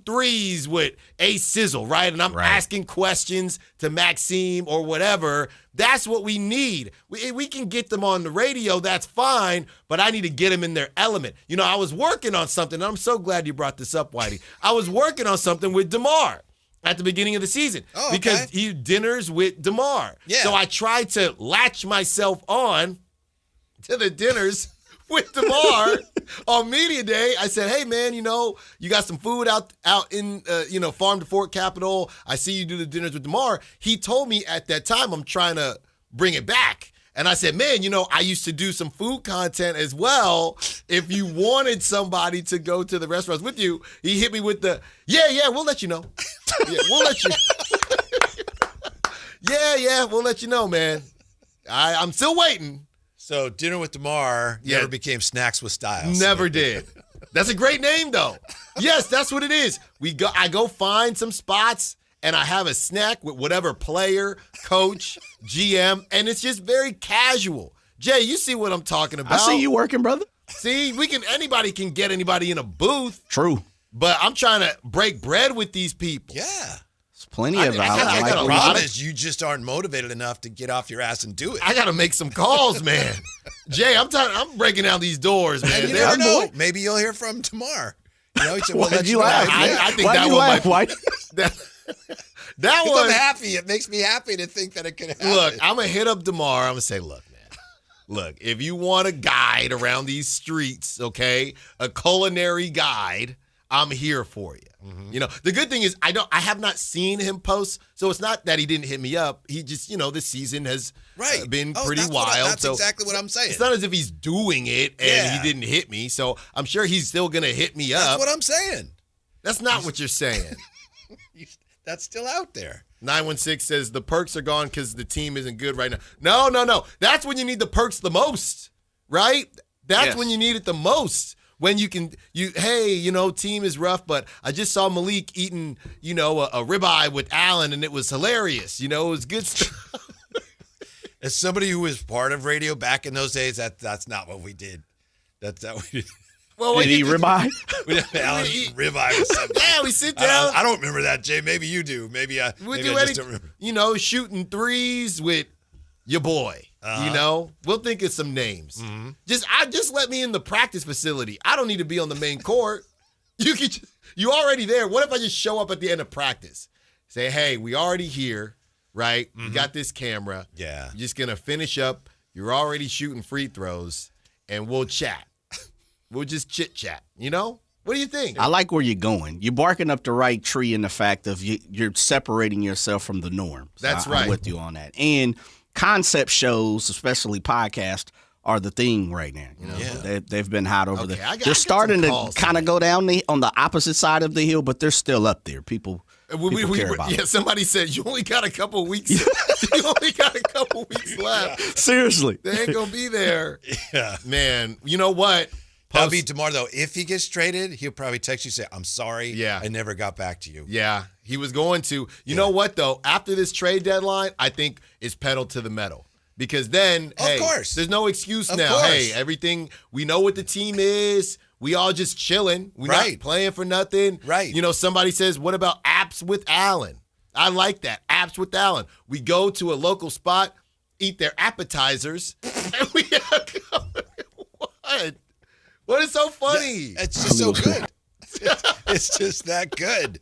threes with A Sizzle, right? And I'm asking questions to Maxime or whatever. That's what we need. We can get them on the radio, that's fine, but I need to get them in their element. I was working on something, and I'm so glad you brought this up, Whitey. I was working on something with DeMar at the beginning of the season because he dinners with DeMar. Yeah. So I tried to latch myself on to the dinners with DeMar on media day. I said, "Hey man, you got some food out in farm to fork capital. I see you do the dinners with DeMar." He told me at that time, I'm trying to bring it back. And I said, "Man, I used to do some food content as well. If you wanted somebody to go to the restaurants with you," he hit me with the, yeah, we'll let you know. Yeah, we'll let you. yeah, we'll let you know, man. I'm still waiting. So dinner with DeMar never became Snacks with Styles. Never did. That's a great name, though. Yes, that's what it is. I go find some spots, and I have a snack with whatever player, coach, GM, and it's just very casual. Jay, you see what I'm talking about. I see you working, brother. See, anybody can get anybody in a booth. True. But I'm trying to break bread with these people. Yeah. There's plenty of The problem is you just aren't motivated enough to get off your ass and do it. I got to make some calls, man. Jay, I'm breaking down these doors, man. And you never know. Maybe you'll hear from DeMar. He said, "Why did you laugh? I think Why that did you one laugh? Why?" That one. I'm happy. It makes me happy to think that it could happen. Look, I'm going to hit up DeMar. I'm going to say, "Look, man. Look, if you want a guide around these streets, okay, a culinary guide, I'm here for you." The good thing is I have not seen him post, so it's not that he didn't hit me up. He just, this season has been pretty wild. That's exactly what I'm saying. It's not as if he's doing it and he didn't hit me, so I'm sure he's still going to hit me up. That's what I'm saying. That's not what you're saying. That's still out there. 916 says the perks are gone because the team isn't good right now. No. That's when you need the perks the most, right? That's when you need it the most. When team is rough, but I just saw Malik eating, a ribeye with Allen, and it was hilarious. It was good stuff. As somebody who was part of radio back in those days, that's not what we did. That's not what we did. Well, Did he eat ribeye? We have Alan ribeye with something. Yeah, we sit down. I don't remember that, Jay. Maybe you do. Maybe I just don't remember. Shooting threes with your boy. We'll think of some names. Mm-hmm. Just let me in the practice facility. I don't need to be on the main court. You already there. What if I just show up at the end of practice? Say, "Hey, we already here, right? We got this camera. Yeah. You're just gonna finish up. You're already shooting free throws, and we'll chat. We'll just chit chat. What do you think? I like where you're going. You're barking up the right tree in the fact of you're separating yourself from the norm. So That's right. I'm with you on that. And concept shows, especially podcasts, are the thing right now. You know, they've been hot over there. They're starting to kind of go down on the opposite side of the hill, but they're still up there. People care about it. Somebody said you only got a couple weeks. You only got a couple weeks left. Seriously, they ain't gonna be there. Yeah, man. You know what? That'll be tomorrow, though. If he gets traded, he'll probably text you and say, I'm sorry. Yeah. I never got back to you. Yeah, he was going to. You know what, though? After this trade deadline, I think it's pedal to the metal. Because then, of course, there's no excuse now. Hey, everything, we know what the team is. We all just chilling. We're not playing for nothing. Right. You know, somebody says, what about apps with Allen? I like that. Apps with Allen. We go to a local spot, eat their appetizers, and we what? What is so funny? It's just so good. It's just that good.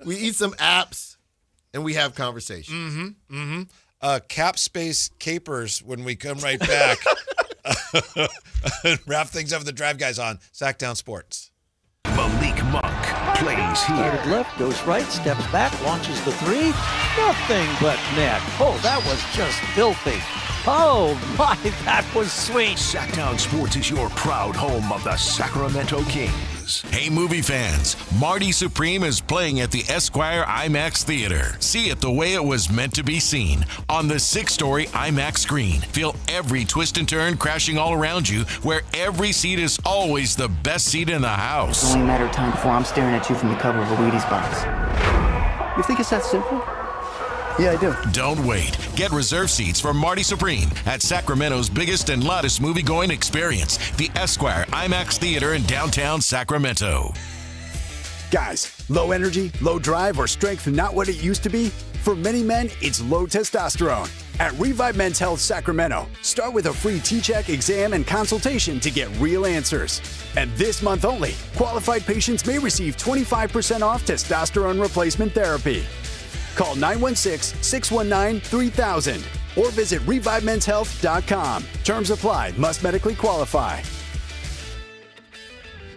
We eat some apps and we have conversation. Cap space capers when we come right back. Wrap things up with the Drive Guys on Sactown Sports. Malik Monk plays here. Started left, goes right, steps back, launches the three. Nothing but net. Oh, that was just filthy. Oh, my, that was sweet. Sactown Sports is your proud home of the Sacramento Kings. Hey, movie fans, Marty Supreme is playing at the Esquire IMAX Theater. See it the way it was meant to be seen on the 6-story IMAX screen. Feel every twist and turn crashing all around you, where every seat is always the best seat in the house. It's only a matter of time before I'm staring at you from the cover of a Wheaties box. You think it's that simple? Yeah, I do. Don't wait. Get reserved seats for Marty Supreme at Sacramento's biggest and loudest movie-going experience, the Esquire IMAX Theater in downtown Sacramento. Guys, low energy, low drive, or strength not what it used to be? For many men, it's low testosterone. At Revive Men's Health Sacramento, start with a free T-check, exam, and consultation to get real answers. And this month only, qualified patients may receive 25% off testosterone replacement therapy. Call 916-619-3000 or visit ReviveMen'sHealth.com. Terms apply. Must medically qualify.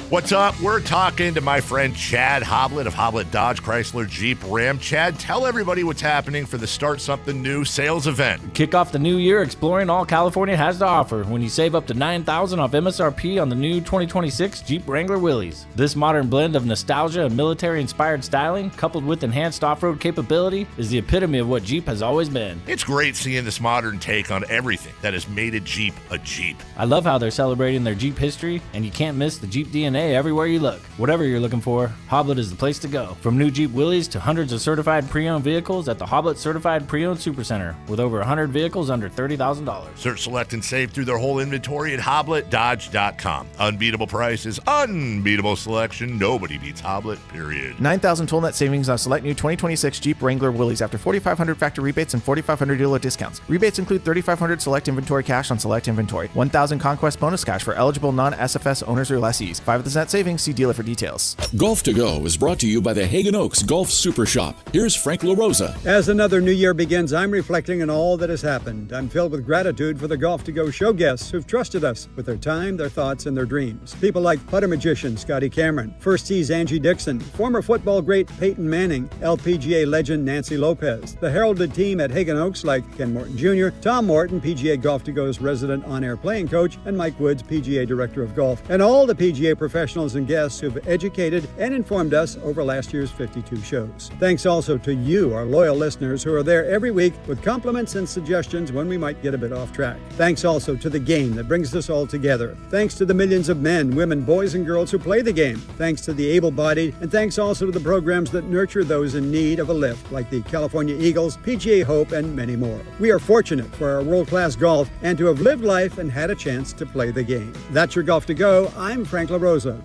What's up? We're talking to my friend Chad Hoblet of Hoblet Dodge Chrysler Jeep Ram. Chad, tell everybody what's happening for the Start Something New sales event. Kick off the new year exploring all California has to offer when you save up to $9,000 off MSRP on the new 2026 Jeep Wrangler Willys. This modern blend of nostalgia and military-inspired styling, coupled with enhanced off-road capability, is the epitome of what Jeep has always been. It's great seeing this modern take on everything that has made a Jeep a Jeep. I love how they're celebrating their Jeep history, and you can't miss the Jeep DNA everywhere you look. Whatever you're looking for, Hoblet is the place to go. From new Jeep Willys to hundreds of certified pre-owned vehicles at the Hoblet Certified Pre-Owned Supercenter, with over 100 vehicles under $30,000. Search, select, and save through their whole inventory at HobletDodge.com. Unbeatable prices, unbeatable selection. Nobody beats Hoblet, period. 9,000 total net savings on select new 2026 Jeep Wrangler Willys after 4,500 factory rebates and 4,500 dealer discounts. Rebates include 3,500 select inventory cash on select inventory, 1,000 conquest bonus cash for eligible non-SFS owners or lessees. 5% savings. See dealer for details. Golf to Go is brought to you by the Hagen Oaks Golf Super Shop. Here's Frank LaRosa. As another new year begins, I'm reflecting on all that has happened. I'm filled with gratitude for the Golf to Go show guests who've trusted us with their time, their thoughts, and their dreams. People like putter magician Scotty Cameron, First Tee's Angie Dixon, former football great Peyton Manning, LPGA legend Nancy Lopez, the heralded team at Hagen Oaks like Ken Morton Jr., Tom Morton, PGA Golf to Go's resident on-air playing coach, and Mike Woods, PGA Director of Golf, and all the PGA professionals and guests who've educated and informed us over last year's 52 shows. Thanks also to you, our loyal listeners, who are there every week with compliments and suggestions when we might get a bit off track. Thanks also to the game that brings us all together. Thanks to the millions of men, women, boys, and girls who play the game. Thanks to the able-bodied, and thanks also to the programs that nurture those in need of a lift, like the California Eagles, PGA Hope, and many more. We are fortunate for our world-class golf and to have lived life and had a chance to play the game. That's your Golf to Go. I'm Frank LaRosa.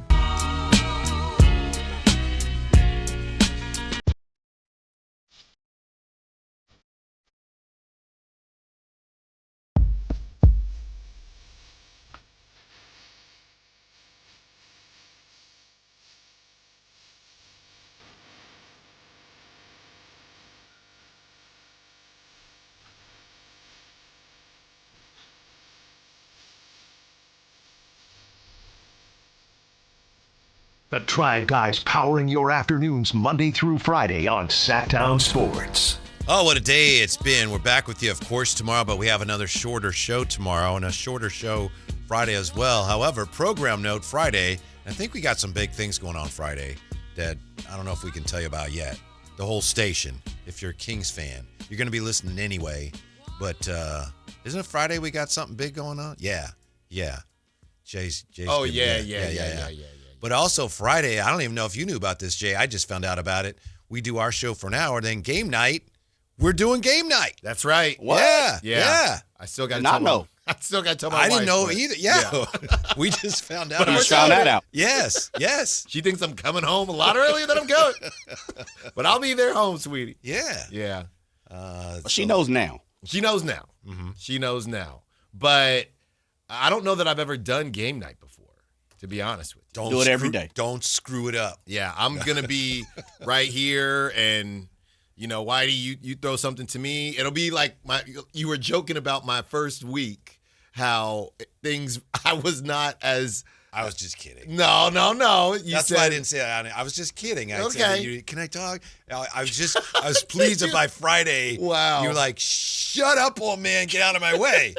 The Drive Guys powering your afternoons Monday through Friday on Sactown Sports. Oh, what a day it's been. We're back with you, of course, tomorrow, but we have another shorter show tomorrow and a shorter show Friday as well. However, program note Friday, I think we got some big things going on Friday that I don't know if we can tell you about yet. The whole station, if you're a Kings fan. You're going to be listening anyway, but isn't it Friday we got something big going on? Yeah. Jay's Oh, gonna be yeah. there. But also Friday, I don't even know if you knew about this, Jay. I just found out about it. We do our show for an hour, then game night. We're doing game night. That's right. What? Yeah. I still got to Not know. I still got to tell my I wife. didn't know but- either. Yeah. We just found out. You found that out. Yes. She thinks I'm coming home a lot earlier than I'm going. But I'll be there home, sweetie. Yeah. Yeah. She knows now. She knows now. She knows now. But I don't know that I've ever done game night before, to be honest with you. Do it every day. Don't screw it up. Yeah, I'm going to be right here and, Whitey, you throw something to me. It'll be like you were joking about my first week, how I was not as... I was just kidding. No. That's why I didn't say that. I was just kidding. I said, can I talk? I was pleased that by Friday, wow, you were like, shut up, old man, get out of my way.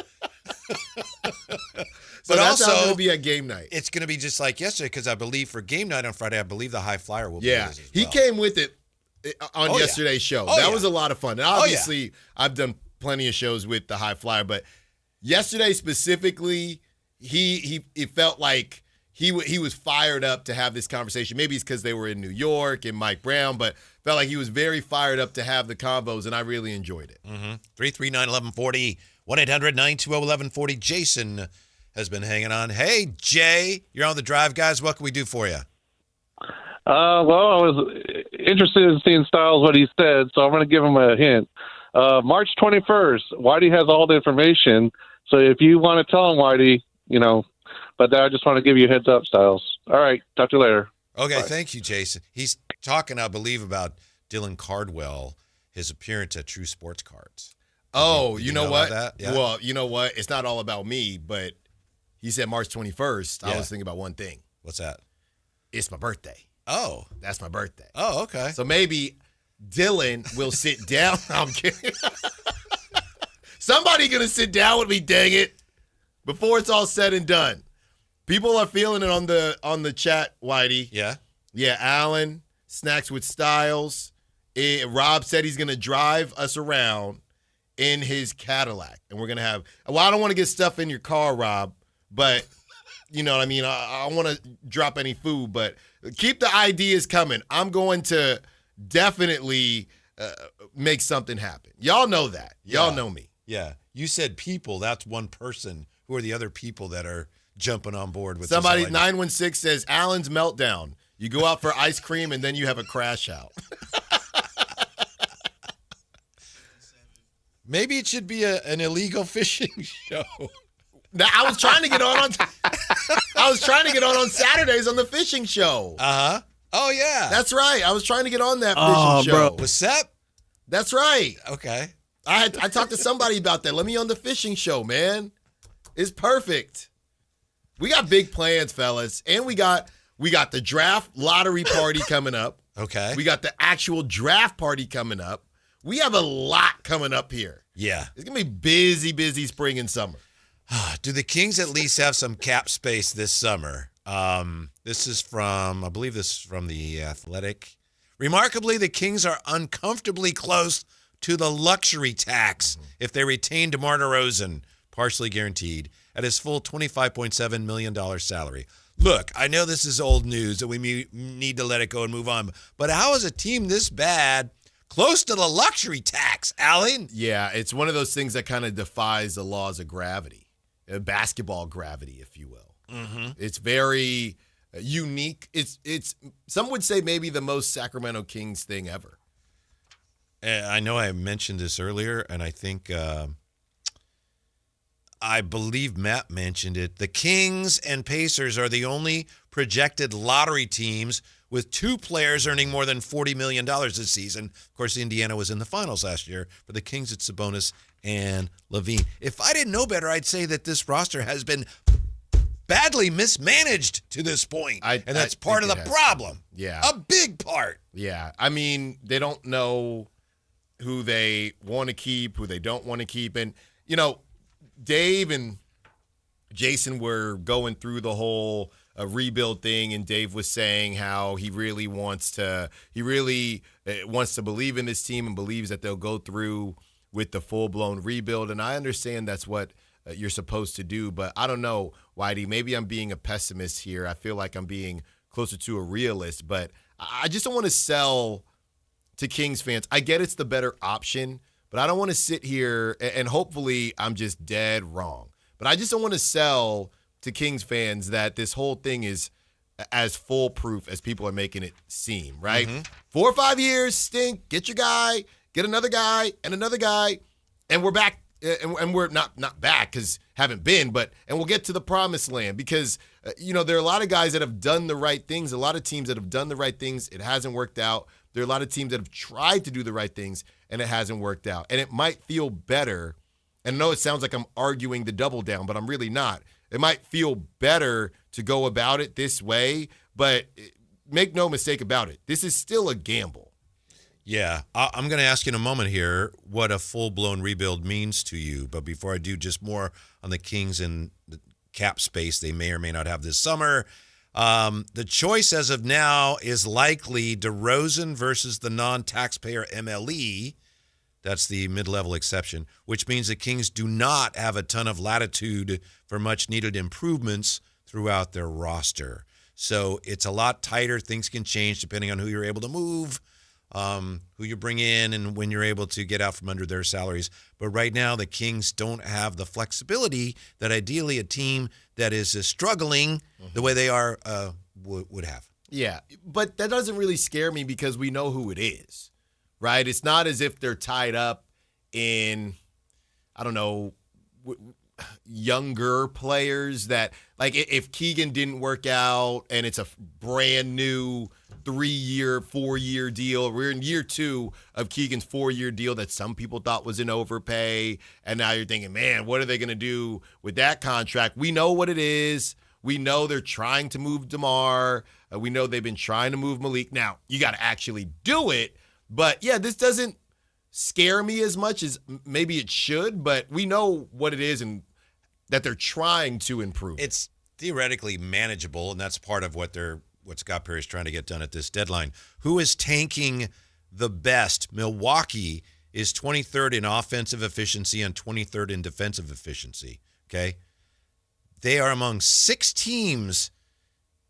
So but that's also, going to be a game night. It's going to be just like yesterday because I believe for game night on Friday, I believe the high flyer will be with us as well. He came with it on yesterday's show. That was a lot of fun. And obviously, I've done plenty of shows with the high flyer, but yesterday specifically, it felt like he was fired up to have this conversation. Maybe it's because they were in New York and Mike Brown, but felt like he was very fired up to have the combos, and I really enjoyed it. 339-1140, 1-800-920-1140. Jason has been hanging on. Hey, Jay, you're on the Drive, guys. What can we do for you? Well, I was interested in seeing Styles what he said, so I'm going to give him a hint. March 21st, Whitey has all the information, so if you want to tell him, Whitey, but I just want to give you a heads up, Styles. All right, talk to you later. Okay, Bye. Thank you, Jason. He's talking, I believe, about Dylan Cardwell, his appearance at True Sports Cards. Oh, Did you know what? about that? Yeah. Well, you know what? It's not all about me, but he said March 21st. I was thinking about one thing. What's that? It's my birthday. Oh. That's my birthday. Oh, okay. So maybe Dylan will sit down. I'm kidding. Somebody going to sit down with me, dang it, before it's all said and done. People are feeling it on the chat, Whitey. Yeah. Yeah, Alan, Snacks with Styles. Rob said he's going to drive us around in his Cadillac. And we're going to have, well, I don't want to get stuff in your car, Rob, but you know what I mean? I don't want to drop any food, but keep the ideas coming. I'm going to definitely make something happen. Y'all know that. Y'all know me. Yeah. You said people. That's one person. Who are the other people that are jumping on board with somebody? this 916 says Alan's meltdown. You go out for ice cream and then you have a crash out. Maybe it should be an illegal fishing show. Now, I was trying to get on Saturdays on the fishing show. Uh-huh. Oh, yeah. That's right. I was trying to get on that fishing show. Bro. What's up? That's right. Okay. I talked to somebody about that. Let me on the fishing show, man. It's perfect. We got big plans, fellas. And we got the draft lottery party coming up. Okay. We got the actual draft party coming up. We have a lot coming up here. Yeah. It's going to be busy spring and summer. Do the Kings at least have some cap space this summer? This is from, I believe this is from The Athletic. Remarkably, the Kings are uncomfortably close to the luxury tax if they retain DeMar DeRozan, partially guaranteed, at his full $25.7 million salary. Look, I know this is old news and we need to let it go and move on, but how is a team this bad close to the luxury tax, Alan? Yeah, it's one of those things that kind of defies the laws of gravity, basketball gravity, if you will. Mm-hmm. It's very unique. It's some would say maybe the most Sacramento Kings thing ever. I know I mentioned this earlier, and I think I believe Matt mentioned it. The Kings and Pacers are the only projected lottery teams with two players earning more than $40 million this season. Of course, Indiana was in the finals last year. For the Kings, it's Sabonis and LaVine. If I didn't know better, I'd say that this roster has been badly mismanaged to this point. And that's part of the problem. Yeah. A big part. Yeah. I mean, they don't know who they want to keep, who they don't want to keep. And, Dave and Jason were going through the whole rebuild thing, and Dave was saying how he really wants to believe in this team and believes that they'll go through with the full-blown rebuild. And I understand that's what you're supposed to do, but I don't know, Whitey. Maybe I'm being a pessimist here. I feel like I'm being closer to a realist, but I just don't want to sell to Kings fans. I get it's the better option, but I don't want to sit here and hopefully I'm just dead wrong. But I just don't want to sell to Kings fans that this whole thing is as foolproof as people are making it seem, right? 4 or 5 years, stink, get your guy, get another guy and another guy, and we're back. And we're not back because haven't been, and we'll get to the promised land because, there are a lot of guys that have done the right things, a lot of teams that have done the right things. It hasn't worked out. There are a lot of teams that have tried to do the right things, and it hasn't worked out. And it might feel better, and I know it sounds like I'm arguing the double down, but I'm really not. It might feel better to go about it this way, but make no mistake about it. This is still a gamble. Yeah, I'm going to ask you in a moment here what a full-blown rebuild means to you. But before I do, just more on the Kings and the cap space they may or may not have this summer. The choice as of now is likely DeRozan versus the non-taxpayer MLE. That's the mid-level exception, which means the Kings do not have a ton of latitude for much-needed improvements throughout their roster. So it's a lot tighter. Things can change depending on who you're able to move, who you bring in, and when you're able to get out from under their salaries. But right now, the Kings don't have the flexibility that ideally a team that is struggling the way they are would have. Yeah, but that doesn't really scare me because we know who it is, right? It's not as if they're tied up in, I don't know, younger players that, like, if Keegan didn't work out and it's a brand new 3-year, 4-year deal. We're in year 2 of Keegan's 4-year deal that some people thought was an overpay. And now you're thinking, man, what are they going to do with that contract? We know what it is. We know they're trying to move DeMar. We know they've been trying to move Malik. Now, you got to actually do it. But, yeah, this doesn't scare me as much as maybe it should. But we know what it is and that they're trying to improve. It's theoretically manageable, and that's part of what Scott Perry's trying to get done at this deadline. Who is tanking the best? Milwaukee is 23rd in offensive efficiency and 23rd in defensive efficiency, okay? They are among 6 teams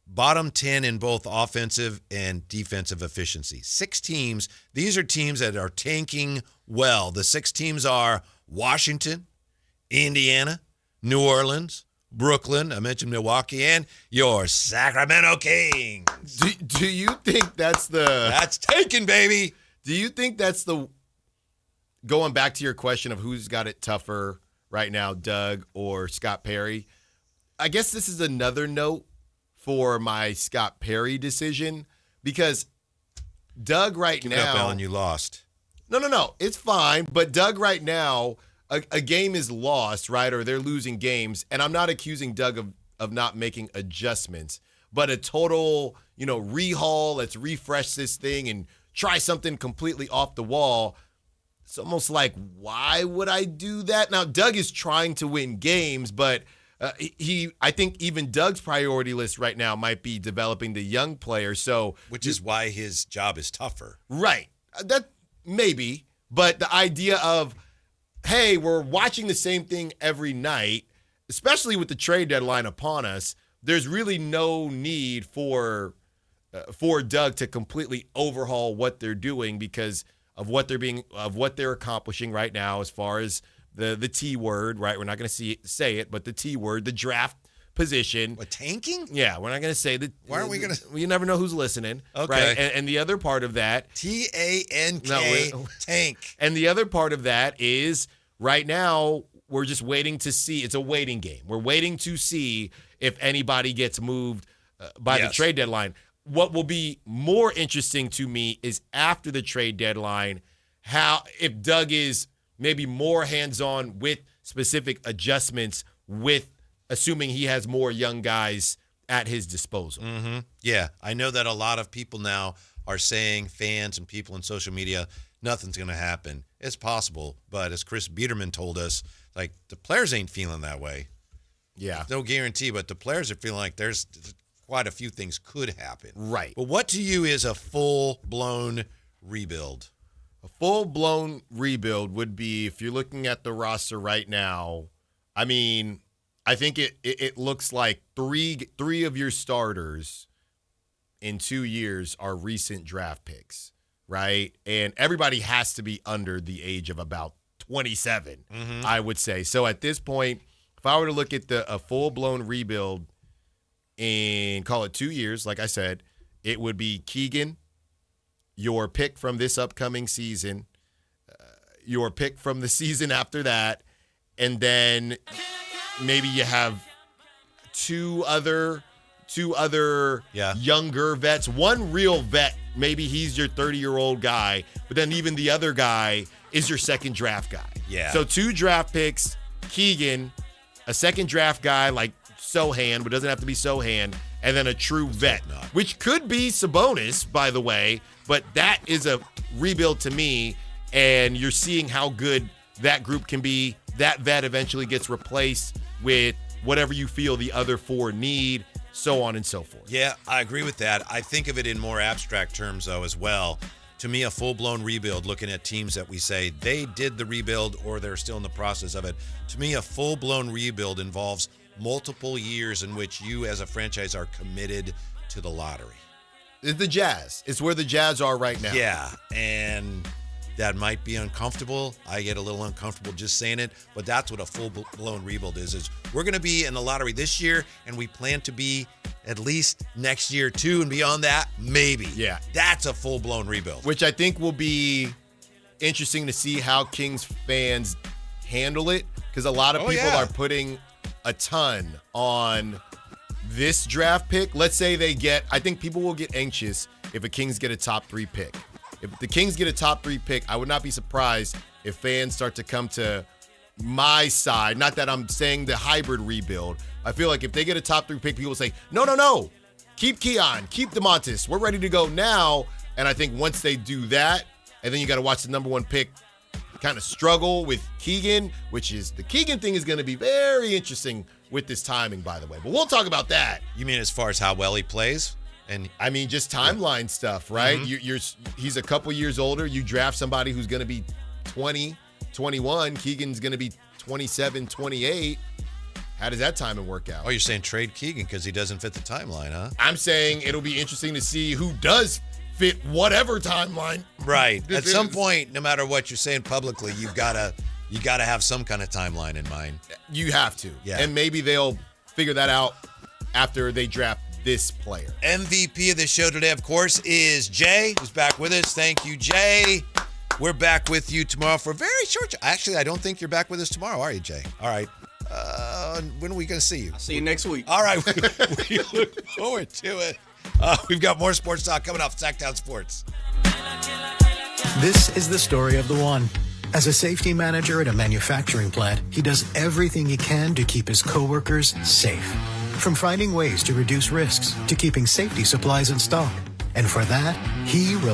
bottom 10 in both offensive and defensive efficiency. 6 teams. These are teams that are tanking well. The 6 teams are Washington, Indiana, New Orleans, Brooklyn, I mentioned Milwaukee, and your Sacramento Kings. Do you think that's That's taken, baby. Do you think that's going back to your question of who's got it tougher right now, Doug or Scott Perry? I guess this is another note for my Scott Perry decision because Doug right Keep now. It up, Ellen, you lost. No. It's fine. But Doug right now, a game is lost, right? Or they're losing games. And I'm not accusing Doug of not making adjustments, but a total, rehaul, let's refresh this thing and try something completely off the wall. It's almost like, why would I do that? Now, Doug is trying to win games, but I think even Doug's priority list right now might be developing the young players. So, which is why his job is tougher. Right. That maybe, but the idea of, hey, we're watching the same thing every night, especially with the trade deadline upon us, there's really no need for Doug to completely overhaul what they're doing because of what they're accomplishing right now as far as the T word, right? We're not going to say it, but the T word, the draft position. What, tanking? Yeah, we're not going to say that. Why aren't we going to? You never know who's listening. Okay. Right? And the other part of that. T-A-N-K, tank. And the other part of that is right now we're just waiting to see. It's a waiting game. We're waiting to see if anybody gets moved by the trade deadline. What will be more interesting to me is after the trade deadline, if Doug is maybe more hands-on with specific adjustments with assuming he has more young guys at his disposal. Mm-hmm. Yeah, I know that a lot of people now are saying, fans and people on social media, nothing's going to happen. It's possible, but as Chris Biederman told us, like, the players ain't feeling that way. Yeah. There's no guarantee, but the players are feeling like there's quite a few things could happen. Right. But what to you is a full-blown rebuild? A full-blown rebuild would be, if you're looking at the roster right now, I mean, I think it looks like three of your starters in 2 years are recent draft picks, right? And everybody has to be under the age of about 27, I would say. So at this point, if I were to look at a full-blown rebuild in, call it 2 years, like I said, it would be Keegan, your pick from this upcoming season, your pick from the season after that, and then maybe you have two other younger vets, one real vet, maybe he's your 30-year-old guy, but then even the other guy is your second draft guy. Yeah. So 2 draft picks, Keegan, a second draft guy like Sohan, but doesn't have to be Sohan, and then a true vet, which could be Sabonis, by the way, but that is a rebuild to me, and you're seeing how good that group can be. That vet eventually gets replaced with whatever you feel the other 4 need, so on and so forth. Yeah, I agree with that. I think of it in more abstract terms, though, as well. To me, a full-blown rebuild, looking at teams that we say they did the rebuild or they're still in the process of it, to me, a full-blown rebuild involves multiple years in which you as a franchise are committed to the lottery. It's the Jazz. It's where the Jazz are right now. Yeah, and that might be uncomfortable. I get a little uncomfortable just saying it, but that's what a full-blown rebuild is we're going to be in the lottery this year, and we plan to be at least next year too, and beyond that, maybe. Yeah. That's a full-blown rebuild. Which I think will be interesting to see how Kings fans handle it, because a lot of people are putting a ton on this draft pick. Let's say I think people will get anxious if the Kings get a top 3 pick. If the Kings get a top 3 pick, I would not be surprised if fans start to come to my side. Not that I'm saying the hybrid rebuild. I feel like if they get a top 3 pick, people will say, no. Keep Keon, keep DeMontis. We're ready to go now. And I think once they do that, and then you got to watch the number 1 pick kind of struggle with Keegan, which is the Keegan thing is going to be very interesting with this timing, by the way. But we'll talk about that. You mean as far as how well he plays? And I mean, just timeline stuff, right? He's a couple years older. You draft somebody who's going to be 20, 21. Keegan's going to be 27, 28. How does that timing work out? Oh, you're saying trade Keegan because he doesn't fit the timeline, huh? I'm saying it'll be interesting to see who does fit whatever timeline. Right. At some point, no matter what you're saying publicly, you gotta have some kind of timeline in mind. You have to. Yeah. And maybe they'll figure that out after they draft this player. MVP of the show today, of course, is Jay, who's back with us. Thank you, Jay. We're back with you tomorrow for a very short. Actually, I don't think you're back with us tomorrow, are you, Jay? All right. When are we going to see you? I'll see you next week. All right. We look forward to it. We've got more sports talk coming off Sactown Sports. This is the story of the one. As a safety manager at a manufacturing plant, he does everything he can to keep his coworkers safe. From finding ways to reduce risks to keeping safety supplies in stock. And for that, he relies